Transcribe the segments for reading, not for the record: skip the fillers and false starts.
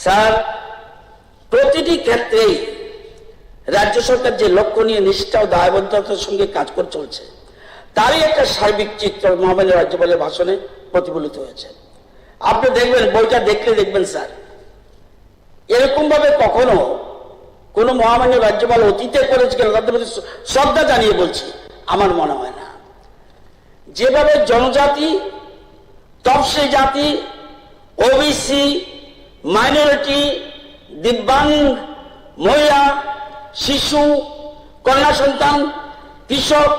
Sir, প্রতিটি ক্ষেত্রেই রাজ্য সরকার যে লক্ষ্য নিয়ে নিষ্ঠা ও দায়বদ্ধতার সঙ্গে কাজ করে চলছে তারই একটা সার্বিক চিত্র মহামান্য রাজ্যপালের ভাষণে প্রতিফলিত হয়েছে। আপনি দেখবেন, বইটা দেখলে দেখবেন স্যার, এরকম ভাবে কখনো কোন মহামান্য রাজ্যপাল অতীতে করেছে কেন তাদের প্রতি শ্রদ্ধা জানিয়ে বলছি, আমার মনে হয় না। যেভাবে জনজাতি, তফসিলি জাতি, ওবিসি, মাইনরিটি, দিব্যাঙ্গ, মহিলা, শিশু, কন্যা সন্তান, কৃষক,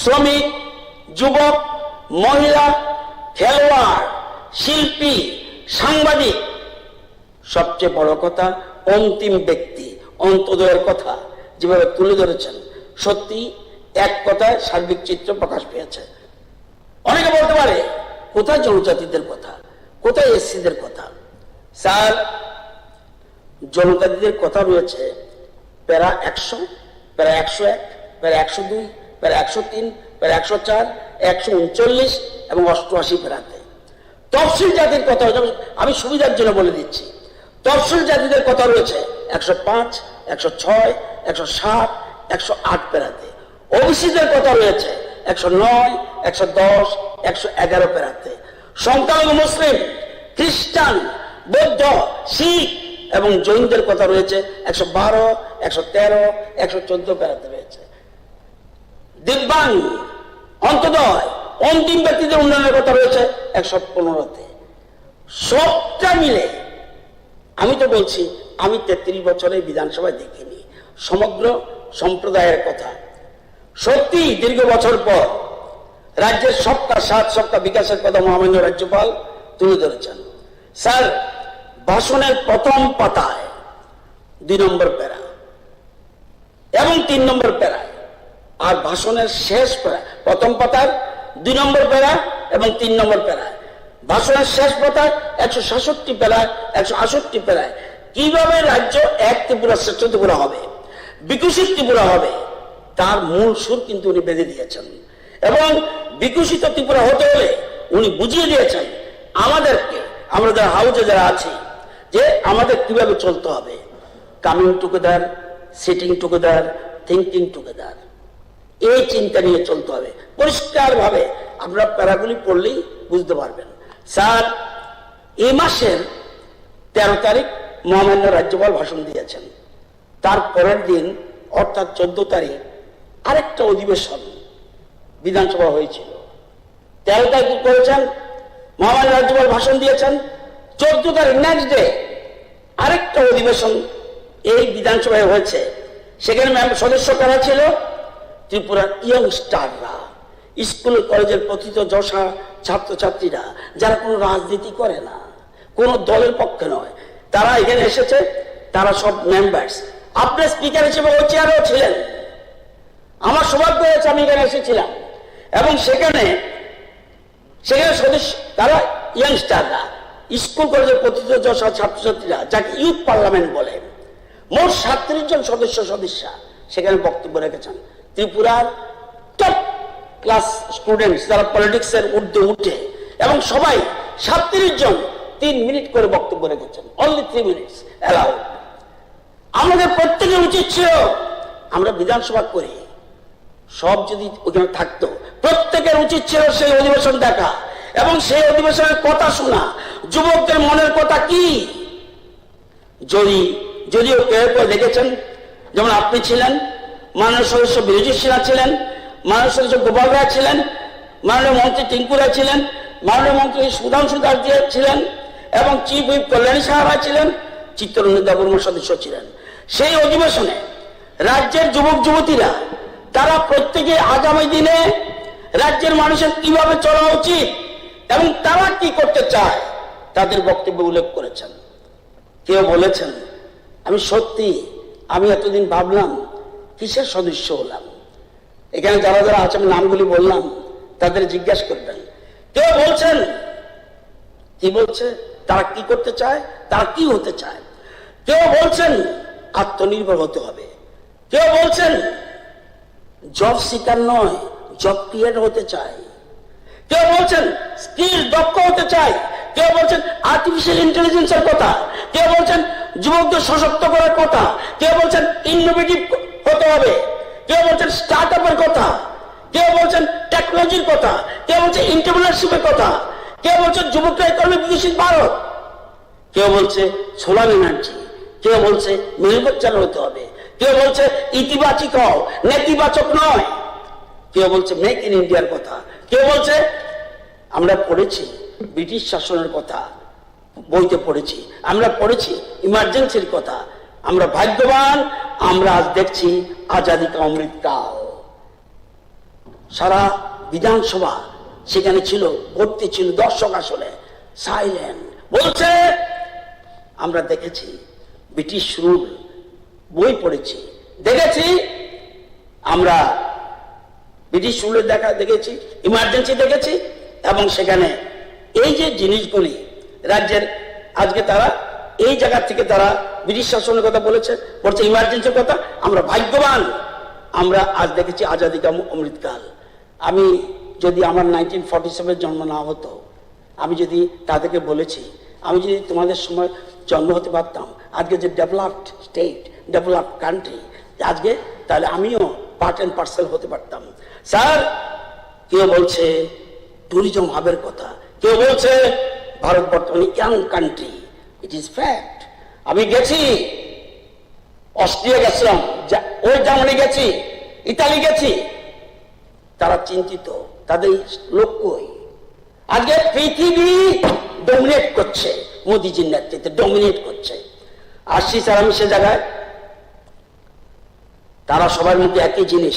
শ্রমিক, যুবক, মহিলা, খেলোয়াড়, শিল্পী, সাংবাদিক, সবচেয়ে বড় কথা অন্তিম ব্যক্তি, অন্তোদয়ের কথা যেভাবে তুলে ধরেছেন, সত্যি এক কথায় সার্বিক চিত্র প্রকাশ পেয়েছে। অনেকে বলতে পারে কোথায় জনজাতিদের কথা, কোথায় এসসিদের কথা? স্যার, জনজাতিদের কথা রয়েছে প্যারা 100, প্যারা 101, প্যারা 102, প্যারা 103, প্যারা 104, 139 এবং 88 প্যারাতে। তফসিল জাতির কথা আমি সুবিধার জন্য বলে দিচ্ছি, তফসিল জাতিদের কথা রয়েছে 105, 106, 107, 108 প্যারাতে। ওবিসিদের কথা রয়েছে 109, 110, 111 প্যারাতে। সংখ্যালঘু মুসলিম, খ্রিস্টান, বৌদ্ধ, শিখ এবং জৈনদের কথা রয়েছে 112, 113, 114 প্যারাতে রয়েছে। দিব্যাঙ্গ, অন্তোদয়, অন্তিম ব্যক্তিদের উন্নয়নের কথা রয়েছে 115তে। সবটা মিলে আমি তো বলছি, আমি 33 বছরে বিধানসভায় দেখিনি সমগ্র সম্প্রদায়ের কথা। সত্যি দীর্ঘ বছর পর রাজ্যের সবটা সাত, সবটা বিকাশের কথা মহামান্য রাজ্যপাল তুলে ধরেছেন। স্যার, ভাষণের প্রথম পাতায় 2 নম্বর প্যারা এবং 3 নম্বর প্যারায়, আর ভাষণের শেষ প্যারা, প্রথম পাতার 2 নম্বর প্যারা এবং 3 নম্বর প্যারায়, ভাষণের শেষ পাতায় 166 প্যারায়, 168 প্যারায় কিভাবে রাজ্য এক ত্রিপুরা শ্রেষ্ঠ ত্রিপুরা হবে, বিকশিত ত্রিপুরা হবে, তার মূল সুর কিন্তু উনি বেঁধে দিয়েছেন। এবং বিকশিত ত্রিপুরা হতে হলে উনি বুঝিয়ে দিয়েছেন আমাদেরকে, আমাদের হাউসে যারা আছি, যে আমাদের কিভাবে চলতে হবে। Coming together, sitting together, thinking together, এই চিন্তা নিয়ে চলতে হবে। পরিষ্কার ভাবে আপনারা প্যারাগুলি পড়লেই বুঝতে পারবেন। স্যার, এই মাসের 13 তারিখ মহামান্য রাজ্যপাল ভাষণ দিয়েছেন। তার পরের দিন অর্থাৎ 14 তারিখ আরেকটা অধিবেশন বিধানসভা হয়েছিল। 13 তারিখ করেছেন, মহামান্য রাজ্যপাল ভাষণ দিয়েছেন। 14 তারিখ নেক্সট ডে আরেকটা অধিবেশন এই বিধানসভায় হয়েছে। সেখানে সদস্য কারা ছিল? ত্রিপুরার ইয়ংস্টাররা, স্কুল কলেজের প্রথিত যশা ছাত্রছাত্রীরা, যারা কোনো রাজনীতি করে না, কোনো দলের পক্ষে নয়, তারা এখানে এসেছে। তারা সব মেম্বার্স। আপনার স্পিকার হিসেবে ওই চেয়ারেও ছিলেন। আমার সৌভাগ্য হয়েছে, আমি এখানে এসেছিলাম। এবং সেখানে সদস্য তারা ইয়ংস্টাররা, স্কুল কলেজের প্রথিত যশা ছাত্রছাত্রীরা, যাকে ইউথ পার্লামেন্ট বলে। মোট 37 জন সদস্যা সেখানে বক্তব্য রেখেছেন। ত্রিপুরার টপ ক্লাস স্টুডেন্টস যারা পলিটিক্সের ঊর্ধ্বে উঠে, এবং সবাই 37 জন 3 মিনিট করে বক্তব্য রেখেছেন। Only 3 minutes allowed. আমাদের প্রত্যেকের উচিত ছিল, আমরা বিধানসভা করি, সব যদি ওখানে থাকতো, প্রত্যেকের উচিত ছিল সেই অধিবেশন দেখা এবং সেই অধিবেশনের কথা শোনা। যুবকদের মনের কথা কি? যদিও কেউ কেউ দেখেছেন, যেমন আপনি ছিলেন, মাননীয় সদস্য বিরোধী সিনহা ছিলেন, মাননীয় সদস্য গোপাল রায় ছিলেন, মাননীয় মন্ত্রী টিঙ্কুরা ছিলেন, মাননীয় মন্ত্রী সুধাংশু দাস ছিলেন, এবং চিফ হুইপ কল্যাণী সাহারা ছিলেন, চিত্তরঞ্জন দেববর্মা সদস্য ছিলেন। সেই অধিবেশনে রাজ্যের যুবক যুবতীরা তারা প্রত্যেকে আগামী দিনে রাজ্যের মানুষের কিভাবে চলা উচিত এবং তারা কি করতে চায় তাদের বক্তব্য উল্লেখ করেছেন। কেউ বলেছেন, আমি এতদিন ভাবলাম কিসের সদস্য হলাম। এখানে যারা যারা আছে, আমি নামগুলি বললাম, তাদের জিজ্ঞাসা করবেন। কেউ বলছেন, কি বলছে, তারা কি করতে চায়, তারা কি হতে চায়। কেউ বলছেন আত্মনির্ভর হতে হবে, কেউ বলছেন জব সিকার নয়, জব ক্রিয়েট হতে চায়, কেউ বলছেন স্কিল দক্ষ হতে চায়, কেউ বলছেন আর্টিফিশিয়াল ইন্টেলিজেন্সের কথা, কেউ বলছেন যুবকদের সশক্ত করার কথা, কেউ বলছেন ইনোভেটিভ হতে হবে, কেউ বলছেন স্টার্ট আপের কথা, কেউ বলছেন টেকনোলজির কথা, কেউ বলছে এন্টারপ্রেনারশিপের কথা, কেউ বলছে যুবকরা ইকোনমি বিকশিত ভারত, কেউ বলছে সোলার এনার্জি, কেউ বলছে ম্যানুফ্যাকচারার হতে হবে, কেউ বলছে ইতিবাচক হও, নেতিবাচক নয়, কেউ বলছে মেক ইন ইন্ডিয়ার কথা, কেউ বলছে আমরা পড়েছি ব্রিটিশ শাসনের কথা, বইতে পড়েছি, আমরা পড়েছি ইমার্জেন্সির কথা, আমরা ভাগ্যবান, আমরা আজ দেখছি আজাদি কা অমৃতকাল। সারা বিধানসভা সেখানে ছিল, ভর্তি ছিল দর্শক, আসলে সাইলেন্ট। বলছে আমরা দেখেছি ব্রিটিশ রুল, বই পড়েছি, দেখেছি আমরা ব্রিটিশ রুলের দেখেছি, ইমার্জেন্সি দেখেছি, এবং সেখানে এই যে জিনিসগুলি রাজ্যের, আজকে তারা এই জায়গা থেকে তারা ব্রিটিশ শাসনের কথা বলছে ইমার্জেন্সির কথা। আমরা ভাগ্যবান, আমরা আজ দেখেছি আজাদি কা অমৃতকাল। আমি যদি আমার 1947 জন্ম না হতো, আমি যদি তাদেরকে বলেছি, আমি যদি তোমাদের সময় জন্ম হতে পারতাম, আজকে যে ডেভেলপড স্টেট, ডেভেলপড কান্ট্রি আজকে, তাহলে আমিও পার্ট অ্যান্ড পার্সেল হতে পারতাম। স্যার, কেউ বলছে ট্যুরিজম হাবের কথা, কেউ বলছে ভারত বর্তমানে young country. It is fact. আমি গেছি, অস্ট্রিয়া গেছিলাম, ওই জার্মানি গেছি, ইতালি গেছি, তারা চিন্তিত, তাদের লক্ষ্যই আজকে পৃথিবী ডমিনেট করছে, মোদিজির নেতৃত্বে ডমিনেট করছে। আসছি স্যার আমি সে জায়গায়, তারা সবার মধ্যে একই জিনিস,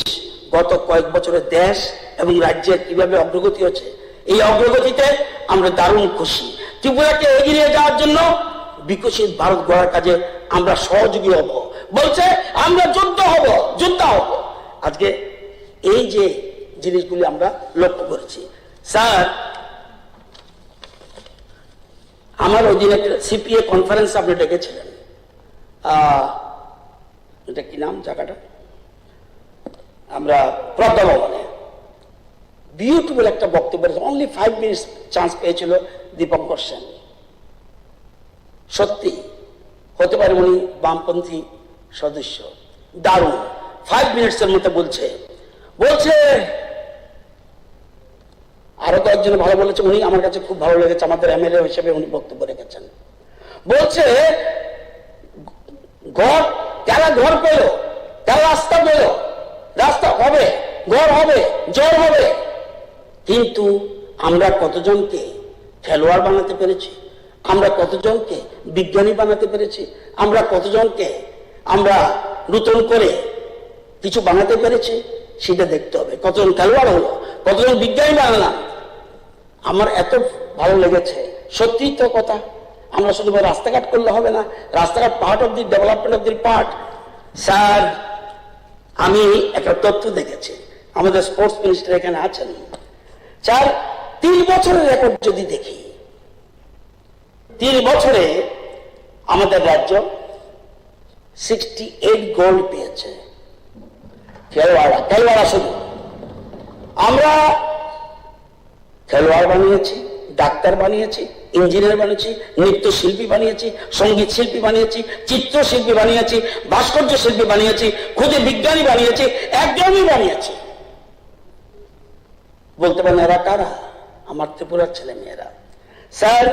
গত কয়েক বছরের দেশ এবং রাজ্যের কিভাবে অগ্রগতি হচ্ছে, এই অগ্রগতিতে আমরা দারুণ খুশি। ত্রিপুরাকে এগিয়ে নিয়ে যাওয়ার জন্য বিকশিত ভারত গড়ার কাজে আমরা সহযোগী হব। বলছে আমরা যোদ্ধা হব, যোদ্ধা হব। আজকে এই যে জিনিসগুলি আমরা লক্ষ্য করেছি। স্যার, আমার অধীনে সিপিএ কনফারেন্স আপনি ডেকেছিলেন, এটা কি নাম জায়গাটা, আমরা প্রজ্ঞা ভবনে বিউটিফুল একটা বক্তব্য, অনলি 5 মিনিটস চান্স পেয়েছিল দীপঙ্কর সেন। সত্যি হতে পারে উনি বামপন্থী সদস্য, দারুণ 5 মিনিটসের মধ্যে বলছে আরো তো একজন ভালো বলেছে, উনি আমার কাছে খুব ভালো লেগেছে, আমাদের এমএলএ হিসেবে উনি বক্তব্য রেখেছেন। বলছে ঘর, যারা ঘর পেল, যারা রাস্তা পেল, রাস্তা হবে, ঘর হবে, জল হবে, কিন্তু আমরা কতজনকে খেলোয়াড় বানাতে পেরেছি, আমরা কতজনকে বিজ্ঞানী বানাতে পেরেছি, আমরা কতজনকে আমরা নতুন করে কিছু বানাতে পেরেছি, সেটা দেখতে হবে। কতজন খেলোয়াড় হলো, কতজন বিজ্ঞানী বানালাম। আমার এত ভালো লেগেছে, সত্যি তো কথা। আমরা শুধু রাস্তাঘাট করলে হবে না, রাস্তাঘাট part of the development of the part. Sir, আমি একটা তথ্য দেখেছি, আমাদের স্পোর্টস মিনিস্টার এখানে আছেন। স্যার, 3 বছরের রেকর্ড যদি দেখি, 3 বছরে আমাদের রাজ্য 68 গোল্ড পেয়েছে। খেলোয়াড়া শুধু আমরা খেলোয়াড় বানিয়েছি, ডাক্তার বানিয়েছি, ইঞ্জিনিয়ার বানিয়েছি, নৃত্যশিল্পী বানিয়েছি, সঙ্গীত শিল্পী বানিয়েছি, চিত্রশিল্পী বানিয়েছি, ভাস্কর্য শিল্পী বানিয়েছি, খুদে বিজ্ঞানী বানিয়েছি, একজনই বানিয়েছি। বলতে পারেন এরা কারা? আমার ত্রিপুরার ছেলে মেয়েরা। স্যার,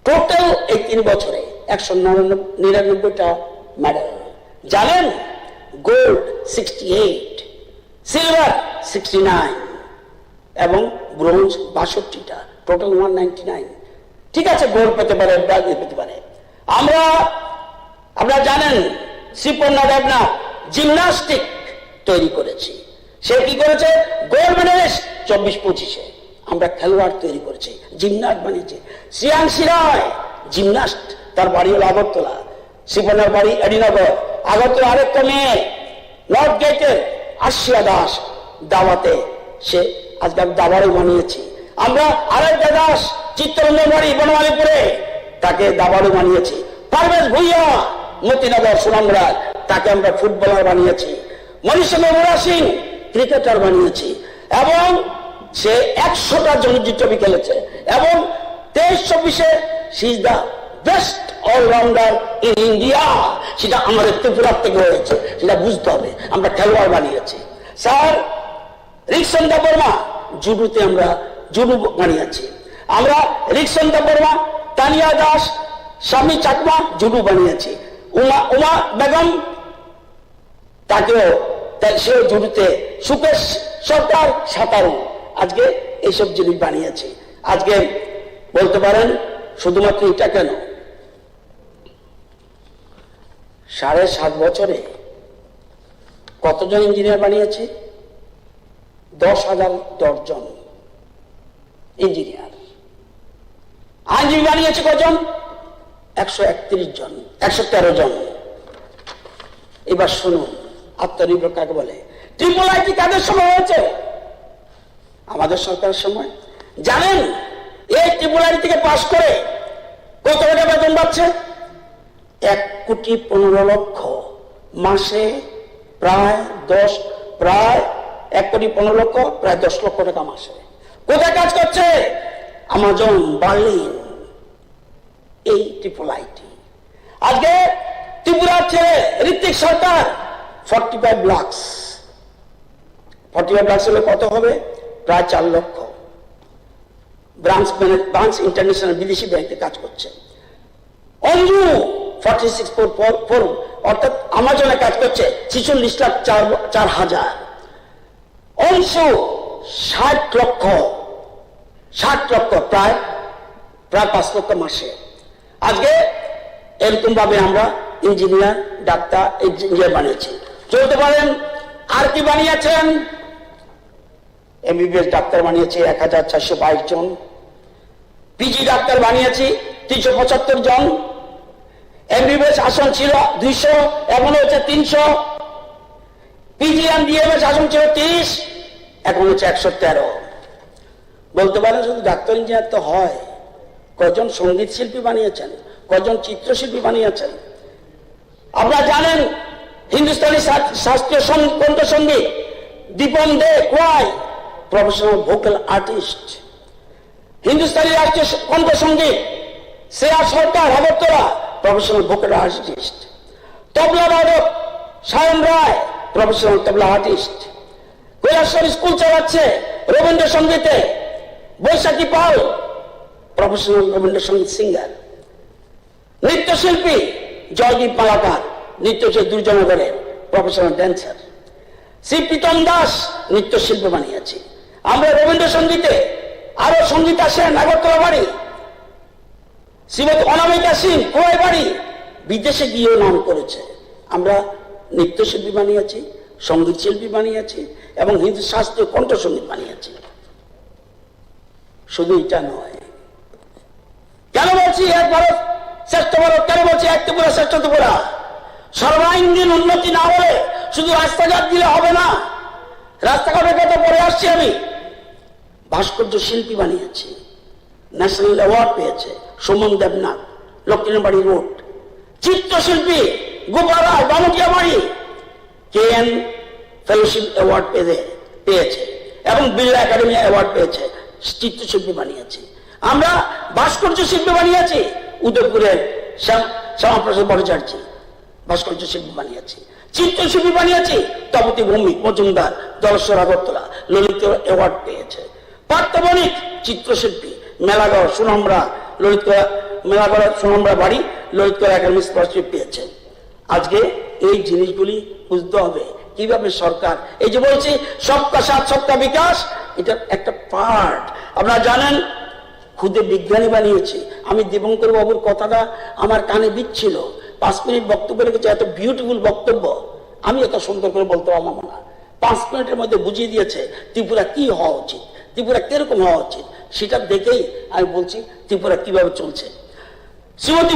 টোটাল এই 3 বছরে 199টা মেডেল। জানেন, গোল্ড 68, সিলভার 69 এবং ব্রোঞ্জ 62টা, টোটাল 199। ঠিক আছে, গোল্ড পেতে পারে, ব্রাজিল পেতে পারে। আপনারা জানেন শ্রীপর্ণা দেবনাথ জিমন্যাস্টিক তৈরি করেছি। সে কি করেছে? গোল্ড মেডেলিস্ট 24-25-এ। আমরা খেলোয়াড় তৈরি করেছি, জিমনাস্ট বানিয়েছি। শ্রিয়াংশী রায় জিমনাস্ট, তার বাড়ি হল আগরতলা, শ্রীপর্ণার বাড়ি এডিনগর। আগরতলা আরেকটা মেয়ে নর্থ গেটের আশিয়া দাস, দাওয়াতে সে আজকে আমি দাবারও বানিয়েছি। আমরা আরেকটা দাস চিত্তরঞ্জন বাড়ি বনমালীপুরে, তাকে দাবারও বানিয়েছি। পারভেজ ভুইয়া মতিনগর সুনামরাজ, তাকে আমরা ফুটবলার বানিয়েছি। মনীষা মেমরা সিং ক্রিকেটার বানিয়েছি, এবং সে 100টা রঞ্জি ট্রফি খেলেছে, এবং 23-24-এ she is the best allrounder in India, সেটা আমাদের ত্রিপুরার থেকে হয়েছে, সেটা বুঝতে হবে। আমরা খেলোয়াড় বানিয়েছি স্যার। রিকসন দেববর্মা জুডুতে আমরা জুডু বানিয়েছি। আমরা রিকসন দেববর্মা, তানিয়া দাস, স্বামী চাকমা জুডু বানিয়েছি। উমা বেগম তাকেও সেও জুডুতে, সুকেশ সরকার সাঁতারু, আজকে এইসব জিনিস বানিয়েছে। আজকে বলতে পারেন শুধুমাত্র এটা কেন, 7.5 বছরে কতজন ইঞ্জিনিয়ার বানিয়েছে? 10,010 জন ইঞ্জিনিয়ার। আইনজীবী বানিয়েছে কজন? 131 জন, 113 জন। এবার শুনুন আত্মনির্ভর কাকে বলে। ট্রিপল আইটি কাদের সময় হয়েছে? আমাদের সরকারের সময়। জানেন এই ট্রিপল আইটি থেকে পাশ করে কত টাকা বেতন পাচ্ছে? 1,15,00,000 মাসে, প্রায় 1,15,00,000, প্রায় 10 লক্ষ টাকা মাসে। কোথায় কাজ করছে? আমাজন, বার্লিন, এই ট্রিপল আইটি। আজকে ত্রিপুরার ছেলে ঋত্বিক সরকার 45 লাখ। 45 লাখ হলে কত হবে? প্রায় 4 লক্ষ। ব্রাঞ্চ ইন্টারন্যাশনাল বিদেশি ব্যাংকে কাজ করছে। অঞ্জু 46.4, অর্থাৎ আমাজনে কাজ করছে 46,04,000। অংশু 60 লক্ষ, প্রায় 5 লক্ষ মাসে। আজকে এরকম ভাবে আমরা ইঞ্জিনিয়ার, ডাক্তার, ইঞ্জিনিয়ার বানিয়েছি। চলতে পারেন আর কি বানিয়েছেন? এমবিবিএস ডাক্তার বানিয়েছি 1,422 জন। পিজি ডাক্তার বানিয়েছি 375 জন। এমবিবিএস আসন ছিল 200, এখন হচ্ছে 300। পিজি এন্ড ডিএমএস আসন ছিল 30, এখন হচ্ছে 113। বলতে পারেন শুধু ডাক্তার ইঞ্জিনিয়ার তো হয়, কজন সঙ্গীত শিল্পী বানিয়েছেন, কজন চিত্রশিল্পী বানিয়েছেন। আপনারা জানেন হিন্দুস্তানি শাস্ত্রীয় কণ্ঠসঙ্গীত দীপন দে কোয়াই প্রফেশনাল ভোকাল আর্টিস্ট। হিন্দুস্তানি রাষ্ট্রীয় কণ্ঠসঙ্গীত Shreya Sarkar Agartala professional vocal artist. Tabla বাদক সায়ন রায় প্রফেশনাল তবলা আর্টিস্ট। কৈলাসর স্কুল চালাচ্ছে রবীন্দ্রসঙ্গীতে বৈশাখী পাল প্রফেশনাল রবীন্দ্রসঙ্গীত সিঙ্গার। নৃত্যশিল্পী জয়দীপ মালাকার নৃত্যশিল্পী দুর্জনগরের প্রফেশনাল ড্যান্সার। শ্রী প্রীতম দাস নৃত্যশিল্পী বানিয়েছি। আমরা রবীন্দ্রসঙ্গীতে আরো সঙ্গীত আসেন আগরতলা বাড়ি। শ্রীমতী অনামিকা সিং কোয়াই বাড়ি বিদেশে গিয়েও নাম করেছে। আমরা নৃত্যশিল্পী বানিয়েছি, সঙ্গীত শিল্পী বানিয়েছি এবং হিন্দু শাস্ত্রীয় কণ্ঠসঙ্গীত বানিয়েছি। শুধু এটা নয়, কেন বলছি এক ভারত শ্রেষ্ঠ ভারত, কেন বলছি এক ত্রিপুরা শ্রেষ্ঠ ত্রিপুরা? সর্বাঙ্গীন উন্নতি না হলে শুধু রাস্তাঘাট দিলে হবে না। রাস্তাঘাটের কথা পরে আসছি আমি। ভাস্কর্য শিল্পী বানিয়েছি, ন্যাশনাল অ্যাওয়ার্ড পেয়েছে সুমন দেবনাথ, লক্ষ্মীবাড়ি রোড। চিত্রশিল্পী গোপাল বামুটিয়া বাড়ি KN ফেলোশিপ অ্যাওয়ার্ড পেয়েছে এবং বিড়লা একাডেমি অ্যাওয়ার্ড পেয়েছে। চিত্রশিল্পী বানিয়েছি। আমরা ভাস্কর্য শিল্পী বানিয়েছি উদয়পুরের শ্যামাপ্রসাদ ভট্টাচার্য ভাস্কর্য শিল্পী বানিয়েছি। চিত্রশিল্পী বানিয়েছি তপতি ভৌমিক মজুমদার দলেশ্বর আগরতলা ললিত অ্যাওয়ার্ড পেয়েছে। পার্থবণিক চিত্রশিল্পী মেলাগড় সুনমরা ললিত মেলাগড় সুনমরা বাড়ি ললিতকলা একাডেমি স্কলারশিপ পেয়েছে। আজকে এই জিনিসগুলি বুঝতে হবে কিভাবে সরকার, এই যে বলছি সবকা সাথ সবকা বিকাশ, এটা একটা পার্ট। আপনারা জানেন খুদে বিজ্ঞানী বানিয়েছে। আমি দীপঙ্কর বাবুর কথাটা আমার কানে বিচ্ছিল, 5 মিনিট বক্তব্য রেখেছে, এত বিউটিফুল বক্তব্য আমি এত সুন্দর করে বলতে পারলাম না। 5 মিনিটের মধ্যে বুঝিয়ে দিয়েছে ত্রিপুরা কি হওয়া উচিত, ত্রিপুরা কিরকম হওয়া উচিত। সেটা দেখেই আমি বলছি ত্রিপুরা কিভাবে চলছে। শ্রীমতী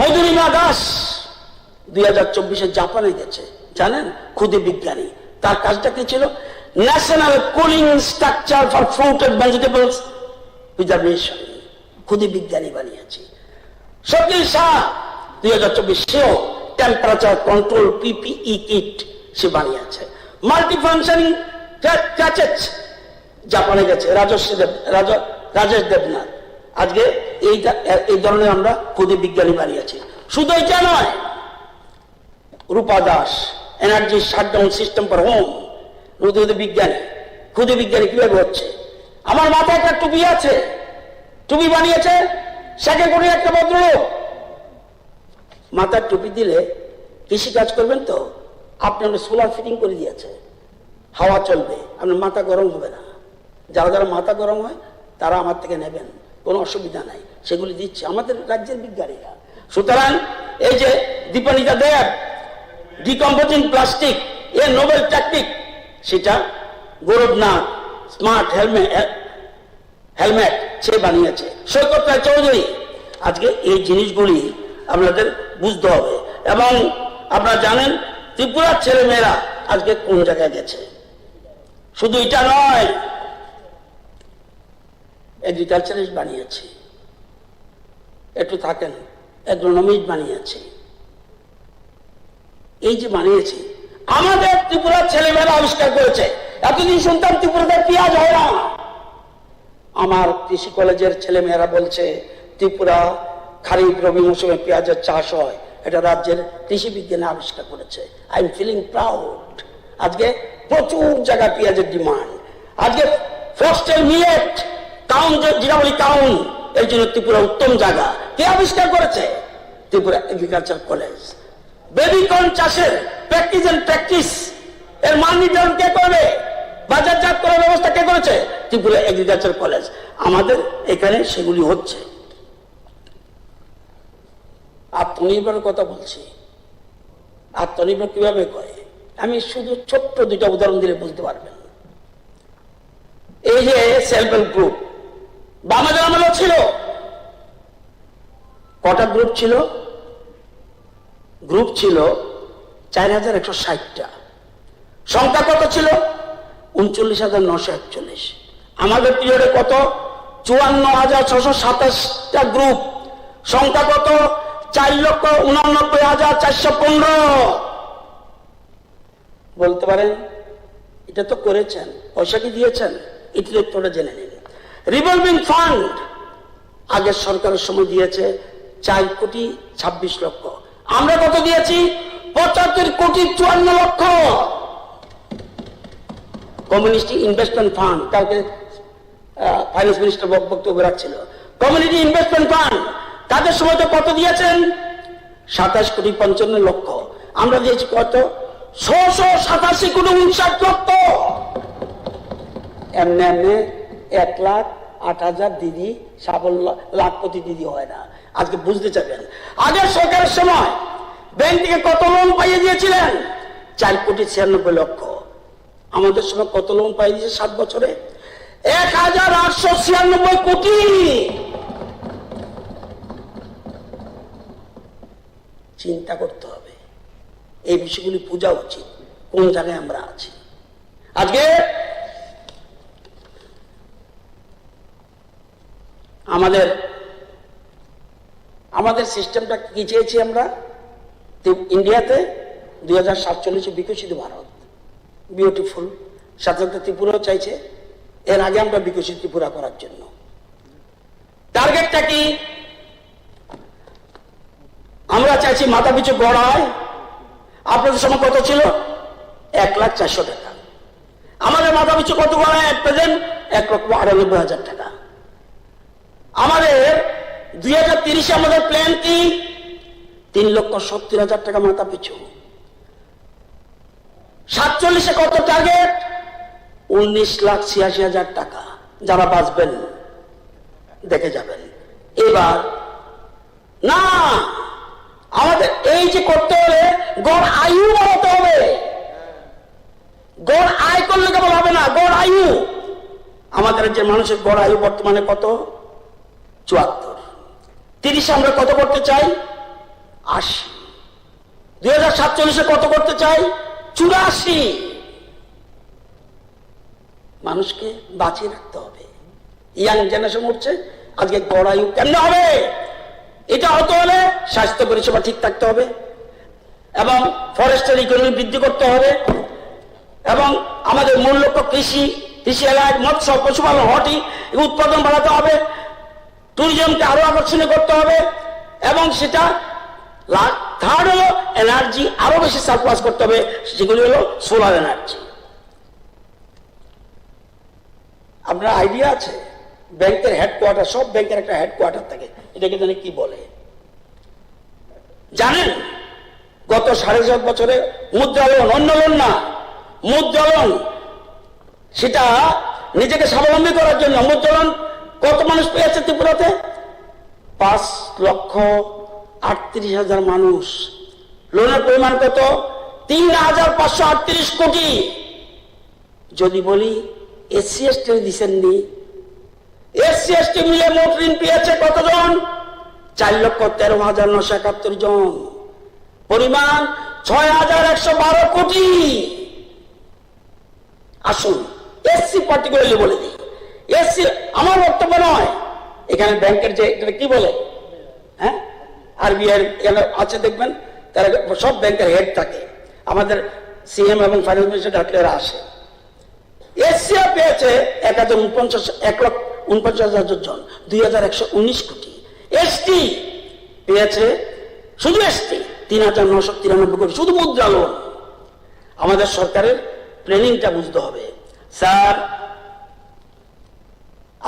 মধুরিমা দাস 2024-এ জাপানে গেছে, জানেন, খুদে বিজ্ঞানী। তার কাজটা কি ছিল? National cooling structure for fruit and vegetables preservation, খুদে বিজ্ঞানী বানিয়েছি। শকিল শাহ 2024-এও টেম্পারেচার কন্ট্রোল PPE কিট সে বানিয়েছে। মাল্টি ফাংশনিং ক্যাচেজ জাপানে গেছে রাজেশ দেবনাথ। আজকে এই ধরনের আমরা ক্ষুদে বিজ্ঞানী বানিয়েছি। শুধু এটা নয়, Rupa Das energy shutdown system for home, ক্ষুদে বিজ্ঞানী কিভাবে হচ্ছে। আমার মাথায় একটা টুপি আছে, টুপি বানিয়েছে সেখানে একটা ভদ্রলোক। মাথার টুপি দিলে কৃষি কাজ করবেন তো, আপনি সোলার ফিটিং করে দিয়েছে, হাওয়া চলবে, আপনার মাথা গরম হবে না। যারা যারা মাথা গরম হয় তারা আমার থেকে নেবেন, কোনো অসুবিধা নাই, সেগুলি দিচ্ছে আমাদের রাজ্যের বিজ্ঞানীরা। সুতরাং এই যে দীপানিতা দেব ডিকম্পোজিং প্লাস্টিক এর নোবেল টেকনিক, সেটা গৌরবনাথ স্মার্ট হেলমেট সে বানিয়েছে, সৈকত রায় চৌধুরী। আজকে এই জিনিসগুলি আপনাদের বুঝতে হবে। এবং আপনারা জানেন ত্রিপুরার ছেলে মেয়েরা আজকে কোন জায়গায় গেছে। শুধু এটা নয়, এগ্রিকালচারিস্ট বানিয়েছে, একটু থাকেন, অ্যাগ্রোনমিস্ট বানিয়েছে। এই যে বানিয়েছে আমাদের ত্রিপুরার ছেলেমেয়েরা আবিষ্কার করেছে। এতদিন শুনতাম ত্রিপুরাতে পেঁয়াজ হয় না, আমার কৃষি কলেজের ছেলেমেয়েরা বলছে ত্রিপুরা খারিফ রবি মৌসুমে পেঁয়াজের চাষ হয়, এটা রাজ্যের কৃষি বিজ্ঞানে আবিষ্কার করেছে। I am feeling proud. আজকে প্রচুর জায়গায় পেঁয়াজের ডিমান্ড। আজকে ফক্সটেল মিলেট টাউন, যেটা বলি টাউন, এর জন্য ত্রিপুরা উত্তম জায়গা। কে আবিষ্কার করেছে? Tripura agriculture college. বেবিকর্ন চাষের প্র্যাকটিস এর মান নির্ধারণ কে করবে? বাজারজাত করার ব্যবস্থা কে করেছে? Tripura agriculture college. আমাদের এখানে সেগুলি হচ্ছে। আত্মনির্ভরের কথা বলছি, আত্মনির্ভর কিভাবে করে আমি শুধু ছোট্ট দুইটা উদাহরণ দিলে বুঝতে পারবেন। এই যে সেলফ হেল্প গ্রুপ বামাদের আমলেও ছিল, কটা গ্রুপ ছিল? গ্রুপ ছিল 4160টা। সংখ্যা কত ছিল? 39,941। আমাদের পিরিয়ডে কত? 54,627টা গ্রুপ। সংখ্যা কত? 4,89,415। বলতে পারেন এটা তো করেছেন, পয়সা কি দিয়েছেন? এটি তোরা জেনে নিন। রিভলভিং ফান্ড আগের সরকারের সময় দিয়েছে 4,26,00,000। আমরা কত দিয়েছি? 75,54,00,000। কমিউনিটি ইনভেস্টমেন্ট ফান্ড, কালকে ফাইন্যান্স মিনিস্টার বক্তব্য রাখছিল। কমিউনিটি ইনভেস্টমেন্ট ফান্ড তাদের সময় তো কত দিয়েছেন? 27,55,00,000। আমরা দিয়েছি কত? 687,59,00,000। এমনি এমনি 1,08,000 দিদি সাফল্য লাখপতি দিদি হয় না। আজকে বুঝতে চাইবেন আগের সরকারের সময় ব্যাংক থেকে কত লোন পাইয়ে দিয়েছিলেন? 4,96,00,000। আমাদের সময় কত লোন পাইয়ে দিয়েছে 7 বছরে? 1,896 কোটি। চিন্তা করতে হবে, এই বিষয়গুলি বোঝা উচিত কোন জায়গায় আমরা আছি। আজকে আমাদের সিস্টেমটা কি চেয়েছি আমরা? ইন্ডিয়াতে 2047 বিকশিত ভারত, বিউটিফুল। সাথে সাথে ত্রিপুরাও চাইছে এর আগে আমরা বিকশিত ত্রিপুরা করার জন্য। টার্গেটটা কি? আমরা চাইছি মাথা পিছু গড় আয়। আপনাদের সময় কত ছিল? 1,04,000 টাকা। আমাদের মাথা পিছু কত গড় আয় প্রেজেন্ট? 1,98,000 টাকা। আমাদের 2030 আমাদের প্ল্যান কি? 3,70,000 টাকা মাথা পিছু। 47 কত টার্গেট? 19,86,000 টাকা। যারা বাঁচবেন দেখে যাবেন। এবার না, আমাদের এই যে করতে হলে গড় আয়ু বাড়াতে হবে। গড় আয় করলে কেবল হবে না, গড় আয়ু। আমাদের যে মানুষের গড় আয়ু বর্তমানে কত? 74। 30 আমরা কত করতে চাই? 80। 2047 কত করতে চাই? 84। মানুষকে বাঁচিয়ে রাখতে হবে। ইয়াং জেনারেশন উঠছে, আজকে গড় আয়ু কেন হবে? এটা হতে হলে স্বাস্থ্য পরিষেবা ঠিক থাকতে হবে, এবং ফরেস্টের ইকোনমি বৃদ্ধি করতে হবে, এবং আমাদের মূল লক্ষ্য কৃষি, কৃষি এলাকায় মৎস্য, পশুপালন, হর্টি উৎপাদন বাড়াতে হবে। ট্যুরিজমকে আরো আকর্ষণীয় করতে হবে, এবং সেটা থার্ড হলো এনার্জি আরো বেশি সারপ্লাস করতে হবে, যেগুলি হলো সোলার এনার্জি। আপনার আইডিয়া আছে ব্যাংকের হেডকোয়ার্টার, সব ব্যাংকের একটা হেডকোয়ার্টার থাকে, এটাকে জানি কি বলে জানেন? গত 7.5 বছরে মুদ্রালোন, অন্য লোন না, মুদ্রালোন, সেটা নিজেকে স্বাবলম্বী করার জন্য মুদ্রালোন কত মানুষ পেয়েছে ত্রিপুরাতে? 5,38,000 মানুষ। লোনের পরিমাণ কত? 3,538 কোটি। যদি বলি এসসি এসটি দিচ্ছেননি, এসসি এসটি মিলে মোট ঋণ পেয়েছে কতজন? 4,13,971 জন। পরিমাণ 6,112 কোটি। আসুন এসসি পার্টিকুলারলি বলে দিই, এসসি আমার বক্তব্য নয়, এখানে ব্যাংকের যে কি বলে, হ্যাঁ, আরবিআই আছে দেখবেন, তারা সব ব্যাংকের হেড থাকে, আমাদের সিএম এবং ফাইন্যান্স মিনিস্টার ডাকলে আসে। এসসিআ পেয়েছে 1,49,000 জন, 2,119 কোটি। এসটি পেয়েছে, শুধু এসটি 3,993 কোটি, শুধু মুদ্রা লোন। আমাদের সরকারের প্ল্যানিংটা বুঝতে হবে। স্যার,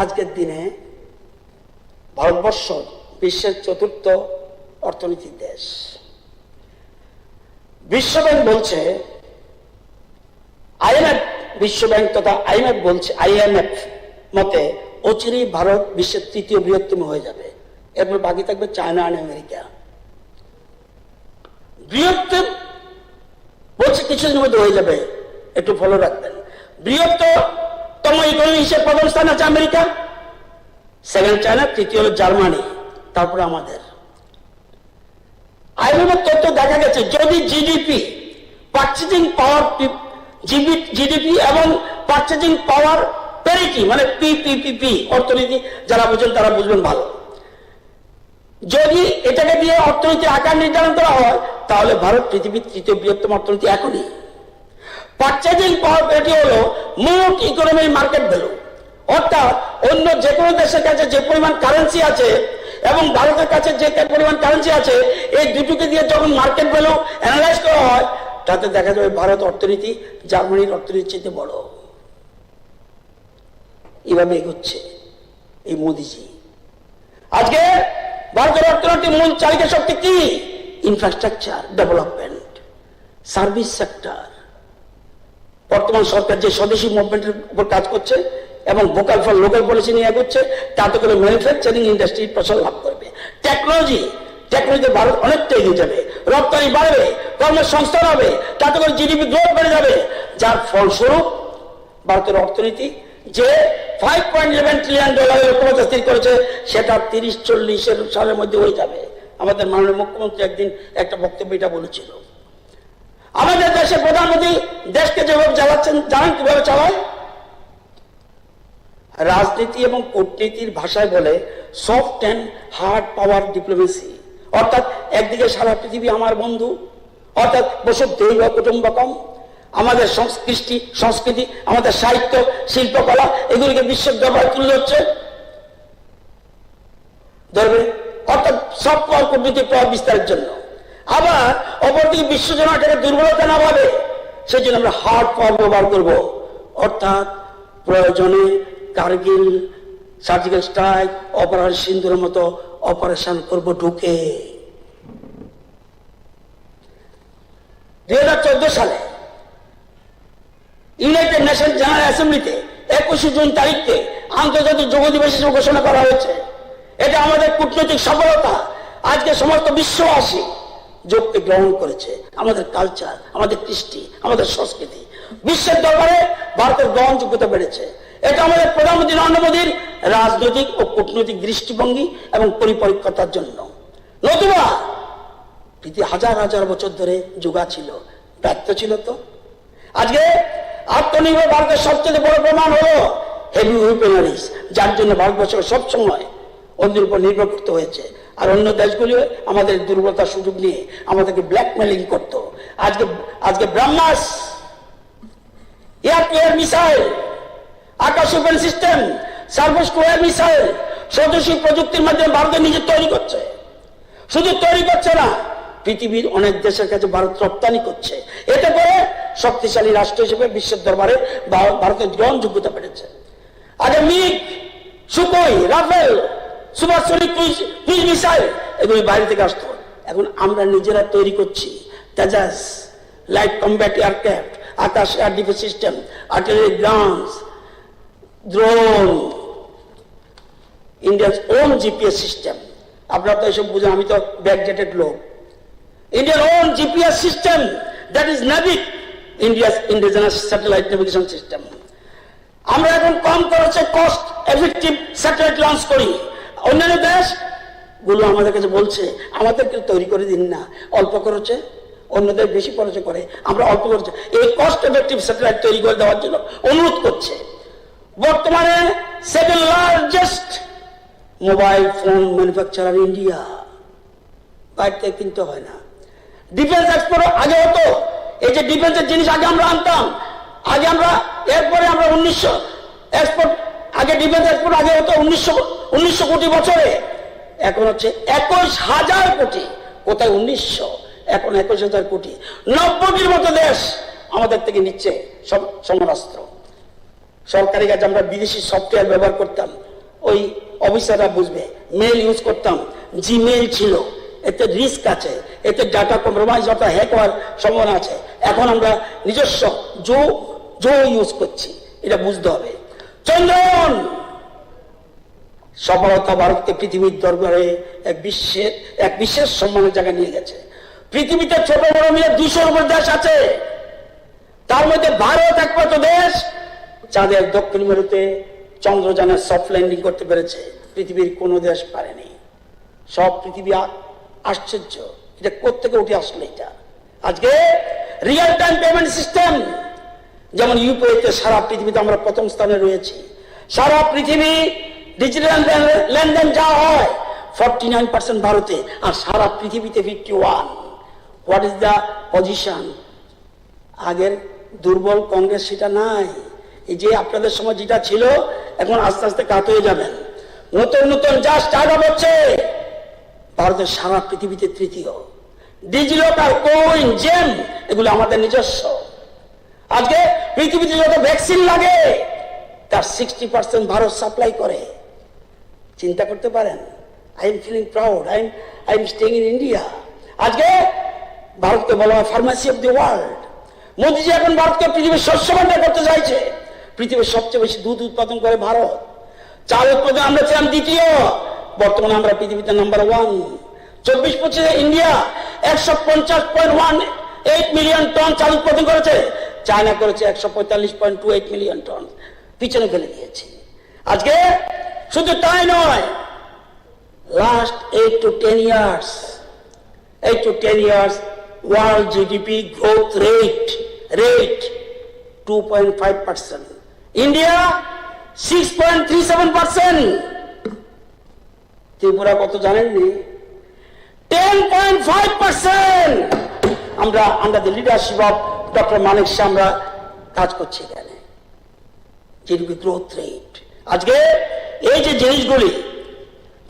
আজকের দিনে ভারতবর্ষ বিশ্বের 4র্থ অর্থনীতির দেশ। বিশ্বব্যাংক বলছে, আইএমএফ, বিশ্বব্যাংক তথা আইএমএফ বলছে, আইএমএফ মতে অচিরেই ভারত বিশ্বের 3য় বৃহত্তম হয়ে যাবে, এরপর বাকি থাকবে চায়না আর আমেরিকা। বৃহত্তম বলছে কিছুদিনের মধ্যে হয়ে যাবে, একটু ফলো রাখবেন। বৃহত্তম ইকোনমি হিসেবে প্রথম স্থান আছে আমেরিকা, সেকেন্ড চায়না, তৃতীয় হলো জার্মানি, তারপরে আমাদের। আইএমএফের তথ্য দেখা গেছে যদি জিডিপি, পারচেজিং পাওয়ার, জিডিপি এবং পারচেজিং পাওয়ার প্যারিটি, মানে পিপিপি অর্থনীতি যারা বুঝেন তারা বুঝবেন ভালো, যদি এটাকে দিয়ে অর্থনীতির আকার নির্ধারণ করা হয় তাহলে ভারত পৃথিবীর 3য় বৃহত্তম অর্থনীতি এখনই। পারচেজিং পাওয়ার প্যারিটি হলো মোট ইকোনমির মার্কেট ভ্যালু, অর্থাৎ অন্য যে কোনো দেশের কাছে যে পরিমাণ কারেন্সি আছে এবং ভারতের কাছে যে পরিমাণ কারেন্সি আছে, এই দুটোকে দিয়ে যখন মার্কেট ভ্যালু অ্যানালাইজ করা হয় তাতে দেখা যাবে ভারত অর্থনীতি জার্মানির অর্থনীতির চেয়ে বড়। এইভাবে এগোচ্ছে এই মোদিজি। আজকে ভারতের অর্থনীতির মূল চালিকা শক্তি কি? Infrastructure development, service sector. বর্তমান সরকার যে স্বদেশী মুভমেন্টের উপর কাজ করছে এবং ভোকাল ফর লোকাল পলিসি নিয়ে এগোচ্ছে, তাতে করে ম্যানুফ্যাকচারিং ইন্ডাস্ট্রি প্রসার লাভ করবে। টেকনোলজিতে ভারত অনেকটা এগিয়ে যাবে, রপ্তানি বাড়বে, কর্মসংস্থান হবে, তাতে করে জিডিপি গ্রোথ বেড়ে যাবে, যার ফলস্বরূপ ভারতের অর্থনীতি যে $5.11 ট্রিলিয়ন লক্ষ্যমাত্রা স্থির করেছে সেটা 30-40 সালের মধ্যে হয়ে যাবে। আমাদের মাননীয় মুখ্যমন্ত্রী একদিন একটা বক্তব্য এটা বলেছিল। আমাদের দেশের প্রধানমন্ত্রী দেশকে যেভাবে চালাচ্ছেন, জানেন কিভাবে চালায়? রাজনীতি এবং কূটনীতির ভাষায় বলে soft and hard power diplomacy. অর্থাৎ একদিকে সারা পৃথিবী আমার বন্ধু, অর্থাৎ বসুধৈব কুটুম্বকম, আমাদের সংস্কৃতি, আমাদের সাহিত্য, শিল্পকলা এগুলিকে বিশ্বের দরবারে তুলে হচ্ছে ধরবে, অর্থাৎ সব পাওয়ার কূটনীতির প্রভাব বিস্তারের জন্য। আবার অপরদিকে বিশ্ব যেন এটাকে দুর্বলতা না ভাবে, সেই জন্য আমরা হার্ড পাওয়ার ব্যবহার করবো, অর্থাৎ প্রয়োজনে কারগিল, সার্জিক্যাল স্ট্রাইক, অপারেশন সিন্দুরের মতো অপারেশন করব ঢুকে। 2014 সালে ইউনাইটেড নেশন জেনারেল অ্যাসেম্বলিতে 21 জুন তারিখে আন্তর্জাতিক যোগ দিবস হিসেবে ঘোষণা করা হয়েছে। এটা আমাদের কূটনৈতিক সফলতা। আজকে সমস্ত বিশ্ববাসী যোগকে গ্রহণ করেছে। আমাদের কালচার, আমাদের কৃষ্টি, আমাদের সংস্কৃতি বিশ্বের দরবারে ভারতের গ্রহণযোগ্যতা বেড়েছে। এটা আমাদের প্রধানমন্ত্রী নরেন্দ্র মোদীর রাজনৈতিক ও কূটনৈতিক দৃষ্টিভঙ্গি এবং পরিপক্কতার জন্য। নতুবা পৃথিবী হাজার হাজার বছর ধরে যোগা ছিল, ব্যর্থ ছিল। তো আজকে আত্মনির্ভর ভারতের সবচেয়ে বড় প্রমাণ হলো হেভি ওয়েপনারিজ, যার জন্য ভারতবর্ষকে সবসময় অন্যের উপর নির্ভর করতে হয়েছে। আর অন্য দেশগুলি আমাদের দুর্বলতার সুযোগ নিয়ে আমাদেরকে ব্ল্যাকমেলিং করতো। আজকে BrahMos, air to air missile, Akash open system, service to air missile স্বদেশী প্রযুক্তির মাধ্যমে ভারতে নিজে তৈরি করছে। শুধু তৈরি করছে না, পৃথিবীর অনেক দেশের কাছে ভারত রপ্তানি করছে। এতে করে শক্তিশালী রাষ্ট্র হিসেবে বিশ্বের দরবারে ভারতের গ্রহণযোগ্যতা বেড়েছে। আগে MiG, Sukhoi, Rafale, supersonic cruise missile এগুলি বাইরে থেকে আসতো। এখন আমরা নিজেরা তৈরি করছি Tejas, light combat aircraft, Akash air defence system, artillery guns, drone, ইন্ডিয়ার ওন জিপিএস সিস্টেম। আপনারা তো এসব বুঝেন, আমি তো ব্যাকডেটেড লোক। India's own GPS system, that is NAVIC, India's indigenous satellite navigation system. আমরা এখন কম খরচে কস্ট এফেক্টিভ স্যাটেলাইট লঞ্চ করি। অন্যান্য দেশগুলো আমাদের কাছে বলছে আমাদেরকে তৈরি করে দিন না, অল্প খরচে, অন্যদের বেশি খরচে করে, আমরা অল্প খরচে এই কস্ট এফেক্টিভ স্যাটেলাইট তৈরি করে দেওয়ার জন্য অনুরোধ করছে। বর্তমানে second largest mobile phone manufacturer India, বাইরে থেকে কিনতে হয় না। ডিফেন্স এক্সপোর্ট আগে হতো, এই যে ডিফেন্সের জিনিস আগে আমরা আনতাম, আগে আমরা এরপরে আমরা 1900 এক্সপোর্ট, আগে ডিফেন্স এক্সপোর্ট আগে হতো 1900 কোটি বছরে, এখন হচ্ছে 21,000 কোটি। কোথায় 1900, এখন 21,000 কোটি। 90টির মতো দেশ আমাদের থেকে নিচ্ছে সব সমরাস্ত্র। সরকারি কাজে আমরা বিদেশি সফটওয়্যার ব্যবহার করতাম, ওই অফিসাররা বুঝবে, মেল ইউজ করতাম, জিমেল ছিল, এতে রিস্ক আছে, এতে ডাটা কম্প্রোমাইজ অর্থাৎ হ্যাক হওয়ার সম্ভাবনা আছে। এখন আমরা নিজস্ব জো ইউজ করছি, এটা বুঝতে হবে। চন্দ্রয়ান সফলতা ভারতকে পৃথিবীর দরবারে এক বিশেষ সম্মানের জায়গায় নিয়ে গেছে। পৃথিবীতে ছোট বড় মিলে 200-র উপর দেশ আছে, তার মধ্যে ভারত একমাত্র দেশ যাদের দক্ষিণ মেরুতে চন্দ্রযানের সফট ল্যান্ডিং করতে পেরেছে, পৃথিবীর কোনো দেশ পারেনি। সব পৃথিবী আশ্চর্য, এটা কোত্থেকে উঠে আসলো এটা। আজকে রিয়েল টাইম পেমেন্ট সিস্টেম, যেমন ইউপিআইতে সারা পৃথিবীতে আমরা প্রথম স্থানে রয়েছি। সারা পৃথিবী ডিজিটাল লেনদেন যা হয় 49% ভারতে, আর সারা পৃথিবীতে 51। What is the position? আগের দুর্বল কংগ্রেস সেটা নাই। এই যে আপনাদের সময় যেটা ছিল, এখন আস্তে আস্তে কাত হয়ে যাবেন। নতুন নতুন যা স্টার্ট আপ হচ্ছে, ভারতের সারা পৃথিবীতে তৃতীয়। ডিজিলকার, কোইন, জেম এগুলো আমাদের নিজস্ব। আজকে পৃথিবীতে যত ভ্যাকসিন লাগে তার 60% ভারত সাপ্লাই করে। চিন্তা করতে পারেন? I am feeling proud, I am staying in India. আজকে ভারতকে বলা হয় ফার্মাসি অফ দি ওয়ার্ল্ড। মোদিজি এখন ভারতকে পৃথিবীর শস্য ভান্ডার করতে চাইছে। পৃথিবীর সবচেয়ে বেশি দুধ উৎপাদন করে ভারত। চাল উৎপাদন আমরা ছিলাম দ্বিতীয়, বর্তমানে আমরা পৃথিবীতে নাম্বার 1। 24-25 ইন্ডিয়া 150.18 মিলিয়ন টন চাল উৎপাদন করেছে, চায়না করেছে 145.28 মিলিয়ন টন, পিছনে ফেলে দিয়েছে। আজকে শুধু তাই নয়, last 8 to 10 years world GDP growth rate 2.5%, India 6.37%, Tripura কত জানেননি? 10.5%। আমরা under the leadership of doctor Manik Saha আমরা কাজ করছি এখানে। জিডিপি গ্রোথ রেট, আজকে এই যে জিনিসগুলি,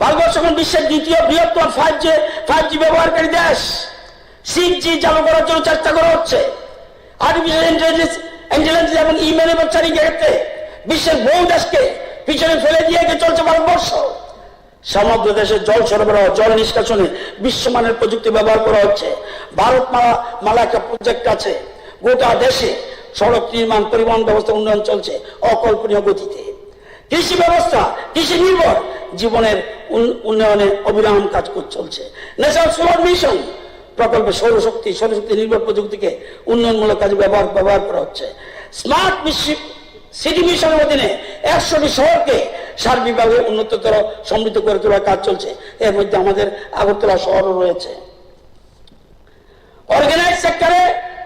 ভারতবর্ষ এখন বিশ্বের দ্বিতীয় বৃহত্তম 5G ব্যবহারকারী দেশ। 6G চালু করার জন্য চেষ্টা করা হচ্ছে। আর্টিফিশিয়াল ইন্টেলিজেন্স এবং ই ম্যানুফ্যাকচারিং ক্ষেত্রে বিশ্বের বহু দেশকে পিছনে ফেলে দিয়ে চলছে ভারতবর্ষ। সমগ্র দেশের জল সরবরাহ, জল নিষ্কাশনে বিশ্বমানের প্রযুক্তি ব্যবহার করা হচ্ছে। ভারত মালা একটা প্রজেক্ট আছে, গোটা দেশে সড়ক নির্মাণ, পরিবহন ব্যবস্থা উন্নয়ন চলছে অকল্পনীয় গতিতে। কৃষি ব্যবস্থা, কৃষি নির্ভর জীবনের উন্নয়নে অবিরাম কাজ চলছে। ন্যাশনাল সোলার মিশন প্রকল্পে সৌরশক্তি নির্ভর প্রযুক্তিকে উন্নয়নমূলক কাজে ব্যবহার করা হচ্ছে। স্মার্ট সিটি মিশনের অধীনে 100টি শহরকে সার্বিকভাবে উন্নততর সমৃদ্ধ করে তোলার কাজ চলছে। এর মধ্যে আমাদের আগরতলা শহরও রয়েছে। অর্গানাইজ সেক্টরে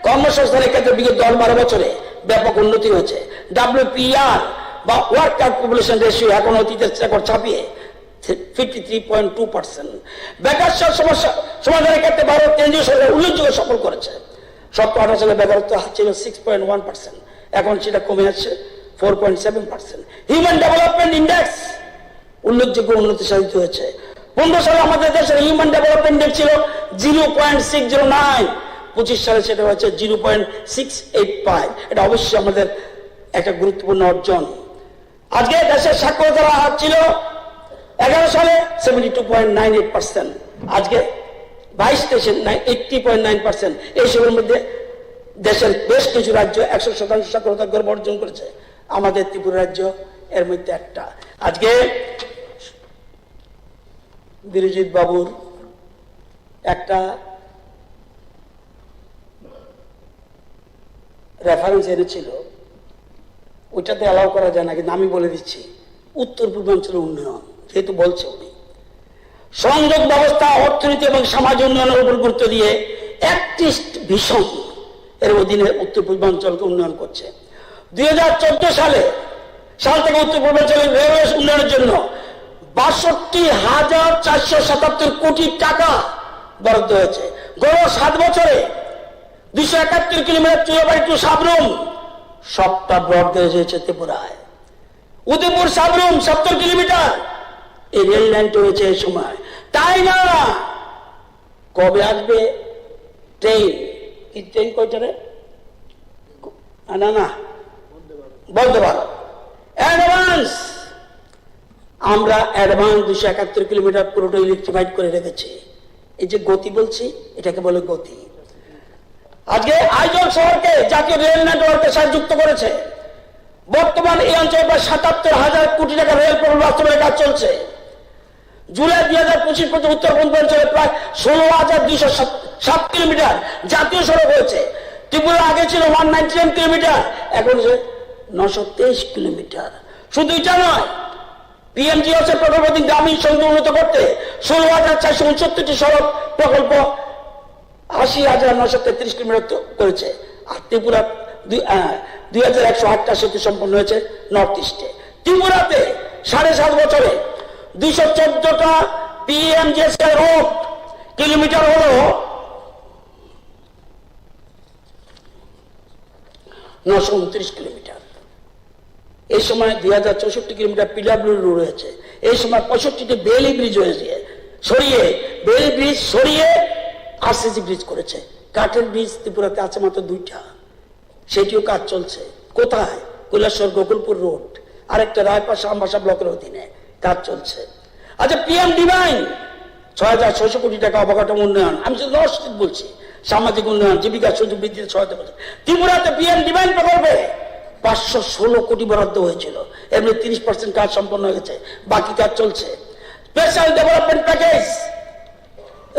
কর্মসংস্থানের ক্ষেত্রে বিগত 10-12 বছরে ব্যাপক উন্নতি হয়েছে। WPR বা ওয়ার্কার পপুলেশন রেশিও এখন অতীতের রেকর্ড ছাপিয়ে 53.2%। বেকারত্ব সমস্যা সমাধানের ক্ষেত্রে ভারত কেন্দ্রীয় সরকার উল্লেখযোগ্য সফল করেছে। 17-18 সালে বেকারত্ব হার ছিল 6.1%, এখন সেটা কমে আসছে 4.7%। হিউম্যান ডেভেলপমেন্ট ইন্ডেক্স উল্লেখযোগ্য উন্নতি সাধিত হয়েছে। 15 সালে আমাদের দেশের হিউম্যান ডেভেলপমেন্ট ইন্ডেক্স ছিল 0.609, 25 সালে সেটা হয়েছে 0.685। এটা অবশ্যই আমাদের একটা গুরুত্বপূর্ণ অর্জন। আজকে দেশের সাক্ষরতার হার ছিল 11 সালে 72.98%, আজকে 22-23 80.9%। এইসবের মধ্যে দেশের বেশ কিছু রাজ্য 100% সাক্ষরতার গর্ব অর্জন করেছে, আমাদের ত্রিপুরা রাজ্য এর মধ্যে একটা। আজকে বীরজিৎ বাবুর একটা রেফারেন্স এনেছিল, ওইটাতে অ্যালাউ করা যায় না, কিন্তু আমি বলে দিচ্ছি উত্তর পূর্বাঞ্চলের উন্নয়ন যেহেতু বলছে উনি, সংযোগ ব্যবস্থা, অর্থনীতি এবং সমাজ উন্নয়নের উপর গুরুত্ব দিয়ে একটি ভিশন এর অধীনে উত্তর পূর্বাঞ্চলকে উন্নয়ন করছে। 2014 সাল থেকে উত্তর পূর্বাঞ্চলের রেলওয়ে উন্নয়নের জন্য 62,477 কোটি টাকা বরাদ্দ হয়েছে। গত 7 বছরে 271 কিলোমিটার চুয়াবাড়ি টু সাবরুম সবটা ব্রডগেজ হয়েছে ত্রিপুরায়। উদয়পুর সাবরুম 70 কিলোমিটার এই রেল লাইনটা হয়েছে এই সময়। তাই না, কবে আসবে ট্রেন? কি ট্রেন কয়টারে? না বলতে পারো অ্যাডভান্স, আমরা অ্যাডভান্স 271 কিলোমিটার পুরোটা ইলেকট্রিফাইড করে রেখেছি। এই যে গতি বলছি, এটাকে বলে গতি। আজকে আইজল শহরকে জাতীয় রেল নেটওয়ার্কের সাথে যুক্ত করেছে। বর্তমান এই অঞ্চলে প্রায় 77,000 কোটি টাকা রেল প্রকল্প বাস্তবায়নের কাজ চলছে। জুলাই 2025 পর্যন্ত উত্তর পূর্বাঞ্চলে প্রায় 16,207 কিলোমিটার জাতীয় সড়ক হয়েছে। ত্রিপুরা আগে ছিল 199 কিলোমিটার, এখন 923 কিলোমিটার। শুধু এটা নয়, পিএমজিএস প্রকল্প গ্রামীণ সংযোগ উন্নত করতে 16,469টি সড়ক প্রকল্প 80,933 কিলোমিটার করেছে। আর ত্রিপুরা 2,108টা সেতু সম্পন্ন হয়েছে নর্থ ইস্টে। ত্রিপুরাতে 7.5 বছরে 214টা পিএমজিএস রোড কিলোমিটার হলো 929 কিলোমিটার। এই সময় 2064 কিলোমিটার পিডাব্লিউ রোড হয়েছে। এই সময় 65টি বেইলি ব্রিজ হয়েছে, বেইলি ব্রিজ সরিয়ে আরসিসি ব্রিজ করেছে। কাঠের ব্রিজ ত্রিপুরাতে আছে মাত্র 2টা, সেটিও কাজ চলছে। কোথায়? কৈলাসহর গোকুলপুর রোড, আরেকটা রায়পাশা আমবাসা ব্লকের অধীনে কাজ চলছে। আচ্ছা, পিএম ডিভাইন 6,600 কোটি টাকা অবকাঠামো উন্নয়ন, আমি শুধু লস্ট বলছি, সামাজিক উন্নয়ন, জীবিকা সুযোগ বৃদ্ধিতে সহায়তা করছে। ত্রিপুরাতে পিএম ডিভাইন প্রকল্পে 516 কোটি বরাদ্দ হয়েছিল, এর মধ্যে 30% কাজ সম্পন্ন হয়ে গেছে, বাকি কাজ চলছে। স্পেশাল ডেভেলপমেন্ট প্যাকেজ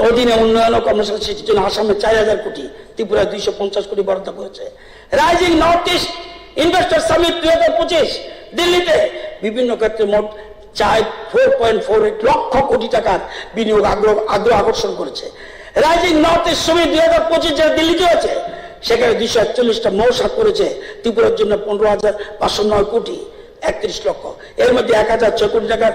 অধীনে উন্নয়ন ও কর্মসংস্থান সৃষ্টির জন্য আসামে 4,000 কোটি, ত্রিপুরায় 250 কোটি বরাদ্দ করেছে। Rising north east investor summit 2025 দিল্লিতে বিভিন্ন ক্ষেত্রে মোট 4.48 লক্ষ কোটি টাকার বিনিয়োগ আগ্রহ আকর্ষণ করেছে। রাইজিং নর্থ ইস্ট সামিট 2025 যেটা দিল্লিতে হয়েছে, সেখানে 241টা মৌসা করেছে ত্রিপুরার জন্য 15,509 কোটি 31 লক্ষ, এর মধ্যে 1,006 কোটি টাকার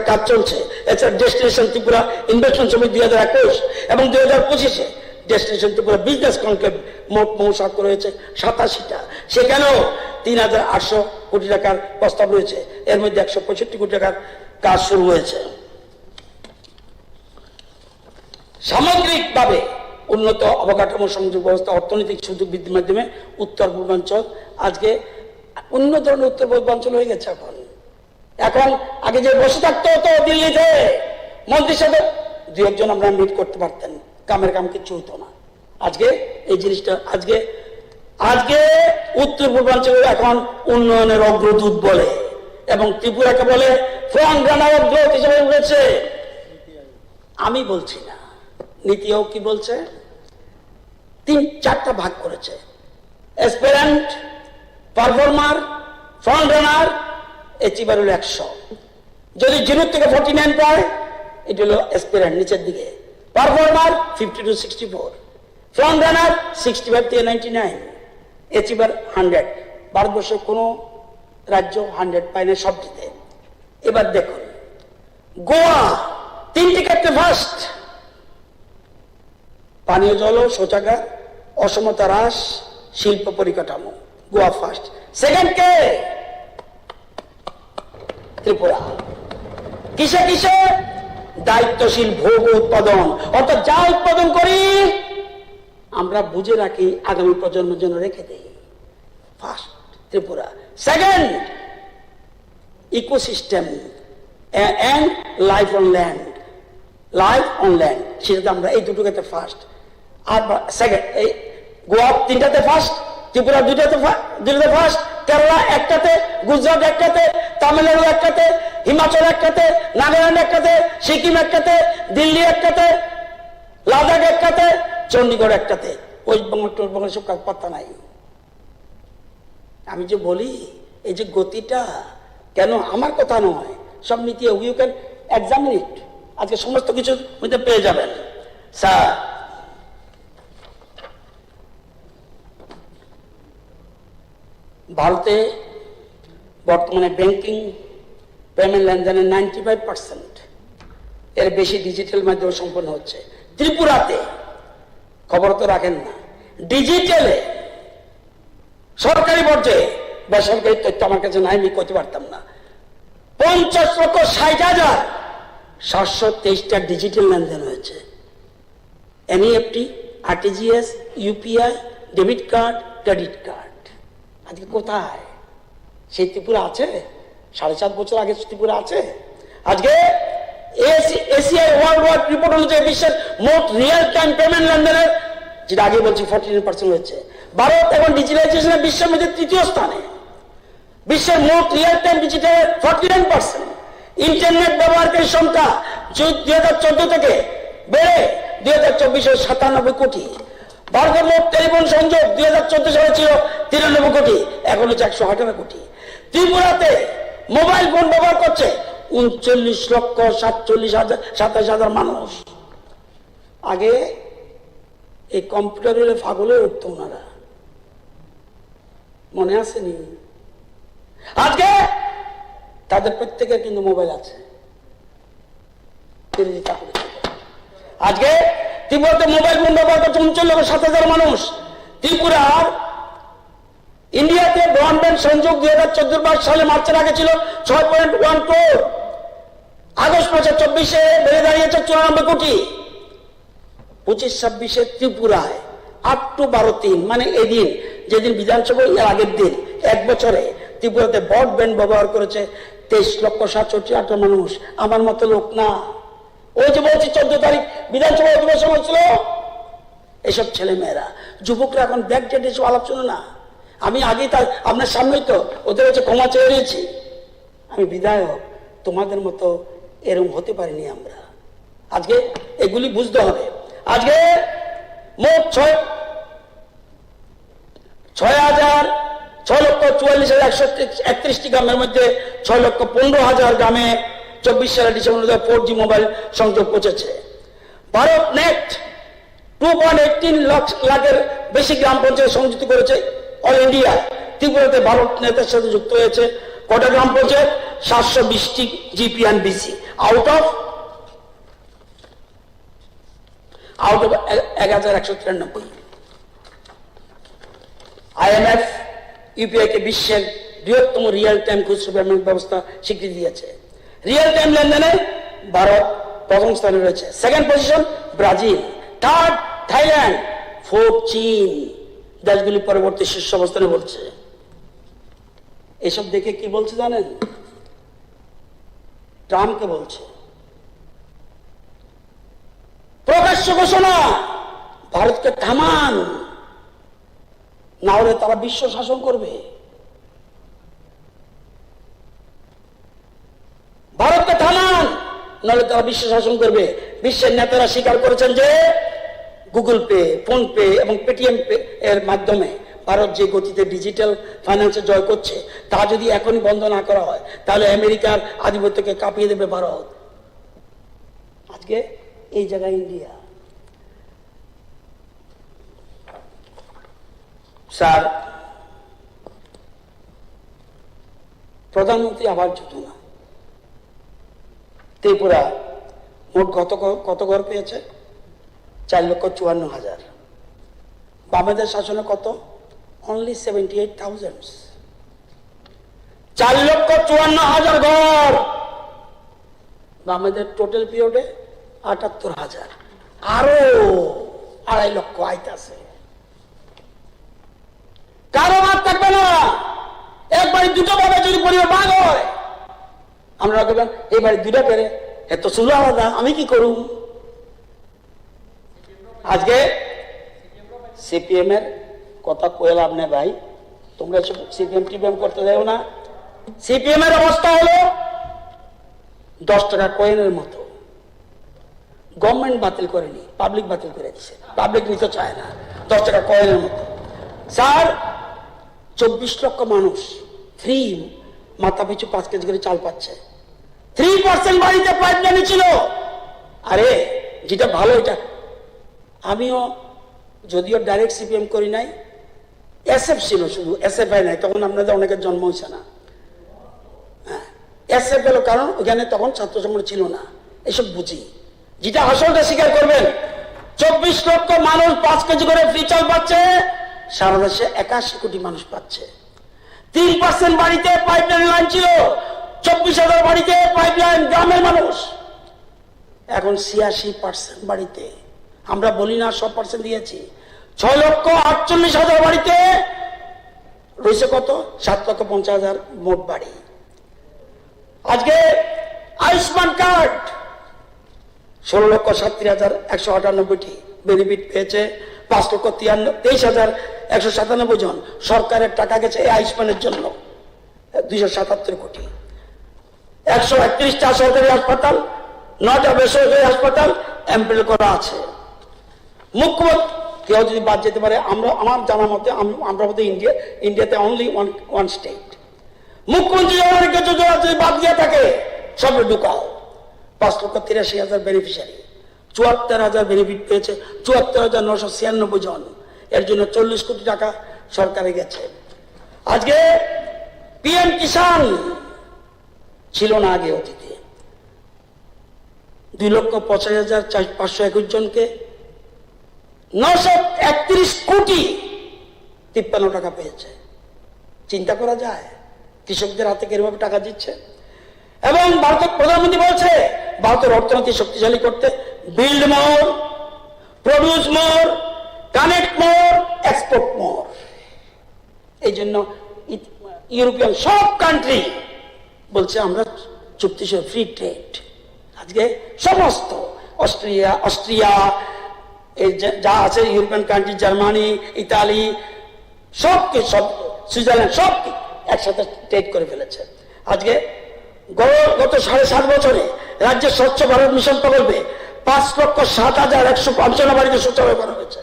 কাজ চলছে। এছাড়া ডেস্টিনেশন ত্রিপুরা ইনভেস্টমেন্ট সমিতি 2021 এবং 2025-এ ডেস্টিনেশন ত্রিপুরা বিজনেস কনক্লেভ মোট মৌসাক্ষর রয়েছে 87টা, সেখানেও 3,800 কোটি টাকার প্রস্তাব রয়েছে, এর মধ্যে 165 কোটি টাকার কাজ শুরু হয়েছে। সামগ্রিকভাবে উন্নত অবকাঠামো সংযোগ ব্যবস্থা, অর্থনৈতিক সুযোগ বৃদ্ধির মাধ্যমে উত্তর পূর্বাঞ্চল আজকে অন্য ধরনের উত্তর পূর্বাঞ্চল হয়ে গেছে। এখন আগে যে বসে থাকতে হতো দিল্লিতে মন্ত্রীর সাথে 2-1জন আমরা মিট করতে পারতেন, কামের কাম কিছু হতো না। আজকে এই জিনিসটা আজকে উত্তর পূর্বাঞ্চলে এখন উন্নয়নের অগ্রদূত বলে, এবং ত্রিপুরাকে বলে ফ্রন্ট রানার অফ গ্রোথ হিসেবে উঠেছে। আমি বলছি না, নীতি আয়োগ কি বলছে? 3-4টা ভাগ করেছে, aspirant, performer, front runner, achiever হলো 100। যদি 0 থেকে 49 পায়, এটা হলো অ্যাসপিরেন্ট নিচের দিকে, পারফর্মার 50 to 64, ফ্রন্ট রানার 65 থেকে 99, অ্যাচিভার 100। ভারতবর্ষের কোনো রাজ্য 100 পায় না সবটিতে। এবার দেখুন, গোয়া 3টি ক্ষেত্রে ফার্স্ট, পানীয় জল ও শৌচাগার, অসমতা হ্রাস, শিল্প পরিকাঠামো, গোয়া ফার্স্ট। সেকেন্ড কে? ত্রিপুরা। কিসে কিসে? দায়িত্বশীল ভোগ উৎপাদন, অর্থাৎ যা উৎপাদন করি আমরা বুঝে রাখি, আগামী প্রজন্মের জন্য রেখে দেই। First Tripura. Second, ecosystem and life on land, life on land, সেটাতে আমরা এই দুটোকে ফার্স্ট। আর সেকেন্ড, এই গোয়া তিনটাতে ফার্স্ট, ত্রিপুরা দুইটাতে ফার্স্ট, কেরালা একটাতে, গুজরাট একটাতে, তামিলনাড়ু একটাতে, হিমাচল একটাতে, নাগাল্যান্ড একটাতে, সিকিম একটাতে, দিল্লি একটাতে, লাদাখ একটাতে, চণ্ডীগড় একটাতে। ওয়েস্টবেঙ্গল টোয়েস্টবেঙ্গল সব পাত্তা নাই। আমি যে বলি এই যে গতিটা কেন, আমার কথা নয়, সব নীতি ইউ ক্যান এক্সামিন ইট, আজকে সমস্ত কিছু মধ্যে পেয়ে যাবেন। স্যার, ভারতে বর্তমানে ব্যাংকিং পেমেন্ট লেনদেনের 95% এর বেশি ডিজিটাল মাধ্যমে সম্পন্ন হচ্ছে। ত্রিপুরাতে, খবর তো রাখেন না, ডিজিটালে সরকারি পর্যায়ে, বেসরকারি তথ্য আমার কাছে নাই, আমি করতে পারতাম না, 50,60,723টা ডিজিটাল লেনদেন হয়েছে। NEFT, RTGS, UPI, debit card, credit card. আজকে কোথায় সেই ত্রিপুরা আছে? 7.5 বছর আগে ত্রিপুরা আছে? আজকে এসিআই ওয়ার্ল্ড ওয়াইড রিপোর্ট অনুযায়ী বিশ্বের মোট রিয়েল টাইম পেমেন্ট লেনদেনের, যেটা আগে বলছি 49% হয়েছে। ভারত এখন ডিজিটালাইজেশনে বিশ্বের মধ্যে 3য় স্থানে। বিশ্বের মোট রিয়েল টাইম ডিজিটাল 49%। ইন্টারনেট ব্যবহারকারীর সংখ্যা 2014 থেকে বেড়ে 2024 97 কোটি। ভারতের মোট টেলিফোন সংযোগ 2014 সালে ছিল 93 কোটি, এখন হচ্ছে 118 কোটি। ত্রিপুরাতে মোবাইল ফোন ব্যবহার করছে 39,47,000 মানুষ। আগে এই কম্পিউটারের ফাগলে উঠত ওনারা, মনে আসেনি? আজকে তাদের প্রত্যেকের কিন্তু মোবাইল আছে। আজকে ত্রিপুরাতে মোবাইল ফোন ব্যবহার করছে 39,07,000 মানুষ। ত্রিপুরার ইন্ডিয়াতে ব্রডব্যান্ড সংযোগ 2014 সালে মার্চের আগে ছিল 6.1 crore, আগস্ট মাসে 24-এ বেড়ে দাঁড়িয়েছে 94 কোটি। 25-26 ত্রিপুরায় 8 to 12 মানে এদিন, যেদিন বিধানসভা, এর আগের দিন, এক বছরে ত্রিপুরাতে ব্রডব্যান্ড ব্যবহার করেছে 23,67,000 মানুষ। আমার মতো লোক না। ওই যে বলছি 14 তারিখ বিধানসভা অধিবেশন হয়েছিল, এসব ছেলে মেয়েরা, যুবকরা এখন ব্যাকডেট এসব আলোচনা না। আমি আগেই তার আপনার সামনেই তো ওদের হচ্ছে ক্ষমা চেয়ে রয়েছি। আমি বিধায়ক, তোমাদের মতো এরকম হতে পারিনি আমরা। আজকে এগুলি বুঝতে হবে। আজকে মোট 6,44,131টি গ্রামের মধ্যে 6,15,000 গ্রামে 24 সালের ডিসেম্বর 4G মোবাইল সংযোগ পৌঁছেছে। ভারত নেট 2.18 লাখের বেশি গ্রাম পঞ্চায়েত সংযুক্ত করেছে অল ইন্ডিয়া। ত্রিপুরাতে ভারত নেটের সাথে যুক্ত হয়েছে কটা গ্রাম পঞ্চায়েত? 720টি GP and BC out of 1193। IMF UPI কে বিশ্বের বৃহত্তম রিয়েল টাইম খুচরো পেমেন্ট ব্যবস্থা স্বীকৃতি দিয়েছে। রিয়েল টাইম লেনদেনে ভারত প্রথম স্থানে রয়েছে। Second position Brazil, third Thailand, fourth চীন। দেশগুলি পরবর্তী শীর্ষ অবস্থানে বলছে। এসব দেখে কি বলছে জানেন? ট্রাম্পকে বলছে, প্রকাশ্য ঘোষণা, ভারতকে থামান, না হলে তারা বিশ্ব শাসন করবে। ভারতকে থামান, নাহলে তারা বিশ্ব শাসন করবে। বিশ্বের নেতারা স্বীকার করেছেন যে গুগল পে, ফোন পে এবং পেটিএম পে এর মাধ্যমে ভারত যে গতিতে ডিজিটাল ফাইন্যান্সে জয় করছে, তা যদি এখনই বন্ধ না করা হয়, তাহলে আমেরিকার আধিপত্যকে কাঁপিয়ে দেবে ভারত। আজকে এই জায়গায় ইন্ডিয়া। স্যার, প্রধানমন্ত্রী আবাস যোজনা ত্রিপুরা মোট কত ঘর পেয়েছে? 4,54,000। বামেদের শাসনে কত? অনলি 78,000। 4,54,000 ঘর আমাদের টোটাল পিরিয়ডে ৭৮,০০০, আরো ২.৫ লক্ষ আইতাছে। কারো বাদ থাকবে না। একবারে দুটো ভাবে যদি পরিবার ভাগ হয়, আমরা বলবেন এই বাড়ি দুটা পেরে এত চুলো আলাদা, আমি কি করুম? আজকে সিপিএম এর কথা কয়ে লাভ নেই ভাই, তোমরা সিপিএম টিপিএম করতে যাও না। সিপিএম এর অবস্থা হলো 10 টাকা কয়েনের মতো। গভর্নমেন্ট বাতিল করেনি, পাবলিক বাতিল করে দিছে। পাবলিক নিতে চায় না, 10 টাকা কয়েনের মতো। স্যার 24 লক্ষ মানুষ ফ্রি মাথা পিছু 5 কেজি করে চাল পাচ্ছে। 3% বাড়িতে পাইপলাইন ছিল। আরে যেটা ভালো এটা, আমিও যদিও ডাইরেক্ট সিপিএম করি নাই, এসএফ ছিল শুধু, এসএফআই নাই, তখন আপনাদের অনেকের জন্ম হয়েছে না। এসএফ এলো কারণ ওখানে তখন ছাত্র সংগঠন ছিল না, এসব বুঝি। যেটা আসলটা স্বীকার করবেন, 24 লক্ষ মানুষ 5 কেজি করে ফ্রি চাল পাচ্ছে, সারা দেশে 81 কোটি মানুষ পাচ্ছে। 3% বাড়িতে পাইপলাইন লাইন ছিল, 24,000 বাড়িতে পাইপলাইন, গ্রামের মানুষ। এখন 86% বাড়িতে, আমরা বলি না 100% দিয়েছি। 6,48,000 বাড়িতে রয়েছে কত? 7,50,000 মোট বাড়ি। আজকে আয়ুষ্মান কার্ড 16,37,198টি বেনিফিট পেয়েছে। 5,23,197 জন সরকারের টাকা গেছে এই আয়ুষ্মানের জন্য, 277 কোটি। 131টা সরকারি হাসপাতাল, 9টা বেসরকারি হাসপাতাল এমপ্লয় করা আছে। মুখ্যমন্ত্রী কেউ যদি বাদ যেতে পারে, আমার জানা মতে আমরা বোধ ইন্ডিয়াতে অনলি ওয়ান স্টেট। মুখ্যমন্ত্রী যদি বাদ দিয়ে থাকে, সব ঢুকাও। 5,83,000 বেনিফিশিয়ারি, 74,000 বেনিফিট পেয়েছে, 74,996 জন। এর জন্য 40 কোটি টাকা সরকারে গেছে। আজকে পিএম কিষাণ ছিল না আগে অতীতে। 2,85,521 জনকে 931 কোটি 53 টাকা পেয়েছে। চিন্তা করা যায় কৃষকদের হাতে কিভাবে টাকা দিচ্ছে। এবং ভারতের প্রধানমন্ত্রী বলছে ভারতের অর্থনীতি শক্তিশালী করতে বিল্ড মোর, প্রডিউস মোর, কানেক্ট মোর, এক্সপোর্ট মোর। এই জন্য ইউরোপিয়ান সব কান্ট্রি বলছে আমরা চুক্তি ফ্রি ট্রেড। আজকে সমস্ত অস্ট্রিয়া এই যা আছে ইউরোপিয়ান কান্ট্রি, জার্মানি, ইতালি, সব সুইজারল্যান্ড সব একসাথে ট্রেড করে ফেলেছে। আজকে গত 7.5 বছরে রাজ্যের স্বচ্ছ ভারত মিশন প্রকল্পে 5,07,155 বাড়িতে শৌচালয় করা হয়েছে।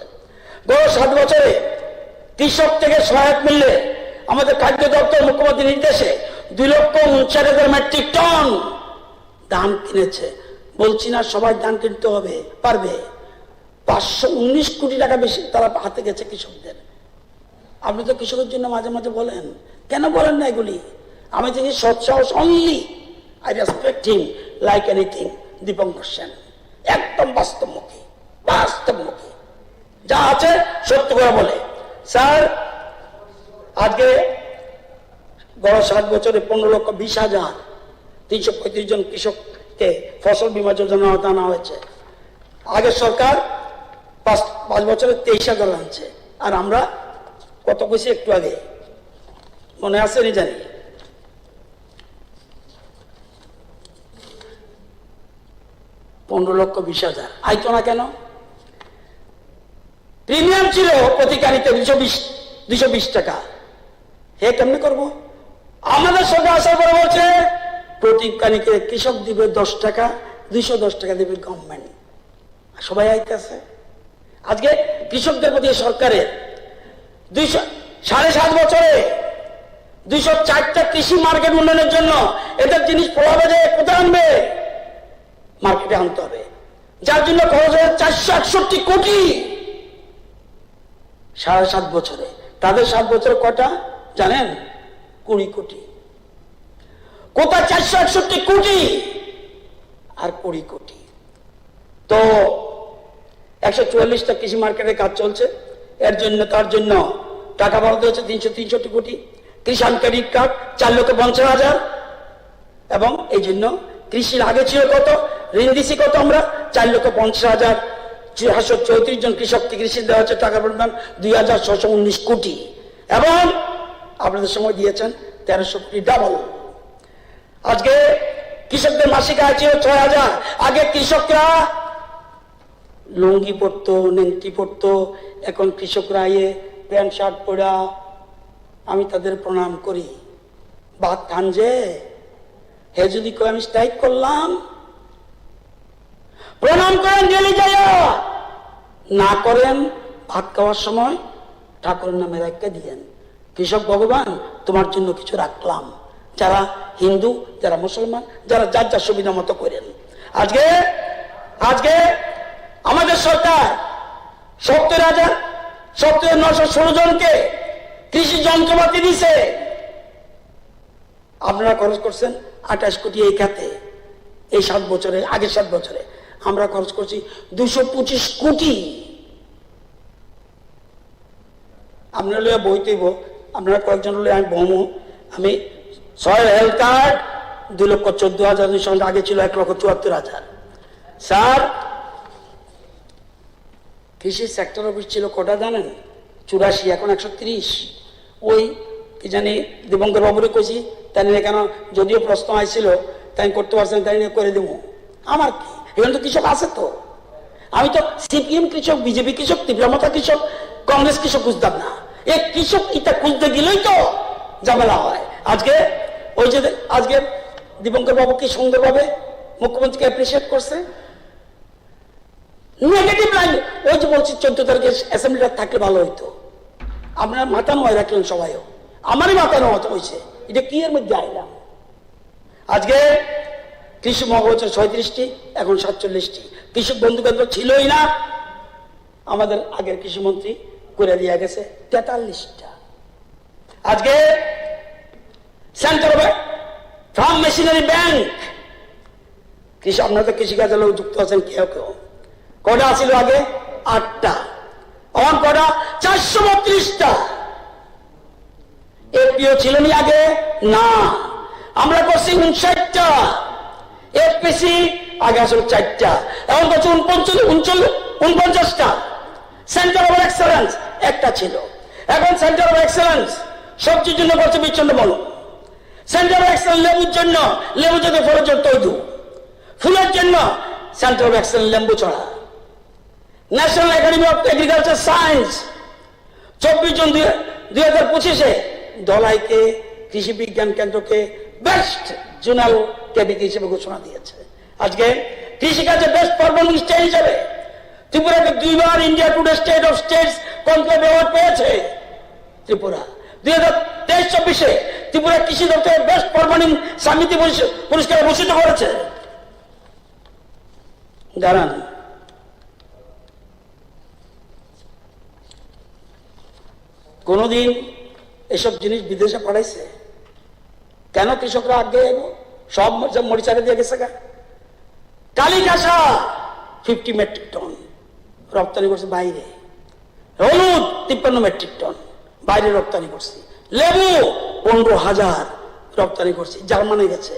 গত 7 বছরে কৃষক থেকে সহায়ক মূল্যে আমাদের খাদ্য দপ্তর মুখ্যমন্ত্রীর নির্দেশে 2,59,000 মেট্রিক টন ধান কিনেছে। বলছি না সবাই ধান কিনতে হবে, পারবে। 519 কোটি টাকা বেশি তারা হাতে গেছে কৃষকদের। আপনি তো কৃষকের জন্য মাঝে মাঝে বলেন, কেন বলেন না এগুলি? আমি দেখি সৎ সাহস only, I respect him like anything. Dipankar Sen একদম বাস্তবমুখী, বাস্তবমুখী, যা আছে সত্য করে বলে। স্যার আজকে গত 7 বছরে 15,20,335 জন কৃষককে ফসল বীমা যোজনা আনা হয়েছে। আগের সরকার 5 বছরে 23,000 আনছে, আর আমরা কত কইছি একটু আগে মনে আছে নি জানি, 15,20,000 আইতো না কেন? প্রিমিয়াম ছিল প্রতি কানিতে 220 টাকা। হে কেমনি করবো? আমাদের সরকার আসার পরে বলছে প্রতি কানিকে কৃষক দিবে 10 টাকা, 210 টাকা দিবে গভর্নমেন্ট। সবাই আইতেছে। আজকে কৃষকদের প্রতি সরকারের 7.5 বছরে 204টা কৃষি মার্কেট উন্নয়নের জন্য এদের জিনিস প্রভাবে যায় কোথায় আনবে? মার্কেটে আনতে হবে, যার জন্য খরচ হয় 461 কোটি 7.5 বছরে। তাদের 7 বছরে কটা জানেন? 20 কোটি। কোথায় 461 কোটি আর 20 কোটি? তো 144টা কৃষি মার্কেটের কাজ চলছে। এর জন্য তার জন্য টাকা বরাদ্দ হচ্ছে 363 কোটি। কিষাণ ক্রেডিট কার্ড 4,50,000 এবং এই জন্য কৃষির আগে ছিল কত, ঋণ দিছি কত আমরা 4,50,634 জন কৃষককে কৃষি দেওয়া হচ্ছে টাকার পরিমাণ 2,619 কোটি, এবং আপনাদের সময় দিয়েছেন 1300 কোটি, ডাবল। আজকে কৃষকদের মাসিক আয় ছিল 6,000। আগে কৃষকরা লুঙ্গি পরতো, নেংটি পরতো, এখন কৃষকরা প্যান্ট শার্ট পরা। আমি তাদের প্রণাম করি। ভাত খান যে হে যদি কয় আমি স্ট্রাইক করলাম, প্রণাম করেন জেলে যাইয়া, না করেন ভাত খাওয়ার সময় ঠাকুরের নামে রাখতে দিয়েন, কৃষক ভগবান তোমার জন্য কিছু রাখলাম। যারা হিন্দু, যারা মুসলমান, যারা যার যার সুবিধা মতো করেন। আজকে আমাদের সরকার 70,916 জনকে কৃষি যন্ত্রপাতি দিছে। আপনারা খরচ করছেন 28 কোটি এই খাতে, এই 7 বছরে, আগের 7 বছরে আমরা খরচ করছি 225 কোটি। আপনারা লইয়া বইতেইব, আপনারা কয়েকজন হলে আমি বমু, আমি সয়েল হেলথ কার্ড 2,14,000, আগে ছিল 1,74,000। স্যার, কৃষি সেক্টর অফিস ছিল কটা জানেন? 84, এখন 130। ওই কি জানি দিবঙ্কর বাবুরে কইছি, তাই নিয়ে কেন, যদিও প্রশ্ন আইছিল তাই করতে পারছেন, তাই নিয়ে করে দেবো। আমার কি, এখানে তো কৃষক আছে তো। আমি তো সিপিএম কৃষক, বিজেপি কৃষক, তীব্রমতা কৃষক, কংগ্রেস কৃষক খুঁজতাম না। এই কৃষক এটা খুঁজতে গেলেই তো ঝামেলা হয়। আজকে ওই যে আজকে দিবঙ্কর বাবু কি সুন্দরভাবে মুখ্যমন্ত্রীকে অ্যাপ্রিসিয়েট করছে। নেগেটিভ লাইন, ওই যে বলছি 14 তারিখে অ্যাসেম্বলিটা থাকলে ভালো হইতো। আপনারা মাথা নয় রাখলেন সবাইও, আমারই মাথা নয় হয়েছে। এটা কি এর মধ্যে আইলাম? আজকে কৃষি মহোৎসব 36টি, এখন 47টি। কৃষক বন্ধু কেন্দ্র ছিলই না, আমাদের আগের কৃষিমন্ত্রী করে দিয়ে গেছে 43টা। আজকে সেন্টার ফার্ম মেশিনারি ব্যাংক, কৃষি, আপনারা তো কৃষিকাজের লোক যুক্ত আছেন কেউ কেউ, কটা ছিল আগে? 8টা, এখন কটা? 432টা। এফপিও ছিল নি আগে? না, আমরা করছি 59টা। এফপিসি আগে আসলে 4টা, এখন করছি 49টা। সেন্টার অফ এক্সেলেন্স একটা ছিল, এখন সেন্টার অফ এক্সেলেন্স সবজির জন্য করছে বিচ্ছন্ন বলো। সেন্টার অফ এক্সেলেন্স লেবুর জন্য, লেবু যদি ফলজ তৈরি, ফুলের জন্য সেন্টার অফ এক্সেলেন্স লেম্বু ছড়া। National academy of agriculture science 24 June 2025 ধলাইকে কৃষি বিজ্ঞান কেন্দ্রকে বেস্ট জোনাল কেবিকে হিসেবে ঘোষণা দিয়েছে। আজকে কৃষিকাজে বেস্ট পারফর্মিং স্টেট হিসেবে ত্রিপুরাকে 2বার India Today state of states conclave award পেয়েছে ত্রিপুরা। 2023-24 ত্রিপুরা কৃষি দপ্তরের বেস্ট পারফর্মিং সমিতি পুরস্কারে ভূষিত করেছে। জানান, কোনদিন এসব জিনিস বিদেশে পাঠাইছে? কেন কৃষকরা আগে সব মরিচারে দিয়ে গেছে? কালিকাশা 50 মেট্রিক টন রপ্তানি করছে বাইরে, হলুদ 53 মেট্রিক টন বাইরে রপ্তানি করছি, লেবু 15,000 রপ্তানি করছি, জার্মানি গেছে,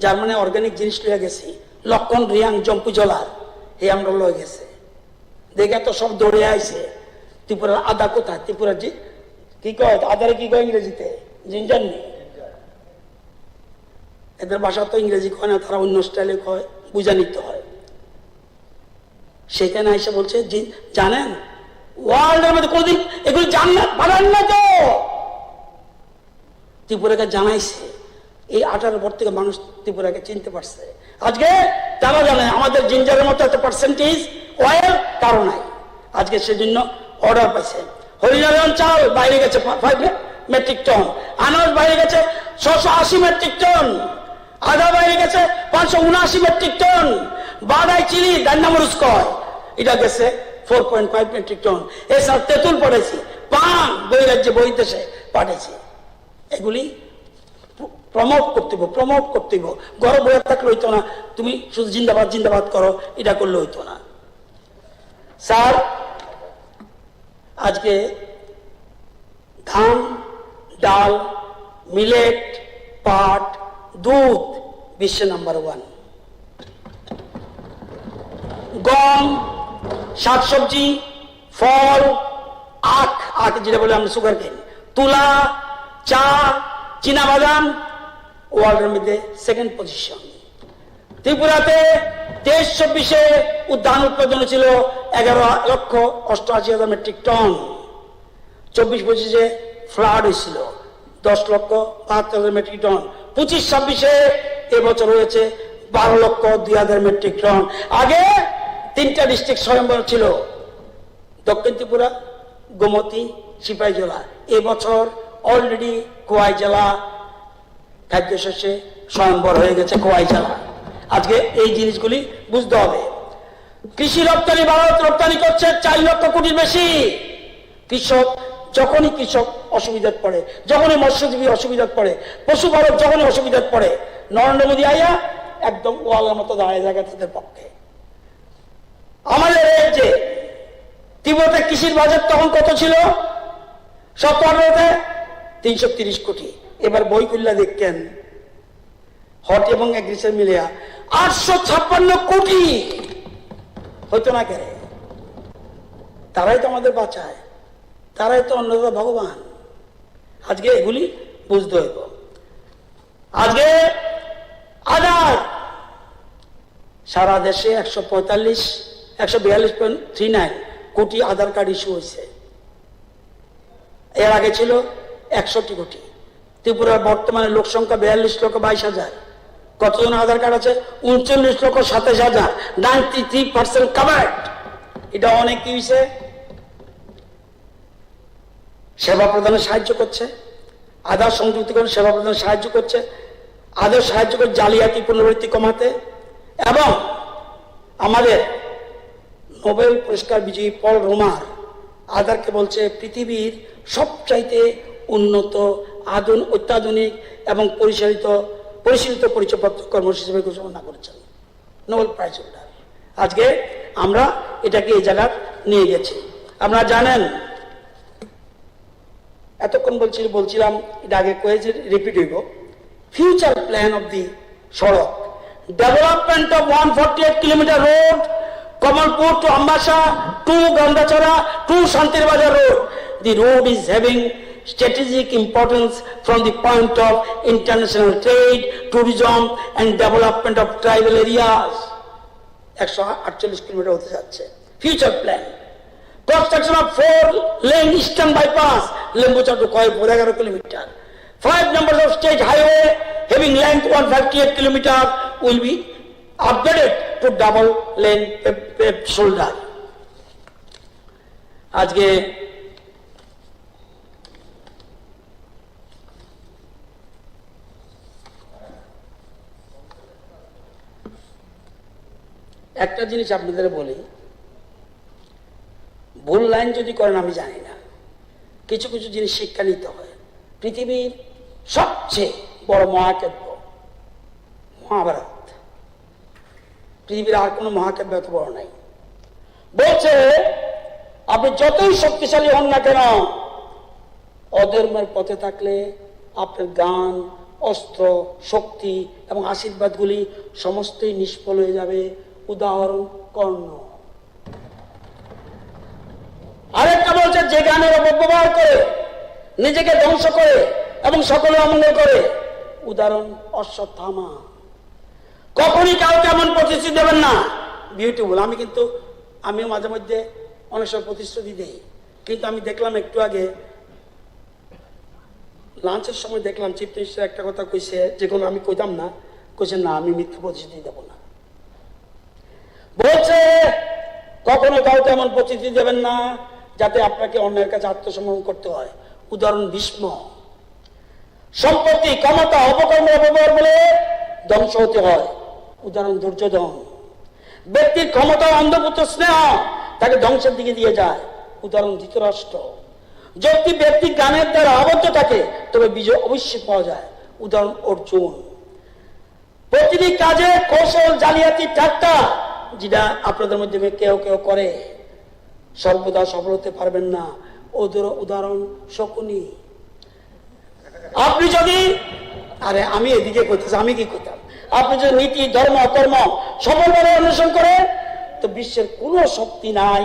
জার্মানি অর্গানিক জিনিস লইয়া গেছি, লক্ষণ রিয়াং জম্পু জলার এই আমরা লয়ে গেছে, দেখে তো সব দৌড়ে আইছে। ত্রিপুরার আদা কোথায়? ত্রিপুরার কি কয় আদারে, কি কয় ইংরেজিতে? জিঞ্জার নেই। এদের ভাষা তো ইংরেজি কয় না, তারা অন্য স্টাইলে কয়, বুঝা নিতে হয়। সেখানে এসে বলছে জানেন ওয়ার্ল্ডের মধ্যে কোনদিন এগুলি জান্নাত বানান না তো। ত্রিপুরাকে জানাইছে, এই 18 পর থেকে মানুষ ত্রিপুরাকে চিনতে পারছে। আজকে তারা জানে আমাদের জিঞ্জারের মতো একটা পার্সেন্টেজ অয়েল কারো নাই। আজকে সেজন্য অর্ডার পাইছে। হরিনারায়ণ চাল বাইরে গেছে 5 মেট্রিক টন, আনারস বাইরে গেছে 680 মেট্রিক টন, আদা বাইরে গেছে 579 মেট্রিক টন, বাদাই চিনি দান্নামরুচ কয় এটা গেছে 4.5 মেট্রিক টন। এছাড়া তেঁতুল পড়েছি, পান বই রাজ্যে বই দেশে পাঠিয়েছি। এগুলি প্রমোট করতে গর্ব বয়ে থাকলে হইতো না, তুমি শুধু জিন্দাবাদ জিন্দাবাদ করো, এটা করলে হইতো না। স্যার, আজকে ধান, ডাল, মিলেট, পাট, দুধ, বিশ্বে নাম্বার 1। গম, শাকসবজি, ফল, আখ যেটা বলে আমরা সুগার কেন, তুলা, চা, চীনাবাদাম ওয়ার্ল্ডের মধ্যে 2nd পজিশন। ত্রিপুরাতে 23-24-এ ধান উৎপাদন ছিল 11,88,000 মেট্রিক টন। 24-25-এ ফ্লাড হয়েছিল 10,72,000 মেট্রিক টন। 25-26-এ এবছর হয়েছে 12,02,000 মেট্রিক টন। আগে 3টা ডিস্ট্রিক্ট স্বয়ম্বর ছিল, দক্ষিণ ত্রিপুরা, গোমতী, সিপাহীজলা। এবছর অলরেডি খোয়াই জেলা খাদ্যশস্যে স্বয়ম্বর হয়ে গেছে, খোয়াই জেলা। আজকে এই জিনিসগুলি বুঝতে হবে। কৃষি রপ্তানি ভারত রপ্তানি করছে 4 লক্ষ কোটির বেশি। যখনই কৃষক অসুবিধায় পড়ে, যখনই মৎস্যজীবী অসুবিধায় পড়ে, পশুপালক যখনই অসুবিধায় পড়ে, নরেন্দ্র মোদী আইয়া একদম ওয়ালের মতো দাঁড়িয়ে থাকে তাদের পক্ষে। আমাদের এই যে ত্রিপুরাতে কৃষির বাজেট তখন কত ছিল? 17-18-তে 330 কোটি। এবার বই খুললা দেখতেন হট এবং এগ্রিকালচার মিলিয়া 856 কোটি। হইতো না কেন? তারাই তো আমাদের বাঁচায়, তারাই তো অন্যরা ভগবান। আজকে এগুলি বুঝতে হইব। আজকে আধার সারা দেশে 142.39 কোটি আধার কার্ড ইস্যু হয়েছে। এর আগে ছিল 61 কোটি। ত্রিপুরার বর্তমানে লোক সংখ্যা 42,22,000। কতজন আধার কার্ড আছে? 39,27,000। 93% কাভার্ড। এটা অনেক কি হয়েছে? সেবা প্রদানে সাহায্য করছে, আধার সংযুক্তিকরণ সেবা প্রদানে সাহায্য করছে, আধার সাহায্য করে জালিয়াতি পুনরাবৃত্তি কমাতে। এবং আমাদের নোবেল পুরস্কার বিজয়ী পল রোমার আধারকে বলছে পৃথিবীর সবচাইতে উন্নত, অত্যাধুনিক এবং পরিশীলিত পরিচয়পত্র কর্মসূচি হিসেবে ঘোষণা করেছেন, নোবেল প্রাইজ হোল্ডার। আজকে আমরা এটাকে এই জায়গায় নিয়ে গেছি। আপনারা জানেন, এতক্ষণ বলছিলাম, এটা আগে কয়েছে, রিপিট হইব। ফিউচার প্ল্যান অফ দি সড়ক, development of 148 kilometre road, Kamalpur to Ambassa to Gandachhara to Shantirbazar road. The road is having strategic importance from the point of international trade, tourism and development of tribal areas. 148 kilometre হতে যাচ্ছে। Future plan, construction of 4-lane eastern bypass, Lembucha to Koipur 11 kilometer. 5 numbers of state highway having length 158 kilometer will be upgraded to double lane paved shoulder. আজকে একটা জিনিস আপনাদের বলি, ভুল line যদি করেন আমি জানি না, কিছু কিছু জিনিস শিক্ষা নিতে হয়। পৃথিবীর সবচেয়ে বড় মহাকাব্য মহাভারত, পৃথিবীর আর কোনো মহাকাব্য এত বড় নাই। বলছে আপনি যতই শক্তিশালী হন না কেন, অধর্মের পথে থাকলে আপনার জ্ঞান, অস্ত্র, শক্তি এবং আশীর্বাদগুলি সমস্তই নিষ্ফল হয়ে যাবে। উদাহরণ কর্ণ। আরেকটা বলছে যে জ্ঞানের অপব্যবহার করে নিজেকে ধ্বংস করে এবং সকলে অমঙ্গল করে, উদাহরণ অশ্বত্থামা। কখনই কাউকে এমন প্রতিশ্রুতি দেবেন না। বিউটিফুল। আমিও মাঝে মধ্যে অনেক সময় প্রতিশ্রুতি দিই, কিন্তু আমি দেখলাম একটু আগে লাঞ্চের সময় দেখলাম চিফ মিনিস্টার একটা কথা কইছে, যে কোনো আমি কইতাম না, কইছে না আমি মিথ্যা প্রতিশ্রুতি দেব না। বলছে কখনো কাউকে এমন প্রতিশ্রুতি দেবেন না যাতে আপনাকে অন্যের কাছে আত্মসমর্পণ করতে হয়। উদাহরণ ভীষ্ম। সম্পত্তি, ক্ষমতা, অপকর্ম, অপব্যবহার বলে ধ্বংস হতে হয়। উদাহরণ দুর্যোধন। ব্যক্তির ক্ষমতা, অন্ধপুত্র স্নেহ তাকে ধ্বংসের দিকে দিয়ে যায়। উদাহরণ ধৃতরাষ্ট্র। যদি ব্যক্তি জ্ঞানের দ্বারা আবদ্ধ থাকে তবে বিজয় অবশ্যই পাওয়া যায়। উদাহরণ অর্জুন। প্রতিটি কাজে কৌশল, জালিয়াতি, ঠাট্টা যেটা আপনাদের মধ্যে কেউ কেউ করে, সর্বদা সফল হতে পারবেন না। ওদের উদাহরণ শকুনি। আপনি যদি আমি এদিকে করতেছি, আমি কি করতাম, আপনি যদি নীতি ধর্ম কর্ম সফলভাবে অন্বেষণ করেন তো বিশ্বের কোনো শক্তি নাই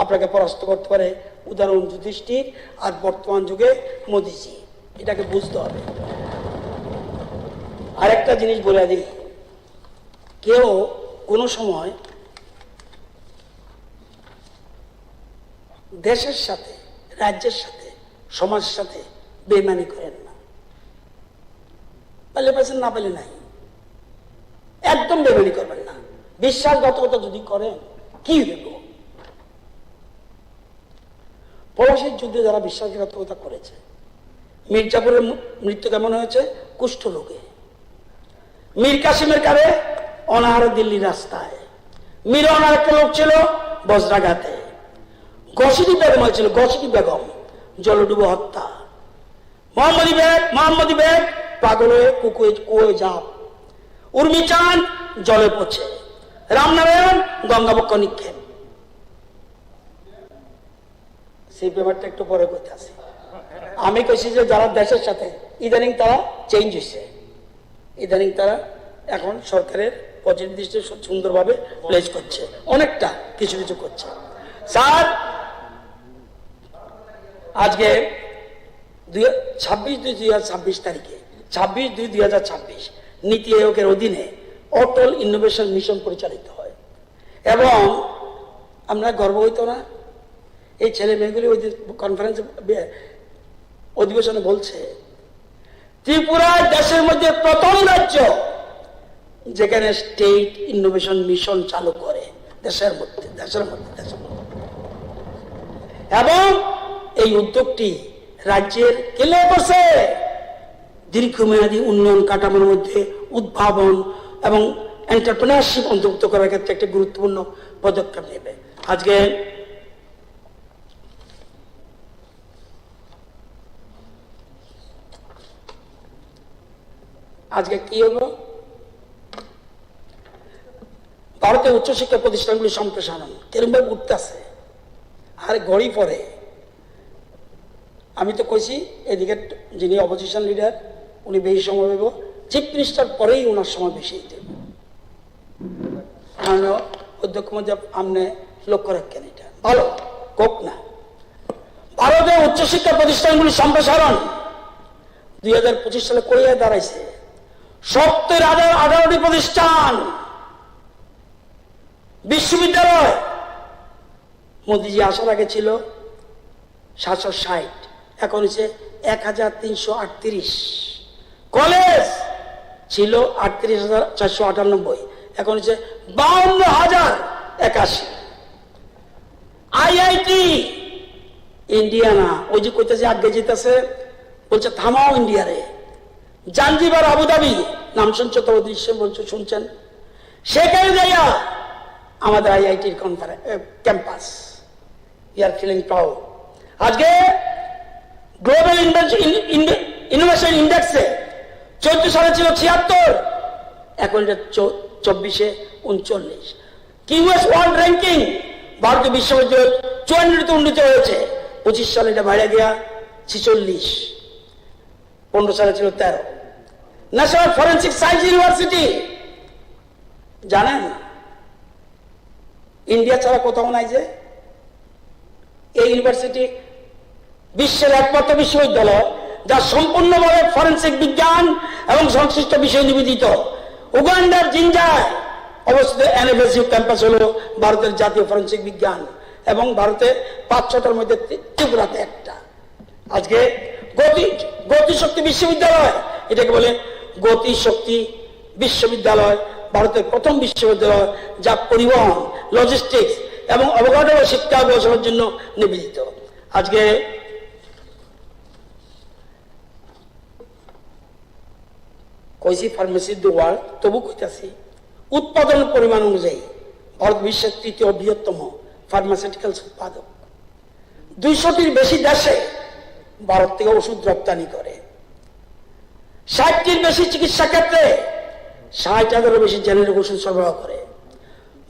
আপনাকে পরাস্ত করতে পারে। উদাহরণ যুধিষ্ঠির আর বর্তমান যুগে মোদিজি, এটাকে বুঝতে হবে। আরেকটা জিনিস বলে দিই, কেউ কোনো সময় দেশের সাথে, রাজ্যের সাথে, সমাজের সাথে বেইমানি করেন না। পারলে পাচ্ছেন, না পেলে নাই, একদম বেইমানি করবেন না। বিশ্বাসঘাতকতা যদি করেন কি হইব? পলাশীর যুদ্ধে যারা বিশ্বাসঘাতকতা করেছে, মির্জাপুরের মৃত্যু কেমন হয়েছে? কুষ্ঠ রোগে। মীর কাসিমের কারে অনাহারে দিল্লি রাস্তায়। মিরন আর একটা লোক ছিল বজ্রাঘাতে। গসিটি বেগম হয়েছিল, গসিটি বেগম জলডুবো হত্যা। মোহাম্মদী বেগ পাগল হয়ে কুয়োয় যাপ। উর্মি চাঁদ জলে পচে। রামনারায়ণ গঙ্গাবক্ষ নিক্ষেপ। সেই ব্যাপারটা একটু পরে করতে আসি। আমি কইছি যে যারা দেশের সাথে, ইদানিং তারা চেঞ্জ হয়েছে, ইদানিং তারা এখন সরকারের প্রতিনিধিত্ব সুন্দরভাবে প্লেস করছে, অনেকটা কিছু কিছু করছে। স্যার আজকে 26/2/2026 তারিখে 26/2/2026 নীতি আয়োগের অধীনে অটল ইনোভেশন মিশন পরিচালিত হয় এবং আমরা গর্ব হইতো না? এই ছেলে মেয়েগুলি ওই কনফারেন্স অধিবেশনে বলছে ত্রিপুরা দেশের মধ্যে প্রথম রাজ্য যেখানে স্টেট ইনোভেশন মিশন চালু করে দেশের মধ্যে। এবং এই উদ্যোগটি রাজ্যের কেলে করছে দীর্ঘমেয়াদী উন্নয়ন কাঠামোর মধ্যে উদ্ভাবন এবং এন্টারপ্রেনারশিপ অন্তর্ভুক্ত করার ক্ষেত্রে একটা গুরুত্বপূর্ণ পদক্ষেপ নেবে। আজকে কি হলো? ভারতের উচ্চশিক্ষা প্রতিষ্ঠানগুলি সম্প্রসারণ কিরকম ভাবে উঠতেছে আর গড়ি পরে। আমি তো কইছি এদিকে যিনি অপোজিশন লিডার উনি বেশি সময় দেব, চিফ মিনিস্টার পরেই ওনার সময় বেশি দেব। অধ্যক্ষ মধ্যে আপনি লক্ষ্য রাখেন, এটা ভালো কোক না। ভারতের উচ্চশিক্ষা প্রতিষ্ঠানগুলি সম্প্রসারণ 2025 সালে করিয়ে দাঁড়াইছে 70,018টি প্রতিষ্ঠান, বিশ্ববিদ্যালয়। মোদিজি আসার আগে ছিল 760, এখন হচ্ছে 1338। কলেজ ছিল 38,498, এখন হচ্ছে 52,081। আইআইটি ইন্ডিয়া না, ওই যে কইতেছে আগে যেতেছে, বলছে থামাও ইন্ডিয়ারে। জাঞ্জিবার আবুধাবি নাম শুনছো তো, দৃশ্য বলছো শুনছেন, সেখানে যাইয়া আমাদের আইআইটির ক্যাম্পাস। ইয়ার ফিলিং প্রাউড। আজকে গ্লোবাল ইনোভেশন ইন্ডেক্সে 14 সালে ছিল 76, এখন এটা 24-এ 39। কিউএস ওয়ার্ল্ড র্যাঙ্কিং ভারতীয় বিশ্ববিদ্যালয় 54তে উন্নীত হয়েছে, 25 সালে এটা বাইরে গিয়া 46, 15 সালে ছিল 13। ন্যাশনাল ফরেন্সিক সায়েন্স ইউনিভার্সিটি জানেন ইন্ডিয়া ছাড়া কোথাও নাই যে। এই ইউনিভার্সিটি বিশ্বের একমাত্র বিশ্ববিদ্যালয় যা সম্পূর্ণভাবে ফরেন্সিক বিজ্ঞান এবং সংশ্লিষ্ট বিষয় নিবেদিত। উগান্ডার জিঞ্জায় অবস্থিত এনএফএসইউ ক্যাম্পাস হল ভারতের জাতীয় ফরেন্সিক বিজ্ঞান এবং ভারতে 5-6টার মধ্যে ত্রিপুরাতে একটা। আজকে গতিশক্তি বিশ্ববিদ্যালয়, এটাকে বলে গতিশক্তি বিশ্ববিদ্যালয়, ভারতের প্রথম বিশ্ববিদ্যালয় যা পরিবহন, লজিস্টিক্স এবং অবকাঠামো শিক্ষা গবেষণার জন্য নিবেদিত। আজকে কইছি ফার্মেসি দ্য ওয়ার্ল্ড, তবু কইতাছি উৎপাদন পরিমাণ অনুযায়ী ভারত বিশ্বের 3য় বৃহত্তম ফার্মাসিউটিক্যালস উৎপাদক। 200টির বেশি দেশে ভারত থেকে ওষুধ রপ্তানি করে। 60টির বেশি চিকিৎসা ক্ষেত্রে 60,000-এরও বেশি জেনারিক ওষুধ সরবরাহ করে।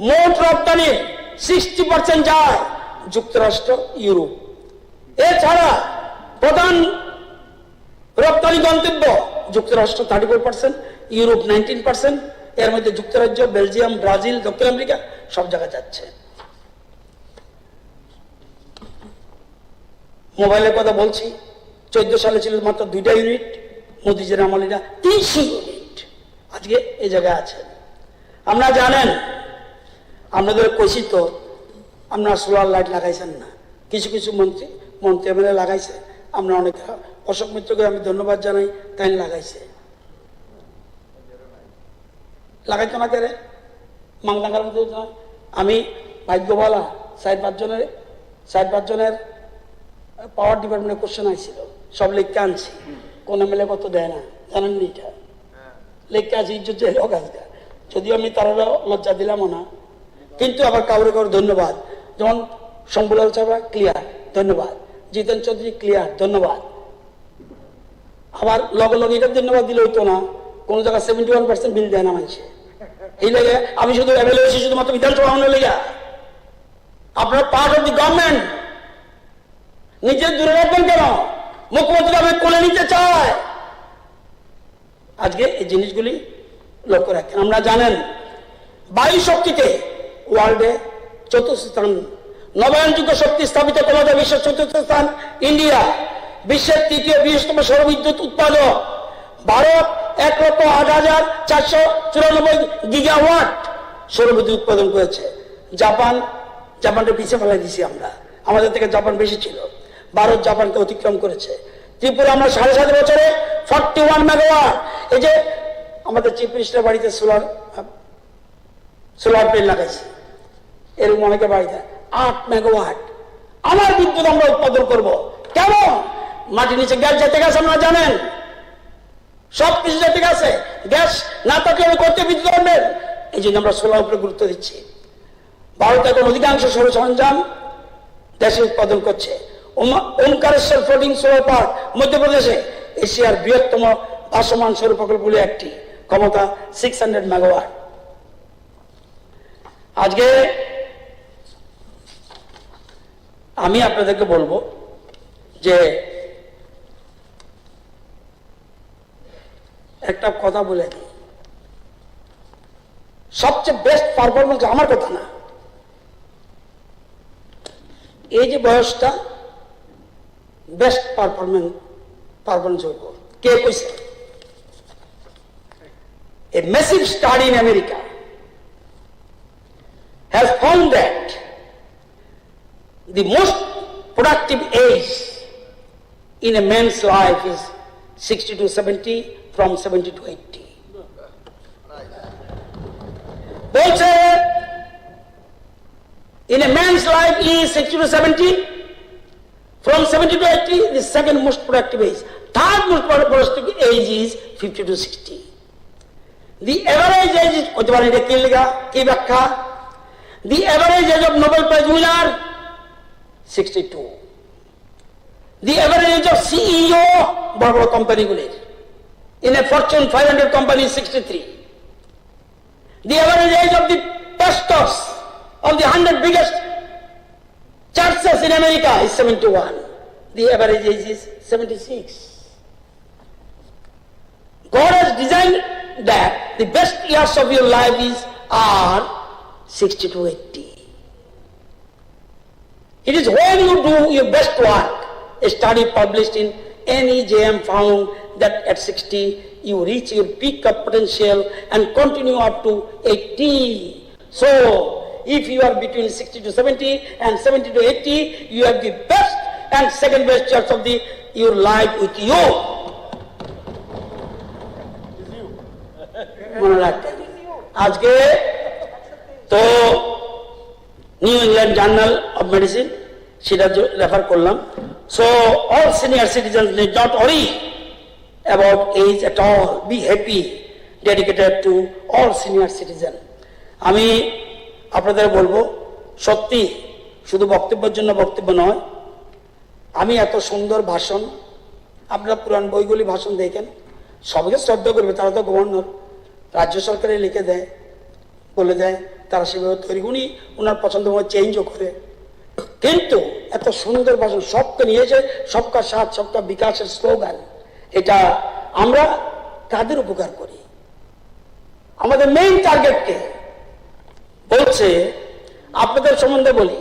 মোট রপ্তানির 60% যায় যুক্তরাষ্ট্র, ইউরোপ। এছাড়া প্রধান রপ্তানি গন্তব্য যুক্তরাষ্ট্র 34%, ইউরোপ 19%, এর মধ্যে যুক্তরাজ্য, বেলজিয়াম, ব্রাজিল, দক্ষিণ আমেরিকা সব জায়গায় যাচ্ছে। মোবাইলের কথা বলছি, 14 সালে ছিল মাত্র 2টা ইউনিট, মোদিজির আমলিরা 300 ইউনিট আজকে এই জায়গায় আছে। আপনারা জানেন, আপনাদের কইছি তো, আপনারা সোলার লাইট লাগাইছেন না, কিছু কিছু মন্ত্রী এমএলএ লাগাইছে, আমরা অনেক, অশোক মিত্রকে আমি ধন্যবাদ জানাই, তাই লাগাইছে। লাগাইতো না কেরে মাংলাগার মধ্যে নয়। আমি ভাগ্যবালা 4-5 জনের পাওয়ার ডিপার্টমেন্টের কোশ্চেন আইছিল, সব লিখতে আনছি, কোন এমএলএ কত দেয় না জানেন নি, এটা লিখতে আছি, ইজ্জত হোক আজকে, যদিও আমি তারা লজ্জা দিলামও না, কিন্তু আবার কাউরে কাউরে ধন্যবাদ, যেমন শম্ভুলাল চাপা ক্লিয়ার, ধন্যবাদ, জিতেন চৌধুরী ক্লিয়ার, ধন্যবাদ। আবার লগে লগে এটা ধন্যবাদ দিলে হইতো না, কোন জায়গায় 71% বিল দেয় না মানছে, এই লেগে আমি শুধু এমএলএ হয়েছি শুধুমাত্র বিধানসভা আনার লেগে। আপনার পার্ট অফ দি গভর্নমেন্ট, নিজের দূরে রাখবেন কেন? মুখ্যমন্ত্রী আমি কোলে নিতে চাই। আজকে এই জিনিসগুলি লক্ষ্য রাখেন। আমরা জানেন বায়ু শক্তিতে ওয়ার্ল্ডে 4র্থ স্থান, নবায়নযোগ্য শক্তি স্থাপিত ক্ষমতা বিশ্বের 4র্থ স্থান ইন্ডিয়া, বিশ্বের 3য় বৃহত্তম সৌরবিদ্যুৎ উৎপাদক ভারত 1,08,494 গিগাওয়াট সৌরবিদ্যুৎ উৎপাদন করেছে। জাপানকে পিছিয়ে ফেলাই দিছি আমরা, আমাদের থেকে জাপান বেশি ছিল, ভারত জাপানকে অতিক্রম করেছে। ত্রিপুরা আমরা 7.5 বছরে 41 মেগাওয়াট, এই যে আমাদের চিফ মিনিস্টার বাড়িতে সোলার প্লেন লাগাইছি, এরকম অনেকে বাড়িতে 8 মেগাওয়াট আমার বিদ্যুৎ আমরা উৎপাদন করব। কেন? মাটি নিচে গ্যাস যেতে গেছে, আপনারা জানেন, সবকিছু যেতে গেছে, গ্যাস না থাকলে আমি করতে বিদ্যুৎ আনবেন, এই জন্য আমরা সোলার উপরে গুরুত্ব দিচ্ছি। ভারত এখন অধিকাংশ সৌর সরঞ্জাম দেশে উৎপাদন করছে। ওমকারেশ্বর ফ্লোটিং সোলার পার্ক মধ্যপ্রদেশে এশিয়ার বৃহত্তম ভাসমান সৌর প্রকল্পগুলি একটি, ক্ষমতা 600 মেগাওয়াট। আজকে আমি আপনাদেরকে বলবো যে একটা কথা বলে দিই, সবচেয়ে বেস্ট পারফরমেন্স আমার কথা না, এই যে বয়সটা বেস্ট পারফরমেন্স হইব, কে কইছে? A massive study in America has found that the most productive age in a man's life is 60 to 70, from 70 to 80. বলছে in a man's life is 60 to 70, from 70 to 80, the second most productive age. Third most productive age is 50 to 60. The average age is, the average age of Nobel Prize winner 62. The average age of CEO বড় বড় কোম্পানিগুলির in a Fortune 500 company is 63. The average age of the pastors of the 100 biggest churches in America is 71. The average age is 76. God has designed that the best years of your life are 60 to 80. It is when you do your best work. A study published in NEJM found that at 60 you reach your peak of potential and continue up to 80. So if you are between 60 to 70 and 70 to 80, you have the best and second best years of your life with you. মনে রাখবেন। আজকে তো New England Journal of Medicine সেটা refer করলাম। So all senior citizens need not worry about age at all, be happy, dedicated to all senior citizen. আমি আপনাদের বলবো, সত্যি শুধু বক্তব্যের জন্য বক্তব্য নয়, আমি এত সুন্দর ভাষণ, আপনারা পুরান বইগুলি ভাষণ দেখেন, সবাইকে শ্রদ্ধা করবে, তারা তো গভর্নর, রাজ্য সরকারে লিখে দেয়, বলে দেয়, তারা সেভাবে তৈরি, উনি ওনার পছন্দ মতো চেঞ্জও করে। কিন্তু এত সুন্দর ভাষণ, সবকে নিয়েছে, সবকা সাথ সবকা বিকাশের স্লোগান, এটা আমরা কাদের উপকার করি? আমাদের মেইন টার্গেটকে বলছে আপনাদের সম্বন্ধে বলি,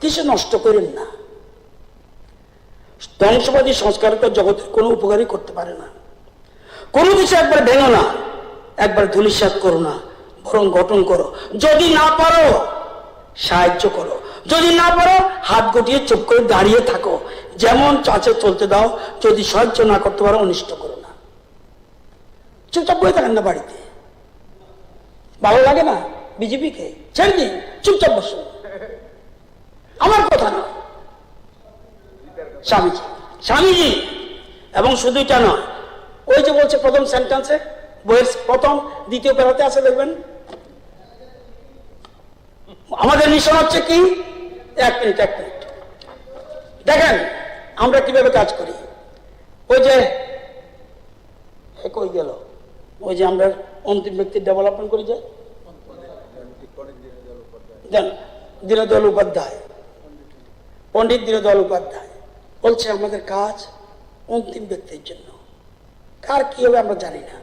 কিছু নষ্ট করেন না। ধ্বংসবাদী সংস্কারক জগতের কোনো উপকারই করতে পারে না। কোনো কিছু একবার ভেঙো না, একবার ধূলিসাৎ করো না, বরং গঠন করো। যদি না পারো সাহায্য করো, যদি না পারো হাত গুটিয়ে চুপ করে দাঁড়িয়ে থাকো, যেমন চাচে চলতে দাও। যদি সাহায্য না করতে পারো অনিষ্ট করো না, চুপচাপ বসে থাকেন না বাড়িতে। ভালো লাগে না বিজেপিকে? ছেড়ে দিন, চুপচাপ বসুন। আমার কথা না, স্বামীজি স্বামীজি এবং শুধু এটা নয়, ওই যে বলছে প্রথম সেন্টেন্সে, বইয়ের প্রথম দ্বিতীয় প্যারাতে আছে দেখবেন, আমাদের মিশন হচ্ছে কি? এক মিনিট দেখেন আমরা কিভাবে কাজ করি। ওই যে কই গেল, ওই যে আমরা অন্তিম ব্যক্তির ডেভেলপমেন্ট করি যে দীনদয়াল উপাধ্যায়, পণ্ডিত দীনদয়াল উপাধ্যায় বলছে আমাদের কাজ অন্তিম ব্যক্তির জন্য। কার কি হবে আমরা জানি না,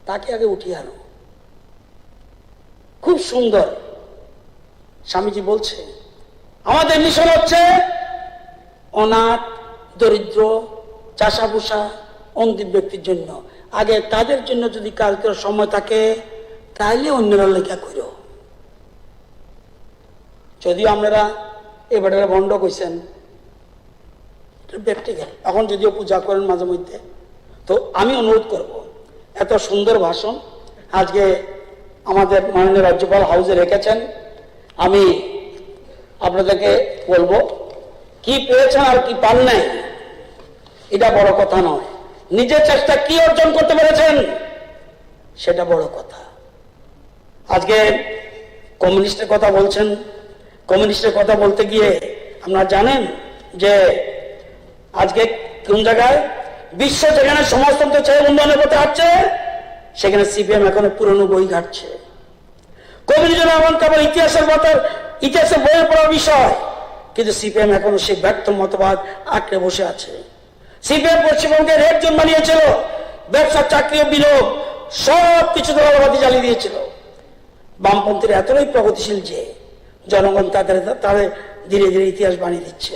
তাকে আগে উঠিয়ে আনো। খুব সুন্দর স্বামীজি বলছে আমাদের মিশন হচ্ছে অনাথ, দরিদ্র, চাষাভুষা, অন্তিম ব্যক্তির জন্য। আগে তাদের জন্য যদি কাজ করার সময় থাকে তাহলে অন্যরা লেখা করো। যদিও আপনারা এবারে বন্ধ করছেন, ব্যক্তিগত এখন যদিও পূজা করেন মাঝে মধ্যে, তো আমি অনুরোধ করব, এত সুন্দর ভাষণ আজকে আমাদের মাননীয় রাজ্যপাল হাউসে রেখেছেন। আমি আপনাদেরকে বলবো, কি পেয়েছেন আর কি পান নাই এটা বড় কথা নয়, নিজের চেষ্টা কি অর্জন করতে পেরেছেন সেটা বড় কথা। আজকে কমিউনিস্টের কথা বলছেন, কমিউনিস্টের কথা বলতে গিয়ে আপনারা জানেন যে আজকে কোন জায়গায় বিশ্ব যেখানে সমাজতন্ত্র ছেড়ে উন্নয়নের পথে হাঁটছে, সেখানে সিপিএম এখনো পুরনো বই ঘাটছে। কমিউনিজম এমন কেবল ইতিহাসের বইয়ে পড়ার বিষয়, কিন্তু সিপিএম এখনো সেই ব্যর্থ মতবাদ আঁকড়ে বসে আছে। সিপিএম পশ্চিমবঙ্গের রেড জোন বানিয়েছিল, ব্যবসা, চাকরি ও বিলোপ সব কিছু দলবাদী জ্বালিয়ে দিয়েছিল। বামপন্থীরা এতটাই প্রগতিশীল যে জনগণ তাদের ধীরে ধীরে ইতিহাস বানিয়ে দিচ্ছে।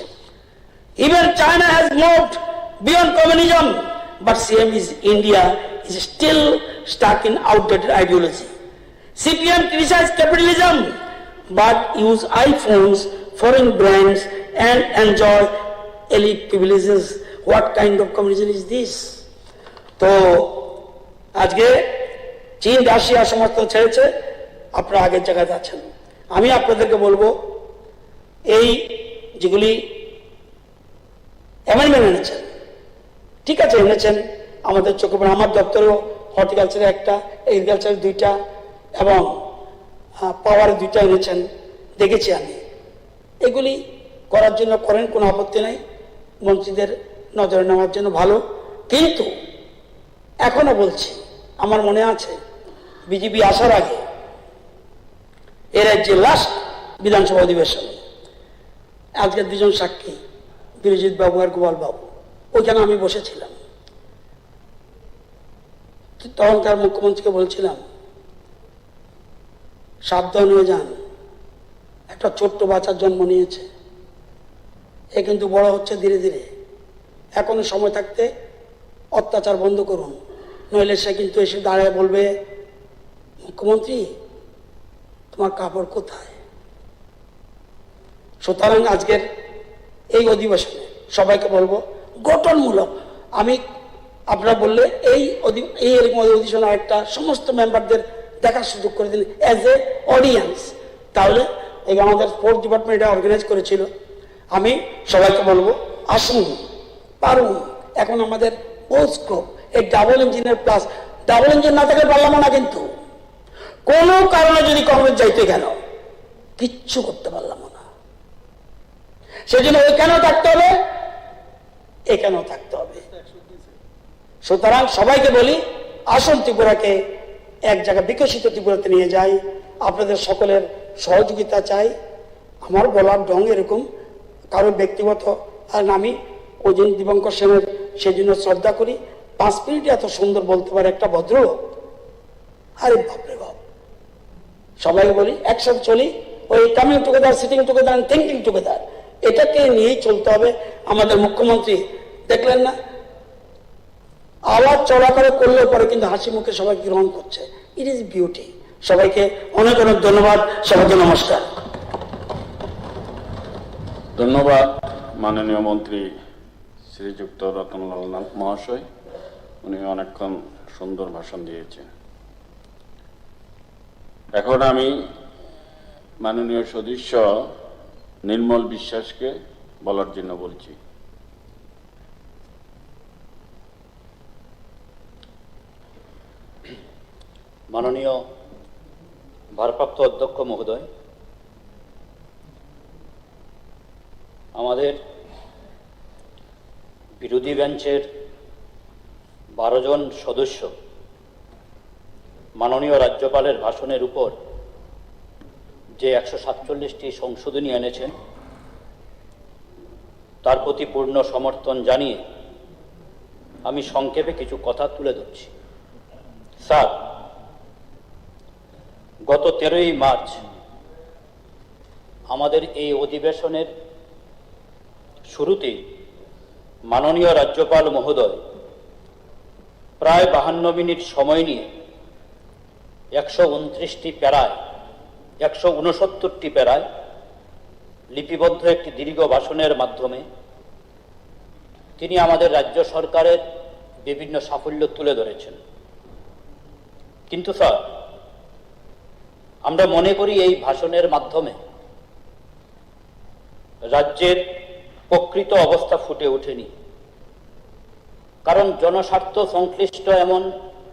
Even China has moved beyond communism, but CM is India is still stuck in outdated ideology. CPM criticizes capitalism, but use iPhones, foreign brands, and enjoy elite privileges. What kind of communism is this? তো আজকে চীন, Russia সমস্ত ছেড়েছে, আপনারা আগের জায়গায় আছেন। আমি আপনাদেরকে বলবো, এই যেগুলি অ্যামেন্ডমেন্ট এনেছেন, ঠিক আছে এনেছেন, আমাদের চোখে পড়ে। আমার দপ্তরেও হর্টিকালচারে একটা, এগ্রিকালচারে দুইটা এবং পাওয়ারে দুইটা এনেছেন, দেখেছি আমি। এগুলি করার জন্য করেন, কোনো আপত্তি নাই, মন্ত্রীদের নজরে নেওয়ার জন্য ভালো। কিন্তু এখনো বলছি, আমার মনে আছে বিজেপি আসার আগে এর রাজ্যে লাস্ট বিধানসভা অধিবেশন, আজকের দুজন সাক্ষী বীরজিৎ বাবু আর গোপাল বাবু, ওইখানে আমি বসেছিলাম। তখনকার মুখ্যমন্ত্রীকে বলছিলাম সাবধান হয়ে যান, একটা ছোট্ট বাচ্চার জন্ম নিয়েছে, এ কিন্তু বড় হচ্ছে ধীরে ধীরে। এখনো সময় থাকতে অত্যাচার বন্ধ করুন, নইলে সে কিন্তু এসে দাঁড়ায় বলবে মুখ্যমন্ত্রী তোমার কাপড় কোথায়। সুতরাং আজকের এই অধিবেশনে সবাইকে বলবো গঠনমূলক। আমি আপনারা বললে এই এরকম অধিবেশন আরেকটা সমস্ত মেম্বারদের দেখার সুযোগ করে দিন অ্যাজ এ অডিয়েন্স, তাহলে এই আমাদের স্পোর্টস ডিপার্টমেন্ট এটা অর্গানাইজ করেছিল। আমি সবাইকে বলবো আসুন, পারুন। এখন আমাদের বহু স্কোপ, এই ডাবল ইঞ্জিনের প্লাস, ডাবল ইঞ্জিন না থাকলে পারলাম না, কিন্তু কোনো কারণে যদি কংগ্রেস যাইতে গেল কিচ্ছু করতে পারলাম না। সেজন্য ওইখানেও থাকতে হবে, এখানেও থাকতে হবে। সুতরাং সবাইকে বলি আসুন ত্রিপুরাকে এক জায়গায় বিকশিত ত্রিপুরাতে নিয়ে যাই। আপনাদের সকলের সহযোগিতা চাই। আমার বলার ঢং এরকম কারো ব্যক্তিগত, আর আমি ওই দিন দীপঙ্কর সেনের সেজন্য শ্রদ্ধা করি। 5 মিনিটে এত সুন্দর বলতে পারে একটা ভদ্রলোক, আরে বাপরে বাপ, সবাই বলি একসাথে চলি, ওই coming together, sitting together, thinking together, এটাকে নিয়েই চলতে হবে। আমাদের মুখ্যমন্ত্রী দেখলেন না, আওয়াজ চড়া করে করলেও পরে কিন্তু হাসি মুখে সবাই গ্রহণ করছে। It is beauty. সবাইকে অনেক অনেক ধন্যবাদ, সবাইকে নমস্কার। ধন্যবাদ মাননীয় মন্ত্রী শ্রীযুক্ত রতনলাল নাথ মহাশয়, উনি অনেকক্ষণ সুন্দর ভাষণ দিয়েছেন। এখন আমি মাননীয় সদস্য নির্মল বিশ্বাসকে বলার জন্য বলছি। মাননীয় ভারপ্রাপ্ত অধ্যক্ষ মহোদয়, আমাদের বিরোধী বেঞ্চের 12 জন সদস্য মাননীয় রাজ্যপালের ভাষণের উপর যে 147টি সংশোধনী এনেছেন তার প্রতি পূর্ণ সমর্থন জানিয়ে আমি সংক্ষেপে কিছু কথা তুলে ধরছি। স্যার, গত 13ই মার্চ আমাদের এই অধিবেশনের শুরুতেই মাননীয় রাজ্যপাল মহোদয় প্রায় 52 মিনিট সময় নিয়ে 129টি প্যারায় 169টি প্যারায় লিপিবদ্ধ একটি দীর্ঘ ভাষণের মাধ্যমে তিনি আমাদের রাজ্য সরকারের বিভিন্ন সাফল্য তুলে ধরেছেন। কিন্তু স্যার, আমরা মনে করি এই ভাষণের মাধ্যমে রাজ্যের প্রকৃত অবস্থা ফুটে ওঠেনি। কারণ জনস্বার্থ সংশ্লিষ্ট এমন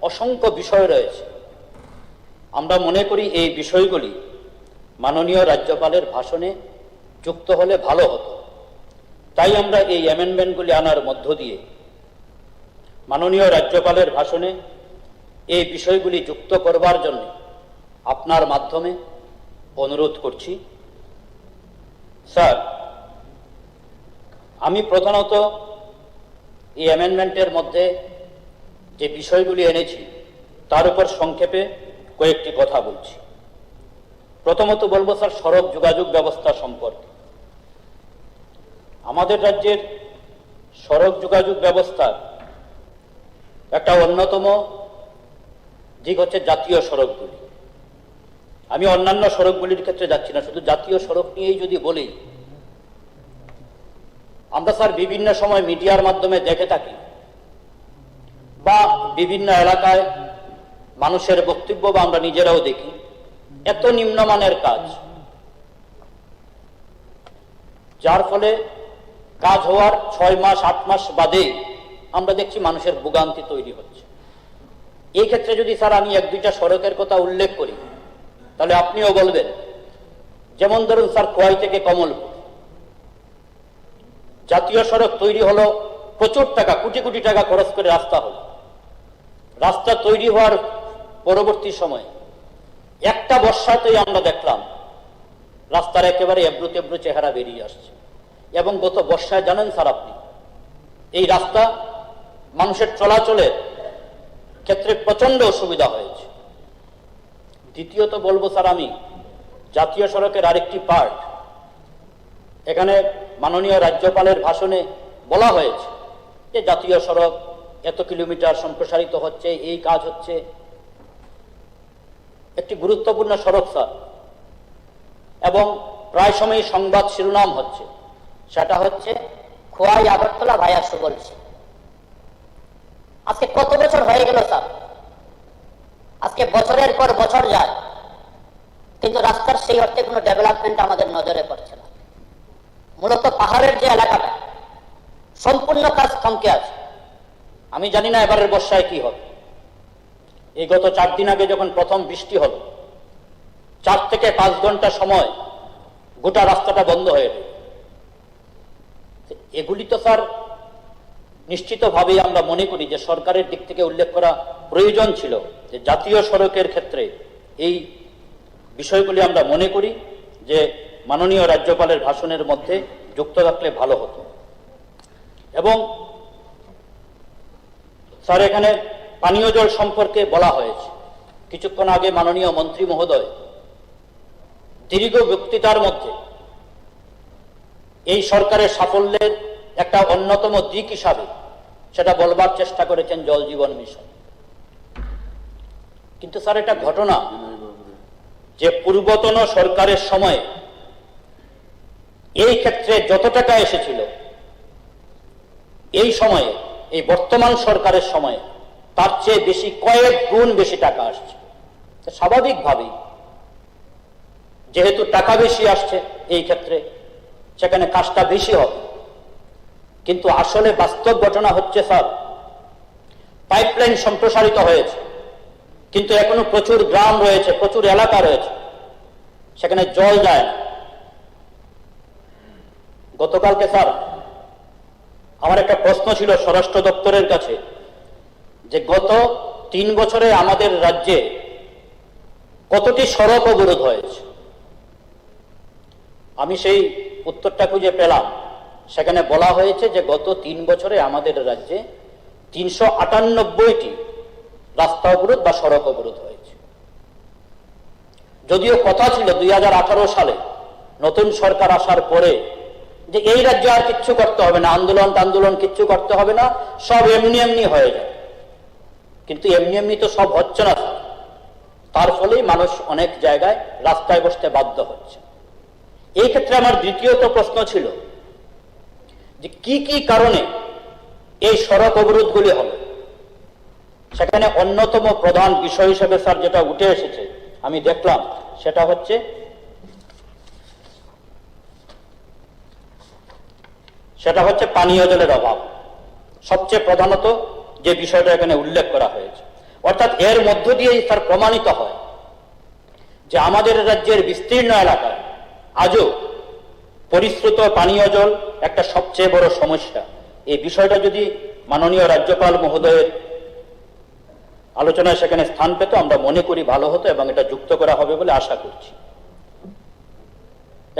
অসংখ্য বিষয় রয়েছে। আমরা মনে করি এই বিষয়গুলি মাননীয় রাজ্যপালের ভাষণে যুক্ত হলে ভালো হতো। তাই আমরা এই অ্যামেন্ডমেন্টগুলি আনার মধ্য দিয়ে মাননীয় রাজ্যপালের ভাষণে এই বিষয়গুলি যুক্ত করবার জন্য আপনার মাধ্যমে অনুরোধ করছি। স্যার, আমি প্রধানত এই অ্যামেন্ডমেন্টের মধ্যে যে বিষয়গুলি এনেছি তার উপর সংক্ষেপে কয়েকটি কথা বলছি। প্রথমত বলবো স্যার, সড়ক যোগাযোগ ব্যবস্থা সম্পর্কে। আমাদের রাজ্যের সড়ক যোগাযোগ ব্যবস্থার একটা অন্যতম দিক হচ্ছে জাতীয় সড়কগুলি। আমি অন্যান্য সড়কগুলির ক্ষেত্রে যাচ্ছি না, শুধু জাতীয় সড়ক নিয়েই যদি বলি, আমরা স্যার বিভিন্ন সময় মিডিয়ার মাধ্যমে দেখে থাকি বা বিভিন্ন এলাকায় মানুষের বক্তব্য বা আমরা নিজেরাও দেখি, এত নিম্নমানের কাজ, যার ফলে কাজ হওয়ার 6 মাস 8 মাস বাদে আমরা দেখছি মানুষের ভোগান্তি তৈরি হচ্ছে। এই ক্ষেত্রে যদি স্যার আমি 1-2টা সড়কের কথা উল্লেখ করি তাহলে আপনিও বলবেন। যেমন ধরুন স্যার, খোয়াই থেকে কমলপুর জাতীয় সড়ক তৈরি হলো, প্রচুর টাকা, কোটি কোটি টাকা খরচ করে রাস্তা হলো। রাস্তা তৈরি হওয়ার পরবর্তী সময়ে একটা বর্ষাতেই আমরা দেখলাম রাস্তার একেবারে এবড়ো তেবড়ো চেহারা বেরিয়ে আসছে। এবং গত বর্ষায় জানেন স্যার আপনি, এই রাস্তা মানুষের চলাচলের ক্ষেত্রে প্রচন্ড অসুবিধা হয়েছে। দ্বিতীয়ত বলবো স্যার আমি, জাতীয় সড়কের আরেকটি পার্ট, এখানে মাননীয় রাজ্যপালের ভাষণে বলা হয়েছে যে জাতীয় সড়ক এত কিলোমিটার সম্প্রসারিত হচ্ছে, এই কাজ হচ্ছে। একটি গুরুত্বপূর্ণ সড়ক স্যার, এবং প্রায় সময় সংবাদ শিরোনাম হচ্ছে, সেটা হচ্ছে খোয়াই আগরতলা ভায়া সুবলছি। আজকে কত বছর হয়ে গেল স্যার, আজকে বছরের পর বছর যায়, কিন্তু রাস্তার সেই অর্থে কোনো ডেভেলপমেন্ট আমাদের নজরে পড়ছে না। মূলত পাহাড়ের যে এলাকাটা, সম্পূর্ণ কাজ থমকে আছে। আমি জানি না এবারের বর্ষায় কি হবে। এই গত 4 দিন আগে যখন প্রথম বৃষ্টি হলো, 4 থেকে 5 ঘন্টা সময় গোটা রাস্তাটা বন্ধ হয়ে গেল। এগুলি তো স্যার নিশ্চিতভাবেই আমরা মনে করি যে সরকারের দিক থেকে উল্লেখ করা প্রয়োজন ছিল, যে জাতীয় সড়কের ক্ষেত্রে এই বিষয়গুলি আমরা মনে করি যে মাননীয় রাজ্যপালের ভাষণের মধ্যে যুক্ত থাকলে ভালো হতো। এবং স্যার, এখানে পানীয় জল সম্পর্কে বলা হয়েছে। কিছুক্ষণ আগে মাননীয় মন্ত্রী মহোদয় দীর্ঘ বক্তৃতার মধ্যে এই সরকারের সাফল্যের একটা অন্যতম দিক হিসাবে সেটা বলবার চেষ্টা করেছেন জল জীবন মিশন। কিন্তু স্যার, এটা ঘটনা যে পূর্বতন সরকারের সময়ে এই ক্ষেত্রে যত টাকা এসেছিল, এই সময়ে এই বর্তমান সরকারের সময়ে তার চেয়ে বেশি, কয়েক গুণ বেশি টাকা আসছে। স্বাভাবিকভাবেই যেহেতু টাকা বেশি আসছে এই ক্ষেত্রে সেখানে কাজটা বেশি হবে। কিন্তু আসলে বাস্তব ঘটনা হচ্ছে স্যার, পাইপলাইন সম্প্রসারিত হয়েছে, কিন্তু এখনো প্রচুর গ্রাম রয়েছে, প্রচুর এলাকা রয়েছে, সেখানে জল যায় না। গতকালকে স্যার আমার একটা প্রশ্ন ছিল স্বরাষ্ট্র দপ্তরের কাছে, যে গত 3 বছরে আমাদের রাজ্যে কতটি সড়ক অবরোধ হয়েছে। আমি সেই উত্তরটা খুঁজে পেলাম, সেখানে বলা হয়েছে যে গত 3 বছরে আমাদের রাজ্যে 398টি রাস্তা অবরোধ বা সড়ক অবরোধ হয়েছে। যদিও কথা ছিল 2018 সালে নতুন সরকার আসার পরে যে এই রাজ্যে আর কিচ্ছু করতে হবে না, আন্দোলন কিচ্ছু করতে হবে না, সব এমনি এমনি হয়ে যায়। কিন্তু এমনি এমনি তো সব হচ্ছে না, তার ফলেই মানুষ অনেক জায়গায় রাস্তায় বসতে বাধ্য হচ্ছে। এই ক্ষেত্রে আমার দ্বিতীয়ত প্রশ্ন ছিল যে কি কি কারণে এই সড়ক অবরোধগুলি হবে। সেখানে অন্যতম প্রধান বিষয় হিসেবে স্যার যেটা উঠে এসেছে আমি দেখলাম, সেটা হচ্ছে পানীয় জলের অভাব। সবচেয়ে প্রধানত যে বিষয়টা এখানে উল্লেখ করা হয়েছে, অর্থাৎ এর মধ্য দিয়েই স্যার প্রমাণিত হয় যে আমাদের রাজ্যের বিস্তীর্ণ এলাকায় আজও পরিশ্রুত পানীয় জল একটা সবচেয়ে বড় সমস্যা। এই বিষয়টা যদি মাননীয় রাজ্যপাল মহোদয়ের আলোচনায় সেখানে স্থান পেত, আমরা মনে করি ভালো হতো এবং এটা যুক্ত করা হবে বলে আশা করছি।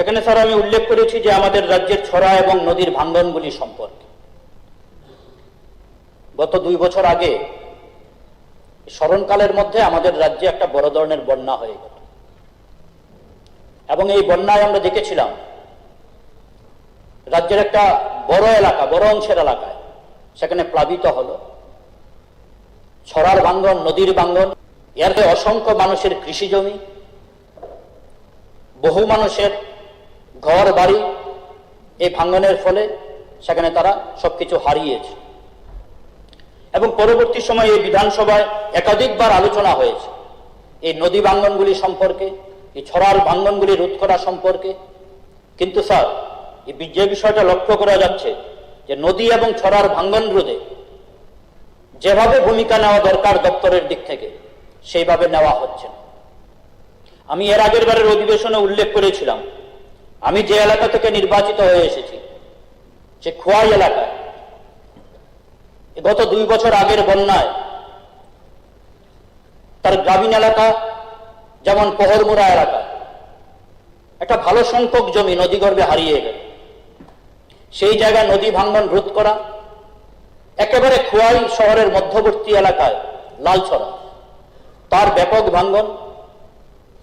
এখানে স্যার আমি উল্লেখ করেছি যে আমাদের রাজ্যের ছড়া এবং নদীর ভাঙ্গনগুলি সম্পর্কে। গত 2 বছর আগে স্মরণকালের মধ্যে আমাদের রাজ্যে একটা বড় ধরনের বন্যা হয়ে গেল, এবং এই বন্যায় আমরা দেখেছিলাম রাজ্যের একটা বড় এলাকা, বড় অংশের এলাকায় সেখানে প্লাবিত হলো। ছড়ার ভাঙ্গন, নদীর ভাঙ্গন, এর অসংখ্য মানুষের কৃষি জমি, বহু মানুষের ঘর বাড়ি এই ভাঙ্গনের ফলে সেখানে তারা সবকিছু হারিয়েছে। এবং পরবর্তী সময়ে এই বিধানসভায় একাধিকবার আলোচনা হয়েছে এই নদী ভাঙ্গনগুলি সম্পর্কে, এই ছড়ার ভাঙ্গনগুলি রোধ করা সম্পর্কে। কিন্তু স্যার, এই যে বিষয়টা লক্ষ্য করা যাচ্ছে যে নদী এবং ছড়ার ভাঙ্গন রোধে যেভাবে ভূমিকা নেওয়া দরকার দপ্তরের দিক থেকে, সেইভাবে নেওয়া হচ্ছে না। আমি এর আগের বারের অধিবেশনে উল্লেখ করেছিলাম, আমি যে এলাকা থেকে নির্বাচিত হয়ে এসেছি, যে খোয়াই এলাকায় গত 2 বছর আগের বন্যায় তার গ্রামীণ এলাকা যেমন পহরমুড়া এলাকা একটা ভালো সংখ্যক জমি নদীগর্ভে হারিয়ে গেল। সেই জায়গায় নদী ভাঙ্গন রোধ করা, একেবারে খোয়াই শহরের মধ্যবর্তী এলাকায় লালছড়া, তার ব্যাপক ভাঙ্গন,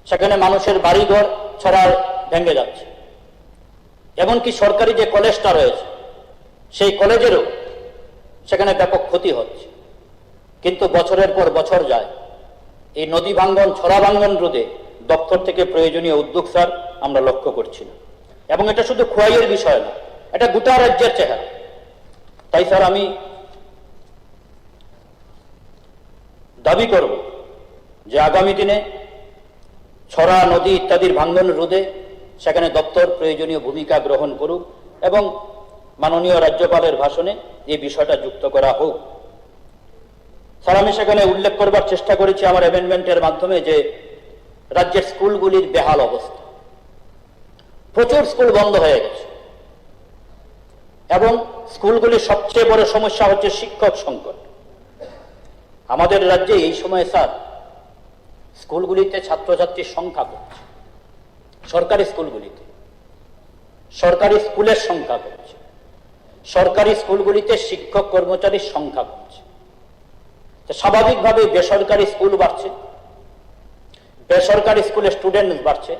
সেখানে মানুষের বাড়িঘর ছড়ায় ভেঙে যাচ্ছে। এমনকি সরকারি যে কলেজটা রয়েছে সেই কলেজেরও সেখানে ব্যাপক ক্ষতি হচ্ছে। কিন্তু বছরের পর বছর যায়, এই নদী ভাঙ্গন, ছড়া ভাঙ্গন রোধে দপ্তর থেকে প্রয়োজনীয় উদ্যোগ স্যার আমরা লক্ষ্য করছি না। এবং এটা শুধু খোয়াইয়ের বিষয় না, এটা গোটা রাজ্যের চেহারা। তাই স্যার আমি দাবি করব যে আগামী দিনে ছড়া, নদী ইত্যাদির ভাঙ্গন রোধে সেখানে দপ্তর প্রয়োজনীয় ভূমিকা গ্রহণ করুক এবং মাননীয় রাজ্যপালের ভাষণে এই বিষয়টা যুক্ত করা হোক। স্যার, আমি সেখানে উল্লেখ করবার চেষ্টা করেছি আমার অ্যামেন্ডমেন্টের মাধ্যমে যে রাজ্যের স্কুলগুলির বেহাল অবস্থা, প্রচুর স্কুল বন্ধ হয়ে গেছে এবং স্কুলগুলির সবচেয়ে বড় সমস্যা হচ্ছে শিক্ষক সংকট। আমাদের রাজ্যে এই সময় স্যার স্কুলগুলিতে ছাত্রছাত্রীর সংখ্যা কমছে, সরকারি স্কুলগুলিতে, সরকারি স্কুলের সংখ্যা কমছে, সরকারি স্কুলগুলিতে শিক্ষক কর্মচারীর সংখ্যা কমছে। স্বাভাবিকভাবে বেসরকারি স্কুল বাড়ছে বেসরকারি স্কুলে স্টুডেন্ট বাড়ছে,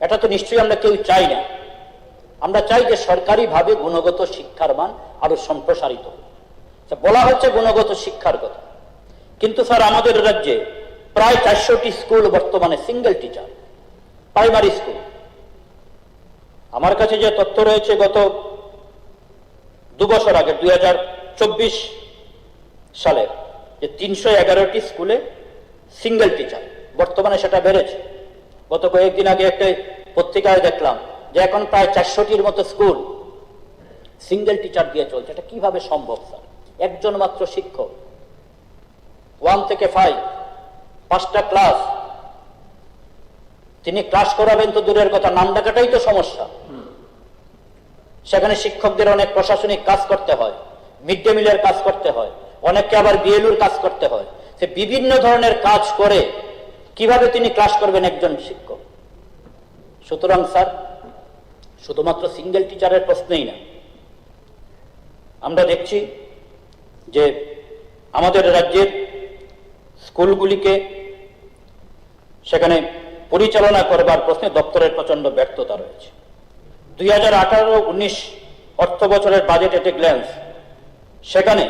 এটা তো নিশ্চয়ই আমরা কেউ চাই না। আমরা চাই যে সরকারিভাবে গুণগত শিক্ষার মান আরো সম্প্রসারিত হোক। বলা হচ্ছে গুণগত শিক্ষার কথা, কিন্তু স্যার আমাদের রাজ্যে প্রায় 400টি স্কুল বর্তমানে সিঙ্গেল টিচার প্রাইমারি স্কুল। আমার কাছে যে তথ্য রয়েছে, গত 2 বছর আগে 2024 সালে যে 311টি স্কুলে সিঙ্গেল টিচার, বর্তমানে সেটা বেড়েছে। গত কয়েকদিন আগে একটা পত্রিকায় দেখলাম যে এখন প্রায় 400টির মতো স্কুল সিঙ্গেল টিচার দিয়ে চলছে। এটা কিভাবে সম্ভব স্যার? একজন মাত্র শিক্ষক, 1 থেকে 5, 5টা ক্লাস, তিনি ক্লাস করাবেন তো দূরের কথা, নাম ডাকাটাই তো সমস্যা। সেখানে শিক্ষকদের অনেক প্রশাসনিক কাজ করতে হয়, মিড ডে মিলের কাজ করতে হয়, অনেককে আবার বিএলুর কাজ করতে হয়। সে বিভিন্ন ধরনের কাজ করে কিভাবে তিনি ক্লাস করবেন একজন শিক্ষক? সুতরাং স্যার, শুধুমাত্র সিঙ্গেল টিচারের প্রশ্নেই না, আমরা দেখছি যে আমাদের রাজ্যের স্কুলগুলিকে সেখানে পরিচালনা করবার প্রশ্নে দপ্তরের প্রচন্ড ব্যর্থতা রয়েছে। 2018-19 অর্থ বছরের বাজেট এট এ গ্ল্যান্স, সেখানে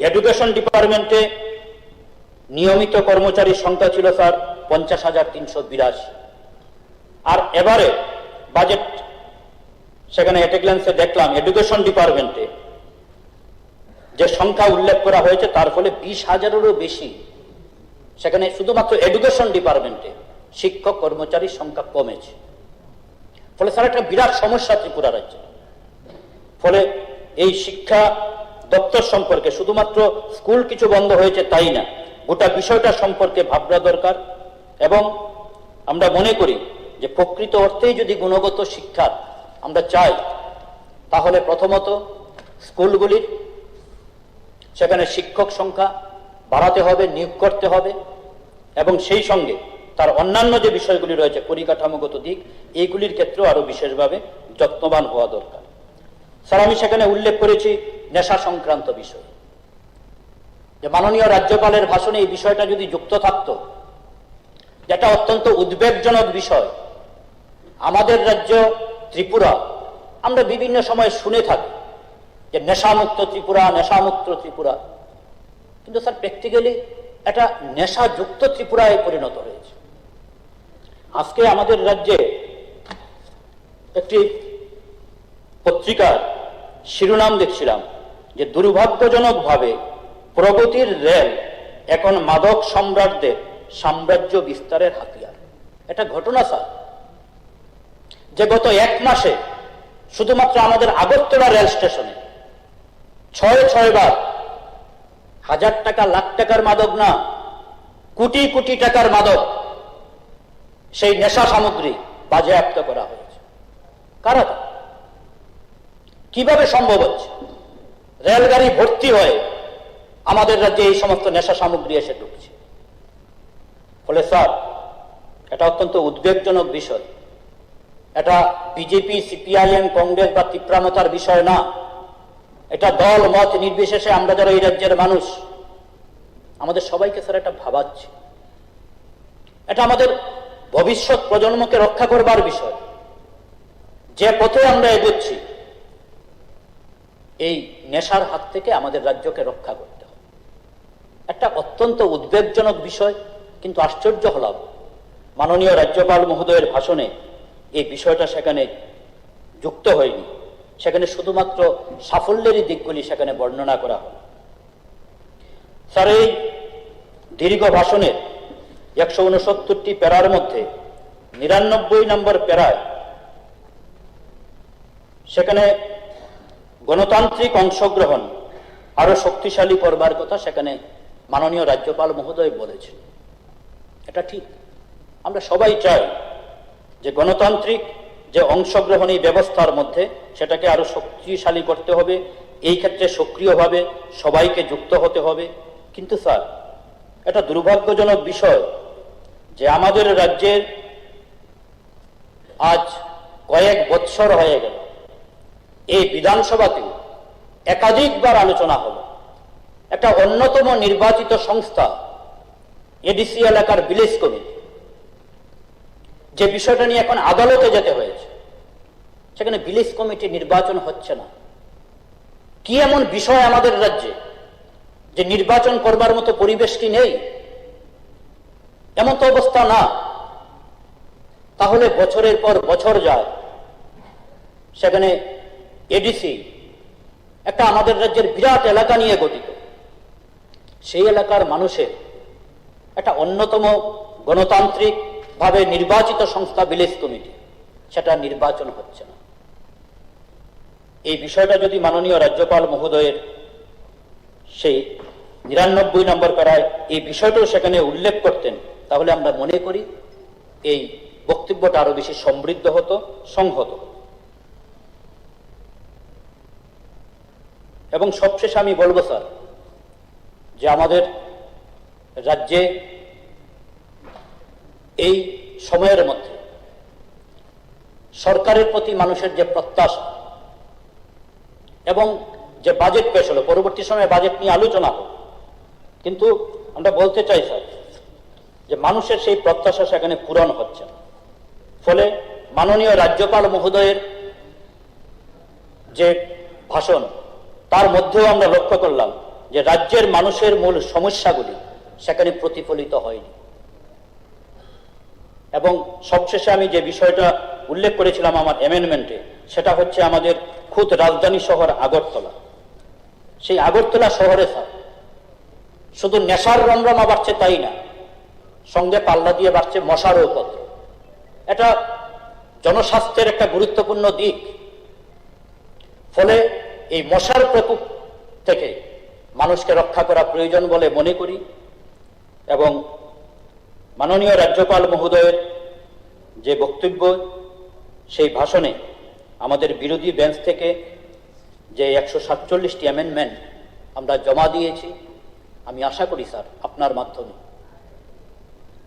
এডুকেশন ডিপার্টমেন্টে নিয়মিত কর্মচারীর সংখ্যা ছিল স্যার 50,382, আর এবারে বাজেট সেখানে এট এ গ্ল্যান্সে দেখলাম এডুকেশন ডিপার্টমেন্টে যে সংখ্যা উল্লেখ করা হয়েছে তার ফলে 20,000-এরও বেশি সেখানে শুধুমাত্র এডুকেশন ডিপার্টমেন্টে শিক্ষক কর্মচারীর সংখ্যা কমেছে। ফলে স্যার একটা বিরাট সমস্যা ত্রিপুরা রাজ্যে। ফলে এই শিক্ষা দপ্তর সম্পর্কে শুধুমাত্র স্কুল কিছু বন্ধ হয়েছে তাই না, গোটা বিষয়টা সম্পর্কে ভাবনা দরকার। এবং আমরা মনে করি যে প্রকৃত অর্থেই যদি গুণগত শিক্ষা আমরা চাই, তাহলে প্রথমত স্কুলগুলির সেখানে শিক্ষক সংখ্যা বাড়াতে হবে, নিয়োগ করতে হবে, এবং সেই সঙ্গে তার অন্যান্য যে বিষয়গুলি রয়েছে পরিকাঠামোগত দিক, এইগুলির ক্ষেত্রেও আরো বিশেষভাবে যত্নবান হওয়া দরকার। স্যার, আমি সেখানে উল্লেখ করেছি নেশা সংক্রান্ত বিষয়, যে মাননীয় রাজ্যপালের ভাষণে এই বিষয়টা যদি যুক্ত থাকত, যেটা অত্যন্ত উদ্বেগজনক বিষয়। আমাদের রাজ্য ত্রিপুরা, আমরা বিভিন্ন সময় শুনে থাকি যে নেশামুক্ত ত্রিপুরা, নেশামুক্ত ত্রিপুরা, কিন্তু স্যার প্র্যাকটিক্যালি এটা নেশাযুক্ত ত্রিপুরায় পরিণত হয়েছে। আজকে আমাদের রাজ্যে একটি পত্রিকার শিরোনাম দেখছিলাম যে দুর্ভাগ্যজনকভাবে প্রগতির রেল এখন মাদক সম্রাটদের সাম্রাজ্য বিস্তারের হাতিয়ার। এটা ঘটনা স্যার, যে গত 1 মাসে শুধুমাত্র আমাদের আগরতলা রেল স্টেশনে 6 বার 1,000 টাকা, লাখ টাকার মাদক না, কোটি কোটি টাকার মাদক, সেই নেশা সামগ্রী বাজেয়াপ্ত করা হয়েছে। কারা? কিভাবে সম্ভব হচ্ছে? রেলগাড়ি ভর্তি হয়ে আমাদের রাজ্যে এই সমস্ত নেশা সামগ্রী এসে ঢুকছে। ফলে স্যার, এটা অত্যন্ত উদ্বেগজনক বিষয়। এটা বিজেপি, সিপিআইএম, কংগ্রেস বা তীব্রামতার বিষয় না। এটা দল মত নির্বিশেষে আমরা যারা এই রাজ্যের মানুষ, আমাদের সবাইকে স্যার এটা ভাবাচ্ছে। এটা আমাদের ভবিষ্যৎ প্রজন্মকে রক্ষা করবার বিষয়। যে পথে আমরা এগোচ্ছি, এই নেশার হাত থেকে আমাদের রাজ্যকে রক্ষা করতে হবে। একটা অত্যন্ত উদ্বেগজনক বিষয়, কিন্তু আশ্চর্য হলাম মাননীয় রাজ্যপাল মহোদয়ের ভাষণে এই বিষয়টা সেখানে যুক্ত হয়নি। সেখানে শুধুমাত্র সাফল্যেরই দিকগুলি সেখানে বর্ণনা করা হল। স্যার, এই দীর্ঘ ভাষণের 169টি প্যারার মধ্যে 99 নম্বর প্যারায় সেখানে গণতান্ত্রিক অংশগ্রহণ আরো শক্তিশালী করবার কথা সেখানে মাননীয় রাজ্যপাল মহোদয় বলেছেন। এটা ঠিক, আমরা সবাই চাই যে গণতান্ত্রিক যে অংশগ্রহণী ব্যবস্থার মধ্যে সেটাকে আরো শক্তিশালী করতে হবে। এই ক্ষেত্রে সক্রিয়ভাবে সবাইকে যুক্ত হতে হবে। কিন্তু স্যার, এটা দুর্ভাগ্যজনক বিষয় যে আমাদের রাজ্যের আজ কয়েক বৎসর হয়ে গেল, এই বিধানসভাতেও একাধিকবার আলোচনা হলো, একটা অন্যতম নির্বাচিত সংস্থা এডিসি এলাকার ভিলেজ কমিটি, যে বিষয়টা নিয়ে এখন আদালতে যেতে হয়েছে, সেখানে ভিলেজ কমিটি নির্বাচন হচ্ছে না। কি এমন বিষয় আমাদের রাজ্যে যে নির্বাচন করবার মতো পরিবেশ কি নেই? এমন তো অবস্থা না। তাহলে বছরের পর বছর যায়, সেখানে এডিসি একটা আমাদের রাজ্যের বিরাট এলাকা নিয়ে গঠিত, সেই এলাকার মানুষের একটা অন্যতম গণতান্ত্রিক ভাবে নির্বাচিত সংস্থা ভিলেজ কমিটি, সেটা নির্বাচন হচ্ছে না। এই বিষয়টা যদি মাননীয় রাজ্যপাল মহোদয়ের সেই ৯৯ নম্বর প্যারায় এই বিষয়টাও সেখানে উল্লেখ করতেন, তাহলে আমরা মনে করি এই বক্তব্যটা আরো বেশি সমৃদ্ধ হতো, সংহত হতো। এবং সবশেষে আমি বলবো স্যার, যে আমাদের রাজ্যে এই সময়ের মধ্যে সরকারের প্রতি মানুষের যে প্রত্যাশা এবং যে বাজেট পেশ হলো, পরবর্তী সময়ে বাজেট নিয়ে আলোচনা হোক, কিন্তু আমরা বলতে চাই স্যার যে মানুষের সেই প্রত্যাশা সেখানে পূরণ হচ্ছে না। ফলে মাননীয় রাজ্যপাল মহোদয়ের যে ভাষণ, তার মধ্যেও আমরা লক্ষ্য করলাম যে রাজ্যের মানুষের মূল সমস্যাগুলি সেখানে প্রতিফলিত হয়নি। এবং সবশেষে আমি যে বিষয়টা উল্লেখ করেছিলাম আমার অ্যামেন্ডমেন্টে, সেটা হচ্ছে আমাদের খুদ রাজধানী শহর আগরতলা। সেই আগরতলা শহরে স্যার শুধু নেশার রমরমা বাড়ছে তাই না, সঙ্গে পাল্লা দিয়ে বাড়ছে মশার উপদ্রব। এটা জনস্বাস্থ্যের একটা গুরুত্বপূর্ণ দিক। ফলে এই মশার প্রকোপ থেকে মানুষকে রক্ষা করা প্রয়োজন বলে মনে করি। এবং মাননীয় রাজ্যপাল মহোদয়ের যে বক্তব্য, সেই ভাষণে আমাদের বিরোধী বেঞ্চ থেকে যে ১৪৭টি অ্যামেন্ডমেন্ট আমরা জমা দিয়েছি, আমি আশা করি স্যার আপনার মাধ্যমে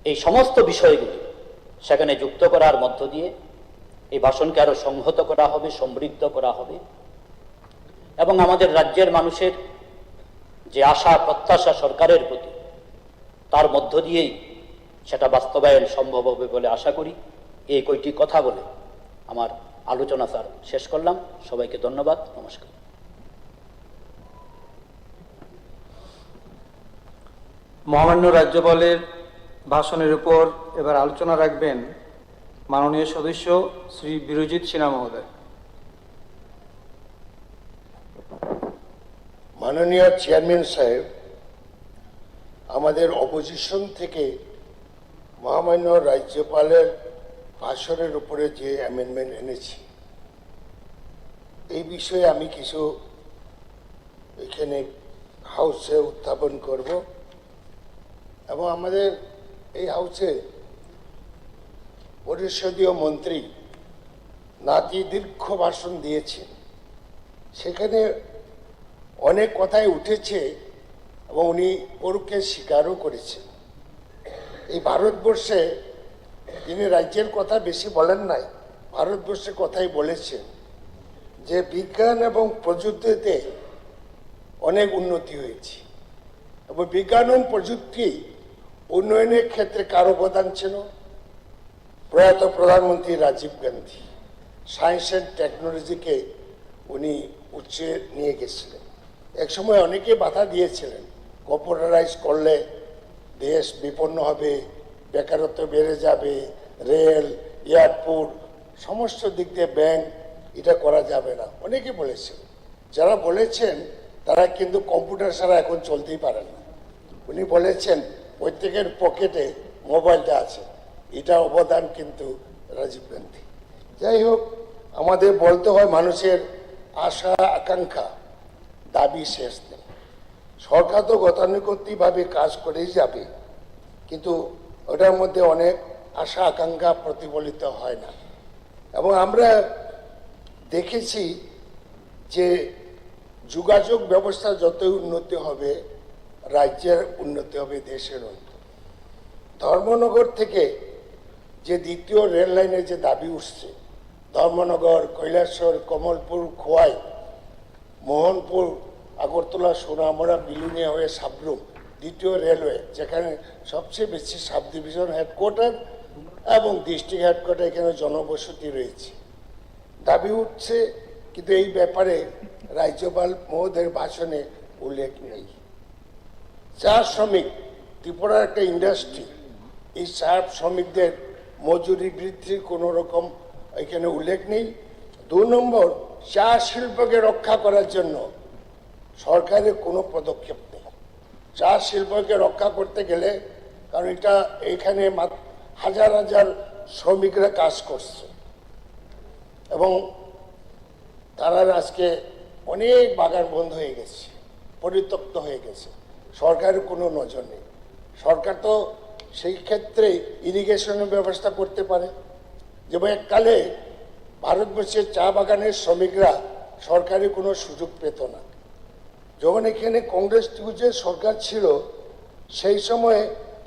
এই সমস্ত বিষয়গুলি সেখানে যুক্ত করার মধ্য দিয়ে এই ভাষণকে আরো সংহত করা হবে, সমৃদ্ধ করা হবে এবং আমাদের রাজ্যের মানুষের যে আশা প্রত্যাশা সরকারের প্রতি, তার মধ্য দিয়েই সেটা বাস্তবায়ন সম্ভব হবে বলে আশা করি। এই কয়টি কথা বলে আমার আলোচনা স্যার শেষ করলাম। সবাইকে ধন্যবাদ, নমস্কার। মহামান্য রাজ্যপালের ভাষণের উপর এবার আলোচনা রাখবেন মাননীয় সদস্য শ্রী বিরজিৎ সিনহা মহোদয়। মাননীয় চেয়ারম্যান সাহেব, আমাদের অপোজিশন থেকে মহামান্য রাজ্যপালের ভাষণের উপরে যে অ্যামেন্ডমেন্ট এনেছি, এই বিষয়ে আমি কিছু এখানে হাউসে উত্থাপন করব। এবং আমাদের এই হাউসে পরিষদীয় মন্ত্রী নাতি দীর্ঘ ভাষণ দিয়েছেন, সেখানে অনেক কথাই উঠেছে এবং উনি পরোক্ষে স্বীকারও করেছেন। এই ভারতবর্ষে তিনি রাজ্যের কথা বেশি বলেন নাই, ভারতবর্ষের কথাই বলেছেন যে বিজ্ঞান এবং প্রযুক্তিতে অনেক উন্নতি হয়েছে এবং বিজ্ঞান এবং প্রযুক্তি উন্নয়নের ক্ষেত্রে কার অবদান ছিল? প্রয়াত প্রধানমন্ত্রী রাজীব গান্ধী সায়েন্স অ্যান্ড টেকনোলজিকে উনি উচ্চে নিয়ে গেছিলেন। একসময় অনেকে বাধা দিয়েছিলেন, কম্পিউটারাইজ করলে দেশ বিপন্ন হবে, বেকারত্ব বেড়ে যাবে, রেল, এয়ারপোর্ট, সমস্ত দিক দিয়ে ব্যাংক, এটা করা যাবে না, অনেকে বলেছেন। যারা বলেছেন তারা কিন্তু কম্পিউটার ছাড়া এখন চলতেই পারে না। উনি বলেছেন প্রত্যেকের পকেটে মোবাইলটা আছে, এটা অবদান কিন্তু রাজীব গান্ধী। যাই হোক, আমাদের বলতে হয় মানুষের আশা আকাঙ্ক্ষা দাবি শেষ নেই। সরকার তো গতানুগতিকভাবে কাজ করেই যাবে, কিন্তু ওটার মধ্যে অনেক আশা আকাঙ্ক্ষা প্রতিফলিত হয় না। এবং আমরা দেখেছি যে যোগাযোগ ব্যবস্থা যতই উন্নতি হবে, রাজ্যের উন্নতি হবে, দেশের উন্নতি। ধর্মনগর থেকে যে দ্বিতীয় রেল লাইনের যে দাবি উঠছে, ধর্মনগর, কৈলাসহর, কমলপুর, খোয়াই, মোহনপুর, আগরতলা, সোনামুড়া, বিলুনিয়া হয়ে সাবরুম, দ্বিতীয় রেলওয়ে, যেখানে সবচেয়ে বেশি সাব ডিভিশন হেডকোয়ার্টার এবং ডিস্ট্রিক্ট হেডকোয়ার্টার এখানে জনবসতি রয়েছে। দাবি উঠছে, কিন্তু এই ব্যাপারে রাজ্যপাল মহোদয়ের ভাষণে উল্লেখ নেই। চা শ্রমিক ত্রিপুরার একটা ইন্ডাস্ট্রি, এই চা শ্রমিকদের মজুরি বৃদ্ধির কোনো রকম এখানে উল্লেখ নেই। 2 নম্বর, চা শিল্পকে রক্ষা করার জন্য সরকারের কোনো পদক্ষেপ নেই। চা শিল্পকে রক্ষা করতে গেলে, কারণ এটা এখানে হাজার হাজার শ্রমিকরা কাজ করছে এবং তারা আজকে অনেক বাগান বন্ধ হয়ে গেছে, পরিত্যক্ত হয়ে গেছে, সরকারের কোনো নজর নেই। সরকার তো সেই ক্ষেত্রে ইরিগেশনের ব্যবস্থা করতে পারে। যেমন এককালে ভারতবর্ষের চা বাগানের শ্রমিকরা সরকারি কোনো সুযোগ পেত না। যখন এখানে কংগ্রেস ত্রিভুজের সরকার ছিল, সেই সময়ে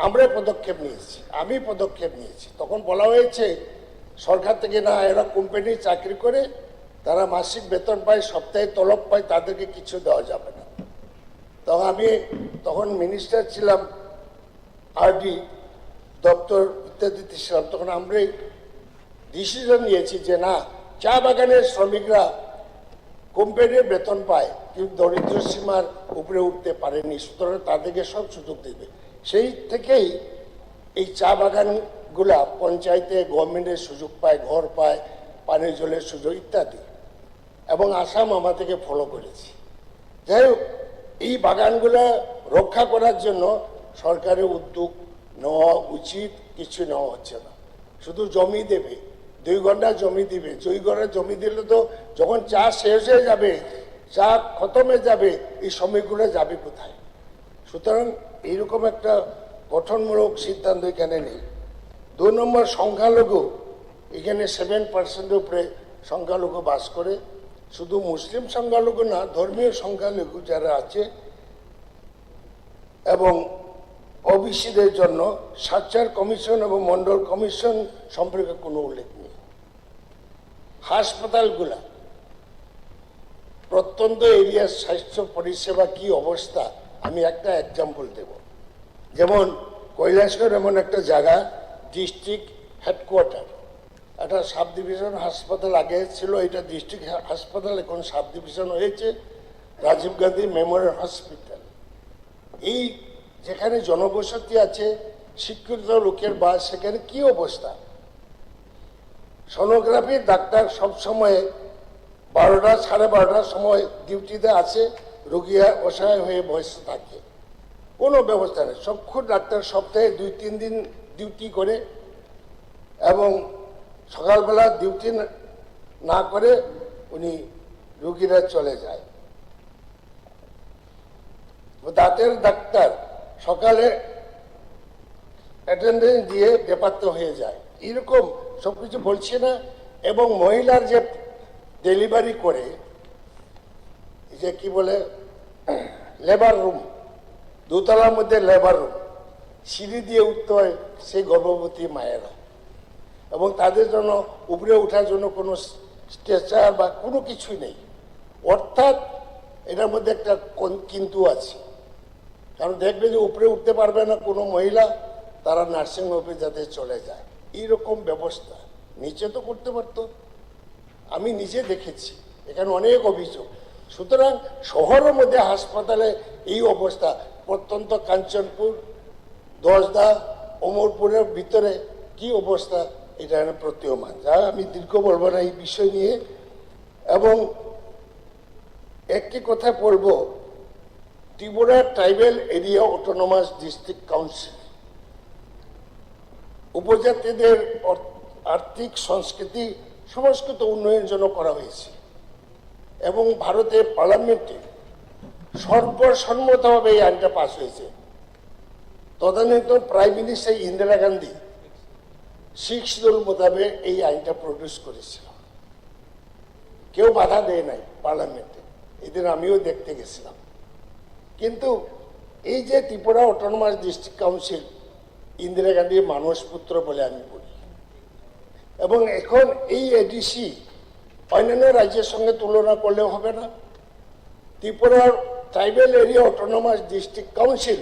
আমরা পদক্ষেপ নিয়েছি, আমি পদক্ষেপ নিয়েছি। তখন বলা হয়েছে সরকার থেকে, না, এরা কোম্পানি চাকরি করে, তারা মাসিক বেতন পায়, সপ্তাহে তলব পায়, তাদেরকে কিছু দেওয়া যাবে না। তখন আমি মিনিস্টার ছিলাম, আরডি দপ্তর ইত্যাদিতে ছিলাম। তখন আমরাই ডিসিশন নিয়েছি যে না, চা বাগানের শ্রমিকরা কোম্পানির বেতন পায় কিন্তু দরিদ্র সীমার উপরে উঠতে পারেনি, সুতরাং তাদেরকে সব সুযোগ দেবে। সেই থেকেই এই চা বাগানগুলা পঞ্চায়েতে গভর্নমেন্টের সুযোগ পায়, ঘর পায়, পানীয় জলের সুযোগ ইত্যাদি, এবং আসাম আমাদেরকে ফলো করেছে। যাই হোক, এই বাগানগুলা রক্ষা করার জন্য সরকারের উদ্যোগ নেওয়া উচিত, কিছু নেওয়া হচ্ছে না। শুধু জমি দেবে, 2 ঘন্টা জমি দিবে, 2 ঘন্টা জমি দিলে তো যখন চা শেষ হয়ে যাবে, চা খতম হয়ে যাবে, এই শ্রমিকগুলো যাবে কোথায়? সুতরাং এইরকম একটা গঠনমূলক সিদ্ধান্ত এখানে নেই। 2 নম্বর, সংখ্যালঘু, এখানে 7% উপরে সংখ্যালঘু বাস করে। শুধু মুসলিম সংখ্যালঘু না, ধর্মীয় সংখ্যালঘু যারা আছে, এবং ওবিসিদের জন্য সাচ্চার কমিশন এবং মন্ডল কমিশন সম্পর্কে কোনো উল্লেখ নেই। হাসপাতালগুলা, প্রত্যন্ত এরিয়ার স্বাস্থ্য পরিষেবা কি অবস্থা, আমি একটা এক্সাম্পল দেব। যেমন কৈলাসহর এমন একটা জায়গা, ডিস্ট্রিক্ট হেডকোয়ার্টার, একটা সাব ডিভিশন হাসপাতাল আগে ছিল, এটা ডিস্ট্রিক্ট হাসপাতাল, এখন সাব ডিভিশন হয়েছে, রাজীব গান্ধী মেমোরিয়াল হসপিটাল। এই যেখানে জনবসতি আছে, শিক্ষিত লোকের বাস, সেখানে কি অবস্থা? সোনোগ্রাফির ডাক্তার সব সময় 12টা সাড়ে 12টার সময় ডিউটিতে আছে, রোগীরা অসহায় হয়ে বসে থাকে, কোনো ব্যবস্থা নেই। চক্ষু ডাক্তার সপ্তাহে 2-3 দিন ডিউটি করে এবং সকালবেলা ডিউটি না করে উনি রোগীরা চলে যায়। দাঁতের ডাক্তার সকালে অ্যাটেন্ডেন্স দিয়ে বেপাত্র হয়ে যায়, এরকম সবকিছু বলছি না। এবং মহিলার যে ডেলিভারি করে, যে কি বলে, লেবার রুম, 2 তলার মধ্যে লেবার রুম, সিঁড়ি দিয়ে উঠতে হয় সেই গর্ভবতী মায়েরা, এবং তাদের জন্য উপরে ওঠার জন্য কোনো স্ট্রেচার বা কোনো কিছুই নেই। অর্থাৎ এটার মধ্যে একটা কিন্তু আছে, কারণ দেখবে যে উপরে উঠতে পারবে না কোনো মহিলা, তারা নার্সিং হোমে যাতে চলে যায়, এইরকম ব্যবস্থা নিচে তো করতে পারতো। আমি নিজে দেখেছি, এখানে অনেক অভিযোগ। সুতরাং শহরের মধ্যে হাসপাতালে এই অবস্থা, প্রত্যন্ত কাঞ্চনপুর, দশদা, অমরপুরের ভিতরে কি অবস্থা, এটা প্রতীয়মান। যা আমি দীর্ঘ বলবো না এই বিষয় নিয়ে। এবং একটি কথা বলবো, Tripura tribal area autonomous district council উপজাতিদের আর্থিক সংস্কৃতি সংস্কৃত উন্নয়নের জন্য করা হয়েছে, এবং ভারতের পার্লামেন্টে সর্বসম্মতভাবে এই আইনটা পাস হয়েছে। তদানীন্তন প্রাইম মিনিস্টার ইন্দিরা গান্ধী 6 দল মোতাবেক এই আইনটা প্রডিউস করেছিল, কেউ বাধা দেয় নাই পার্লামেন্টে, এদিন আমিও দেখতে গেছিলাম। কিন্তু এই যে Tripura autonomous district council, Indira গান্ধীর মানসপুত্র বলে আমি বলি, এবং এখন এই এডিসি অন্যান্য রাজ্যের সঙ্গে তুলনা করলেও হবে না। ত্রিপুরার tribal area autonomous district council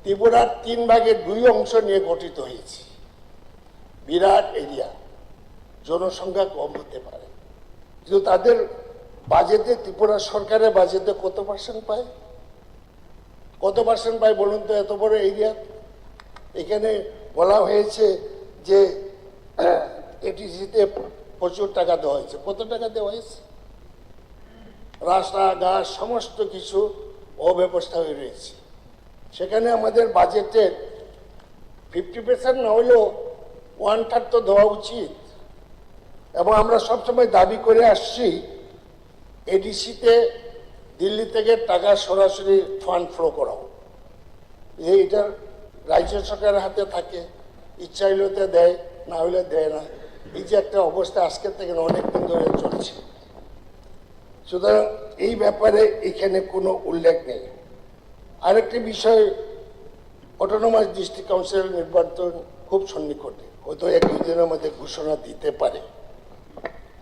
ত্রিপুরার 3/2 অংশ নিয়ে গঠিত হয়েছে। বিরাট এরিয়া, জনসংখ্যা কম হতে পারে, কিন্তু তাদের বাজেটে, ত্রিপুরা সরকারের বাজেটে কত পার্সেন্ট পায়? কত পার্সেন্ট পায় বলুন তো? এত বড় এরিয়া। এখানে বলা হয়েছে যে এটিসিতে প্রচুর টাকা দেওয়া হয়েছে। কত টাকা দেওয়া হয়েছে? রাস্তাঘাট সমস্ত কিছু অব্যবস্থা হয়ে রয়েছে। সেখানে আমাদের বাজেটের 50% না হলেও 1/3 তো দেওয়া উচিত। এবং আমরা সবসময় দাবি করে আসছি এডিসিতে দিল্লি থেকে টাকা সরাসরি ফান্ড ফ্লো করাও। এটা রাজ্য সরকারের হাতে থাকে, ইচ্ছা হইলেতে দেয়, না হইলে দেয় না। এই যে একটা অবস্থা আজকের থেকে অনেক দিন ধরে চলছে। সুতরাং এই ব্যাপারে এখানে কোনো উল্লেখ নেই। আরেকটি বিষয়, অটোনমাস ডিস্ট্রিক্ট কাউন্সিল নির্বাচন খুব সন্নিকটে, হয়তো 1-2 দিনের মধ্যে ঘোষণা দিতে পারে,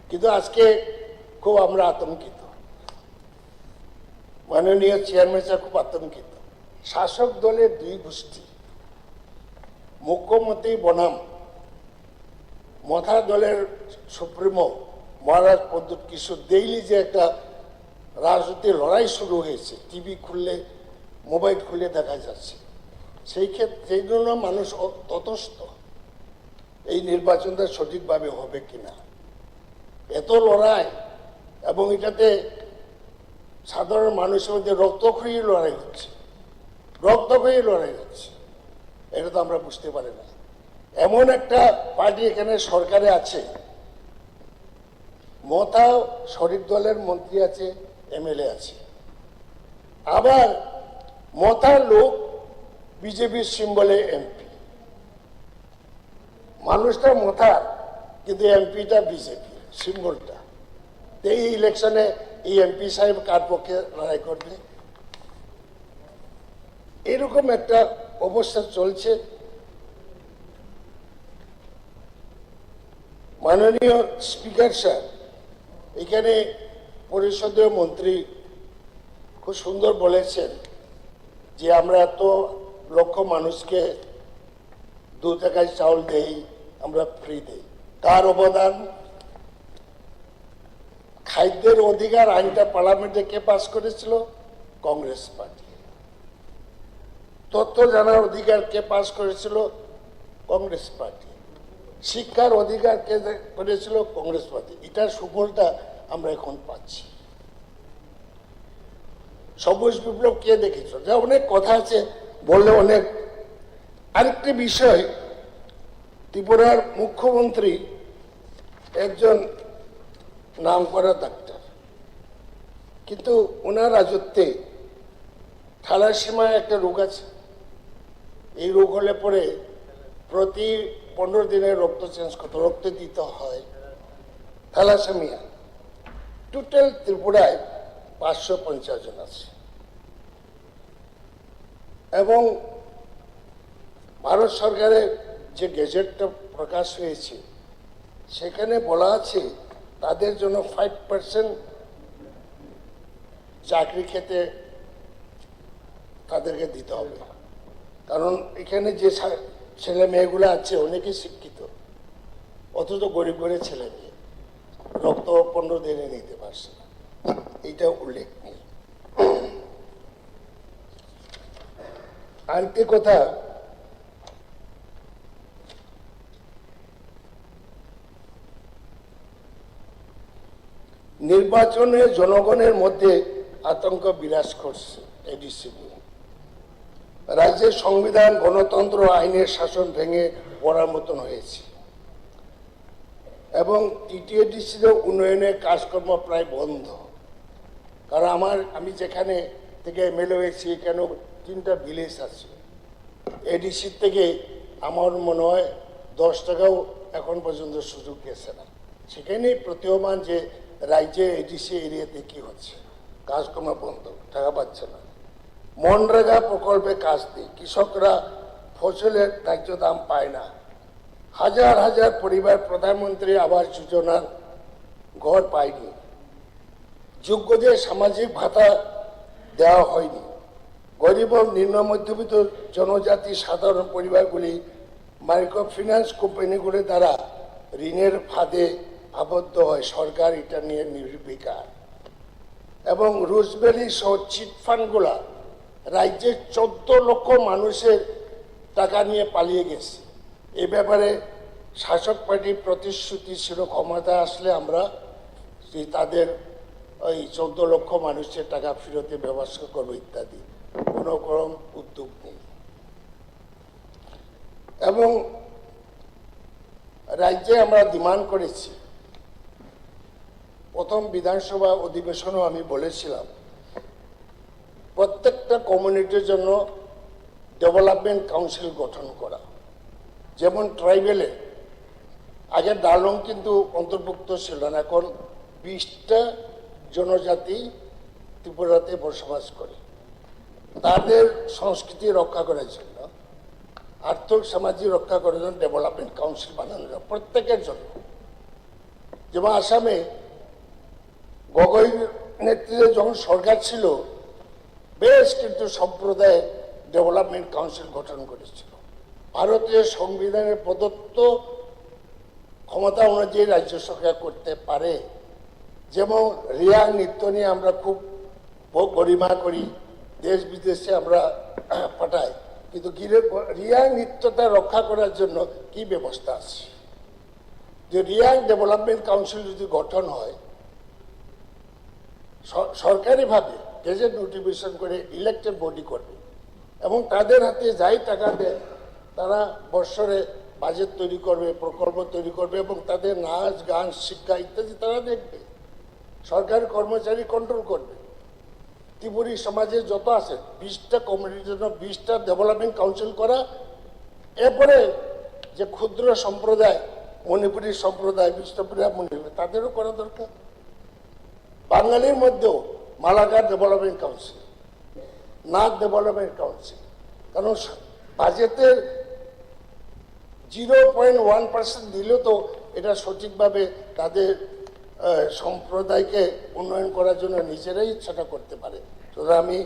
কিন্তু আজকে খুব আমরা আতঙ্কিত। মাননীয় চেয়ারম্যান সাহেব খুব আতঙ্কিত। শাসক দলের 2 গোষ্ঠী, মুখ্যমন্ত্রী বনাম মথা দলের সুপ্রিমো মহারাজ প্রদ্যুৎ কিশোর ডেইলি যে একটা রাজনৈতিক লড়াই শুরু হয়েছে, টিভি খুললে, মোবাইল খুলে দেখা যাচ্ছে। সেই ক্ষেত্রে সেই জন্য মানুষ ততস্থ এই নির্বাচনটা সঠিকভাবে হবে কিনা। এত লড়াই, এবং এটাতে সাধারণ মানুষের মধ্যে রক্তক্ষয়ী লড়াই হচ্ছে, রক্তক্ষয়ী লড়াই হচ্ছে। এটা তো আমরা বুঝতে পারি না। এমন একটা পার্টি এখানে সরকারে আছে, মথা শরিক দলের মন্ত্রী আছে, এমএলএ আছে, আবার মথার লোক বিজেপির সিম্বলে এমপি। মানুষটা মথার, কিন্তু এমপিটা বিজেপি সিম্বলটা। এই ইলেকশনে এই এমপি সাহেব কার পক্ষে লড়াই করবে? এরকম একটা অবস্থা চলছে। মাননীয় স্পিকার স্যার এখানে পরিষদীয় মন্ত্রী খুব সুন্দর বলেছেন যে আমরা এত লক্ষ মানুষকে 2 টাকায় চাউল দেই, আমরা ফ্রি দেই। কার অবদান? খাদ্যের অধিকার আইনটা পার্লামেন্টে কে পাস করেছিল? কংগ্রেস পার্টি। তথ্য জানার অধিকার কে পাস করেছিল? কংগ্রেস পার্টি। শিক্ষার অধিকার কে করেছিল? কংগ্রেস পার্টি। এটার সুফলটা আমরা এখন পাচ্ছি। সবুজ বিপ্লব কে দেখেছ? যা অনেক কথা আছে, বললে অনেক। আরেকটি বিষয়, ত্রিপুরার মুখ্যমন্ত্রী একজন নামকরা ডাক্তার, কিন্তু ওনার রাজত্বে থ্যালাসেমিয়া একটা রোগ আছে। এই রোগ হলে পরে প্রতি 15 দিনে রক্ত চেঞ্জ করতে, রক্ত দিতে হয়। থ্যালাসেমিয়া টোটাল ত্রিপুরায় 550 জন আছে। এবং ভারত সরকারের যে গেজেটটা প্রকাশ হয়েছে সেখানে বলা আছে তাদের জন্য 5% চাকরি ক্ষেত্রে তাদেরকে দিতে হবে। কারণ এখানে যে ছেলে মেয়েগুলো আছে অনেকেই শিক্ষিত, অথচ গরিব গরিব ছেলে মেয়ে রক্ত 15 দিনে নিতে পারছে না। এইটা উল্লেখ নেই। আরেকটি কথা, নির্বাচনে জনগণের মধ্যে আতঙ্ক বিরাজ করছে এডিসি নিয়ে। রাজ্যের সংবিধান, গণতন্ত্র, আইনের শাসন ভেঙে পড়ার মতন হয়েছে এবং টিটিএডিসির উন্নয়নের কাজকর্ম প্রায় বন্ধ। কারণ আমি যেখানে থেকে এমএলএ হয়েছি এখানে 3টা ভিলেজ আছে। এডিসির থেকে আমার মনে হয় 10 টাকাও এখন পর্যন্ত সুযোগ গেছে না। সেখানেই প্রতীয়মান যে রাজ্যে এডিসি এরিয়াতে কি হচ্ছে, কাজকর্ম বন্ধ, টাকা পাচ্ছে না। মনরেগা প্রকল্পে কাজ নেই, কৃষকরা ফসলের ন্যায্য দাম পায় না। হাজার হাজার পরিবার প্রধানমন্ত্রী আবাস যোজনার ঘর পায়নি। যোগ্যদের সামাজিক ভাতা দেওয়া হয়নি। গরিব ও নিম্ন মধ্যবিত্ত জনজাতি সাধারণ পরিবারগুলি মাইক্রো ফিন্যান্স কোম্পানিগুলি দ্বারা ঋণের ফাঁদে আবদ্ধ হয়। সরকার এটা নিয়ে নির্বিকার এবং রুজবেলি সহ চিটফান্ডগুলা রাজ্যের 14 লক্ষ মানুষের টাকা নিয়ে পালিয়ে গেছে। এ ব্যাপারে শাসক পার্টির প্রতিশ্রুতি ছিল ক্ষমতা আসলে আমরা তাদের ওই 14 লক্ষ মানুষের টাকা ফেরতের ব্যবস্থা করবো ইত্যাদি। কোনো রকম উদ্যোগ নেই এবং রাজ্যে আমরা ডিমান্ড করেছি। প্রথম বিধানসভা অধিবেশনেও আমি বলেছিলাম প্রত্যেকটা কমিউনিটির জন্য ডেভেলপমেন্ট কাউন্সিল গঠন করা। যেমন ট্রাইবেলে আগে ডালং কিন্তু অন্তর্ভুক্ত ছিল না, এখন 20টা জনজাতি ত্রিপুরাতে বসবাস করে। তাদের সংস্কৃতি রক্ষা করার জন্য, আর্থিক সামাজিক রক্ষা করার জন্য ডেভেলপমেন্ট কাউন্সিল বানানো যায় প্রত্যেকের জন্য। যেমন আসামে গগৈ নেতৃত্বে যখন সরকার ছিল বেশ কিন্তু সম্প্রদায় ডেভেলপমেন্ট কাউন্সিল গঠন করেছিল। ভারতীয় সংবিধানের প্রদত্ত ক্ষমতা অনুযায়ী রাজ্য সরকার করতে পারে। যেমন রিয়া নৃত্য নিয়ে আমরা খুব গরিমা করি, দেশ বিদেশে আমরা পাঠাই, কিন্তু রিয়া নৃত্যটা রক্ষা করার জন্য কি ব্যবস্থা আছে? যে রিয়া ডেভেলপমেন্ট কাউন্সিল যদি গঠন হয়, সরকারিভাবে গেজেট নোটিফিকেশন করে ইলেক্টেড বডি করবে এবং তাদের হাতে যাই টাকা দেয় তারা বৎসরে বাজেট তৈরি করবে, প্রকল্প তৈরি করবে এবং তাদের নাচ গান শিক্ষা ইত্যাদি তারা দেখবে। সরকারি কর্মচারী কন্ট্রোল করবে। ত্রিপুরী সমাজে যত আছে 20টা কমিউনিটির জন্য 20টা ডেভেলপমেন্ট কাউন্সিল করা। এরপরে যে ক্ষুদ্র সম্প্রদায়, মণিপুরী সম্প্রদায়, বিষ্ণুপুরিয়া মণিপুর, তাদেরও করা দরকার। বাঙালির মধ্যেও Malakar development council, Nath development council, কারণ বাজেটের 0.1% দিলেও তো এটা সঠিকভাবে তাদের সম্প্রদায়কে উন্নয়ন করার জন্য নিজেরাই ইচ্ছাটা করতে পারে। সুতরাং আমি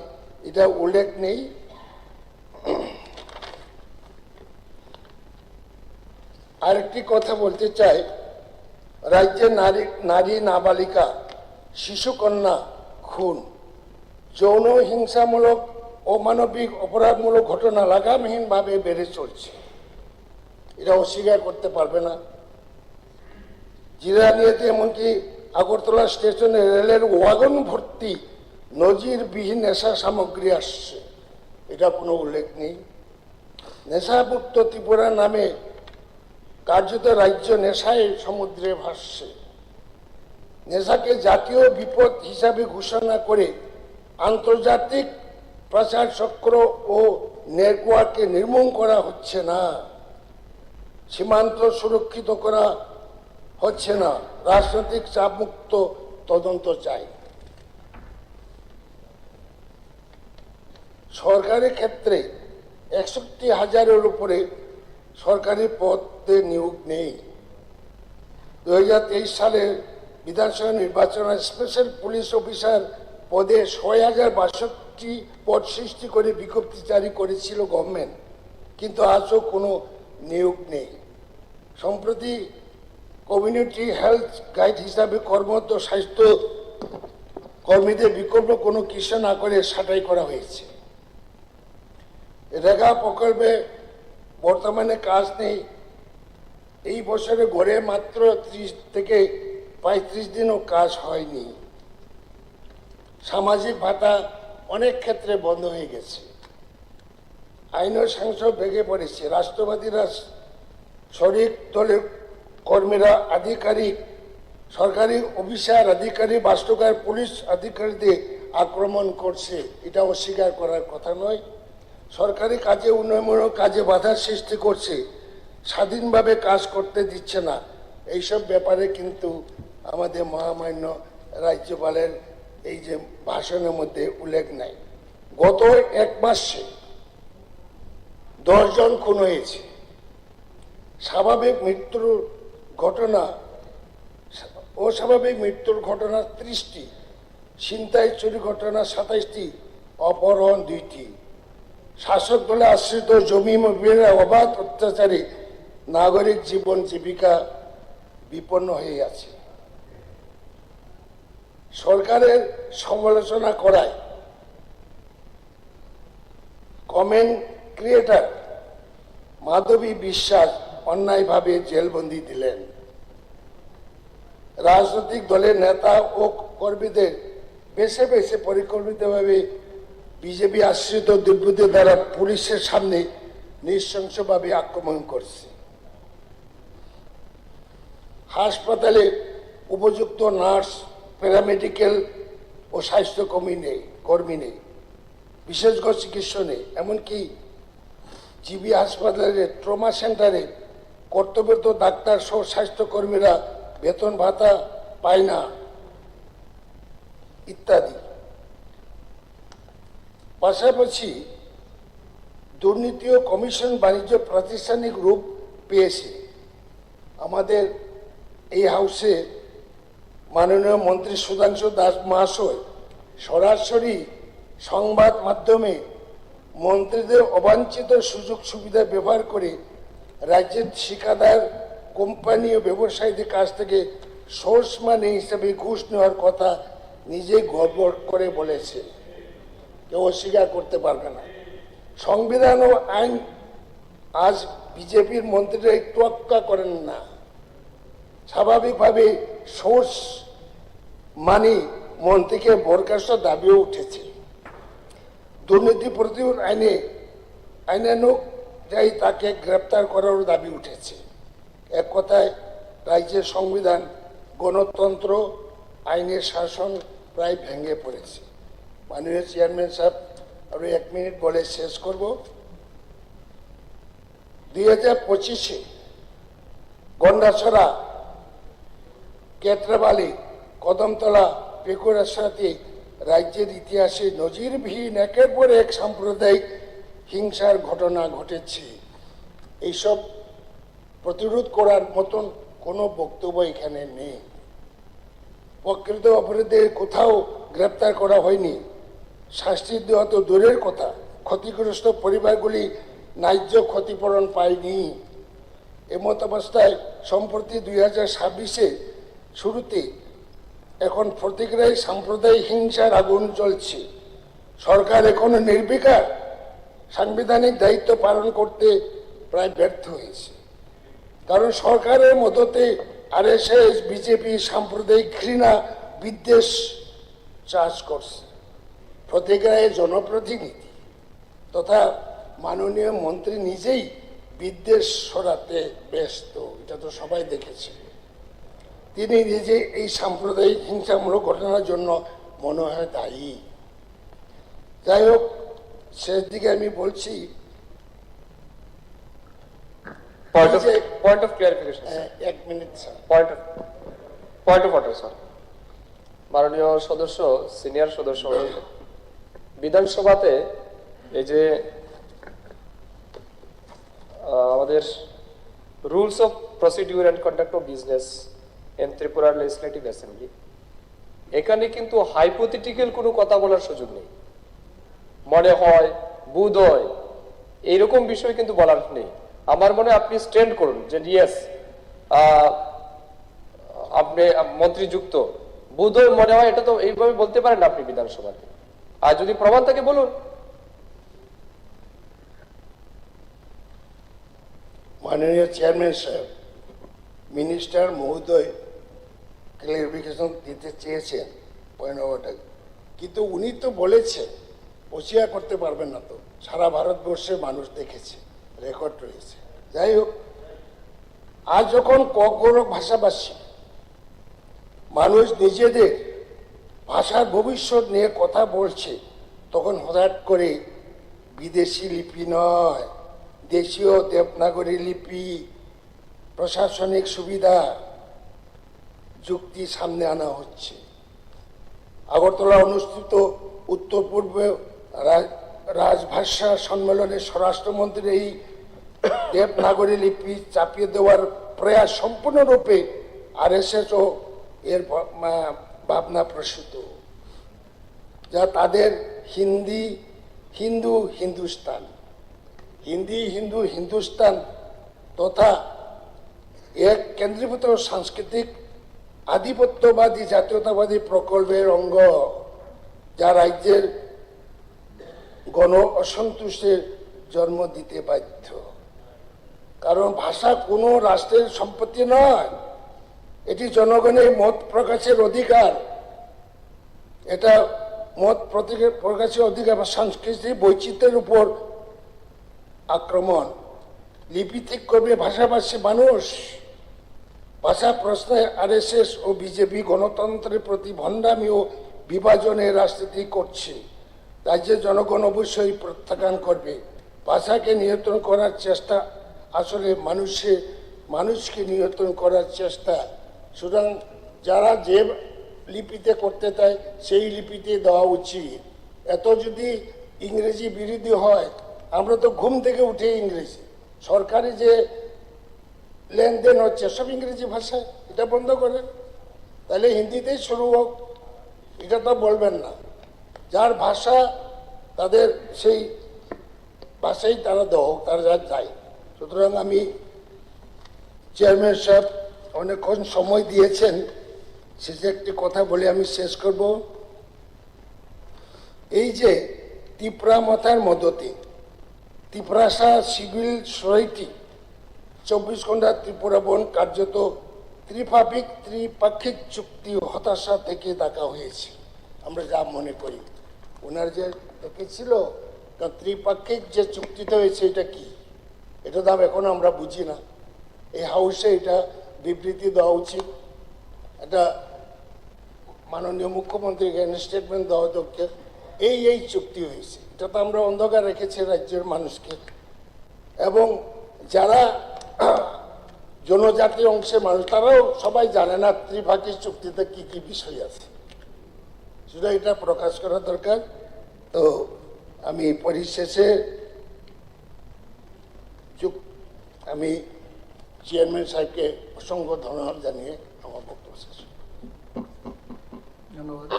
এটা উল্লেখ নেই। আরেকটি কথা বলতে চাই, রাজ্যে নারী নাবালিকা, শিশুকন্যা খুন, যৌন হিংসামূলক অমানবিক অপরাধমূলক ঘটনা লাগামহীনভাবে বেড়ে চলছে। এটা অস্বীকার করতে পারবে না। জিরানিয়াতে এমনকি আগরতলা স্টেশনে রেলের ওয়াগন ভর্তি নজিরবিহীন নেশা সামগ্রী আসছে, এটা কোনো উল্লেখ নেই। নেশামুক্ত ত্রিপুরা নামে কার্যত রাজ্য নেশায় সমুদ্রে ভাসছে। নেশাকে জাতীয় বিপদ হিসাবে ঘোষণা করে আন্তর্জাতিক প্রচার চক্র ও নেটওয়ার্ককে নির্মূল করা হচ্ছে না, সীমান্ত সুরক্ষিত করা হচ্ছে না। রাজনৈতিক চাপমুক্ত তদন্ত চাই। সরকারি ক্ষেত্রে 61,000-এর উপরে সরকারি পদে নিয়োগ নেই। 2023 সালে বিধানসভা নির্বাচনে স্পেশাল পুলিশ অফিসার পদে 6,062 পদ সৃষ্টি করে বিজ্ঞপ্তি জারি করেছিল গভর্নমেন্ট, কিন্তু আজও কোনো নিয়োগ নেই। সম্প্রতি কমিউনিটি হেলথ গাইড হিসাবে কর্মরত স্বাস্থ্য কর্মীদের বিকল্প কোনো কিছু না করে ছাঁটাই করা হয়েছে। রেগা প্রকল্পে বর্তমানে কাজ নেই। এই বছরে গড়ে মাত্র 30 থেকে 35 দিনও কাজ হয়নি। সামাজিক ভাতা অনেক ক্ষেত্রে বন্ধ হয়ে গেছে। আইন ও সংসদ ভেঙে পড়েছে। রাষ্ট্রবাদীরা, শরিক দলের কর্মীরা, আধিকারিক, সরকারি অফিসার আধিকারিক, বাস্তুকার পুলিশ আধিকারিকদের আক্রমণ করছে। এটা অস্বীকার করার কথা নয়। সরকারি কাজে, উন্নয়নমূলক কাজে বাধার সৃষ্টি করছে, স্বাধীনভাবে কাজ করতে দিচ্ছে না। এইসব ব্যাপারে কিন্তু আমাদের মহামান্য রাজ্যপালের এই যে ভাষণের মধ্যে উল্লেখ নাই। গত 1 মাসে 10 জন খুন হয়েছে। স্বাভাবিক মৃত্যুর ঘটনা, অস্বাভাবিক মৃত্যুর ঘটনা 30টি, ছিনতাই চুরি ঘটনা 27টি, অপহরণ 2টি, শাসক দলে আশ্রিত জমি মবিলের অবাধ অত্যাচারে নাগরিক জীবন জীবিকা বিপন্ন হয়ে আছে। সরকারের সমালোচনা করায় কমেন্ট ক্রিয়েটর মাধবী বিশ্বাস অন্যায়ভাবে জেলবন্দি দিলেন। রাজনৈতিক দলের নেতা ও কর্মীদের বেছে বেছে পরিকল্পিতভাবে বিজেপি আশ্রিত দুর্বৃত্তদের দ্বারা পুলিশের সামনে নৃশংসভাবে আক্রমণ করছে। হাসপাতালে উপযুক্ত নার্স, প্যারামেডিক্যাল ও স্বাস্থ্য কর্মী নেই, বিশেষজ্ঞ চিকিৎসা নেই। এমনকি জিবি হাসপাতালের ট্রমা সেন্টারে কর্তব্যরত ডাক্তার সহ স্বাস্থ্যকর্মীরা বেতন ভাতা পায় না ইত্যাদি। পাশাপাশি দুর্নীতি ও কমিশন বাণিজ্য প্রাতিষ্ঠানিক রূপ পেয়েছে। আমাদের এই হাউসে মাননীয় মন্ত্রী সুধাংশু দাস মহাশয় সরাসরি সংবাদ মাধ্যমে মন্ত্রীদের অবাঞ্ছিত সুযোগ সুবিধা ব্যবহার করে রাজ্যের ঠিকাদার কোম্পানি ও ব্যবসায়ীদের কাছ থেকে সোর্স মানি হিসেবে ঘুষ নেওয়ার কথা নিজেই গর্ব করে বলেছে, কেউ অস্বীকার করতে পারবে না। সংবিধান ও আইন আজ বিজেপির মন্ত্রীরা তোয়াক্কা করেন না। স্বাভাবিকভাবে সোর্স মানি মন্ত্রীকে বরখাস্ত দাবিও উঠেছে। দুর্নীতি প্রতিরোধ আইনানুযায়ী তাকে গ্রেপ্তার করারও দাবি উঠেছে। এক কথায় রাজ্যের সংবিধান, গণতন্ত্র, আইনের শাসন প্রায় ভেঙে পড়েছে। মাননীয় চেয়ারম্যান সাহেব, আরো 1 মিনিট বলে শেষ করব। 2025-এ গন্ডাছড়া, কেটরাবালি, কদমতলা, পেকুরার সাথে রাজ্যের ইতিহাসে নজিরবিহীন একের পর এক সাম্প্রদায়িক হিংসার ঘটনা ঘটেছে। এইসব প্রতিরোধ করার মতন কোনো বক্তব্য এখানে নেই। প্রকৃত অপরাধীদের কোথাও গ্রেপ্তার করা হয়নি, শাস্তি দেওয়া তো দূরের কথা, ক্ষতিগ্রস্ত পরিবারগুলি ন্যায্য ক্ষতিপূরণ পায়নি। এমত অবস্থায় সম্প্রতি 2026-এ শুরুতে এখন প্রতিক্রিয়ায় সাম্প্রদায়িক হিংসার আগুন জ্বলছে। সরকার এখনো নির্বিকার সাংবিধানিক দায়িত্ব পালন করতে প্রায় ব্যর্থ হয়েছে। কারণ সরকারের মদতে আরএসএস, বিজেপি সাম্প্রদায়িক ঘৃণা, বিদ্বেষ চাষ করছে। প্রতিক্রিয়ায় জনপ্রতিনিধি তথা মাননীয় মন্ত্রী নিজেই বিদ্বেষ ছড়াতে ব্যস্ত, এটা তো সবাই দেখেছে। তিনি নিজে এই সাম্প্রদায়িক হিংসামূলক ঘটনার জন্য মনে হয় দায়ী। যাই হোক, শেষ দিকে আমি বলছি, Point of clarification, sir. 1 minute sir. Point of order, sir. মাননীয় সদস্য, সিনিয়র সদস্য বিধানসভাতে এই যে আমাদের rules of procedure and conduct of business in Tripura legislative assembly, এখানে কিন্তু হাইপোথেটিক্যাল কোনো কথা বলার সুযোগ নেই। মনে হয়, বোধ হয়, এইরকম বিষয় কিন্তু বলার নেই। আমার মনে আপনি স্ট্যান্ড করুন যে ইয়েস আপনি মন্ত্রী যুক্ত, বোধ হয়, মনে হয়, এটা তো এইভাবে বলতে পারেন আপনি বিধানসভাতে। আর যদি প্রমাণ থাকে বলুন। মাননীয় চেয়ারম্যান সাহেব, মিনিস্টার মহোদয় ক্লারিফিকেশন দিতে চেয়েছেন পয়েন্ট অফ অর্ডার, কিন্তু উনি তো বলেছেন অস্বীকার করতে পারবেন না, তো সারা ভারতবর্ষের মানুষ দেখেছে, রেকর্ড রয়েছে। যাই হোক, আজ যখন কগৌরব ভাষাভাষী মানুষ নিজেদের ভাষার ভবিষ্যৎ নিয়ে কথা বলছে, তখন হঠাৎ করে বিদেশি লিপি নয়, দেশীয় দেবনাগরী লিপি, প্রশাসনিক সুবিধা যুক্তি সামনে আনা হচ্ছে। আগরতলা অনুষ্ঠিত উত্তর পূর্ব রাজভাষা সম্মেলনে স্বরাষ্ট্রমন্ত্রী এই দেবনাগরী লিপি চাপিয়ে দেওয়ার প্রয়াস সম্পূর্ণরূপে আরএসএস ও এর ভাবনা প্রসূত, যা তাদের হিন্দি হিন্দু হিন্দুস্তান, হিন্দি হিন্দু হিন্দুস্তান তথা এক কেন্দ্রীভূত সাংস্কৃতিক আধিপত্যবাদী জাতীয়তাবাদী প্রকল্পের অঙ্গ, যা রাজ্যের গণ অসন্তোষের জন্ম দিতে বাধ্য। কারণ ভাষা কোনো রাষ্ট্রের সম্পত্তি নয়, এটি জনগণের মত প্রকাশের অধিকার। এটা মত প্রকাশের অধিকার বা সাংস্কৃতিক বৈচিত্র্যের উপর আক্রমণ। লিপি ঠিক করবে ভাষাভাষী মানুষ। ভাষা প্রশ্নে আরএসএস ও বিজেপি গণতন্ত্রের প্রতি ভণ্ডামি ও বিভাজনের রাজনীতি করছে। রাজ্যের জনগণ অবশ্যই প্রত্যাখ্যান করবে। ভাষাকে নিয়ন্ত্রণ করার চেষ্টা আসলে মানুষকে নিয়ন্ত্রণ করার চেষ্টা। সুতরাং যারা যে লিপিতে করতে চায় সেই লিপিতে দেওয়া উচিত। এত যদি ইংরেজি বিরোধী হয়, আমরা তো ঘুম থেকে উঠে ইংরেজি, সরকারি যে লেনদেন হচ্ছে সব ইংরেজি ভাষায়, এটা বন্ধ করেন। তাহলে হিন্দিতেই শুরু হোক, এটা তো বলবেন না। যার ভাষা তাদের সেই ভাষাই তারা দেওয়া, তারা যা যায়। সুতরাং আমি চেয়ারম্যান সাহেব অনেকক্ষণ সময় দিয়েছেন, শেষে একটি কথা বলে আমি শেষ করব। এই যে ত্রিপুরা মাথার মদতে ত্রিপুরাশা সিভিল সোসাইটি 24 ঘন্টা ত্রিপুরা বন কার্যত ত্রিপাক্ষিক চুক্তি হতাশা থেকে দেখা হয়েছে। আমরা যা মনে করি ওনার যে দেখেছিল ত্রিপাক্ষিক যে চুক্তিটা হয়েছে এটা কি, এটা দাম এখন আমরা বুঝি না। এই হাউসে এটা বিবৃতি দেওয়া উচিত। এটা মাননীয় মুখ্যমন্ত্রীকে স্টেটমেন্ট দেওয়া দরকার। এই চুক্তি হয়েছে, এটা তো আমরা অন্ধকার রেখেছি রাজ্যের মানুষকে। এবং যারা জনজাতি অংশের মানুষ তারাও সবাই জানে না ত্রিপাক্ষিক চুক্তিতে কি কি বিষয় আছে, শুধু এটা প্রকাশ করা দরকার। তো আমি পরিশেষে আমি চেয়ারম্যান সাহেবকে অসংখ্য ধন্যবাদ জানিয়ে আমার বক্তব্য শেষ। ধন্যবাদ।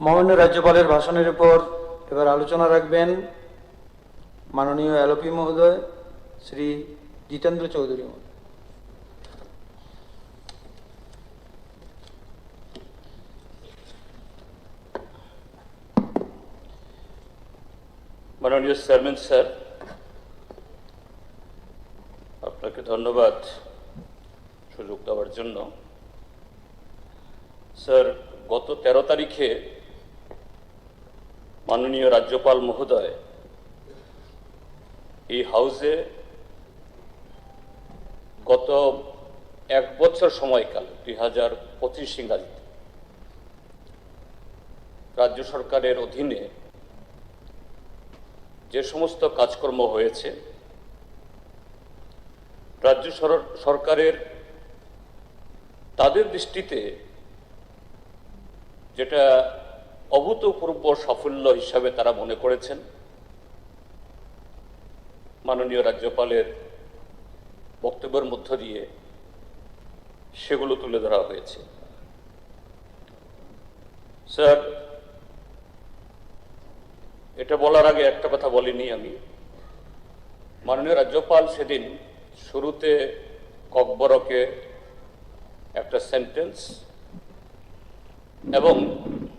মাননীয় রাজ্যপালের ভাষণের উপর এবার আলোচনা রাখবেন মাননীয় এলপি মহোদয় শ্রী জিতেন্দ্র চৌধুরী মহোদয়। মাননীয় চেয়ারম্যান স্যার, আপনাকে ধন্যবাদ সুযোগ দেওয়ার জন্য। স্যার, গত 13 তারিখে মাননীয় রাজ্যপাল মহোদয় এই হাউসে গত 1 বছর সময়কাল 2025 ইংরাজিতে রাজ্য সরকারের অধীনে যে সমস্ত কাজকর্ম হয়েছে, রাজ্য সরকারের তাদের দৃষ্টিতে যেটা অভূতপূর্ব সাফল্য হিসাবে তারা মনে করেছেন, মাননীয় রাজ্যপালের বক্তব্যের মধ্য দিয়ে সেগুলো তুলে ধরা হয়েছে। স্যার, এটা বলার আগে একটা কথা বলিনি আমি। মাননীয় রাজ্যপাল সেদিন শুরুতে ককবরকে একটা সেন্টেন্স এবং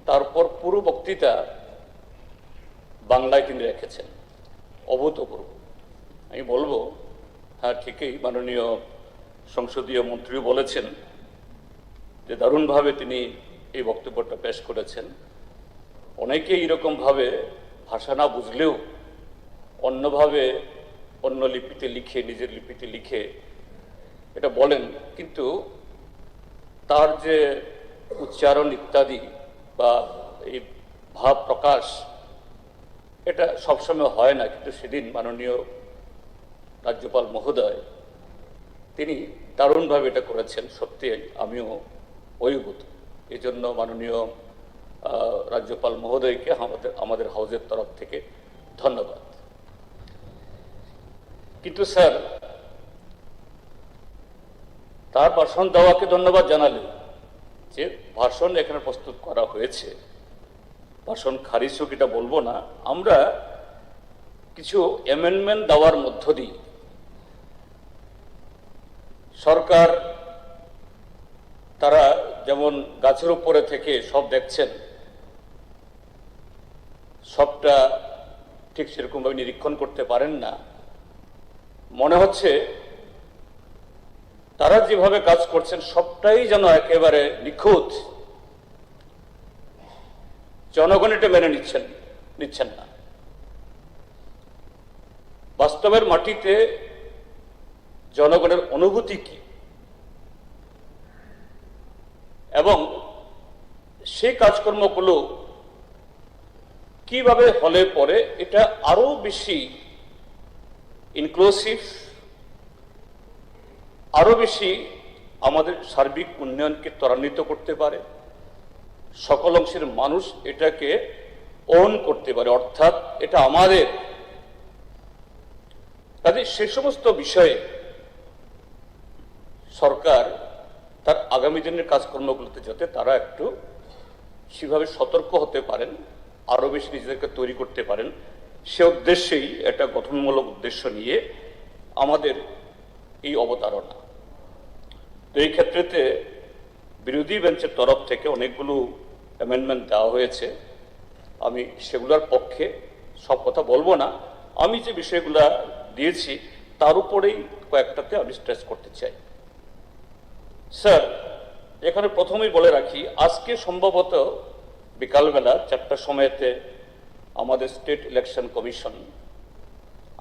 তারপর পুরো বক্তৃতা বাংলায় তিনি রেখেছেন, অভূতপূর্ব। আমি বলবো, হ্যাঁ ঠিকই, মাননীয় সংসদীয় মন্ত্রীও বলেছেন যে দারুণভাবে তিনি এই বক্তব্যটা পেশ করেছেন। অনেকে এরকমভাবে ভাষা না বুঝলেও অন্যভাবে অন্য লিপিতে লিখে, নিজের লিপিতে লিখে এটা বলেন, কিন্তু তার যে উচ্চারণ ইত্যাদি বা এই ভাব প্রকাশ এটা সবসময় হয় না। কিন্তু সেদিন মাননীয় রাজ্যপাল মহোদয় তিনি দারুণভাবে এটা করেছেন। সত্যি আমিও অভিভূত। এই জন্য মাননীয় রাজ্যপাল মহোদয়কে আমাদের হাউসের তরফ থেকে ধন্যবাদ। কিন্তু স্যার, তার ভাষণ দেওয়াকে ধন্যবাদ জানালে যে ভাষণ এখানে প্রস্তুত করা হয়েছে ভাষণ খারিজ হোক এটা বলবো না, আমরা কিছু অ্যামেন্ডমেন্ট দেওয়ার মধ্য দিয়ে সরকার তারা যেমন গাছের উপরে থেকে সব দেখছেন, সবটা ঠিক সেরকমভাবে নিরীক্ষণ করতে পারেন না। মনে হচ্ছে তারা যেভাবে কাজ করছেন সবটাই যেন একেবারে নিখুঁত, জনগণ এটা মেনে নিচ্ছেন না। বাস্তবের মাটিতে জনগণের অনুভূতি কি এবং সেই কাজকর্মগুলো কিভাবে হলে পরে এটা আরো বেশি ইনক্লুসিভ, আরো বেশি আমাদের সার্বিক উন্নয়নকে ত্বরান্বিত করতে পারে, সকল অংশের মানুষ এটাকে ওন করতে পারে, অর্থাৎ এটা আমাদের। কাজে সে সমস্ত বিষয়ে সরকার তার আগামী দিনের কাজকর্মগুলোতে যাতে তারা একটু সেভাবে সতর্ক হতে পারেন, আরো বেশি নিজেদেরকে তৈরি করতে পারেন, সে উদ্দেশ্যেই একটা গঠনমূলক উদ্দেশ্য নিয়ে আমাদের এই অবতারণা। তো এই ক্ষেত্রেতে বিরোধী বেঞ্চের তরফ থেকে অনেকগুলো অ্যামেন্ডমেন্ট দেওয়া হয়েছে। আমি সেগুলোর পক্ষে সব কথা বলবো না, আমি যে বিষয়গুলা দিয়েছি তার উপরেই কয়েকটাতে আমি স্ট্রেস করতে চাই। স্যার, এখানে প্রথমেই বলে রাখি, আজকে সম্ভবত বিকালবেলা 4টার সময়তে আমাদের স্টেট ইলেকশন কমিশন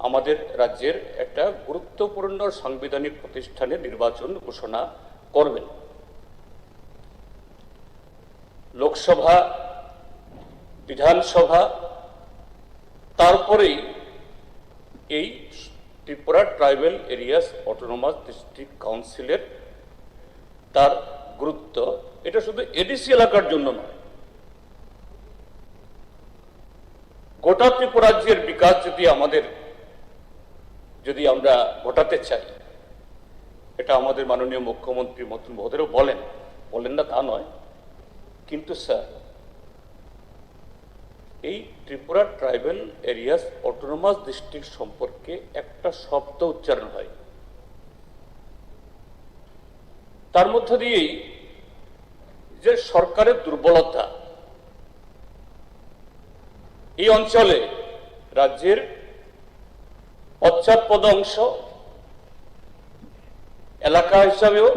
আমাদের রাজ্যের একটা গুরুত্বপূর্ণ সাংবিধানিক প্রতিষ্ঠানের নির্বাচন ঘোষণা করবেন। লোকসভা, বিধানসভা, তারপরেই এই Tripura tribal areas autonomous district কাউন্সিলের তার গুরুত্ব এটা শুধু এডিসি এলাকার জন্য নয়, গোটা ত্রিপুরা রাজ্যের বিকাশ যদি আমরা ঘটাতে চাই, এটা আমাদের মাননীয় মুখ্যমন্ত্রী মহোদয়ও বলেন না তা নয়, কিন্তু স্যার এই Tripura tribal areas autonomous district সম্পর্কে একটা শব্দ উচ্চারণ হয়, তার মধ্য দিয়েই যে সরকারের দুর্বলতা এই অঞ্চলে রাজ্যের পশ্চাৎপদ অংশ এলাকা হিসাবেও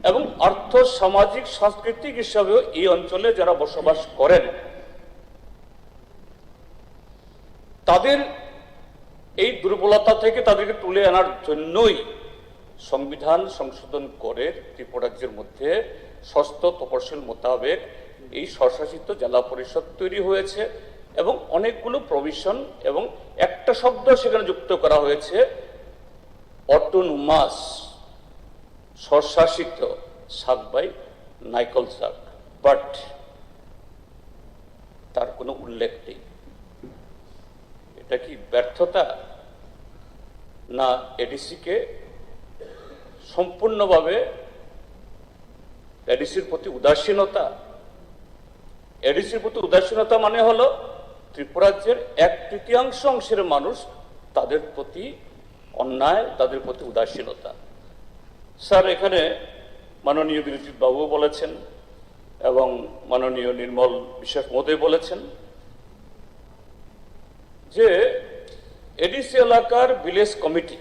এবং আর্থ সামাজিক সাংস্কৃতিক হিসাবেও এই অঞ্চলে যারা বসবাস করেন তাদের এই দুর্বলতা থেকে তাদেরকে তুলে আনার জন্যই সংবিধান সংশোধন করে ত্রিপুরা রাজ্যের মধ্যে ষষ্ঠ তফসিল মোতাবেক এই স্বশাসিত জেলা পরিষদ তৈরি হয়েছে এবং অনেকগুলো প্রভিশন এবং একটা শব্দ সেখানে যুক্ত করা হয়েছে, অটোনমাস, স্বশাসিত, সাক বাই নাইকল সাক, বাট তার কোনো উল্লেখ নেই। এটা কি ব্যর্থতা, না এডিসিকে সম্পূর্ণভাবে এডিসির প্রতি উদাসীনতা? এডিসির প্রতি উদাসীনতা মানে হলো ত্রিপুরা রাজ্যের 1/3 অংশের মানুষ তাদের প্রতি অন্যায়, তাদের প্রতি উদাসীনতা। স্যার, এখানে মাননীয় বিরোচিত বাবু বলেছেন এবং মাননীয় নির্মল বিশ্বাস মহোদয় বলেছেন যে এডিসি এলাকার ভিলেজ কমিটি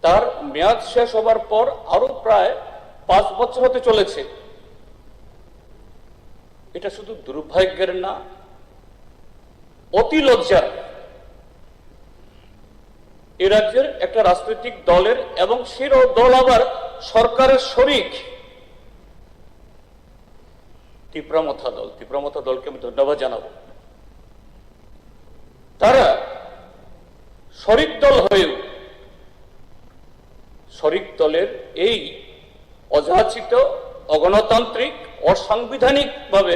তার মেয়াদ শেষ হবার পর আরো প্রায় 5 বছর হতে চলেছে। এটা শুধু দুর্ভাগ্যের না, অতি লজ্জার। এ রাজ্যের একটা রাজনৈতিক দলের এবং সেই দল আবার সরকারের শরিক ত্রিপুরামথা দলকে আমি ধন্যবাদ জানাবো। তারা শরিক দল হয়েও শরিক দলের এই অযাচিত, অগণতান্ত্রিক, অসাংবিধানিক ভাবে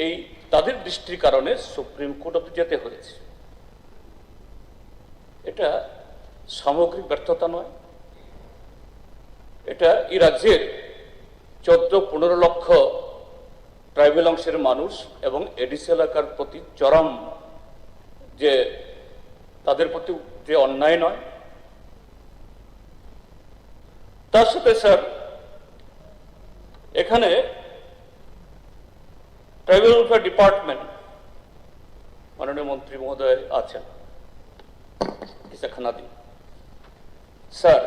এই তাদের দৃষ্টির কারণে সুপ্রিম কোর্ট অব্দি যেতে হয়েছে। এটা সামগ্রিক ব্যর্থতা নয়, এটা এই রাজ্যের 14-15 লক্ষ ট্রাইবেল অংশের মানুষ এবং এডিসি এলাকার প্রতি চরম যে তাদের প্রতি যে অন্যায় নয়, তার সাথে স্যার এখানে ট্রাইবেল ওয়েলফেয়ার ডিপার্টমেন্ট মাননীয় মন্ত্রী মহোদয় আছেন খানাদি স্যার,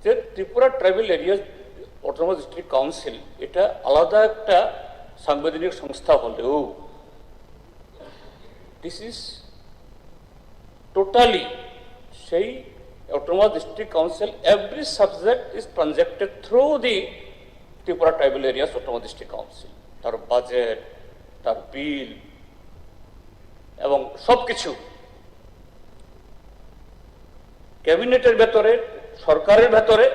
যে Tripura tribal area autonomous district council এটা আলাদা একটা সাংবিধানিক সংস্থা হলেও দিস ইজ টোটালি সেই autonomous district council, every subject is transacted through the Tripura tribal areas autonomous district council. তার বাজেট, তার বিল এবং সবকিছু ক্যাবিনেটের ভেতরে, সরকারের ভেতরে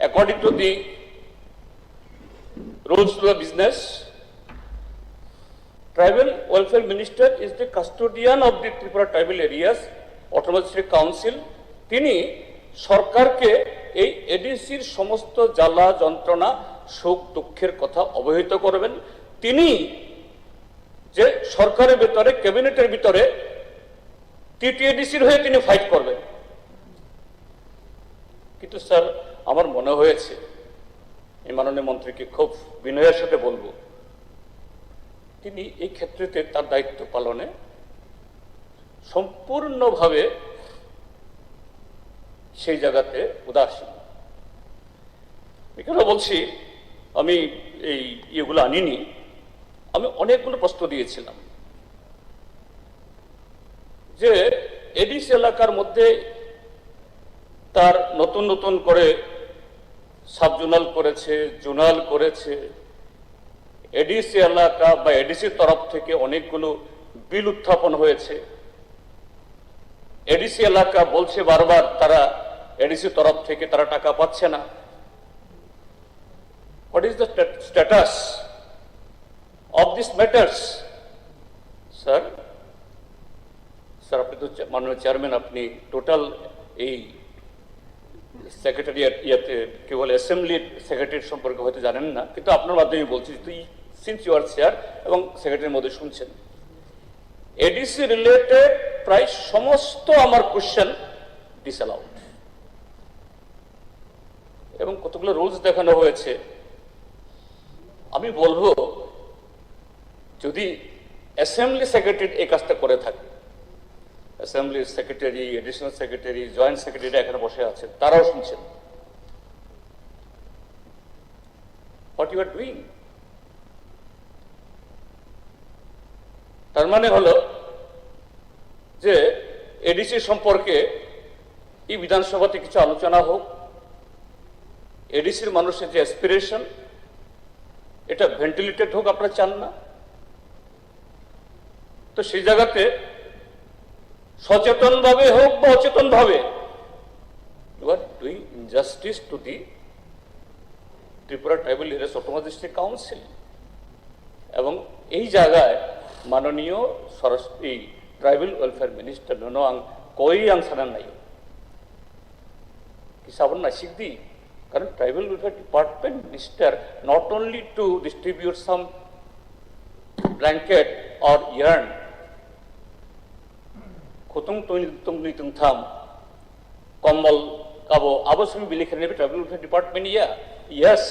according to the rules of business, tribal welfare minister is the custodian of the Tripura tribal areas autonomous district council. তিনি সরকারকে এই এডিসির সমস্ত জ্বালা যন্ত্রণা সুখ দুঃখের কথা অবহিত করবেন। তিনি যে সরকারের ভিতরে, ক্যাবিনেটের ভিতরে টিটিএডিসির হয়ে তিনি ফাইট করবেন। কিন্তু স্যার আমার মনে হয়েছে, এই মাননীয় মন্ত্রীকে খুব বিনয়ের সাথে বলবো, তিনি এই ক্ষেত্রেতে তার দায়িত্ব পালনে সম্পূর্ণভাবে সেই জায়গাতে উদাসীন। এখানে বলছি, আমি এই ইয়েগুলো আনিনি, আমি অনেকগুলো প্রশ্ন দিয়েছিলাম যে এডিসি এলাকার মধ্যে তার নতুন নতুন করে সাবজোনাল করেছে, জোনাল করেছে, এডিসি এলাকা বা এডিসির তরফ থেকে অনেকগুলো বিল উত্থাপন হয়েছে। এডিসি এলাকা বলছে বারবার তারা এডিসি তরফ থেকে তারা টাকা পাচ্ছে না। What is the status of this matters? Sir, আপনি তো মাননীয় চেয়ারম্যান, আপনি টোটাল এই সেক্রেটারিয়েট ইয়াতে কেবল অ্যাসেম্বলির সেক্রেটারি সম্পর্কে হয়তো জানেন না, কিন্তু আপনার মাধ্যমে বলছি, সিন্স ইউ আর চেয়ার এবং সেক্রেটারির মধ্যে শুনছেন, এডিসি রিলেটেড প্রায় সমস্ত আমার কোশ্চেন ডিসঅ্যালাউড এবং কতগুলো রুলস দেখানো হয়েছে। আমি বলবো, যদি অ্যাসেম্বলি সেক্রেটারি এই কাজটা করে থাকে, assembly secretary, additional secretary, joint secretary এখানে বসে আছেন, তারাও শুনছেন হোয়াট ইউ আর ডুইং। তার মানে হলো যে এডিসি সম্পর্কে এই বিধানসভাতে কিছু আলোচনা হোক, এডিসির মানুষের যে অ্যাসপিরেশন এটা ভেন্টিলেটেড হোক, আপনারা চান না? তো সেই জায়গাতে সচেতন ভাবে হোক বা অচেতন ভাবে, you are doing injustice to the Tripura tribal areas autonomous district council. এবং এই জায়গায় মাননীয় Saraswati tribal welfare minister no आं कोई आं साना नहीं कि साबन ना सीख दी, कारण tribal welfare department minister not only to distribute some blanket और yarn खुतुंग तुंग थाम कम्बल काबो आबसमी बिली खेलने भी tribal welfare department yes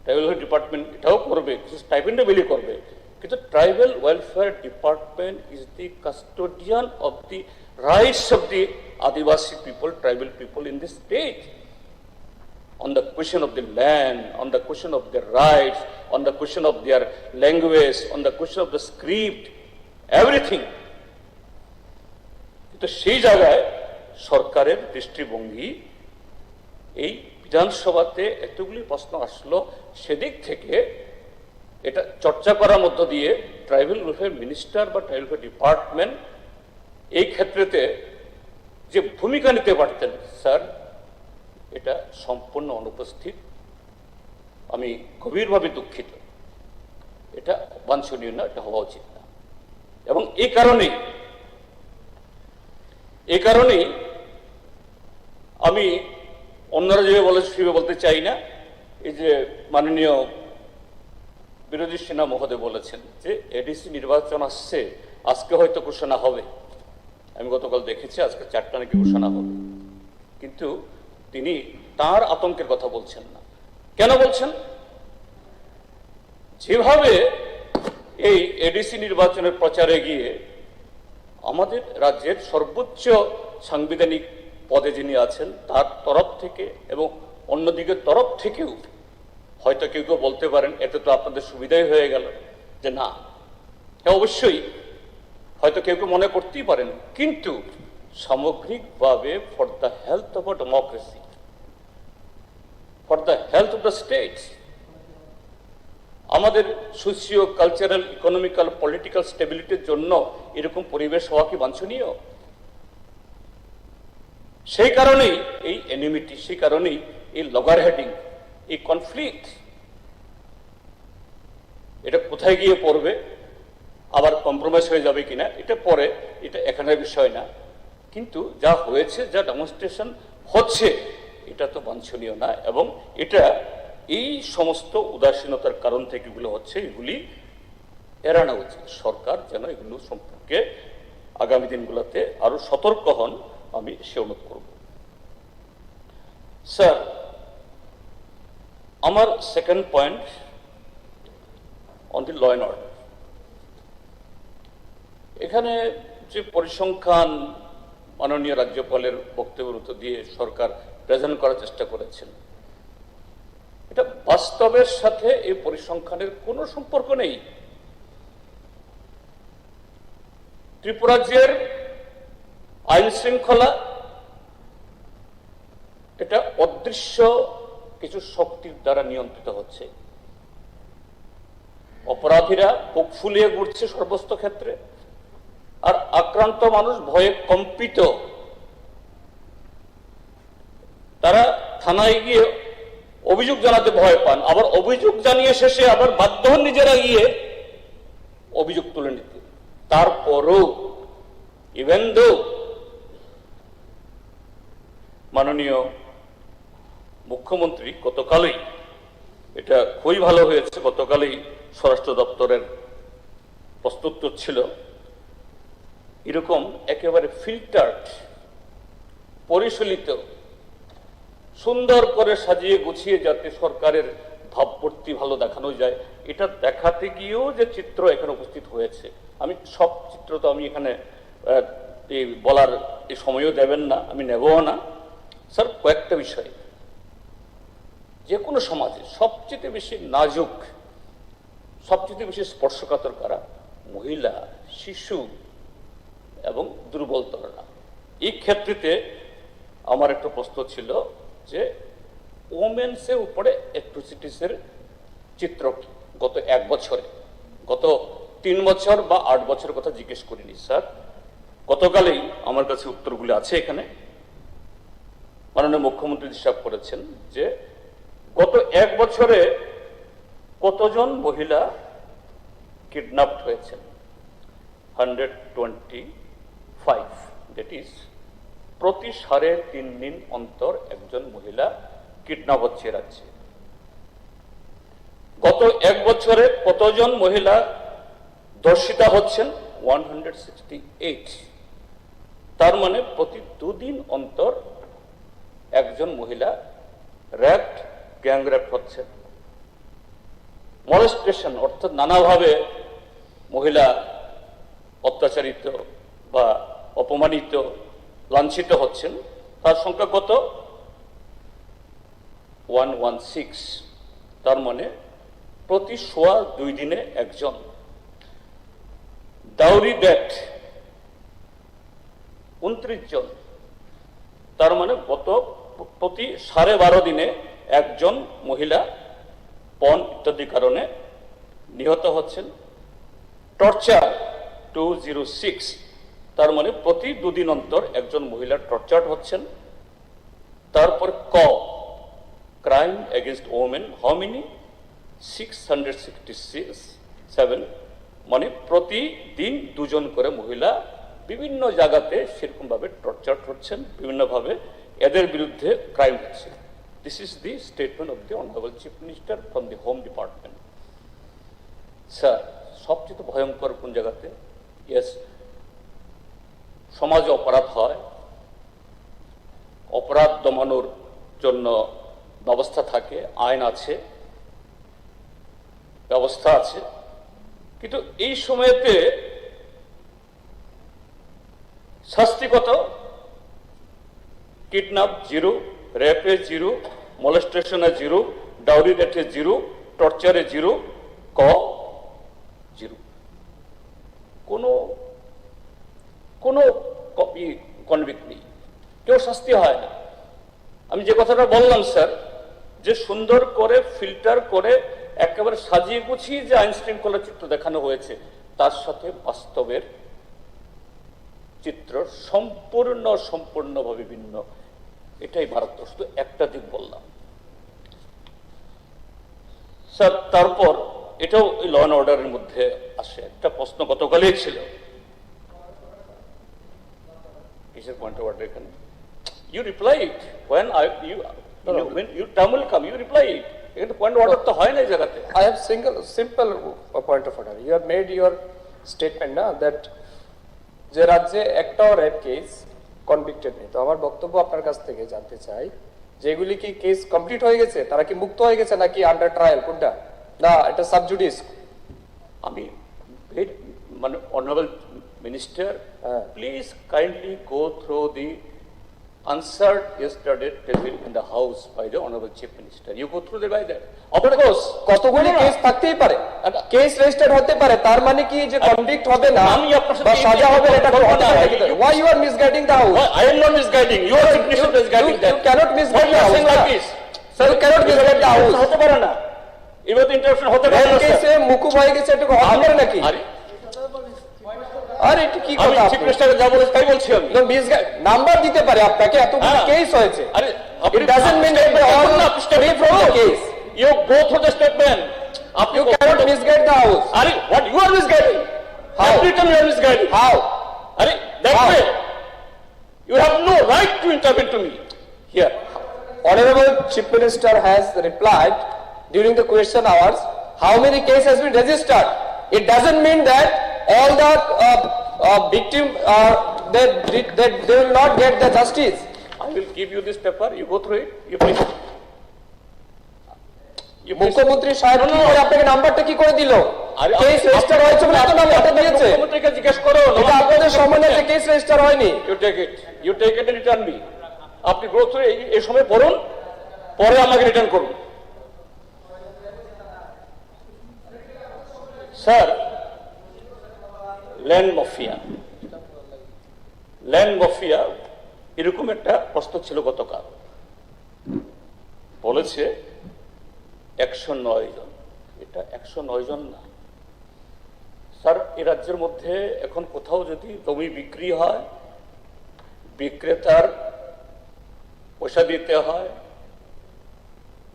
tribal welfare department इटाও করবে, কিছু স্টাইপেন্ডও বিলি করবে, কিন্তু tribal welfare department is the custodian of the rights of the Adivasi people, tribal people in this state, on the question of the land, on the question of their rights, on the question of their language, on the question of the script, everything. কিন্তু সেই জায়গায় সরকারের দৃষ্টিভঙ্গি, এই বিধানসভাতে এতগুলি প্রশ্ন আসলো, সেদিক থেকে এটা চর্চা করার মধ্য দিয়ে ট্রাইবাল ওয়েলফেয়ার মিনিস্টার বা ট্রাইবাল ওয়েলফেয়ার ডিপার্টমেন্ট এই ক্ষেত্রেতে যে ভূমিকা নিতে পারতেন স্যার, এটা সম্পূর্ণ অনুপস্থিত। আমি গভীরভাবে দুঃখিত, এটা বাঞ্ছনীয় না, এটা হওয়া উচিত না। এবং এই কারণেই আমি অন্যরা যেভাবে বলে সেভাবে বলতে চাই না, এই যে মাননীয় বিরোধী সেনা মহোদয় বলেছেন যে এডিসি নির্বাচন আসছে, আজকে হয়তো ঘোষণা হবে। আমি গতকাল দেখেছি আজকে 4টা নাকি ঘোষণা হবে, কিন্তু তিনি তার আতঙ্কের কথা বলছেন না। কেন বলছেন? যেভাবে এই এডিসি নির্বাচনের প্রচারে গিয়ে আমাদের রাজ্যের সর্বোচ্চ সাংবিধানিক পদে যিনি আছেন তার তরফ থেকে এবং অন্যদিকের তরফ থেকেও হয়তো কেউ কেউ বলতে পারেন এতে তো আপনাদের সুবিধাই হয়ে গেল, যে না, হ্যাঁ অবশ্যই হয়তো কেউ কেউ মনে করতেই পারেন, কিন্তু সামগ্রিকভাবে for the health of a democracy, for the health of the state, আমাদের সোশিও কালচারাল ইকোনমিক্যাল পলিটিক্যাল স্টেবিলিটির জন্য এরকম পরিবেশ হওয়া কি বাঞ্ছনীয়? সেই কারণেই এই এনিমিটি, সেই কারণেই এই লগার হেডিং, এই কনফ্লিক্ট, এটা কোথায় গিয়ে পড়বে, আবার কম্প্রোমাইজ হয়ে যাবে কিনা এটা পরে, এটা এখানের বিষয় না। কিন্তু যা হয়েছে, যা ডেমনস্ট্রেশন হচ্ছে, এটা তো বাঞ্ছনীয় না, এবং এটা এই সমস্ত উদাসীনতার কারণ থেকে এগুলো হচ্ছে, এগুলি এড়ানো উচিত। সরকার যেন এগুলো সম্পর্কে আগামী দিনগুলোতে আরো সতর্ক হন, আমি সে অনুরোধ করব। স্যার, আমার second point on the law and order. এখানে যে পরিসংখ্যান মাননীয় রাজ্যপালের বক্তব্যের উত্তর দিয়ে সরকার প্রেজেন্ট করার চেষ্টা করেছেন, এটা বাস্তবের সাথে এই পরিসংখ্যানের কোনো সম্পর্ক নেই। ত্রিপুরাজ্যের আইন শৃঙ্খলা এটা অদৃশ্য কিছু শক্তির দ্বারা নিয়ন্ত্রিত হচ্ছে। অপরাধীরা বুক ফুলিয়ে ঘুরছে সর্বস্ত ক্ষেত্রে, আর আক্রান্ত মানুষ ভয়ে কম্পিত। তারা থানায় গিয়ে অভিযোগ জানাতে ভয় পান, আবার অভিযোগ জানিয়ে শেষে আবার বাধ্য হন নিজেরা গিয়ে অভিযোগ তুলে নিতে। তারপরও ইভেন দো মাননীয় মুখ্যমন্ত্রী গতকালই, এটা খুবই ভালো হয়েছে, গতকালই স্বরাষ্ট্র দপ্তরের প্রস্তুত ছিল, এরকম একেবারে ফিল্টার্ড, পরিশীলিত, সুন্দর করে সাজিয়ে গুছিয়ে যাতে সরকারের ভাবমূর্তি ভালো দেখানো যায়, এটা দেখাতে গিয়েও যে চিত্র এখানে উপস্থিত হয়েছে, আমি সব চিত্র তো আমি এখানে বলার এই সময়ও দেবেন না, আমি নেবও না। স্যার, কয়েকটা বিষয় যে কোনো সমাজে সবচেয়ে বেশি নাজুক, সবচেয়ে বেশি স্পর্শকাতর কারা? মহিলা, শিশু এবং দুর্বল তরুণা। এই ক্ষেত্রেতে আমার একটা প্রশ্ন ছিল যে ওমেন্সের উপরে অ্যাট্রোসিটিসের চিত্র কি গত 1 বছরে, গত 3 বছর বা 8 বছরের কথা জিজ্ঞেস করিনি স্যার, গতকালই আমার কাছে উত্তরগুলি আছে এখানে। মাননীয় মুখ্যমন্ত্রী হিসাব করেছেন যে গত 1 বছরে কতজন মহিলা কিডন্যাপড হয়েছেন। 125, দ্যাট ইজ প্রতি 3.5 দিন অন্তর একজন মহিলা কিডন্যাপ হচ্ছে রাজ্যে। গত 1 বছরে কতজন মহিলা ধর্ষিতা হচ্ছেন? 168। তার মানে প্রতি 2 দিন অন্তর একজন মহিলা র্যাপড, গ্যাং র্যাপ হচ্ছেন। মলেস্টেশন অর্থাৎ নানাভাবে মহিলা অত্যাচারিত বা অপমানিত, লাঞ্ছিত হচ্ছেন, তার সংখ্যা কত? 116। তার মানে প্রতি 2 দিনে একজন। ডাউরি ডেথ 29 জন। তার মানে প্রতি 12.5 দিনে একজন মহিলা পণ ইত্যাদি কারণে নিহত হচ্ছেন। টর্চার 206। তার মানে প্রতি 2 দিন অন্তর একজন মহিলা টর্চার্ড হচ্ছেন। তারপর crime against women, how many? 667। মানে প্রতিদিন 2 জন করে মহিলা বিভিন্ন জায়গাতে সেরকম ভাবে টর্চার হচ্ছেন, বিভিন্নভাবে এদের বিরুদ্ধে ক্রাইম হচ্ছে। This is the statement of the Honorable Chief Minister from the Home Department. Sir, সবচেয়ে ভয়ঙ্কর কোন জায়গাতে? ইয়েস, সমাজে অপরাধ হয়, অপরাধ দমানোর জন্য ব্যবস্থা থাকে, আইন আছে, ব্যবস্থা আছে, কিন্তু এই সময়তে শাস্তি কত? কিডন্যাপ 0, রেপে 0, molestation 0, ডাউরি রেটে 0, টর্চারে 0, 0। কোনো কনভিক্ট নেই, কেউ শাস্তি হয় না। আমি যে কথাটা বললাম স্যার, যে সুন্দর করে ফিল্টার করে একেবারে সাজিয়ে গুছিয়ে যে আইন শৃঙ্খলার চিত্র দেখানো হয়েছে, তার সাথে বাস্তবের চিত্র সম্পূর্ণভাবে ভিন্ন। এটাই মারাত্মক। শুধু একটা দিক বললাম স্যার। তারপর এটাও ল অ্যান্ড অর্ডারের মধ্যে আসে। একটা প্রশ্ন গতকালই ছিল, কিসের পয়েন্ট অফ অর্ডার এখানে? You replied when you term will come, you replied. এখানে পয়েন্ট অফ অর্ডার তো হয় না এই জায়গাতে। I have simple point of order. You have made your statement না that যে রাজ্যে একটাও রেপ কেস কনভিক্টেড নেই। তো আমার বক্তব্য আপনার কাছ থেকে জানতে চাই, যেগুলি কি কেস কমপ্লিট হয়ে গেছে, তারা কি মুক্ত হয়ে গেছে নাকি আন্ডার ট্রায়াল, কোনটা? না এটা সাবজুডিস? আমি মানে honourable minister, please kindly go through the answered yesterday table in the house by the honorable chief minister. You go through the by that. Of course, কতগুলি কেস থাকতেই পারে, কেস রেজিস্টার্ড হতে পারে, তার মানে কি যে কনভিক্ট হবে না বা সাজা হবে না, এটা কথা না। Why you are misguiding the house? I am not misguiding. You are misguiding that. You cannot misguide the house like this. Sir, you cannot misguide the house. হতে পারে না, এবার ইন্টারাপশন হতে পারে না। কেসে মুকুব হয়ে গেছে, এটা হতে পারে নাকি? আরে এটা কি কথা? চিফ মিনিস্টার যা বলেছে তাই বলছি আমি। নাম্বার দিতে পারে আপনাকে, এতগুলো কেস হয়েছে। আরে it doesn't mean that they all free from the case. You go through the statement. You cannot misguide the house. Are what you are misguiding? How? Every time you are misguiding. How? Are that How? way? You have no right to intervene to me here. Honorable Chief Minister has replied during the question hours how many cases has been registered. It doesn't mean that all the victim they will not get the justice. I will give you this paper. You go through it. You please. মুখ্যমন্ত্রী সাহেব কি করে আপনাকে নাম্বারটা কি করে দিল? Case register হয়েছে বলে তো নাম্বারটা দিয়েছে। মুখ্যমন্ত্রীকে জিজ্ঞেস করো, এটা আপনাদের সামনে যে কেস রেজিস্টার হয়নি। You take it. You take it and return me. আপনি গো থ্রু এই সময় পড়ুন, পরে আমাকে রিটার্ন করুন। স্যার, ল্যান্ড মাফিয়া এরকম একটা প্রশ্ন ছিল গতকাল। বলেছে 109 জন। এটা 109 জন না স্যার। এই রাজ্যের মধ্যে এখন কোথাও যদি জমি বিক্রি হয়, বিক্রেতার পয়সা দিতে হয়,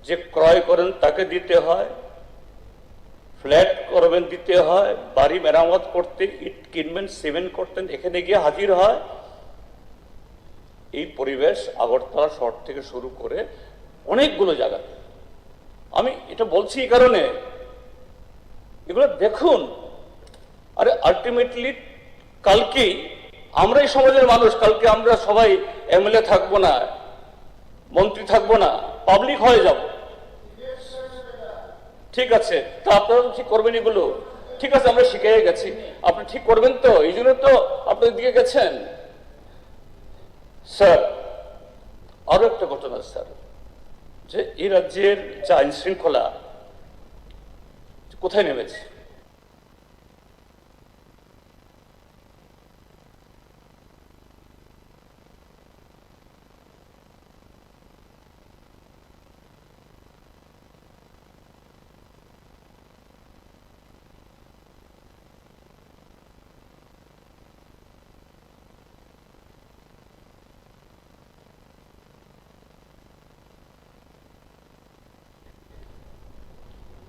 যে ক্রয় করেন তাকে দিতে হয়, ফ্ল্যাট করবেন দিতে হয়, বাড়ি মেরামত করতে ইট কিনবেন, সিমেন্ট করতেন, এখানে গিয়ে হাজির হয়। এই পরিবেশ আগরতলা শহর থেকে শুরু করে অনেকগুলো জায়গাতে। আমি এটা বলছি এই কারণে, এগুলো দেখুন। আরে আলটিমেটলি কালকেই আমরা এই সমাজের মানুষ, কালকে আমরা সবাই এমএলএ থাকবো না, মন্ত্রী থাকবো না, পাবলিক হয়ে যাব। ঠিক আছে, তা আপনারা ঠিক করবেন এগুলো? ঠিক আছে, আমরা শিখে গেছি, আপনি ঠিক করবেন তো? এই জন্য তো আপনার দিকে গেছেন। স্যার, আরো একটা ঘটনা স্যার, যে এই রাজ্যের যে আইন শৃঙ্খলা কোথায় নেমেছে।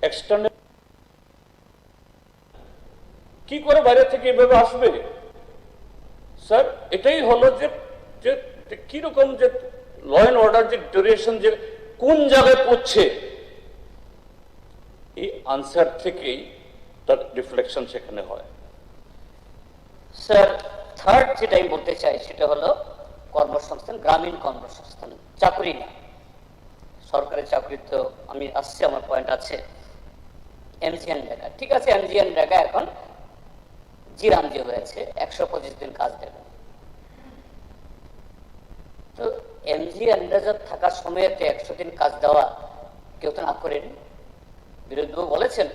এক্সটার্নাল কি করে বাইরে থেকে এভাবে আসবে স্যার? এটাই হলো যে কিরকম যে ল অ্যান্ড অর্ডার যে ডিউরেশন, যে কোন জায়গায় পড়ছে এই আনসার থেকেই তার রিফ্লেকশন সেখানে হয়। স্যার, থার্ড যেটা আমি বলতে চাই সেটা হলো কর্মসংস্থান, গ্রামীণ কর্মসংস্থান, চাকরি না। সরকারি চাকরি তো আমি আসছি, আমার পয়েন্ট আছে। এমজিএন রেগা, ঠিক আছে, এমজিএন রেগা এখন জিরামজি হয়েছে, 125 দিন কাজ দেবে। তো এমজিএন রেগা থাকার সময়ে তো 100 দিন কাজ দেওয়া কেউ তো না করেনি। বিরোধীবাবু বলেছেন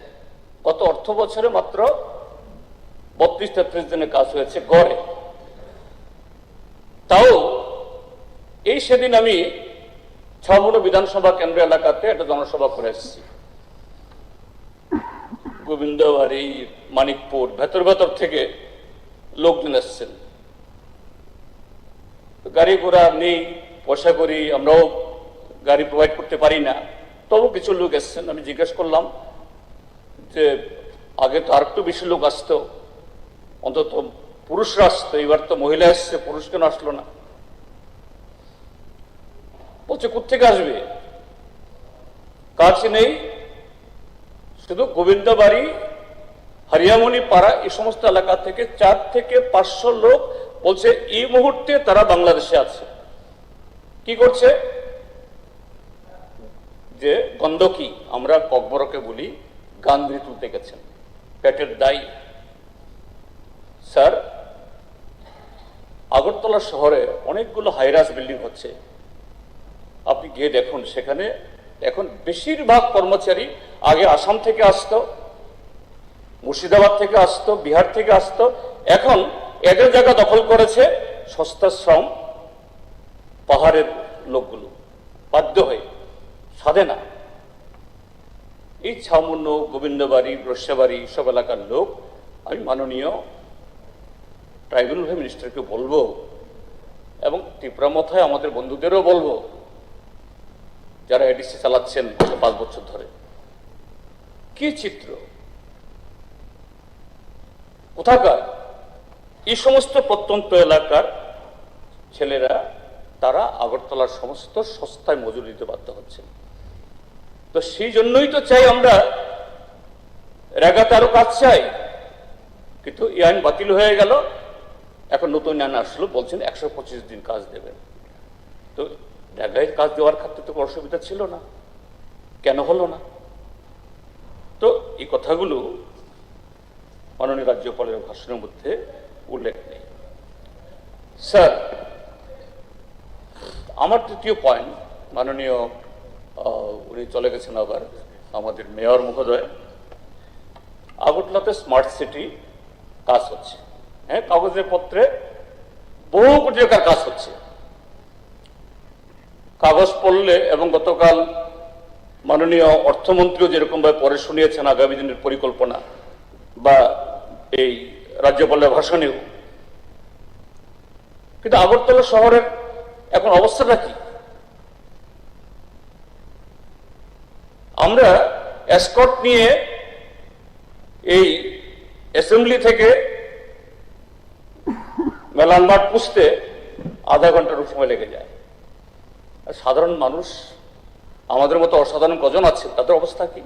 গত অর্থ বছরে মাত্র 32-33 দিনের কাজ হয়েছে গড়ে। তাও এই সেদিন আমি ছাউবন বিধানসভা কেন্দ্র এলাকাতে একটা জনসভা করে এসেছি। গোবিন্দবাড়ি, মানিকপুর, ভেতর থেকে লোকজন এসছেন। গাড়ি ঘোড়া নেই, পয়সা করি, আমরাও গাড়ি প্রোভাইড করতে পারি না, তবু কিছু লোক এসছেন। আমি জিজ্ঞেস করলাম যে আগে তো আর একটু বেশি লোক আসতো, অন্তত পুরুষরা আসতো, এবার তো মহিলা এসছে, পুরুষ কেন আসলো না? বলছে কোথেকে আসবে, কাজ নেই, শুধু গোবিন্দবাড়ি, হরিয়ামণি পাড়া এই সমস্ত এলাকা থেকে 4 থেকে 500 লোক বলছে এই মুহূর্তে তারা বাংলাদেশে আছে। কি করছে? যে গন্ধকি, আমরা ককবরকে বলি, গান্ধী তুলতে গেছেন, পেটের দায়ী। স্যার, আগরতলা শহরে অনেকগুলো হাইরাস বিল্ডিং হচ্ছে, আপনি গিয়ে দেখুন। সেখানে এখন বেশিরভাগ কর্মচারী আগে আসাম থেকে আসতো, মুর্শিদাবাদ থেকে আসতো, বিহার থেকে আসতো, এখন এদের জায়গা দখল করেছে সস্তা শ্রম পাহাড়ের লোকগুলো, বাধ্য হয়ে, সাধে না। এই ছাউমুন্ন, গোবিন্দবাড়ি, রস্যাবাড়ি সব এলাকার লোক, আমি মাননীয় ট্রাইব্যুনাল মিনিস্টারকে বলবো এবং ত্রিপুরামথায় আমাদের বন্ধুদেরও বলবো যারা এডিসি চালাচ্ছেন গত 5 বছর ধরে, কি চিত্র, কোথাকার এই সমস্ত প্রত্যন্ত এলাকার ছেলেরা, তারা আগরতলার সমস্ত সস্তায় মজুরি দিতে বাধ্য হচ্ছে। তো সেই জন্যই তো চাই আমরা রেগাতে আরো কাজ চাই, কিন্তু এই আইন বাতিল হয়ে গেল, এখন নতুন আইন আসলো, বলছেন 125 দিন কাজ দেবেন। তো রেগায় কাজ দেওয়ার ক্ষেত্রে তো অসুবিধা ছিল না, কেন হলো না? তো এই কথাগুলো মাননীয় রাজ্যপালের ভাষণের মধ্যে উল্লেখ নেই। স্যার, আমার তৃতীয় পয়েন্ট, মাননীয় উনি চলে গেছেন আবার, আমাদের মেয়র মহোদয়, আগরতলাতে স্মার্ট সিটি কাজ হচ্ছে। হ্যাঁ, কাগজে পত্রে বহু কোটি টাকার কাজ হচ্ছে। কাগজ পড়লে, এবং গতকাল মাননীয় অর্থমন্ত্রীও যেরকম ভাবে পরে শুনিয়েছেন আগামী দিনের পরিকল্পনা, বা এই রাজ্যপালের ভাষণেও, কিন্তু আগরতলা শহরের এখন অবস্থাটা কি? আমরা এসকর্ট নিয়ে এই অ্যাসেম্বলি থেকে মেলানমাট পুষতে আধা ঘন্টার সময় লেগে যায়। আর সাধারণ মানুষ, আমাদের মতো অসাধারণ কজন আছে, তাদের অবস্থা কি?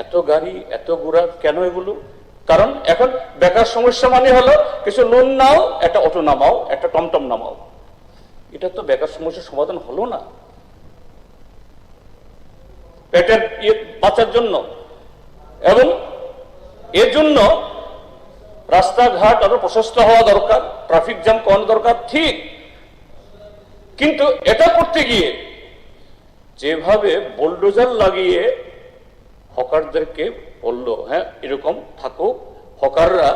এত গাড়ি, এত ঘোড়া, কেন এগুলো? কারণ এখন বেকার সমস্যা মানে হলো কিছু লোন নাও, একটা অটো নামাও, একটা টমটম নামাও। এটা তো বেকার সমস্যার সমাধান হলো না। পেটের বাঁচার জন্য, এবং এর জন্য রাস্তাঘাট আরো প্রশস্ত হওয়া দরকার, ট্রাফিক জ্যাম কমানো দরকার, ঠিক। কিন্তু এটা করতে গিয়ে যেভাবে বোলডোজার লাগিয়ে হকারদেরকে বললো, হ্যাঁ এরকম থাকো, হকাররা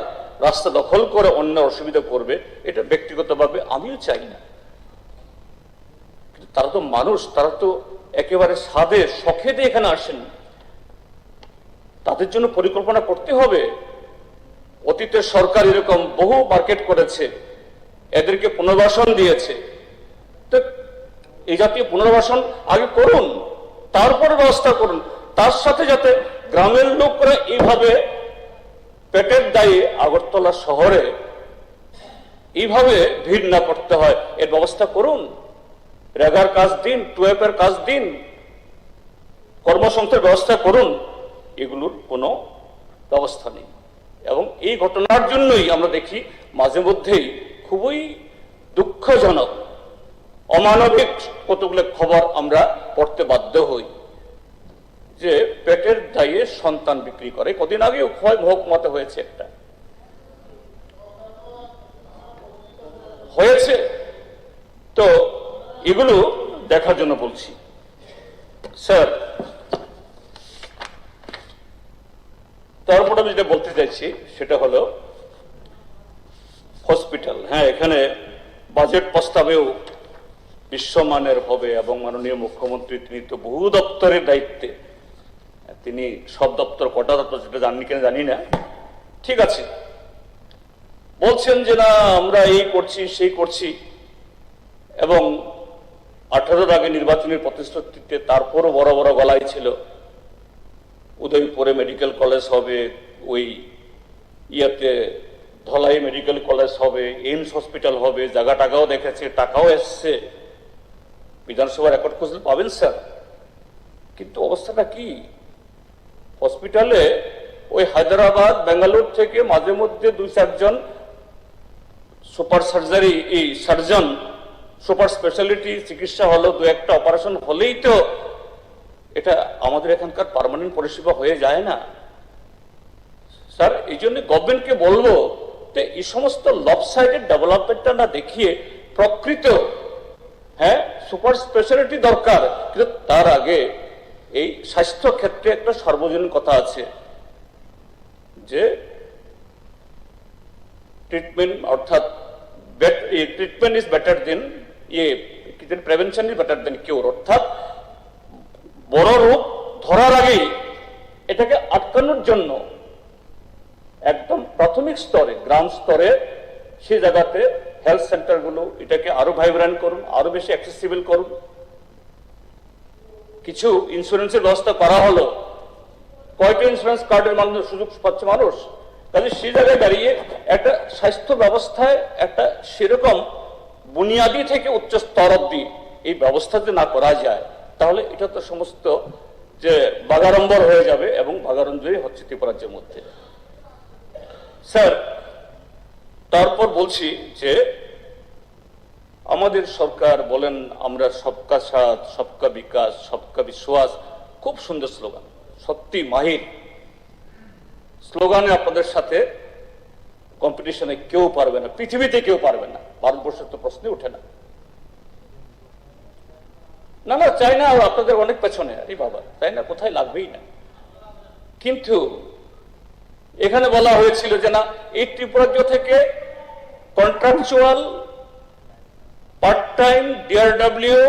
রাস্তা দখল করে অন্য অসুবিধা করবে, এটা ব্যক্তিগতভাবে আমিও চাই না। কিন্তু তারা তো মানুষ, তারা তো একেবারে সাধে শখে দিয়ে এখানে আসেন, তাদের জন্য পরিকল্পনা করতে হবে। অতীতের সরকার এরকম বহু মার্কেট করেছে, এদেরকে পুনর্বাসন দিয়েছে। তো এই জাতীয় পুনর্বাসন আগে করুন, তারপরে ব্যবস্থা করুন। তার সাথে যাতে গ্রামের লোকরা এইভাবে পেটের দায়ে আগরতলা শহরে এইভাবে ভিড় না করতে হয়, এর ব্যবস্থা করুন। রেগার কাজ দিন, টুয়েপের কাজ দিন, কর্মসংস্থার ব্যবস্থা করুন, এগুলোর কোনো ব্যবস্থা নেই। এবং এই ঘটনার জন্যই আমরা দেখি মাঝে মধ্যেই খুবই দুঃখজনক অমানবিক কতগুলো খবর আমরা পড়তে বাধ্য হই, যে পেটের দায়ে সন্তান বিক্রি করে। কদিন আগেও মহকুমাতে হয়েছে, একটা হয়েছে। তো এগুলো দেখার জন্য বলছি। স্যার, তারপর আমি যেটা বলতে চাইছি সেটা হলো হসপিটাল। হ্যাঁ, এখানে বাজেট প্রস্তাবেও বিশ্বমানের হবে এবং মাননীয় মুখ্যমন্ত্রী তিনি তো বহু দপ্তরের দায়িত্বে, তিনি সব দপ্তর কটা দপ্তর সেটা জানি কিনা জানি না, ঠিক আছে, বলছেন যে না আমরা এই করছি সেই করছি, এবং 18-র আগে নির্বাচনের প্রতিশ্রুতিতে তারপরও বড় বড় গলায় ছিল উদয়পুরে মেডিকেল কলেজ হবে, ওই ইয়াতে ধলাই মেডিকেল কলেজ হবে, এইমস হসপিটাল হবে, জায়গা টাকাও দেখেছে, টাকাও এসছে, বিধানসভা রেকর্ড খুঁজলে পাবেন স্যার। কিন্তু অবস্থাটা কি? হসপিটালে ওই হায়দ্রাবাদ বেঙ্গালুরু থেকে মাঝে মধ্যে 2-4 জন super surgery surgeon, super speciality চিকিৎসা হলো, 2-একটা অপারেশন হলেই তো এটা আমাদের এখানকার পার্মানেন্ট পরিষেবা হয়ে যায় না স্যার। এই জন্য গভর্নমেন্টকে বলবো যে এই সমস্ত লবসাইডেড ডেভেলপমেন্টটা না দেখিয়ে প্রকৃত, হ্যাঁ, সুপার স্পেশালিটি দরকার, কিন্তু তার আগে এই স্বাস্থ্য ক্ষেত্রে একটা সর্বজনীন কথা আছে যে ট্রিটমেন্ট, অর্থাৎ treatment is better than prevention is better than cure, অর্থাৎ বড় রোগ ধরার আগেই এটাকে আটকানোর জন্য একদম প্রাথমিক স্তরে, গ্রাম স্তরে, সেই জায়গাতে হেলথ সেন্টারগুলো এটাকে আরো ভাইব্রেন্ট করুন, আরো বেশি অ্যাক্সেসিবল করুন। কিছু ইন্স্যুরেন্সের ব্যবস্থা করা হলো, কয়টা ইন্স্যুরেন্স কার্ডের মাধ্যমে সুযোগ পাচ্ছে মানুষ, তাহলে সেই জায়গায় দাঁড়িয়ে একটা স্বাস্থ্য ব্যবস্থায় একটা সেরকম বুনিয়াদি থেকে উচ্চ স্তর অব্দি এই ব্যবস্থা যদি না করা যায়, তাহলে এটা তো সমস্ত যে বাগাড়ম্বর হয়ে যাবে, এবং বাগাড়ম্বরই হচ্ছে ত্রিপুরা রাজ্যের মধ্যে। স্যার, তারপর বলছি যে আমাদের সরকার বলেন আমরা সবকা সাথ, সবকা বিকাশ, সবকা বিশ্বাস, খুব সুন্দর স্লোগান, সত্যি মাহির স্লোগানে আপনাদের সাথে কম্পিটিশনে কেউ পারবে না, পৃথিবীতে কেউ পারবে না, ভারতবর্ষের তো প্রশ্নই ওঠে না। না না, চাই না, আপনাদের অনেক পেছনে, আরে বাবা, তাই না, কোথায় লাগবেই না। কিন্তু এখানে বলা হয়েছিল যে না, এই ত্রিপুরাজ্য থেকে কন্ট্রাকচুয়াল, পার্ট টাইম, ডিআরডব্লিউ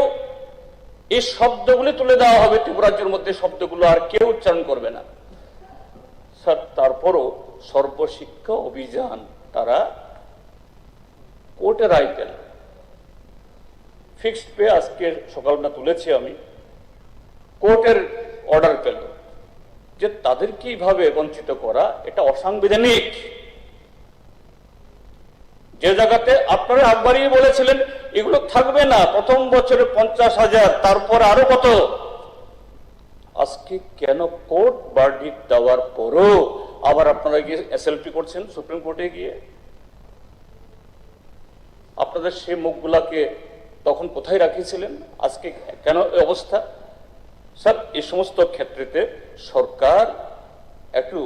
এই শব্দগুলি তুলে দেওয়া হবে ত্রিপুরাজ্যের মধ্যে, শব্দগুলো আর কেউ উচ্চারণ করবে না স্যার। তারপরও সর্বশিক্ষা অভিযান তারা কোর্টে রায় পেল, ফিক্সড পে আজকে সকালটা তুলেছি আমি, কোর্টের অর্ডার পেল যে তাদের কিভাবে বঞ্চিত করা, এটা অসাংবিধানিক। যে জায়গাতে আপনারা একবারই বলেছিলেন এগুলো থাকবে না, প্রথম বছরে 50,000, তারপর আরো কত, আজকে কেন কোর্ট ভার্ডিক্ট দেওয়ার পরও আবার আপনারা গিয়ে এসএলপি করছেন সুপ্রিম কোর্টে গিয়ে? আপনাদের সেই মুখগুলাকে তখন কোথায় রাখিয়েছিলেন, আজকে কেন এই অবস্থা? স্যার, এই সমস্ত ক্ষেত্রেতে সরকার একটু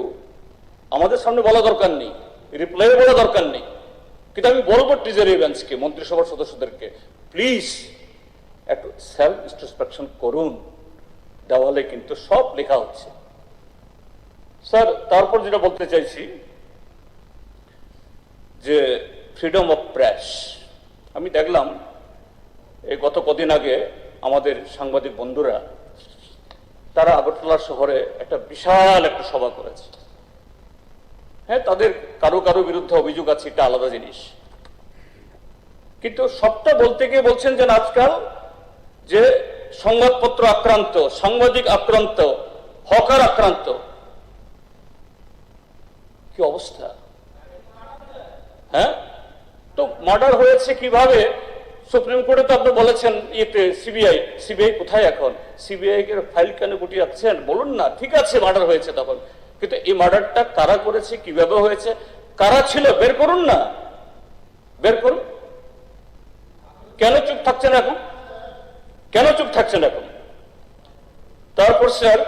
আমাদের সামনে বলা দরকার নেই, রিপ্লাই বলা দরকার নেই, কিন্তু আমি বলবো ট্রেজারি বেঞ্চকে, মন্ত্রিসভার সদস্যদেরকে, প্লিজ একটু সেলফ ইন্ট্রোস্পেকশন করুন। দেওয়ালে কিন্তু সব লেখা হচ্ছে স্যার। তারপর যেটা বলতে চাইছি যে ফ্রিডম অফ প্রেস, আমি দেখলাম এই গত কদিন আগে আমাদের সাংবাদিক বন্ধুরা তারা আগরতলা শহরে একটা বিশাল একটা সভা করেছে। হ্যাঁ, তাদের কারো কারো বিরুদ্ধে অভিযোগ আছে, এটা আলাদা জিনিস, কিন্তু সবটা বলতে গিয়ে বলছেন যে আজকাল যে সংবাদপত্র আক্রান্ত, সাংবাদিক আক্রান্ত, হকার আক্রান্ত, কি অবস্থা। হ্যাঁ, তো মার্ডার হয়েছে কিভাবে সুপ্রিম কোর্টে তো আপনি বলেছেন ইয়েতে সিবিআই কোথায় এখন? সিবিআই এর ফাইল কেন গুটিয়ে যাচ্ছেন? বলুন না, ঠিক আছে মার্ডার হয়েছে তখন, কিন্তু এই মার্ডারটা কারা করেছে, কিভাবে হয়েছে, কারা ছিল, বের করুন না, বের করুন। কেন চুপ থাকছেন এখন? কেন চুপ থাকছেন এখন? তারপর স্যার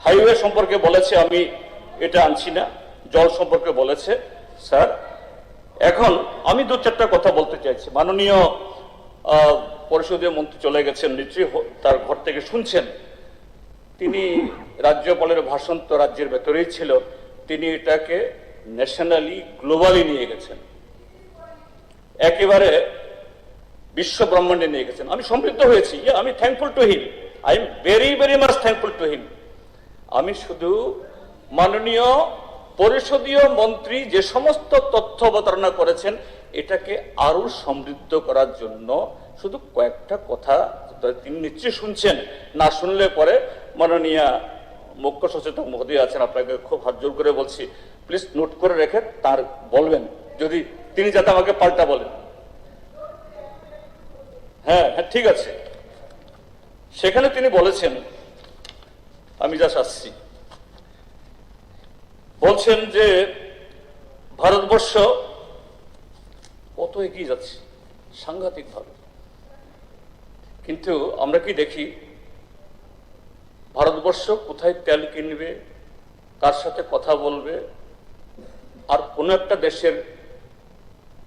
হাইওয়ে সম্পর্কে বলেছে, আমি এটা আনছি না। জল সম্পর্কে বলেছে স্যার। এখন আমি দু চারটা কথা বলতে চাইছি। মাননীয় পরিষদীয় মন্ত্রী চলে গেছেন, নিশ্চয়ই তার ঘর থেকে শুনছেন। তিনি রাজ্যপালের ভাষণ তো রাজ্যের ভেতরেই ছিল, তিনি এটাকে ন্যাশনালি গ্লোবালি নিয়ে গেছেন, একেবারে বিশ্ব ব্রহ্মাণ্ডে নিয়ে গেছেন। আমি সমৃদ্ধ হয়েছি, আমি thankful to him, I am very very much thankful to him. আমি শুধু মাননীয় পরিষদীয় মন্ত্রী যে সমস্ত তথ্য অবতারণা করেছেন এটাকে আরো সমৃদ্ধ করার জন্য শুধু কয়েকটা কথা তিনি নিশ্চয়ই শুনছেন, না শুনলে পরে মাননীয় মুখ্য সচেতক মহোদয় আছেন, আপনাকে খুব হাত জোর করে বলছি, প্লিজ নোট করে রেখে তার বলবেন, যদি তিনি যাতে আমাকে পাল্টা বলেন। হ্যাঁ হ্যাঁ ঠিক আছে। সেখানে তিনি বলেছেন, আমি যা আসছি, বলছেন যে ভারতবর্ষ কত এগিয়ে যাচ্ছে সাংঘাতিক ভাবে, কিন্তু আমরা কি দেখি ভারতবর্ষ কোথায় তেল কিনবে, কার সাথে কথা বলবে, আর কোন একটা দেশের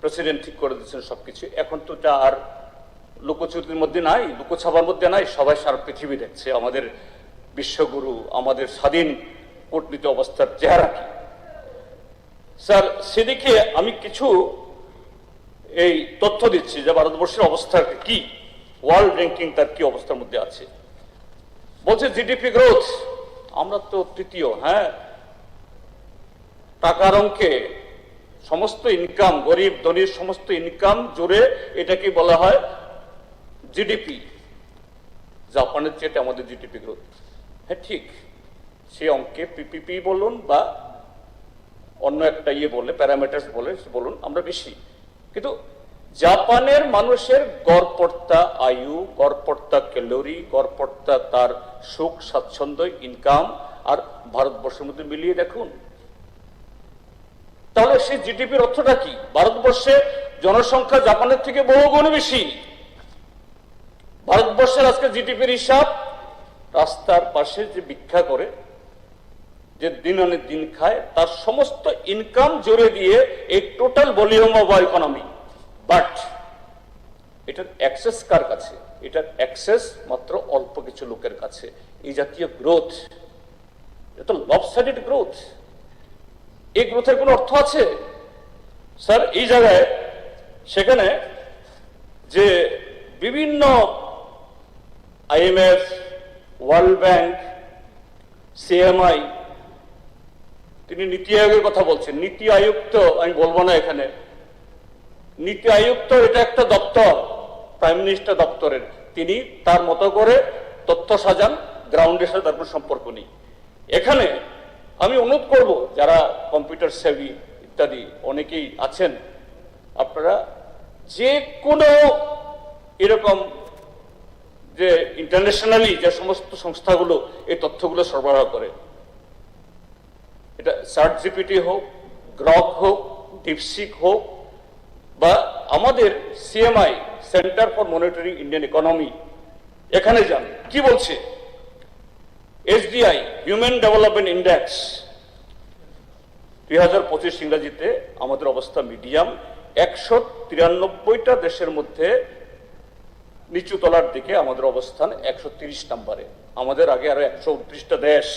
প্রেসিডেন্ট ঠিক করে দিচ্ছেন সবকিছু। এখন তো এটা আর লুকোচুরির মধ্যে নাই, লুকোছাপার মধ্যে নাই, সবাই সারা পৃথিবী দেখছে আমাদের বিশ্বগুরু, আমাদের স্বাধীন কূটনীতি অবস্থার চেহারা কি। স্যার সেদিকে আমি কিছু এই তথ্য দিচ্ছি যে ভারতবর্ষের অবস্থা কি, ওয়ার্ল্ড র্যাঙ্কিং তার কি অবস্থার মধ্যে আছে। বলছে জিডিপি গ্রোথ, আমরা তো তৃতীয়। হ্যাঁ, টাকার অঙ্কে সমস্ত ইনকাম, গরিব ধনীর সমস্ত ইনকাম জুড়ে এটাকে বলা হয় জিডিপি। জাপানের চেয়ে আমাদের জিডিপি গ্রোথ। হ্যাঁ ঠিক, সে অঙ্কে পিপিপি বলুন বা অন্য একটা ইয়ে বলে প্যারামিটার্স বলুন আমরা বেশি, কিন্তু জাপানের মানুষের গড়পড়তা আয়ু, গড়পড়তা ক্যালোরি, গড়পড়তা তার সুখ স্বাচ্ছন্দ্য ইনকাম আর ভারতবর্ষের মধ্যে মিলিয়ে দেখুন, তাহলে সেই জিডিপির অর্থটা কি? ভারতবর্ষে জনসংখ্যা জাপানের থেকে বহুগুণ বেশি। ভারতবর্ষের আজকে জিডিপির হিসাব, রাস্তার পাশে যে ভিক্ষা করে, যে দিন আনে দিন খায়, তার সমস্ত ইনকাম জুড়ে দিয়ে এই total volume of economy. But এটার অ্যাক্সেস কার কাছে? এটার অ্যাক্সেস মাত্র অল্প কিছু লোকের কাছে। এই জাতীয় গ্রোথ, এটা লবসাইডেড গ্রোথ। এই গ্রোথের কোন অর্থ আছে স্যার? এই জায়গায় সেখানে যে বিভিন্ন আইএমএফ, ওয়ার্ল্ড ব্যাংক, সিএমআই, তিনি নীতি আয়োগের কথা বলছেন। নীতি আয়োগ তো আমি বলবো না এখানে, নীতি আয়োগ তো এটা একটা দপ্তর, প্রাইম মিনিস্টার দপ্তরের, তিনি তার মতো করে তথ্য সাজান, গ্রাউন্ডের সাথে তার কোনো সম্পর্ক নেই। এখানে আমি অনুরোধ করব, যারা কম্পিউটার সেভি ইত্যাদি অনেকেই আছেন, আপনারা যে কোনো এরকম যে ইন্টারন্যাশনালি যে সমস্ত সংস্থাগুলো এই তথ্যগুলো সরবরাহ করে, এটা চ্যাট জিপিটি হোক, গ্রক হোক, ডিপসিক হোক, বা আমাদের CMI, centre for monitoring Indian economy, এখানে যান, কি বলছে? এসডিআই, হিউম্যান ডেভেলপমেন্ট ইন্ডেক্স 2025 ইংরেজিতে আমাদের অবস্থা মিডিয়াম। 193টা দেশের মধ্যে নিচু তলার দিকে আমাদের অবস্থান 130 নম্বরে, আমাদের আগে আরো 129টা দেশ।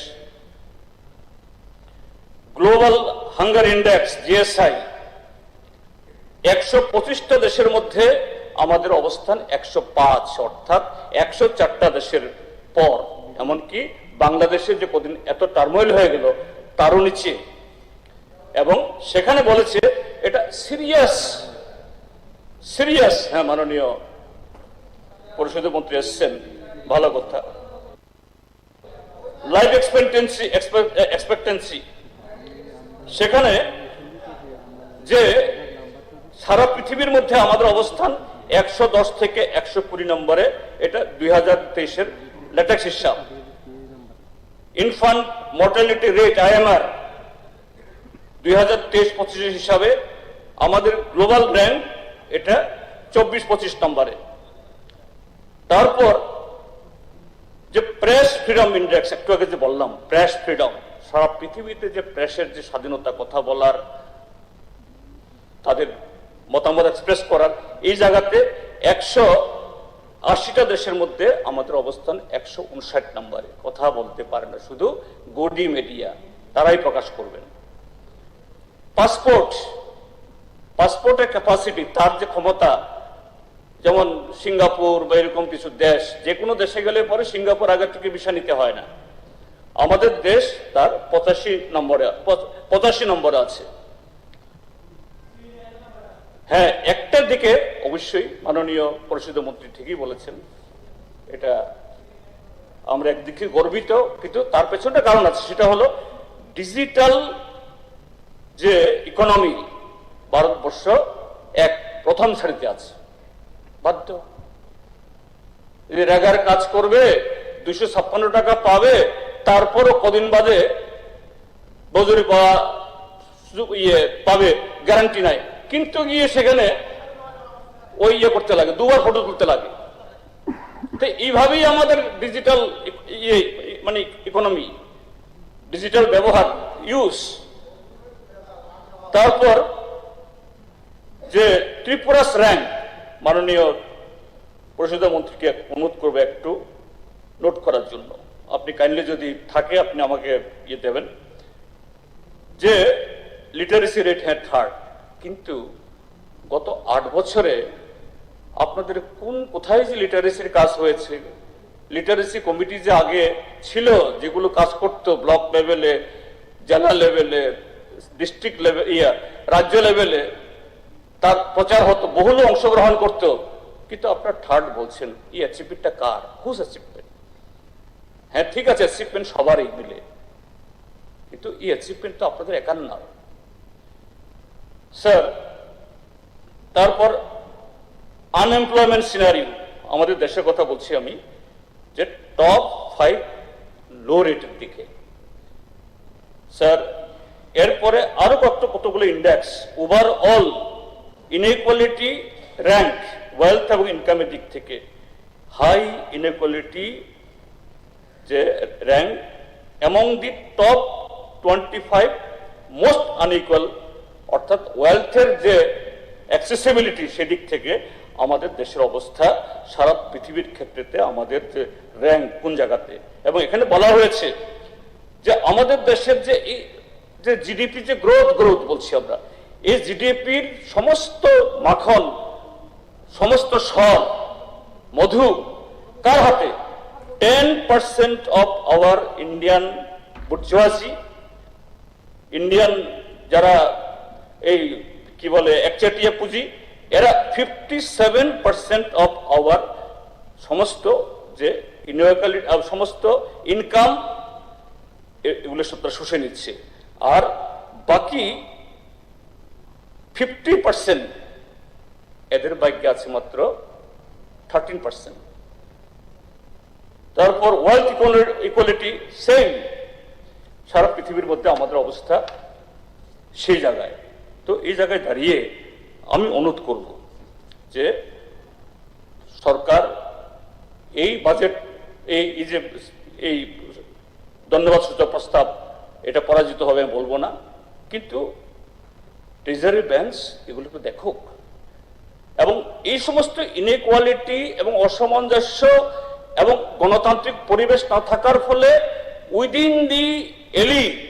গ্লোবাল হাঙ্গার ইন্ডেক্স জিএসআই, 125টা দেশের মধ্যে আমাদের অবস্থান 105, অর্থাৎ 104টা দেশের পর। এমনকি বাংলাদেশে যে কদিন এত টার্মোইল হয়ে গেল তারও নিচে। এবং সেখানে বলেছে এটা সিরিয়াস। হ্যাঁ, মাননীয় পরিষদের মন্ত্রী এসছেন, ভালো কথা। লাইফ এক্সপেক্টেন্সি, সেখানে যে সারা পৃথিবীর মধ্যে আমাদের অবস্থান 110 থেকে 120 নম্বরে, এটা 2023-এর লেটেস্ট হিসাব। ইনফ্যান্ট মর্টালিটি রেট IMR 2023-25 হিসাবে আমাদের গ্লোবাল র্যাঙ্ক এটা 24-25 নম্বরে। তারপর যে প্রেস ফ্রিডম ইন্ডেক্স, একটু আগে যে বললাম প্রেস ফ্রিডম, সারা পৃথিবীতে যে প্রেসের যে স্বাধীনতা, কথা বলার, তাদের মতামত এক্সপ্রেস করার, এই জায়গাতে 180টা দেশের মধ্যে আমাদের অবস্থান 159 নম্বরে। কথা বলতে পারে না, শুধু গডি মিডিয়া তারাই প্রকাশ করবেন। পাসপোর্টের ক্যাপাসিটি, তার যে ক্ষমতা, যেমন সিঙ্গাপুর বা এরকম কিছু দেশ, যে কোনো দেশে গেলে পরে সিঙ্গাপুর আগে থেকে ভিসা নিতে হয় না। আমাদের দেশ তার 85 নম্বরে আছে। হ্যাঁ, একটার দিকে অবশ্যই মাননীয় পরিষদীয় মন্ত্রী ঠিকই বলেছেন, এটা আমরা একদিকে গর্বিত, কিন্তু তার পেছনে কারণ আছে। সেটা হলো ডিজিটাল যে ইকোনমি, ভারতবর্ষ প্রথম সারিতে আছে। বাধ্য, রেগার কাজ করবে, 256 টাকা পাবে, তারপরও কদিন বাদে মজুরি পাওয়া পাবে, গ্যারান্টি নাই। কিন্তু গিয়ে সেখানে ওই করতে লাগে, দুবার ফটো তুলতে লাগে। তো এইভাবেই আমাদের ডিজিটাল মানে ইকোনমি, ডিজিটাল ব্যবহার, ইউজ। তারপর যে ত্রিপুরাস র্যাঙ্ক, মাননীয় পরিষদীয় মন্ত্রীকে অনুরোধ করবে একটু নোট করার জন্য। আপনি কাইন্ডলি যদি থাকে আপনি আমাকে দেবেন, যে লিটারেসি রেট হ্যাঁ 3rd, কিন্তু গত 8 বছরে আপনাদের কোথায় যে লিটারেসির কাজ হয়েছে, লিটারেসি কমিটি যে আগে ছিল, যেগুলো কাজ করতো ব্লক লেভেলে, জেলা লেভেলে, ডিস্ট্রিক্ট লেভেল, রাজ্য লেভেলে, তার প্রচার হতো, বহুল অংশগ্রহণ করতো, কিন্তু আপনার 3rd বলছেন। এই অ্যাচিভমেন্টটা কার? Whose achievement? হ্যাঁ ঠিক আছে, অ্যাচিভমেন্ট সবারই মিলে, কিন্তু এই অ্যাচিভমেন্ট তো আপনাদের একার না স্যার। তারপর আনএমপ্লয়মেন্ট সিনারিও, আমাদের দেশের কথা বলছি আমি, যে টপ 5 লো রেটের দিকে স্যার। এরপরে আরো কতগুলো index, overall inequality rank, wealth এবং ইনকামের দিক থেকে হাই ইনইকুয়ালিটি যে rank among the top 25 most unequal, অর্থাৎ ওয়েলথের যে অ্যাক্সেসিবিলিটি সেদিক থেকে আমাদের দেশের অবস্থা সারা পৃথিবীর ক্ষেত্রেতে আমাদের যে র্যাঙ্ক কোন জায়গাতে। এবং এখানে বলা হয়েছে যে আমাদের দেশের যে জিডিপি যে গ্রোথ বলছি আমরা, এই জিডিপির সমস্ত মাখন, সমস্ত স্বর, মধু কার হাতে? 10% অফ আওয়ার ইন্ডিয়ান বুর্জোয়াজি, ইন্ডিয়ান যারা এই কি বলে একচেটিয়া পুঁজি, এরা 57% অফ আওয়ার সমস্ত যে ইনইকুয়ালিটি, সমস্ত ইনকাম, এগুলো সব তারা শুষে নিচ্ছে। আর বাকি 50% এদের ভাগ্যে আছে মাত্র 13%। তারপর ওয়েলথ ইকুয়ালিটি সেম, সারা পৃথিবীর মধ্যে আমাদের অবস্থা সেই জায়গায়। তো এই জায়গায় দাঁড়িয়ে আমি অনুরোধ করব যে সরকার এই বাজেট, এই ধন্যবাদ সূচক প্রস্তাব, এটা পরাজিত হবে আমি বলবো না, কিন্তু ট্রেজারি ব্যাংকস এগুলোকে দেখুক, এবং এই সমস্ত ইনইকুয়ালিটি এবং অসামঞ্জস্য এবং গণতান্ত্রিক পরিবেশ না থাকার ফলে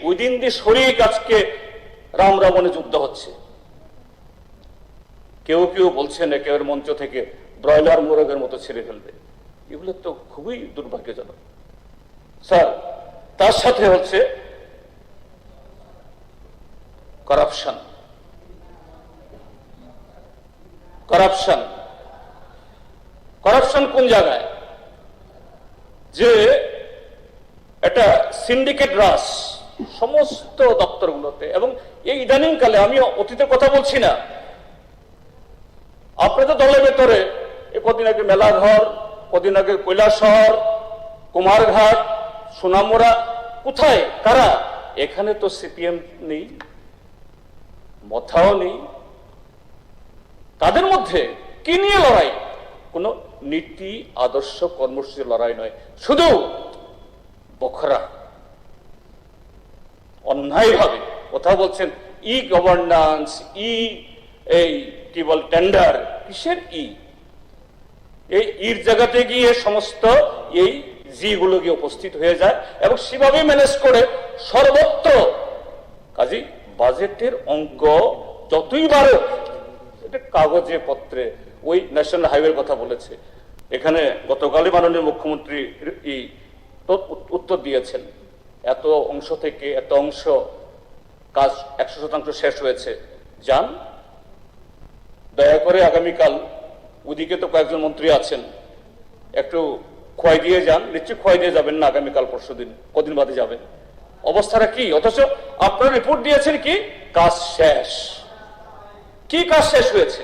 উইদিন দি শরিক আজকে রাম রাবণে যুদ্ধ হচ্ছে। কেউ বলছেন একেবারে মঞ্চ থেকে ব্রয়লার মোরগের মতো ছেড়ে ফেলবে, এগুলো তো খুবই দুর্ভাগ্যজনক স্যার। তার সাথে হচ্ছে কারাপশন কোন জায়গায়? যে এটা সিন্ডিকেট রাজ সমস্ত দপ্তরগুলোতে, এবং এই ইদানিং কালে, আমি অতীতের কথা বলছি না, আপনাদের দলের ভেতরে কদিন আগে মেলাঘর, কদিন আগে কৈলাসহর, কুমারঘাট, সোনামুড়া, কোথায় কারা? এখানে তো সিপিএম নেই, মথাও নেই। তাদের মধ্যে কি নিয়ে লড়াই? কোন নীতি আদর্শ কর্মসূচির লড়াই নয়, শুধু বখরা অন্যায়ভাবে কথা বলছেন। ই গভর্নেন্স, এই কি বল টেন্ডার, কিসের এই ইর জায়গাতে গিয়ে সমস্ত এই জি গুলো গিয়ে উপস্থিত হয়ে যায় এবং সেভাবে ম্যানেজ করে সর্বত্র। কাজে বাজেটের অঙ্ক যতই বাড়ে, এটা কাগজে পত্রে, ওই ন্যাশনাল হাইওয়ের কথা বলেছে, এখানে গতকালই মাননীয় মুখ্যমন্ত্রী উত্তর দিয়েছেন, এত অংশ থেকে এত অংশ কাজ 100% শেষ হয়েছে। যান দয়া করে আগামীকাল, ওদিকে তো কয়েকজন মন্ত্রী আছেন, একটু খোয়াই দিয়ে যান। নিশ্চয়ই খোয়াই দিয়ে যাবেন না, আগামীকাল পরশুদিন, কদিন বাদে যাবেন। অবস্থাটা কি? অথচ আপনারা রিপোর্ট দিয়েছেন কি কাজ শেষ। কি কাজ শেষ হয়েছে?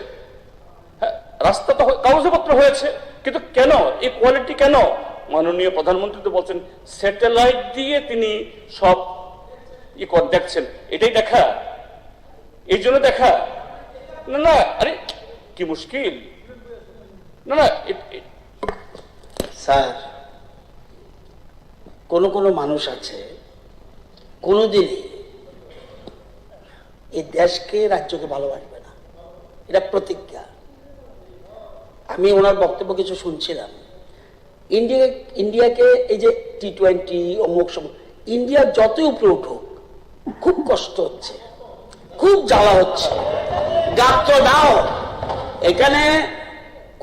হ্যাঁ, রাস্তা তো কাগজপত্র হয়েছে, কিন্তু কেন এই কোয়ালিটি? কেন? মাননীয় প্রধানমন্ত্রী তো বলছেন স্যাটেলাইট দিয়ে তিনি সব দেখছেন। এটাই দেখা, এই জন্য দেখা না। না আরে কি মুশকিল! না না, স্যার, কোন মানুষ আছে কোনোদিনই এই দেশকে, রাজ্যকে ভালোবাসবে না, এটা প্রতিজ্ঞা। আমি ওনার বক্তব্য কিছু শুনছিলাম। ইন্ডিয়াকে এই যে T20 অমুক সময়, ইন্ডিয়া যতই উপরে উঠুক খুব কষ্ট হচ্ছে, খুব জ্বালা হচ্ছে। গাছ তো দাও, এখানে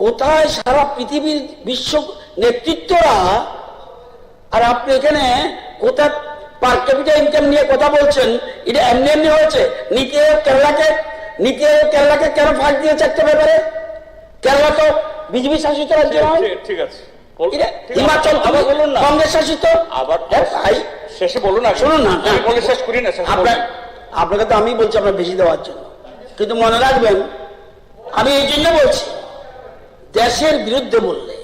কোথায় সারা পৃথিবীর বিশ্ব নেতৃত্বরা, আর আপনি এখানে কোথায় পার ক্যাপিটাল ইনকাম নিয়ে কথা বলছেন? এটা এমনি এমনি হয়েছে। নীতি আয়োগ কেরালাকে কেন ফাঁক দিয়েছে একটা ব্যাপারে? কেরালা তো বিজেপি শাসিত রাজ্য নয়, ঠিক আছে। হিমাচল কংগ্রেস শাসিত। আবার শেষে বলুন না, শুনুন না, বলে শেষ করি না। আপনাকে তো আমি বলছি আপনার বেশি দেওয়ার জন্য, কিন্তু মনে রাখবেন আমি এই জন্য বলছি, দেশের বিরুদ্ধে বললে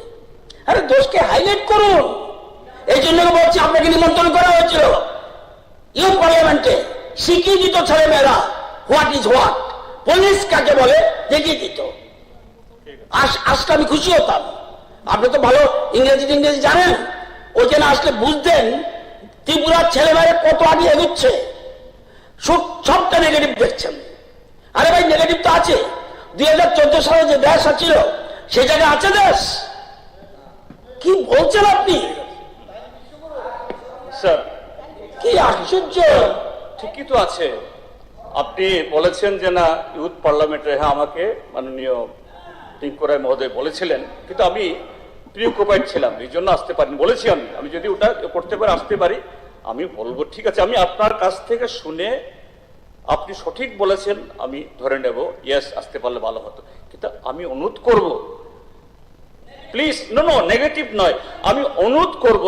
আরে দোষকে হাইলাইট করুন। এই জন্য বলছি, আপনাকে নিমন্ত্রণ করা হয়েছিল ইউথ পার্লামেন্টে, শিখিয়ে দিত ছেলেমেয়েরা হোয়াট ইজ হোয়াট, পুলিশ কাকে বলে দেখিয়ে দিত। আসলে আমি খুশি হতাম। আপনি তো ভালো ইংরেজি জানেন, ওইখানে আসলে বুঝতেন ত্রিপুরার ছেলেমেয়েরা কত আগে এগোচ্ছে। সবটা নেগেটিভ দেখছেন। আরে ভাই, নেগেটিভ তো আছে। 2014 সালে যে দেশ ছিল সেই জায়গায় আছে দেশ। কি বলছেন আপনি? স্যার, কি আশ্চর্য! ঠিকই তো আছে। আপনি বলেছেন যে না ইউথ পার্লামেন্টে, হ্যাঁ আমাকে মাননীয় টিঙ্কু রায় মহোদয় বলেছিলেন, কিন্তু আমি প্রিঅকুপাইড ছিলাম, এই জন্য আসতে পারিনি। বলেছি আমি যদি ওটা করতে পারি, আসতে পারি, আমি বলবো ঠিক আছে। আমি আপনার কাছ থেকে শুনে আপনি সঠিক বলেছেন, আমি ধরে নেব, ইয়েস আসতে পারলে ভালো হতো। কিন্তু আমি অনুরোধ করব, প্লিজ, নো নেগেটিভ নয়, আমি অনুরোধ করব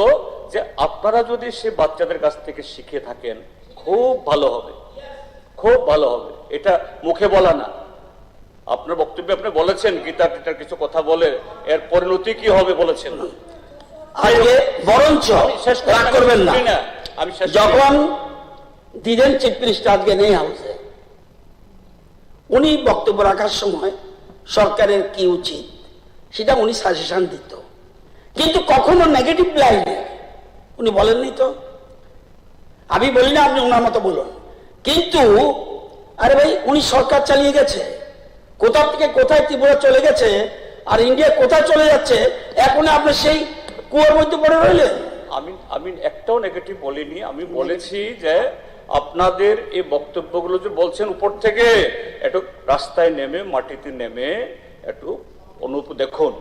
যে আপনারা যদি সে বাচ্চাদের কাছ থেকে শিখে থাকেন, খুব ভালো হবে, খুব ভালো হবে। এটা মুখে বলা না, আপনার বক্তব্যে আপনি বলেছেন গীতা টিটার কিছু কথা বলে এর পরিণতি কি হবে বলেছেন। বরঞ্চ রাগ করবেন না, আমি যখন দিলেন চিফ মিনিস্টার আজকে নেই হাউসে, উনি বক্তব্য রাখার সময় সরকারের কি উচিত সেটা উনি সাজেশন দিত, কিন্তু কখনো নেগেটিভ লাইনে উনি বলেননি। তো আমি বলি না আপনি ওনার মতো বলুন, কিন্তু আরে ভাই, উনি সরকার চালিয়ে গেছে, কোথা থেকে কোথায় ত্রিপুরা চলে গেছে, আর ইন্ডিয়া কোথায় চলে যাচ্ছে, এখন আপনি সেই কুয়োর মধ্যে পড়ে রইলেন। আমি একটাও নেগেটিভ বলিনি। আমি বলেছি যে আপনাদের এই বক্তব্যগুলো যে বলছেন উপর থেকে, একটু রাস্তায় নেমে, মাটিতে নেমে একটু দেখুন।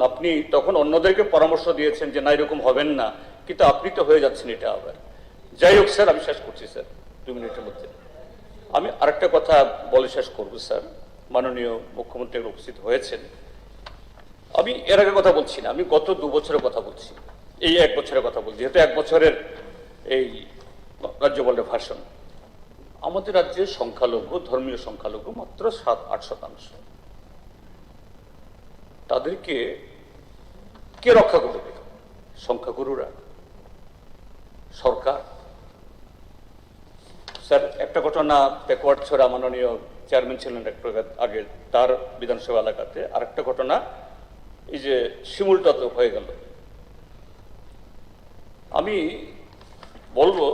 আপনি তখন অন্যদেরকে পরামর্শ দিয়েছেন যে না এরকম হবেন না, কিন্তু আপনি তো হয়ে যাচ্ছেন এটা আবার। যাই হোক স্যার, আমি শেষ করছি স্যার 2 মিনিটের মধ্যে। আমি আরেকটা কথা বলে শেষ করবো স্যার। মাননীয় মুখ্যমন্ত্রী উপস্থিত হয়েছেন, আমি এর আগে কথা বলছি না, আমি গত 2 বছরের কথা বলছি, এই 1 বছরের কথা বলছি, যেহেতু 1 বছরের এই রাজ্যপালের ভাষণ। আমাদের রাজ্যের সংখ্যালঘু, ধর্মীয় সংখ্যালঘু মাত্র 7-8%। তাদেরকে কে রক্ষা করবে? সংখ্যাগুরুরা, সরকার। স্যার, একটা ঘটনা ব্যাকওয়ার্ড ছড়া মাননীয় চেয়ারম্যান ছিলেন একটু আগে, তার বিধানসভা এলাকাতে। আর একটা ঘটনা এই যে শিমুলটাতে হয়ে গেল। আমি বলবো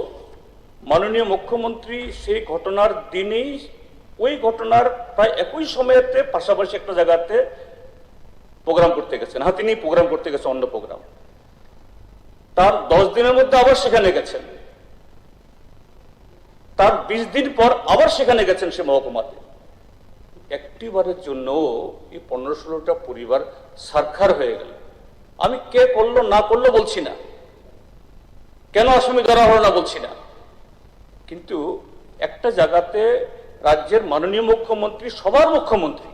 মাননীয় মুখ্যমন্ত্রী সেই ঘটনার দিনেই, ওই ঘটনার প্রায় একই সময়েতে পাশাপাশি একটা জায়গাতে প্রোগ্রাম করতে গেছেন। হ্যাঁ, তিনি প্রোগ্রাম করতে গেছেন, অন্য প্রোগ্রাম। তার 10 দিনের মধ্যে আবার সেখানে গেছেন, তার 20 দিন পর আবার সেখানে গেছেন সে মহকুমাতে। একটিবারের জন্য এই 15-16টা পরিবার সারখার হয়ে গেল। আমি কে করলো না করলো বলছি না, কেন আসামি ধরা হলো না বলছি না, কিন্তু একটা জায়গাতে রাজ্যের মাননীয় মুখ্যমন্ত্রী, সবার মুখ্যমন্ত্রী,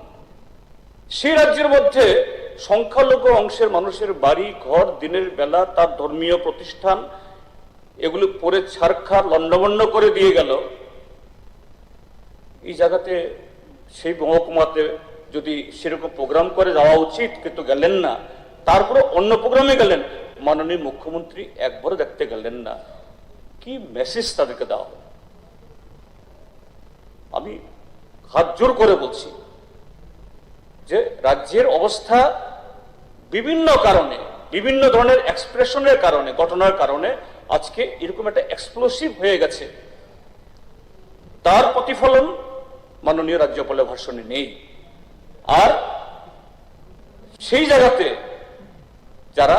সেই রাজ্যের মধ্যে সংখ্যালঘু অংশের মানুষের বাড়ি ঘর, দিনের বেলা তার ধর্মীয় প্রতিষ্ঠান, এগুলো পরে ছারখার লন্ডভন্ড করে দিয়ে গেল। এই জায়গাতে সেই মহকুমাতে যদি সেরকম প্রোগ্রাম করে যাওয়া উচিত, কিন্তু গেলেন না। তারপরে অন্য প্রোগ্রামে গেলেন, মাননীয় মুখ্যমন্ত্রী একবারও দেখতে গেলেন না। কি মেসেজ তাদেরকে দেওয়া হবে? আমি হাত জোর করে বলছি যে রাজ্যের অবস্থা বিভিন্ন কারণে, বিভিন্ন ধরনের এক্সপ্রেশনের কারণে, ঘটনার কারণে আজকে এরকম একটা এক্সপ্লোসিভ হয়ে গেছে। তার প্রতিফলন মাননীয় রাজ্যপালের ভাষণে নেই। আর সেই জায়গাতে যারা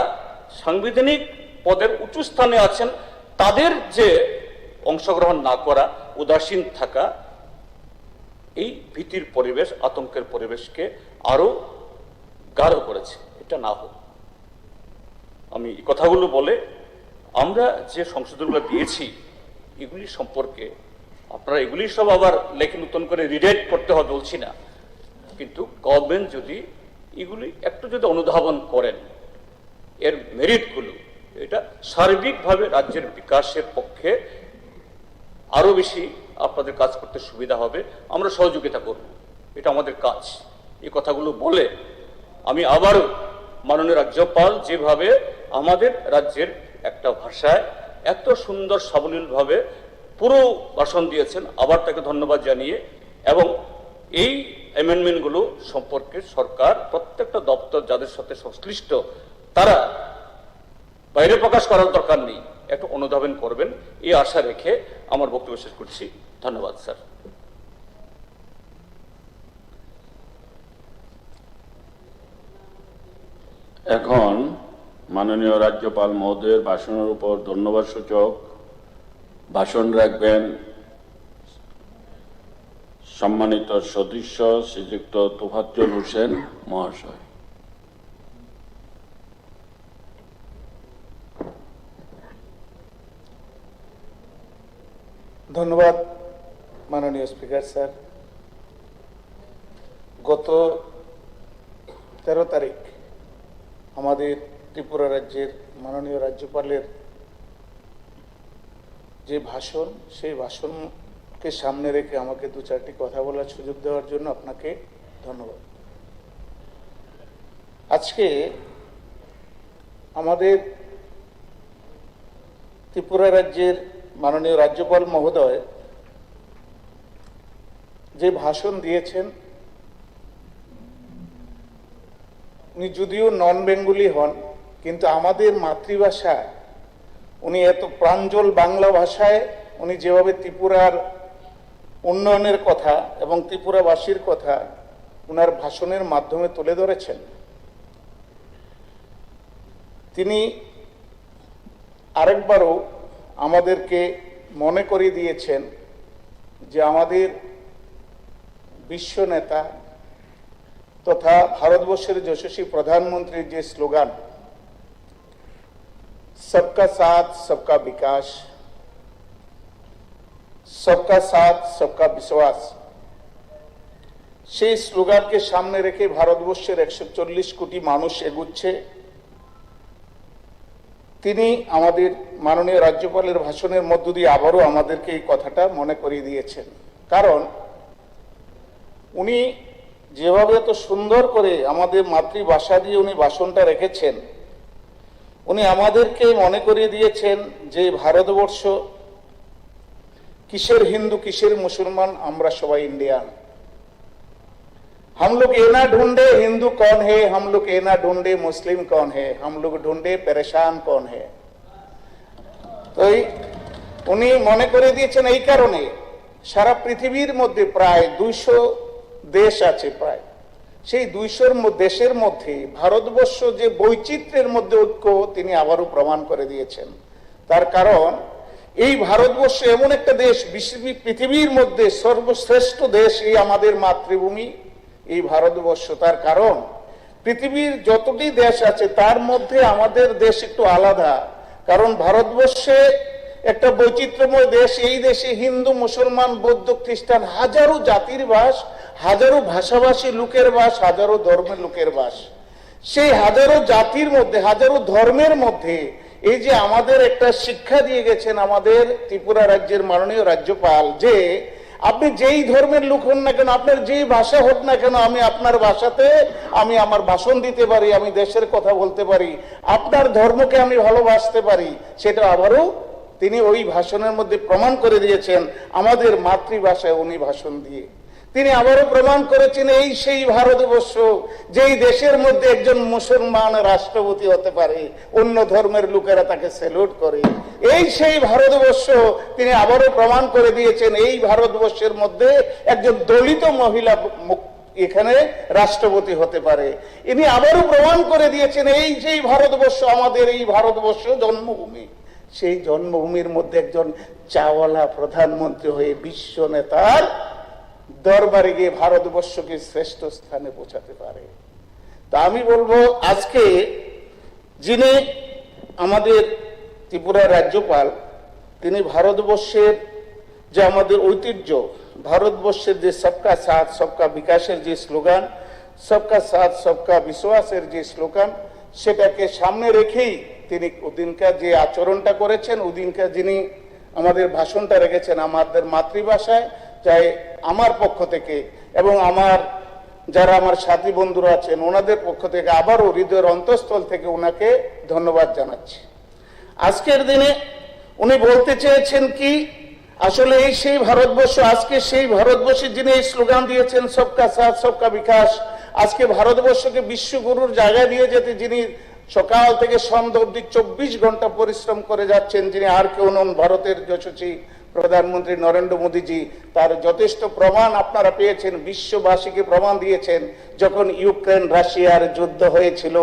সাংবিধানিক পদের উঁচু স্থানে আছেন, তাদের যে অংশগ্রহণ না করা, উদাসীন থাকা, এই ভীতির পরিবেশ, আতঙ্কের পরিবেশকে আরো গাঢ় করেছে। এটা না হোক। আমি এই কথাগুলো বলে, আমরা যে সংশোধনগুলো দিয়েছি এগুলি সম্পর্কে আপনারা এগুলি সব আবার লেখে নতুন করে রিডাইট করতে হবে বলছি না, কিন্তু গভর্নমেন্ট যদি এগুলি একটু যদি অনুধাবন করেন, এর মেরিটগুলো, এটা সার্বিকভাবে রাজ্যের বিকাশের পক্ষে আরো বেশি আপনাদের কাজ করতে সুবিধা হবে। আমরা সহযোগিতা করব, এটা আমাদের কাজ। এই কথাগুলো বলে আমি আবারও মাননীয় রাজ্যপাল যেভাবে আমাদের রাজ্যের একটা ভাষায় এত সুন্দর সাবলীলভাবে পুরো ভাষণ দিয়েছেন, আবার তাকে ধন্যবাদ জানিয়ে, এবং এই অ্যামেন্ডমেন্টগুলো সম্পর্কে সরকার প্রত্যেকটা দপ্তর যাদের সাথে সংশ্লিষ্ট, তারা বাইরে প্রকাশ করার দরকার নেই, একটু অনুধাবন করবেন, এই আশা রেখে আমার বক্তব্য শেষ করছি। ধন্যবাদ স্যার। এখন মাননীয় রাজ্যপাল মহোদয়ের ভাষণের উপর ধন্যবাদ সূচক ভাষণ রাখবেন সম্মানিত সদস্য শ্রীযুক্ত তোফাজ্জল হোসেন মহাশয়। ধন্যবাদ মাননীয় স্পিকার স্যার। গত 13 তারিখ আমাদের ত্রিপুরা রাজ্যের মাননীয় রাজ্যপালের যে ভাষণ, সেই ভাষণকে সামনে রেখে আমাকে 2-4টি কথা বলার সুযোগ দেওয়ার জন্য আপনাকে ধন্যবাদ। আজকে আমাদের ত্রিপুরা রাজ্যের মাননীয় রাজ্যপাল মহোদয় যে ভাষণ দিয়েছেন, উনি যদিও নন বেঙ্গলি হন, কিন্তু আমাদের মাতৃভাষা উনি এত প্রাঞ্জল বাংলা ভাষায় উনি যেভাবে ত্রিপুরার উন্নয়নের কথা এবং ত্রিপুরাবাসীর কথা উনার ভাষণের মাধ্যমে তুলে ধরেছেন, তিনি আরেকবারও আমাদেরকে মনে করিয়ে দিয়েছেন যে আমাদের বিশ্ব নেতা তথা ভারতবর্ষের যশস্বী প্রধানমন্ত্রীর যে স্লোগান सबका साथ सबका विकास, सबका साथ सबका विश्वास, সেই স্লোগানকে সামনে রেখে ভারতবর্ষের 140 কোটি মানুষ এগুচ্ছে। তিনি আমাদের মাননীয় রাজ্যপালের ভাষণের মধ্য দিয়ে আবারও আমাদেরকে এই কথাটা মনে করিয়ে দিয়েছেন। কারণ উনি যেভাবে এত সুন্দর করে আমাদের মাতৃভাষা দিয়ে উনি ভাষণটা রেখেছেন, উনি আমাদেরকে মনে করিয়ে দিয়েছেন যে ভারতবর্ষ কিসের হিন্দু কিসের মুসলমান, আমরা সবাই ইন্ডিয়ান। हम लोग ये ना ढूंढे हिंदू कौन है, हम लोग ये ना ढूंढे मुस्लिम कौन है, हम लोग ढूंढे परेशान कौन है। তো উনি মনে করে দিয়েছেন এই কারণে সারা পৃথিবীর মধ্যে প্রায় 200 দেশ আছে, প্রায় সেই 200 দেশের মধ্যে ভারতবর্ষ যে বৈচিত্র্যের মধ্যে ঐক্য তিনি আবারও প্রমাণ করে দিয়েছেন। তার কারণ এই ভারতবর্ষ এমন একটা দেশ, পৃথিবীর মধ্যে সর্বশ্রেষ্ঠ দেশ এই আমাদের মাতৃভূমি এই ভারতবর্ষ। তার কারণ পৃথিবীর যতটি দেশ আছে তার মধ্যে আমাদের দেশ একটু আলাদা, কারণ ভারতবর্ষে একটা বৈচিত্র্যময় দেশ। এই দেশে হিন্দু মুসলমান বৌদ্ধ খ্রিস্টান হাজারো জাতির বাস, হাজারো ভাষাভাষী লোকের বাস, হাজারো ধর্মের লোকের বাস। সেই হাজারো জাতির মধ্যে হাজারো ধর্মের মধ্যে এই যে আমাদের একটা শিক্ষা দিয়ে গেছেন আমাদের ত্রিপুরা রাজ্যের মাননীয় রাজ্যপাল, যে আপনি যেই ধর্মের লোক হন না কেন, আপনার যেই ভাষা হোক না কেন, আমি আপনার ভাষাতে আমি আমার ভাষণ দিতে পারি, আমি দেশের কথা বলতে পারি, আপনার ধর্মকে আমি ভালোবাসতে পারি। সেটা আবারও তিনি ওই ভাষণের মধ্যে প্রমাণ করে দিয়েছেন আমাদের মাতৃভাষায় উনি ভাষণ দিয়ে। তিনি আবারও প্রমাণ করেছেন এই সেই ভারতবর্ষ যেই দেশের মধ্যে একজন মুসলমান রাষ্ট্রপতি হতে পারে, অন্য ধর্মের লোকেরা তাকে স্যালুট করে। এই সেই ভারতবর্ষ তিনি আবারও প্রমাণ করে দিয়েছেন এই ভারতবর্ষের মধ্যে একজন দলিত মহিলা এখানে রাষ্ট্রপতি হতে পারে। ইনি আবারও প্রমাণ করে দিয়েছেন এই সেই ভারতবর্ষ, আমাদের এই ভারতবর্ষ জন্মভূমি, সেই জন্মভূমির মধ্যে একজন চাওয়ালা প্রধানমন্ত্রী হয়ে বিশ্ব নেতার দরবারে গিয়ে ভারতবর্ষকে শ্রেষ্ঠ স্থানে পৌঁছাতে পারে। তা আমি বলবো আজকে যিনি আমাদের ত্রিপুরার রাজ্যপাল, তিনি ভারতবর্ষের যে আমাদের ঐতিহ্য, ভারতবর্ষের যে সবকা সাথ সবকা বিকাশের যে স্লোগান, সবকা সাথ সবকা বিশ্বাসের যে স্লোগান, সেটাকে সামনে রেখেই তিনি ওদিনকার যে আচরণটা করেছেন, ওদিনকার যিনি আমাদের ভাষণটা রেখেছেন আমাদের মাতৃভাষায়, চাই আমার পক্ষ থেকে এবং আমার যারা আমার সাথী বন্ধুরা আছেন ওনাদের পক্ষ থেকে আবারও হৃদয়ের অন্তঃস্থল থেকে ওনাকে ধন্যবাদ জানাচ্ছি। আজকের দিনে উনি বলতে চেয়েছেন কি, আসলে এই সেই ভারতবর্ষ, আজকে সেই ভারতবর্ষে যিনি এই স্লোগান দিয়েছেন সবকা সাথ সবকা বিকাশ, আজকে ভারতবর্ষকে বিশ্বগুরুর জায়গায় নিয়ে যেতে যিনি সকাল থেকে সন্ধ্যা অবধি 24 ঘন্টা পরিশ্রম করে যাচ্ছেন, যিনি আর কেউ নন, ভারতের যশস্বী প্রধানমন্ত্রী নরেন্দ্র মোদীজি, তার যথেষ্ট প্রমাণ আপনারা পেয়েছেন, বিশ্ববাসীকে প্রমাণ দিয়েছেন। যখন ইউক্রেন রাশিয়ার যুদ্ধ হয়েছিল,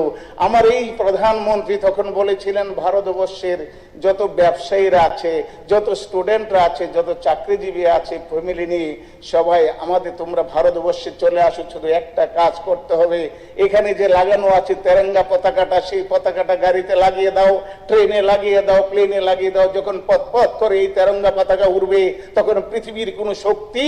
আমার এই প্রধানমন্ত্রী তখন বলেছিলেন ভারতবর্ষের যত ব্যবসায়ীরা আছে, যত স্টুডেন্টরা আছে, যত চাকরিজীবী আছে, ফ্যামিলি নিয়ে সবাই আমাদের তোমরা ভারতবর্ষে চলে আসো, শুধু একটা কাজ করতে হবে, এখানে যে লাগানো আছে তেরঙ্গা পতাকাটা, সেই পতাকাটা গাড়িতে লাগিয়ে দাও, ট্রেনে লাগিয়ে দাও, প্লেনে লাগিয়ে দাও। যখন পথ পথ করে এই তেরঙ্গা পতাকা উড়বে, তখন পৃথিবীর কোনো শক্তি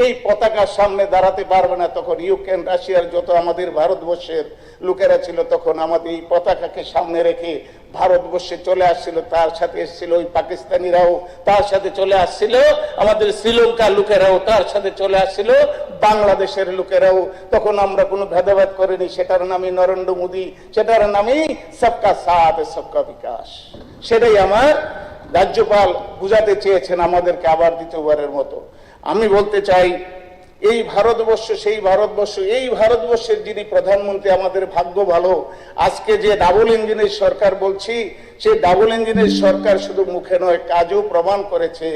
এই পতাকার সামনে দাঁড়াতে পারবে না। তখন ইউক্রেন রাশিয়ার যত আমাদের ভারতবর্ষের লোকেরা ছিল, তখন আমাদের এই পতাকাকে সামনে রেখে ভারতবর্ষে চলে আসছিল। তার সাথে এসেছিল ওই পাকিস্তানিরাও, তার সাথে চলে আসছিল আমাদের শ্রীলঙ্কার লোকেরাও, তার সাথে চলে আসছিল বাংলাদেশের লোকেরাও। তখন আমরা কোনো ভেদাভেদ করিনি, সেটার নামই নরেন্দ্র মোদী, সেটার নামই সবকা সাথ সবকা বিকাশ। সেটাই আমার রাজ্যপাল বুঝাতে চেয়েছেন আমাদেরকে আবার দ্বিতীয়বারের মতো। আমি বলতে চাই এই ভারতবর্ষ সেই ভারতবর্ষ, এই ভারতবর্ষের যিনি প্রধানমন্ত্রী, আমাদের ভাগ্য ভালো আজকে যে ডাবল ইঞ্জিনের সরকার বলছি, সেই ডাবল ইঞ্জিনের সরকার শুধু মুখে নয় কাজও প্রমাণ করেছে।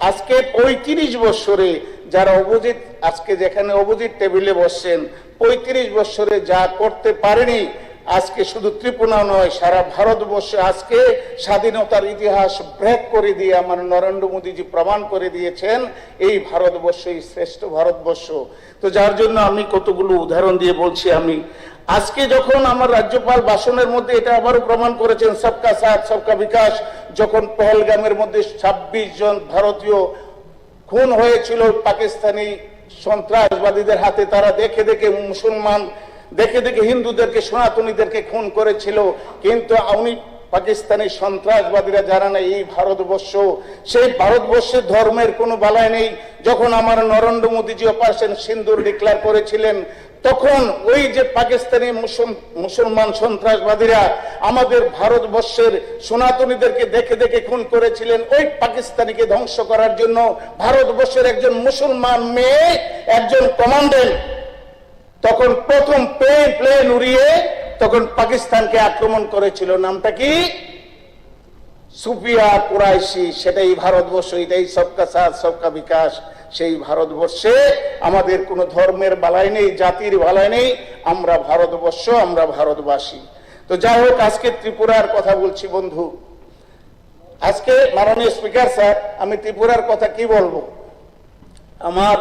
আজকে 35 বছরে যারা অপোজিট, আজকে যেখানে অপোজিট টেবিলে বসছেন, 35 বছরে যা করতে পারেনি, আজকে শুধু ত্রিপুরা নয় সারা ভারতবর্ষে আজকে স্বাধীনতার ইতিহাস ব্রেক করে দিয়ে আমার নরেন্দ্র মোদীজি প্রমাণ করে দিয়েছেন এই ভারতবর্ষই শ্রেষ্ঠ ভারতবর্ষ। তো যার জন্য আমি কতগুলো উদাহরণ দিয়ে বলছি। আমি আজকে যখন আমার রাজ্যপাল ভাষণের মধ্যে এটা আবারও প্রমাণ করেছেন সবকা সাথ সবকা বিকাশ, যখন পহেলগামের মধ্যে 26 জন ভারতীয় খুন হয়েছিল পাকিস্তানি সন্ত্রাসবাদীদের হাতে, তারা দেখে দেখে মুসলমান, দেখে দেখে হিন্দুদেরকে সনাতনীদেরকে খুন করেছিল, কিন্তু উনি পাকিস্তানি সন্ত্রাসবাদীরা যারা না এই ভারতবর্ষ, সেই ভারতবর্ষের ধর্মের কোনো বালাই নেই। যখন আমার নরেন্দ্র মোদীজি অপারেশন সিন্দুর ডিক্লেয়ার করেছিলেন, তখন ওই যে পাকিস্তানি মুসলমান সন্ত্রাসবাদীরা আমাদের ভারতবর্ষের সনাতনীদেরকে দেখে দেখে খুন করেছিলেন। ওই পাকিস্তানিকে ধ্বংস করার জন্য ভারতবর্ষের একজন মুসলমান মেয়ে, একজন কমান্ডেন্ট তখন প্রথম প্লেন উড়িয়ে তখন পাকিস্তানকে আক্রমণ করেছিল। নামটা কি? সুফিয়া কুরাইশি। সেটাই ভারতবর্ষ, এটাই সবকা সাথ সবকা বিকাশ। সেই ভারতবর্ষে আমাদের কোনো ধর্মের বালাই নেই, জাতির বালাই নেই। আমরা ভারতবর্ষ, আমরা ভারতবাসী। তো যাই হোক, আজকে ত্রিপুরার কথা বলছি বন্ধু। আজকে মাননীয় স্পিকার স্যার, আমি ত্রিপুরার কথা কি বলবো? আমার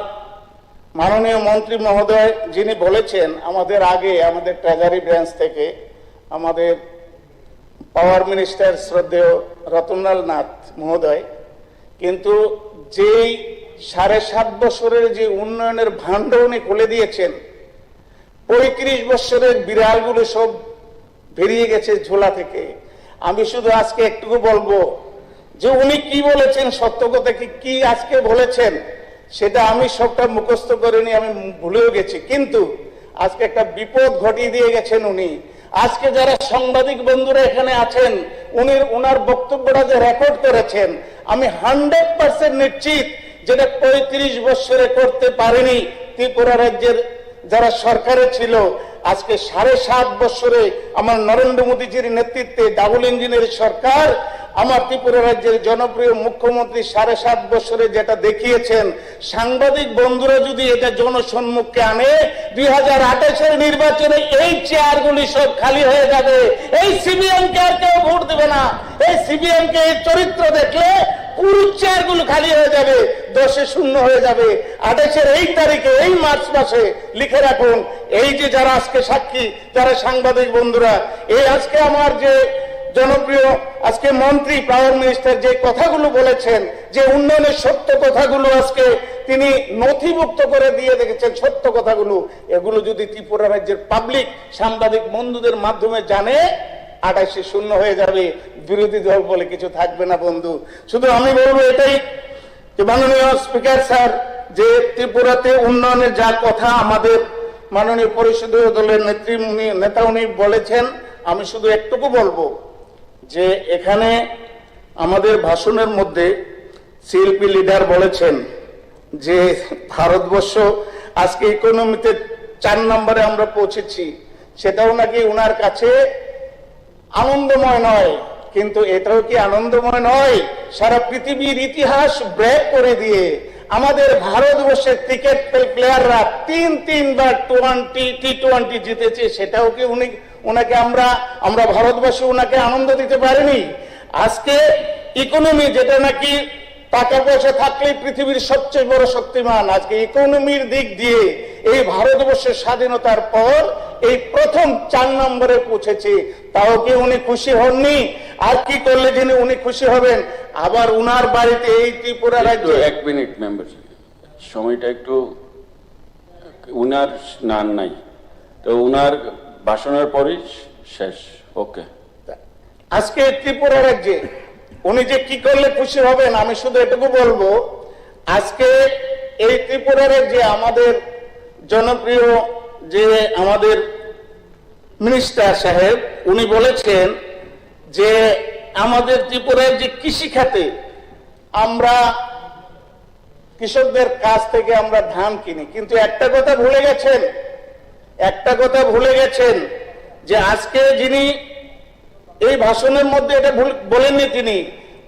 মাননীয় মন্ত্রী মহোদয় যিনি বলেছেন, আমাদের আগে আমাদের ট্রেজারি ব্রাঞ্চ থেকে আমাদের পাওয়ার মিনিস্টার শ্রদ্ধেয় রতনলাল নাথ মহোদয় কিন্তু যেই 7.5 বছরের যে উন্নয়নের ভাণ্ড উনি খুলে দিয়েছেন, 35 বছরের বিড়ালগুলো সব বেরিয়ে গেছে ঝোলা থেকে। আমি শুধু আজকে একটুকু বলবো যে উনি কি বলেছেন, সত্য কথা কি আজকে বলেছেন সেটা আমি সবটা মুখস্থ করিনি, আমি ভুলেও গেছি। কিন্তু আজকে একটা বিপদ ঘটিয়ে দিয়ে গেছেন উনি। আজকে যারা সাংবাদিক বন্ধুরা এখানে আছেন, উনার বক্তব্যটা যে রেকর্ড করেছেন, আমি 100% নিশ্চিত যেটা 35 বছরে করতে পারেনি ত্রিপুরা রাজ্যের যারা সরকারে ছিল। আজকে 7.5 বছরে আমার নরেন্দ্র মোদীজির নেতৃত্বে ডাবল ইঞ্জিনের সরকার, আমার ত্রিপুরা রাজ্যের জনপ্রিয় মুখ্যমন্ত্রী 7.5 বছরে যেটা দেখিয়েছেন, সাংবাদিক বন্ধুরা যদি এটা জনসম্মুখে আনে, 2028-এর নির্বাচনে এই চেয়ারগুলি সব খালি হয়ে যাবে। এই সিবিএম কে আর কেউ ভোট দেবে না। এই সিবিএম কে এই চরিত্র দেখলে পুরো চেয়ারগুলো খালি হয়ে যাবে, 10-এ 0 হয়ে যাবে। 28-এর এই তারিখে, এই মার্চ মাসে লিখে রাখুন। এই যে যারা আজকে সাক্ষী, যারা সাংবাদিক বন্ধুরা, এই আজকে আমার যে জনপ্রিয় আজকে মন্ত্রী পাওয়ার মিনিস্টার যে কথাগুলো বলেছেন, যে উন্নয়নের সত্য কথাগুলো আজকে তিনি নথিভুক্ত করে দিয়ে দেখেছেন, সত্য কথাগুলো, এগুলো যদি ত্রিপুরা রাজ্যের পাবলিক সাংবাদিক বন্ধুদের মাধ্যমে জানে, 28-এ 0 হয়ে যাবে। বিরোধী দল বলে কিছু থাকবে না বন্ধু। শুধু আমি বলবো এটাই যে মাননীয় স্পিকার স্যার, যে ত্রিপুরাতে উন্নয়নের যা কথা আমাদের মাননীয় পরিষদীয় দলের নেতা উনি বলেছেন, আমি শুধু একটুকু বলবো যে এখানে আমাদের ভাষণের মধ্যে সিএলপি লিডার বলেছেন যে ভারতবর্ষ আজকে ইকোনমিতে 4 নম্বরে আমরা পৌঁছেছি। সেটাও নাকি উনার কাছে আনন্দময় নয়। কিন্তু এটাও কি আনন্দময় নয়? সারা পৃথিবীর ইতিহাস ব্রেক করে দিয়ে আমাদের ভারতবর্ষের ক্রিকেট প্লেয়াররা 3বার টি20 জিতেছে। সেটাও কি উনাকে আমরা ভারতবর্ষে উনাকে আনন্দ দিতে পারিনি? আজকে ইকোনমি যেটা নাকি টাকা পয়সা থাকলে পৃথিবীর সবচেয়ে বড় শক্তিমান, আজকে ইকোনমির দিক দিয়ে এই ভারতবর্ষের স্বাধীনতার পর এই প্রথম 4 নম্বরে পৌঁছেছে। তাও কি উনি খুশি হননি? আর কি করলে যিনি উনি খুশি হবেন? আবার উনার বাড়িতে এই ত্রিপুরা রাজ্যে 1 মিনিট মেম্বার, সময়টা একটু উনার নান নাই, তো উনার ভাষণের পরই শেষ। ওকে, আজকে ত্রিপুরা রাজ্যে উনি যে কি করলে খুশি হবেন, আমি শুধু এটুকু বলবো, আজকে এই ত্রিপুরা রাজ্যে আমাদের জনপ্রিয় যে আমাদের মিনিস্টার সাহেব, উনি বলেছেন যে আমাদের ত্রিপুরার যে কৃষি খাতে আমরা কৃষকদের কাছ থেকে আমরা ধান কিনি। কিন্তু একটা কথা ভুলে গেছেন যে আজকে যিনি এই ভাষণের মধ্যে এটা বলেননি, তিনি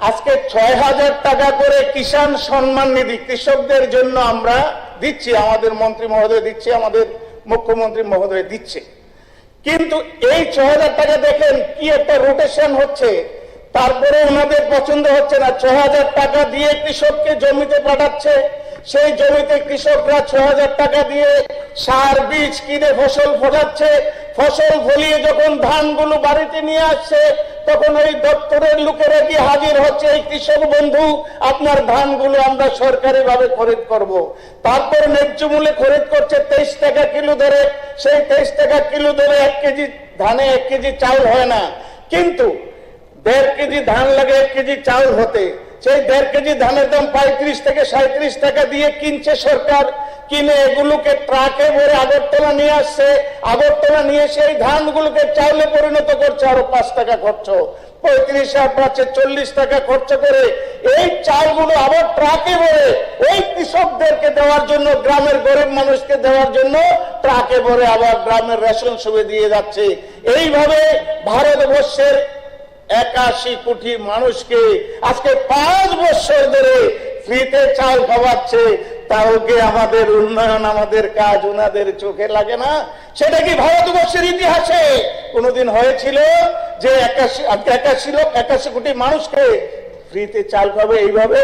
আজকে 6,000 টাকা করে কিষাণ সম্মান নিধি কৃষকদের জন্য আমরা দিচ্ছি, আমাদের মন্ত্রী মহোদয় দিচ্ছে, আমাদের মুখ্যমন্ত্রী মহোদয় দিচ্ছে। কিন্তু এই 6,000 টাকা দেখেন কি একটা রোটেশন হচ্ছে, তারপরে ওনাদের পছন্দ হচ্ছে না। 6,000 টাকা দিয়ে কৃষককে জমিতে পাঠাচ্ছে, সেই জমিতে কৃষকরা 6,000 টাকা দিয়ে সার বীজ কিনে ফসল ফলাচ্ছে। ফসল ফলিয়ে যখন ধানগুলো বাড়িতে নিয়ে আসছে, তখন ওই দপ্তরের লোকেরা কি হাজির হচ্ছে, এই কৃষক বন্ধু আপনার ধানগুলো আমরা সরকারি ভাবে খরিদ করব। তারপর ন্যায্য মূল্যে খরিদ করছে 23 টাকা কিলো ধরে। সেই 23 টাকা কিলো ধরে 1 কেজি ধানে 1 কেজি চাউল হয় না। কিন্তু 1.5 কেজি ধান লাগে 1 কেজি চাউল হতে, সেই 1.5 কেজি ধানের দাম 35 থেকে 37 টাকা দিয়ে কিনছে সরকার। কিনে এগুলোকে ট্রাকে ভরে আগরতলা নিয়ে আসছে, আগরতলা নিয়ে সেই ধানগুলোকে চাউলে পরিণত করছে, আরো 5 টাকা খরচ, 35 আর 5 40 টাকা খরচ করে এই চালগুলো আবার ট্রাকে ভরে ওই কৃষকদেরকে দেওয়ার জন্য, গ্রামের গরিব মানুষকে দেওয়ার জন্য ট্রাকে ভরে আবার গ্রামের রেশন সুবিধা দিয়ে যাচ্ছে। এইভাবে ভারতবর্ষের 81 কোটি মানুষকে আজকে 5 বছর ধরে ফ্রিতে চাল খাওয়াচ্ছে। তাও কি আমাদের উন্নয়ন, আমাদের কাজ ওনাদের চোখে লাগে না? সেটা কি ভারতবর্ষের ইতিহাসে কোনোদিন হয়েছিল যে 81 কোটি মানুষকে ফ্রিতে চাল খাবে এইভাবে?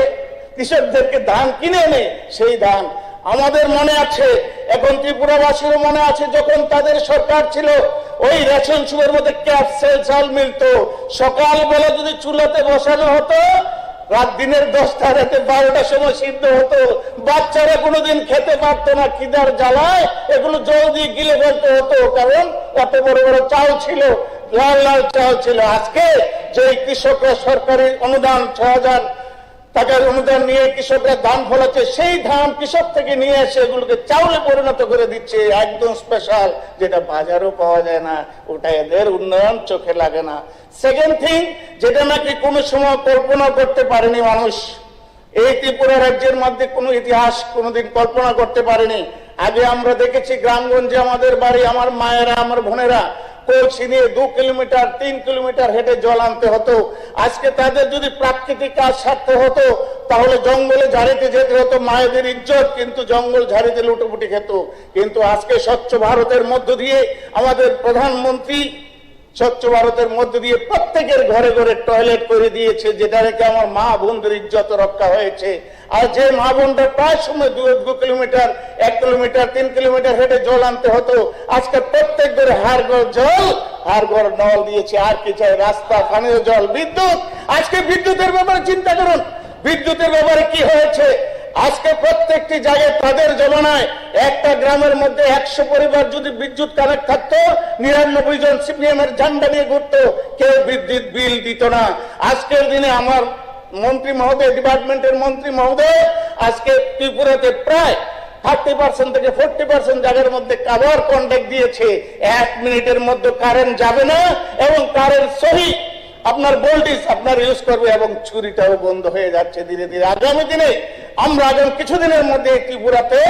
কৃষকদেরকে ধান কিনে এনে সেই ধান আমাদের মনে আছে, এখন ত্রিপুরাবাসীরও মনে আছে, যখন তাদের সরকার ছিল ওই রেশন সুপের মধ্যে ক্যাপসেল চাল মিলতো। সকালবেলা যদি চুলাতে বসানো হতো, রাত দিনের 10টা রাতে 12টার সময় সিদ্ধ হতো। বাচ্চারা কোনোদিন খেতে পারতো না, খিদার জ্বালায় এগুলো জল দিয়ে গিলে ফেলতে হতো, কারণ এত বড় বড় চাল ছিল, লাল লাল চাল ছিল। আজকে যে কৃষকরা সরকারি অনুদান 6,000 টাকার অনুদান নিয়ে কৃষকরা ধান ফলাচ্ছে, সেই ধান কৃষক থেকে নিয়ে এসে এগুলোকে চাউলে পরিণত করে দিচ্ছে, একদম স্পেশাল, যেটা বাজারও পাওয়া যায় না। ওটা এদের উন্নয়ন চোখে লাগে না। সেকেন্ড থিং, যেটা নাকি কোনো সময় কল্পনা করতে পারেনি মানুষ, এই ত্রিপুরা রাজ্যের মধ্যে কোনো ইতিহাস কোনোদিন কল্পনা করতে পারেনি। আগে আমরা দেখেছি গ্রামগঞ্জে আমাদের বাড়ি, আমার মায়েরা, আমার বোনেরা কলসি নিয়ে 2 কিলোমিটার 3 কিলোমিটার হেঁটে জল আনতে হতো। আজকে তাদের যদি প্রাকৃতিক কাজ সারতে হতো তাহলে জঙ্গলে ঝাড়িতে যেতে হতো, মায়েদের ইজ্জত কিন্তু জঙ্গল ঝাড়িতে লুটোপুটি খেত। কিন্তু আজকে স্বচ্ছ ভারতের মধ্য দিয়ে আমাদের প্রধানমন্ত্রী স্বচ্ছ ভারতের মধ্যে দিয়ে প্রত্যেকের ঘরে ঘরে টয়লেট করে দিয়েছে, যেটা রেখে আমার মা বোনদের ইজ্জত রক্ষা হয়েছে। আর যে মা বোনরা প্রায় সময় 2 কিলোমিটার 1 কিলোমিটার 3 কিলোমিটার হেঁটে জল আনতে হতো, আজকে প্রত্যেক ঘরে হাড়গড় জল, হাড়গড় নল দিয়েছে। আর কি চাই? রাস্তা, পানীয় জল, বিদ্যুৎ। আজকে বিদ্যুতের ব্যাপারে চিন্তা করুন, বিদ্যুতের ব্যাপারে কি হয়েছে। আজকে প্রত্যেকটি জায়গায় তাদের জমানায় একটা গ্রামের মধ্যে 100 পরিবার যদি বিদ্যুৎ কানেক্ট থাকতো, 99 জন সিপিএম এর ঝান্ডা নিয়ে ঘুরতো, কেউ বিদ্যুৎ বিল দিত না। আজকের দিনে আমার মন্ত্রী মহোদয়, ডিপার্টমেন্টের মন্ত্রী মহোদয় আজকে ত্রিপুরাতে প্রায় 30% থেকে 40% জায়গার মধ্যে কাভার কন্ট্রাক্ট দিয়েছে। 1 মিনিটের মধ্যে কারেন্ট যাবে না এবং কারেন্ট সহি আপনার ভোল্টেজ আপনার ইউজ করবে এবং চুরিটাও বন্ধ হয়ে যাচ্ছে ধীরে ধীরে। আগামী দিনে আমরা আগামী কিছুদিনের মধ্যে ত্রিপুরাতে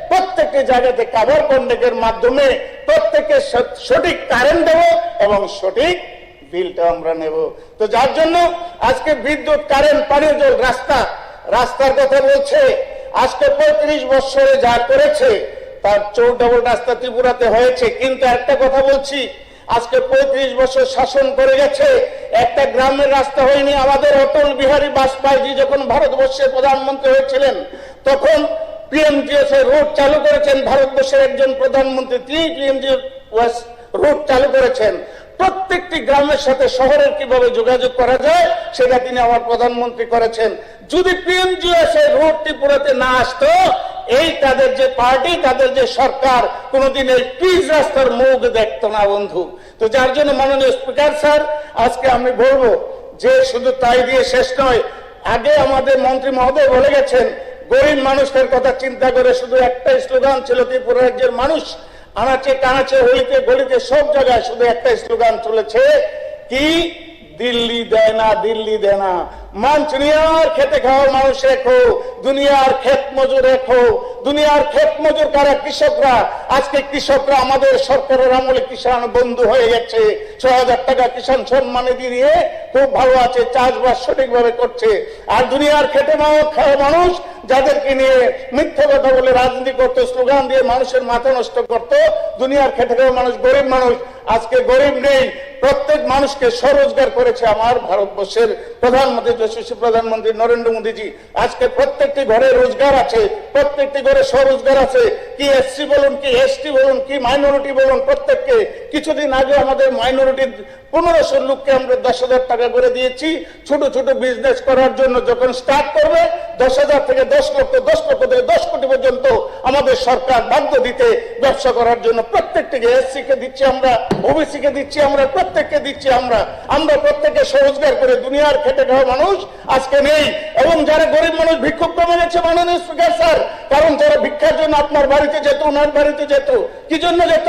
প্রত্যেকটি জায়গাতে কাভার কন্ট্রাক্টের মাধ্যমে প্রত্যেককে সঠিক কারেন্ট দেবো এবং সঠিক বিলটা আমরা নেব। তো যার জন্য আজকে বিদ্যুৎ, কারেন্ট, পানীয় জল, রাস্তার কথা বলছে। আজকে 35 বছরে যা করেছে তার 4 ডবল রাস্তা ত্রিপুরাতে হয়েছে। কিন্তু একটা কথা বলছি, আজকে 35 বছর শাসন করে গেছে, একটা গ্রামের রাস্তা হয়নি। আমাদের অটল বিহারী বাজপেয়ী যখন ভারতবর্ষের প্রধানমন্ত্রী হয়েছিলেন তখন পিএমজিএস রুট চালু করেছেন। ভারতবর্ষের একজন প্রধানমন্ত্রী, তিনি পিএমজিএস রুট চালু করেছেন। প্রত্যেকটি গ্রামের সাথে শহরের কিভাবে যোগাযোগ করা যায় সেটা তিনি আমার প্রধানমন্ত্রী করেছেন। যদি পিএমজিএস রুট ত্রিপুরাতে না আসতো, এই তাদের যে পার্টি, তাদের যে সরকার কোনোদিন এই পিচ রাস্তার মুখ দেখতো না বন্ধু। তো যার জন্য মাননীয় স্পিকার স্যার, আজকে আমি বলবো যে শুধু তাই দিয়ে শেষ নয়, আগে আমাদের মন্ত্রী মহোদয় বলে গেছেন, গরিব মানুষদের কথা চিন্তা করে শুধু একটা স্লোগান ছিল ত্রিপুরা রাজ্যের মানুষ, আনাচে কানাচে হলিতে গলিতে সব জায়গায় শুধু একটা স্লোগান চলেছে, কি দিল্লি দেয় না, দিল্লি দেয় না। মানচুনিয়ার খেতে খাওয়া মানুষ রেখো, দুনিয়ার ক্ষেত মজুর রেখো। দুনিয়ার ক্ষেত মজুর কারা? কৃষকরা। আজকে কৃষকরা আমাদের সরকারের আমলে কিষাণ বন্ধু হয়ে গেছে। 6,000 টাকা কিষাণ সম্মানে দিয়ে খুব ভালো আছে, চাষবাস সঠিকভাবে করছে। আর দুনিয়ার খেটে খাওয়া মানুষ যাদেরকে নিয়ে মিথ্যে কথা বলে রাজনীতি করতো, স্লোগান দিয়ে মানুষের মাথা নষ্ট করতো, দুনিয়ার খেটে খাওয়া মানুষ, গরিব মানুষ আজকে গরিব নেই। প্রত্যেক মানুষকে স্বরোজগার করেছে আমার ভারতবর্ষের প্রধানমন্ত্রী, যশস্বী প্রধানমন্ত্রী নরেন্দ্র মোদীজি। আজকে প্রত্যেকটি ঘরে রোজগার আছে, প্রত্যেকটি ঘরে স্বরোজগার আছে। কি এসসি বলুন, কি এসটি বলুন, কি মাইনরিটি বলুন, প্রত্যেককে কিছুদিন আগে আমাদের মাইনরিটির 1500 লোককে আমরা 10,000 টাকা করে দিয়েছি ছোট ছোট বিজনেস করার জন্য। যখন স্টার্ট করবে 10,000 থেকে 10 লক্ষ, 10 লক্ষ থেকে 10 কোটি পর্যন্ত আমাদের সরকার বাধ্য দিতে ব্যবসা করার জন্য। প্রত্যেকটিকে এসসি কে দিচ্ছি আমরা, ওবিসি কে দিচ্ছি আমরা, প্রত্যেককে দিচ্ছি আমরা। আমরা প্রত্যেকে স্বরোজগার করে দুনিয়ার খেটে খাওয়া মানুষ আজকে নেই। এবং যারা গরিব মানুষ ভিক্ষুক কমে গেছে মাননীয় স্পিকার স্যার, কারণ যারা ভিক্ষার জন্য আপনার বাড়িতে যেত, ওনার বাড়িতে যেত, কি জন্য যেত?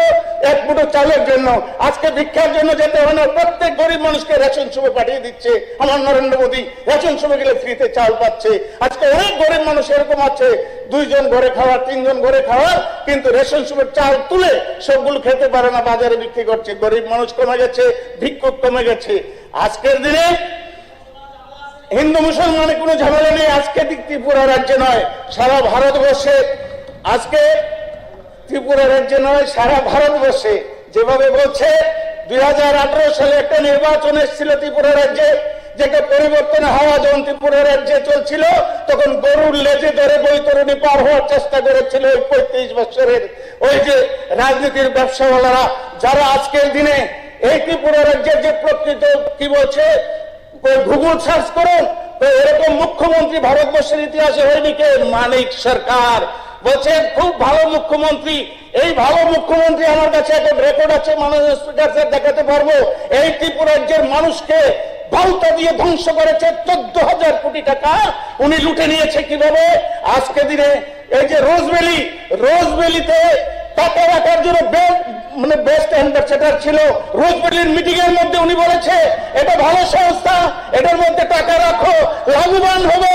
এক মুঠো চালের জন্য। আজকে ভিক্ষার জন্য যেতে হয় না, প্রত্যেক গরিব মানুষকে রেশন সুবে পাঠিয়ে দিচ্ছে আমার নরেন্দ্র মোদী। রেশন সুবে গেলে ফ্রিতে চাল পাচ্ছে। আজকে অনেক গরিব মানুষ এরকম আছে 2 জন ঘরে খাওয়া, 3 জন ঘরে খাওয়া, কিন্তু রেশন সুবের চাল তুলে সবগুলো খেতে পারে না, বাজারে বিক্রি করছে। গরিব মানুষ কমে গেছে, ভিক্ষুক কমে গেছে। আজকের দিনে হিন্দু মুসলমানের কোনো ঝামেলা নেই। আজকে ত্রিপুরা রাজ্যে নয়, সারা ভারতবর্ষে, আজকে ত্রিপুরা রাজ্যে নয়, সারা ভারতবর্ষে যেভাবে বলছে 2018 সালে একটা নির্বাচন এসেছিল ত্রিপুরা রাজ্যে, যেটা পরিবর্তন হওয়া যখন ত্রিপুরা রাজ্যে চলছিল, তখন গরুর লেজে ধরে বৈতরণী পার হওয়ার চেষ্টা করেছিল ওই 35 বছরের ওই যে রাজনীতির ব্যবসাওয়ালারা, যারা আজকের দিনে এই ত্রিপুরা রাজ্যের যে প্রকৃত কি বলছে, গুগল সার্চ করুন, এরকম মুখ্যমন্ত্রী ভারতবর্ষের ইতিহাসে হয়নি। কে? মানিক সরকার। বলছে খুব ভালো মুখ্যমন্ত্রী। এই ভালো মুখ্যমন্ত্রী আমার কাছে একটা রেকর্ড আছে মাননীয় স্পিকার স্যার, দেখাতে পারবো। এই ত্রিপুরা রাজ্যের মানুষকে বালতা দিয়ে ধ্বংস করেছে। 14,000 কোটি টাকা উনি লুটে নিয়েছে। কিভাবে? আজকে দিনে এই যে রোজভ্যালিতে টাকা রাখার জন্য মানে বেস্ট অ্যাম্বাসেডর ছিল। রোজভ্যালির মিটিং এর মধ্যে উনি বলেছে এটা ভালো সংস্থা, এটার মধ্যে টাকা রাখো, লাভবান হবে।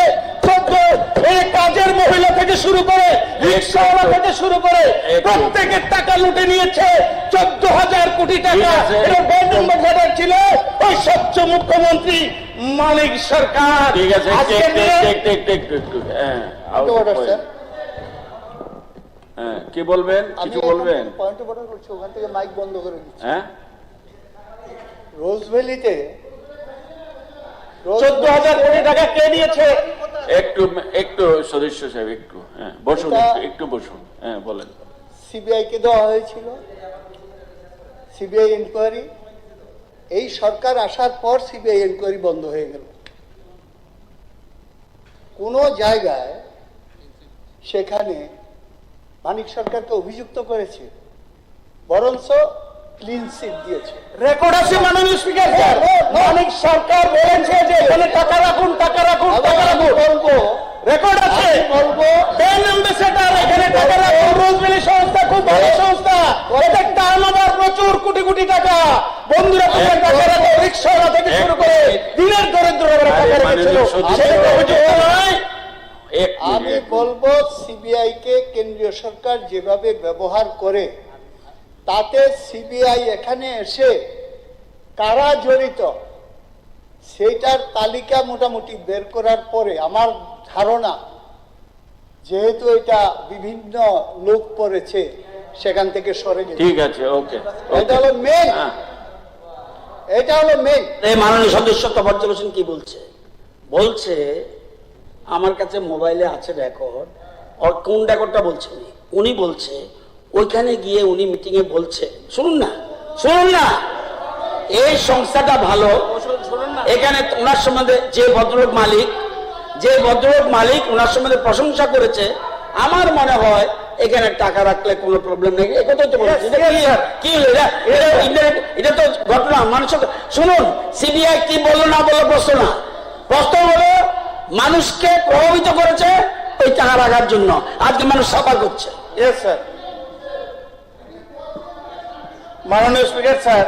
এই কাজের মহিলা থেকে শুরু করে, রিক্সাওয়ালা থেকে শুরু করে প্রত্যেকের টাকা লুটে নিয়েছে। 14,000 কোটি টাকা। এটা বেস্ট অ্যাম্বাসেডর ছিল ওই স্বচ্ছ মুখ্যমন্ত্রী মানিক সরকার। ঠিক আছে, হ্যাঁ, কি বলবেন? কিছু বলবেন? পয়েন্ট অফ অর্ডার করছি, ওখান থেকে মাইক বন্ধ করে দিচ্ছি। হ্যাঁ, রোজভ্যালিতে 14,000 কোটি টাকা কে দিয়েছে? একটু সদস্য সাহেব একটু, হ্যাঁ বসুন, একটু বসুন, হ্যাঁ বলেন। সিবিআই কে দেওয়া হয়েছিল, সিবিআই ইনকোয়ারি। এই সরকার আসার পর সিবিআই ইনকোয়ারি বন্ধ হয়ে গেল। কোন জায়গায় সেখানে মানিক সরকারকে অভিযুক্ত করেছে, বরঞ্চ ক্লিন সিট দিয়েছে। রেকর্ড আছে মাননীয় স্পিকার স্যার। মানিক সরকার বলেছে যে এখানে টাকা রাখুন, টাকা রাখুন, টাকা রাখুন। বলবো, রেকর্ড আছে, বলবো বেন অ্যাম্বাসেডর এখানে টাকা রাখুন। রোজভ্যালি সংস্থা খুব ভালো সংস্থা, এটা টার্নওভার প্রচুর কোটি কোটি টাকা। বন্ধুরা কোথায় টাকা রাখো, রিক্সাওয়ালা থেকে শুরু করে দিনের দরিদ্ররা টাকা রেখেছিল, সেটা অভিযুক্ত নয়। আমি বলবো সিবিআই কে কেন্দ্রীয় সরকার যেভাবে ব্যবহার করে, তাতে সিবিআই এখানে এসে কারা জড়িত সেটার তালিকা মোটামুটি বের করার পরে আমার ধারণা, যেহেতু এটা বিভিন্ন লোক পড়েছে, সেখান থেকে সরে গেছে। ঠিক আছে, ওকে, এটা হলো মেন, এটা হলো মেন। এই মাননীয় সদস্য তফাজ্জল হোসেন কি বলছে? বলছে আমার কাছে মোবাইলে আছে রেকর্ড। কোন রেকর্ডটা বলছে? উনি বলছে ওইখানে গিয়ে উনি মিটিং এ বলছে, শুনুন না, এই সংস্থাটা ভালো, এখানে ওনার সম্বন্ধে যে ভদ্রলোক মালিক ওনার সম্বন্ধে প্রশংসা করেছে। আমার মনে হয় এখানে টাকা রাখলে কোনো প্রবলেম নেই। একথাই তো বলছে। কি এটা তো ঘটনা মানুষ। শুনুন, সিবিআই কি বললো না বললো প্রশ্ন না, প্রশ্ন হলো মানুষকে প্রভাবিত করেছে ওই টাকা রাখার জন্য। আজকে মানুষ সাফার করছে। Yes sir. মাননীয় স্পিকার স্যার,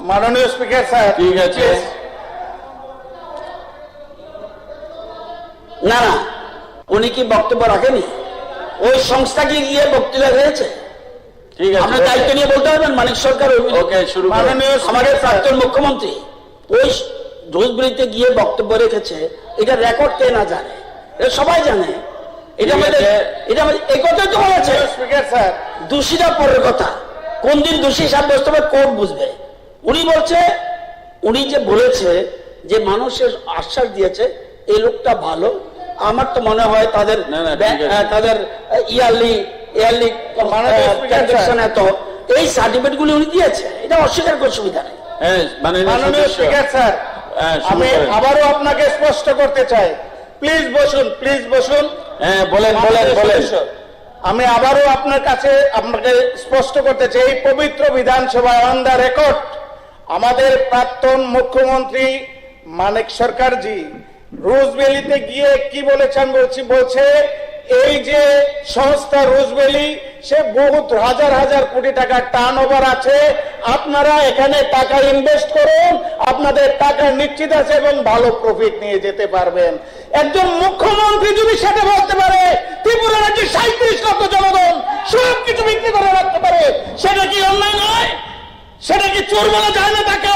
মাননীয় স্পিকার স্যার, ঠিক আছে। না, উনি কি বক্তব্য রাখেনি? ওই সংস্থা কি গিয়ে বক্তৃতা হয়েছে? ঠিক আছে, আপনার দায়িত্ব নিয়ে বলতে পারবেন। মানিক সরকার ওকে, শুরু করুন। আমাদের প্রাক্তন মুখ্যমন্ত্রী ওই রোজভ্যালিতে গিয়ে বক্তব্য রেখেছে, এটা রেকর্ড কে না জানে? এটা সবাই জানে। এটা এই কথাই তো বলেছে স্পিকার স্যার। দোষীরা পরের কথা, কোন দিন দোষী সাব্যস্ত হবে কোর্ট বুঝবে। উনি বলছে, উনি যে বলেছে যে মানুষের আশ্বাস দিয়েছে এই লোকটা ভালো, আমার তো মনে হয় তাদের না, না, ঠিক আছে। তাদের ইয়ারলি ট্রানজাকশন এত, এই সার্টিফিকেট গুলি উনি দিয়েছে, এটা অস্বীকার করে সুবিধা নেই। হ্যাঁ, মাননীয় স্পিকার স্যার, আমি আবারও আপনাকে স্পষ্ট করতে চাই, প্লিজ বসুন, প্লিজ বসুন। হ্যাঁ, বলেন বলেন বলেন। আমি আবারও আপনার কাছে আপনাকে স্পষ্ট করতে চাই, এই পবিত্র বিধানসভায় অন দ্য রেকর্ড আমাদের প্রাক্তন মুখ্যমন্ত্রী মানিক সরকারজি রোজভ্যালিতে গিয়ে কি বলেছেন বলছে এই যে সংস্থা রোজভ্যালি সে বহুত হাজার হাজার কোটি টাকার টার্ন ওভার আছে, আপনারা এখানে টাকা ইনভেস্ট করুন, আপনাদের টাকা নিশ্চিত আছে এবং ভালো প্রফিট নিয়ে যেতে পারবেন। একজন মুখ্যমন্ত্রী যদি সেটা বলতে পারে, ত্রিপুরা রাজ্যে 37 লক্ষ জনগণ সব কিছু বিক্রি করে রাখতে পারে, সেটা কি অন্যায় নয়? সেটা কি চোর বলা যায় না? তাকে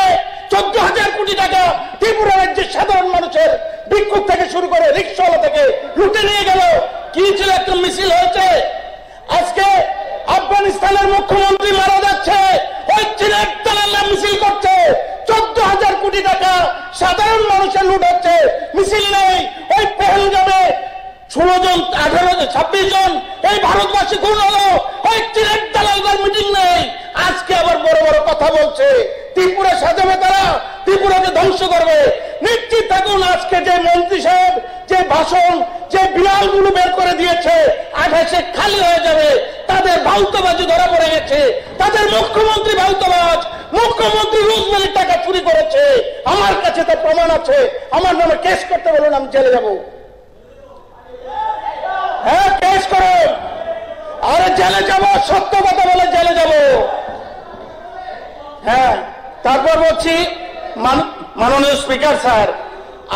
14,000 কোটি টাকা ত্রিপুরা রাজ্যের সাধারণ মানুষের ভিক্ষুক থেকে শুরু করে রিক্সাওয়ালা থেকে লুটে নিয়ে গেল। কি ছিল? একটা মিছিল হয়েছে। আজকে আফগানিস্তানের মুখ্যমন্ত্রী মারা যাচ্ছে, ওই চীনের দালালরা মিছিল করছে, 14,000 কোটি টাকা সাধারণ মানুষের লুট হচ্ছে, মিছিল নেই। ওই পেহেলগামে 16 জন 26 জন এই ভারতবাসী খুন হলো, ওই চীনের দালালদের মিটিং নেই। আজকে আবার বড় বড় কথা বলছে, ত্রিপুরা সাজাবে তারা, ত্রিপুরাকে ধ্বংস করবে। নিশ্চিত থাকুন, আজকে যে মন্ত্রী সাহেব যে ভাষণ, যে বিড়ালগুলো বের করে দিয়েছে, আকাশে খালি হয়ে যাবে। তাদের ভাউতাবাজি ধরা পড়ে গেছে, তাদের মুখ্যমন্ত্রী ভাউতাবাজ, মুখ্যমন্ত্রী রোজভ্যালির টাকা চুরি করেছে। আমার কাছে তো প্রমাণ আছে, আমার নামে কেস করতে বলুন, আমি জেলে যাব। হ্যাঁ, কেস করুন। আরে জেলে যাব, সত্য কথা বলে জেলে যাব। হ্যাঁ, তারপর বলছি, মাননীয় স্পিকার স্যার,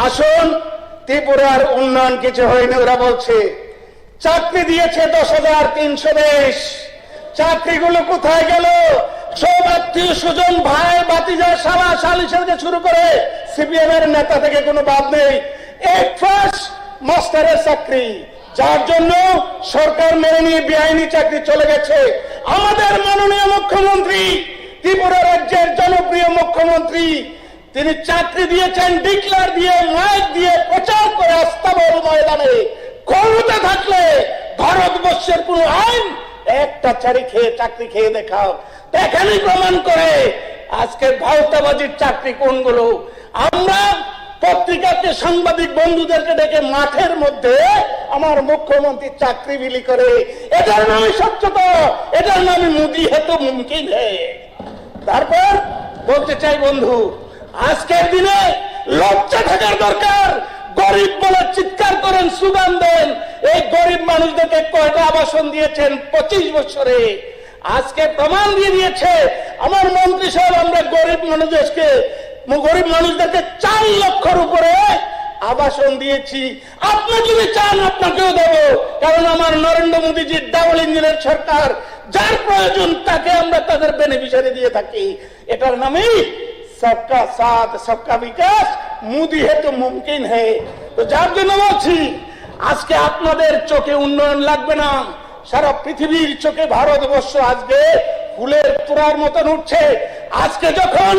আসুন, ত্রিপুরার উন্নয়ন কিছু হয়নি। ওরা বলছে চাকরি দিয়েছে 10,320, চাকরিগুলো কোথায় গেল? সব আত্মীয় স্বজন, ভাই বাতিজা, সালা সালিসের শুরু করে সিপিএম এর নেতা থেকে কোনো বাদ নেই। এক ফার্স্ট মাস্টারের চাকরি, যার জন্য সরকার মেনে নিয়ে বেআইনি চাকরি চলে গেছে। আমাদের মাননীয় মুখ্যমন্ত্রী, ত্রিপুরা রাজ্যের জনপ্রিয় মুখ্যমন্ত্রী, তিনি চাকরি দিয়েছেন ডিক্লার দিয়ে, মাইক দিয়ে প্রচার করে আস্তাবল ময়দানে। ক্ষমতা থাকলে ভারতবর্ষের কোন আইন একটা চাকরি খেয়ে দেখাও, এখানেই প্রমাণ করে আজকে ভারতাবাজির চাকরি কোনগুলো। আমরা পত্রিকাতে সাংবাদিক বন্ধুদেরকে ডেকে মাঠের মধ্যে আমার মুখ্যমন্ত্রী চাকরি বিলি করে, এটার নামে স্বচ্ছতা, এটার নামে মোদি হেতু মুমকিন হ্যায়। তারপর বলতে চাই বন্ধু, আজকের দিনে লজ্জা থাকার দরকার। গরিব বলে চিৎকার করেন, স্লোগান দেন। এই গরিব মানুষদেরকে কয়টা আবাসন দিয়েছেন 25 বছরে? আজকে প্রমাণ দিয়ে দিয়েছে আমার মন্ত্রী সাহেব, আমরা গরিব মানুষদেরকে 4 লক্ষের উপরে আবাসন দিয়েছি। আপনি যদি চান আপনাকেও দেব, কারণ আমার নরেন্দ্র মোদীজির ডাবল ইঞ্জিনের সরকার, যার প্রয়োজন তাকে আমরা তাদের বেনিফিশিয়ারি দিয়ে থাকি। এটার নামেই সবকা সাথ সবকা বিকাশ, মোদি হেতু মুমকিন হ্যায়। তো যার জন্য বলছি, আজকে আপনাদের চোখে উন্নয়ন লাগবে না, সারা পৃথিবীর চোখে ভারতবর্ষ আজকে ফুলের তোড়ার মতন উঠছে। আজকে যখন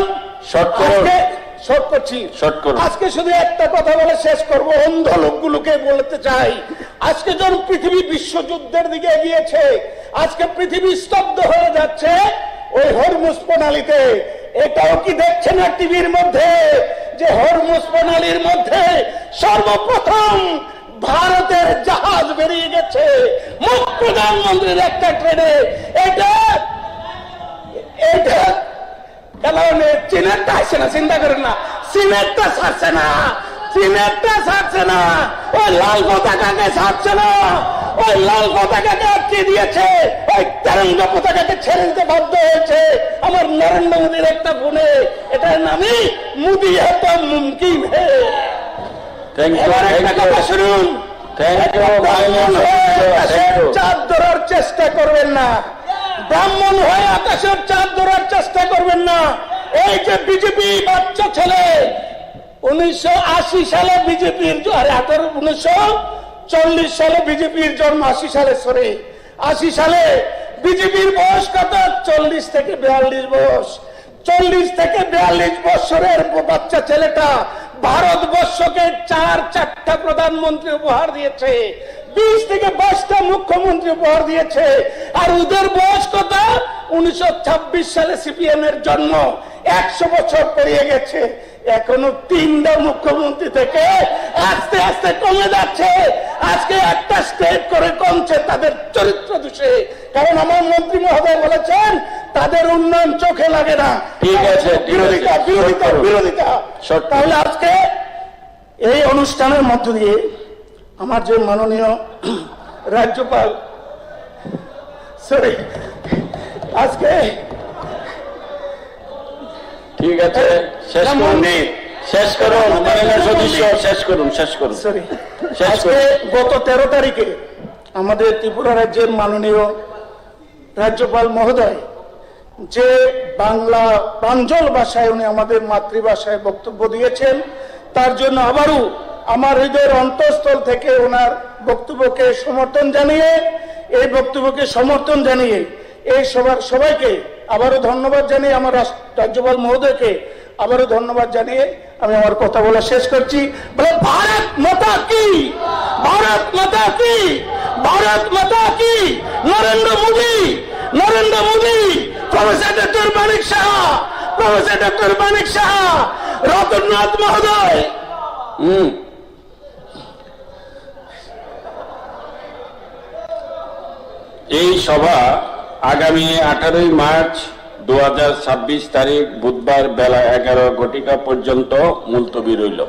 আজকে শুধু একটা কথা বলে শেষ করব, অন্ধ লোকগুলোকে বলতে চাই, আজকে যখন পৃথিবী বিশ্বযুদ্ধের দিকে এগিয়েছে, আজকে পৃথিবী স্তব্ধ হয়ে যাচ্ছে ওই হরমুজ প্রণালীতে। এটাও কি দেখছে না টিভির মধ্যে যে হরমুজ প্রণালীর মধ্যে সর্বপ্রথম ভারতের জাহাজ বেরিয়ে গেছে মুখ প্রধানমন্ত্রীর একটা ট্রেনে? এটা কারণে চীনেরটা আসছে না, চিন্তা করেন না, চীনেরটা ছাড়ছে না, চীনেরটা ছাড়ছে না, ওই লাল পতাকাকে ছাড়ছে না, ওই লাল পতাকাকে আটকে দিয়েছে, ওই তেরঙ্গা পতাকাকে ছেড়ে দিতে বাধ্য হয়েছে আমার নরেন্দ্র মোদীর একটা ফোনে। এটার নামই মোদি হতো মুমকিন হে। শুনুন, চাঁদ ধরার চেষ্টা করবেন না, ব্রাহ্মণ হয়ে আকাশের চাঁদ ধরার চেষ্টা করবেন না। এই যে বিজেপি বাচ্চা ছেলে, 1980 সালে বিজেপির 1940 সালে বিজেপির জন্ম, 80 সালে 80 সালে বিজেপির বয়স কত? 40 থেকে 42 বয়স। 40 থেকে 42 বছরের বাচ্চা ছেলেটা ভারতবর্ষকে 4-4টা প্রধানমন্ত্রী উপহার দিয়েছে, 20 থেকে 22টা মুখ্যমন্ত্রী উপহার দিয়েছে। আর ওদের বয়স কত? 1926 সালে সিপিএম এর জন্ম, 100 বছর পেরিয়ে গেছে। এখনো 3টা মুখ্যমন্ত্রী থেকে আস্তে আস্তে কমে যাচ্ছে। আজকে একটা স্টেট করে কমছে তাদের চরিত্র দোষে। কারণ আমার মন্ত্রী মহোদয় বলেছেন তাদের উন্নয়ন চোখে লাগে না। ঠিক আছে, বিরোধিতা বিরোধিতা বিরোধিতা। তাহলে আজকে এই অনুষ্ঠানের মধ্য দিয়ে আমার যে মাননীয় রাজ্যপাল, সরি, আজকে ঠিক আছে, শেষ করুন, শেষ করুন, মাননীয় সদস্য শেষ করুন, শেষ করুন, সরি, শেষ আজকে করুন। গত 13 তারিখে আমাদের ত্রিপুরা রাজ্যের মাননীয় রাজ্যপাল মহোদয় যে বাংলা প্রাঞ্জল ভাষায় উনি আমাদের মাতৃভাষায় বক্তব্য দিয়েছেন, তার জন্য আবারও আমার হৃদয়ের অন্তঃস্থল থেকে ওনার বক্তব্যকে সমর্থন জানিয়ে, এই বক্তব্যকে সমর্থন জানিয়ে এই সবাইকে আবারও ধন্যবাদ জানিয়ে, আমার রাজ্যপাল মহোদয়কে আবারও ধন্যবাদ জানিয়ে আমি আমার কথা বলা শেষ করছি। বলে ভারত মাতা কি, ভারত মাতা কি, ভারত মাতা কি। Narendra Modi, Narendra Modi, professor doctor Manik Saha, professor doctor Manik Saha, রতননাথ মহোদয়। এই সভা আগামী 18 মার্চ 2026 তারিখ বুধবার বেলা 11 ঘটিকা পর্যন্ত মুলতবি রইল।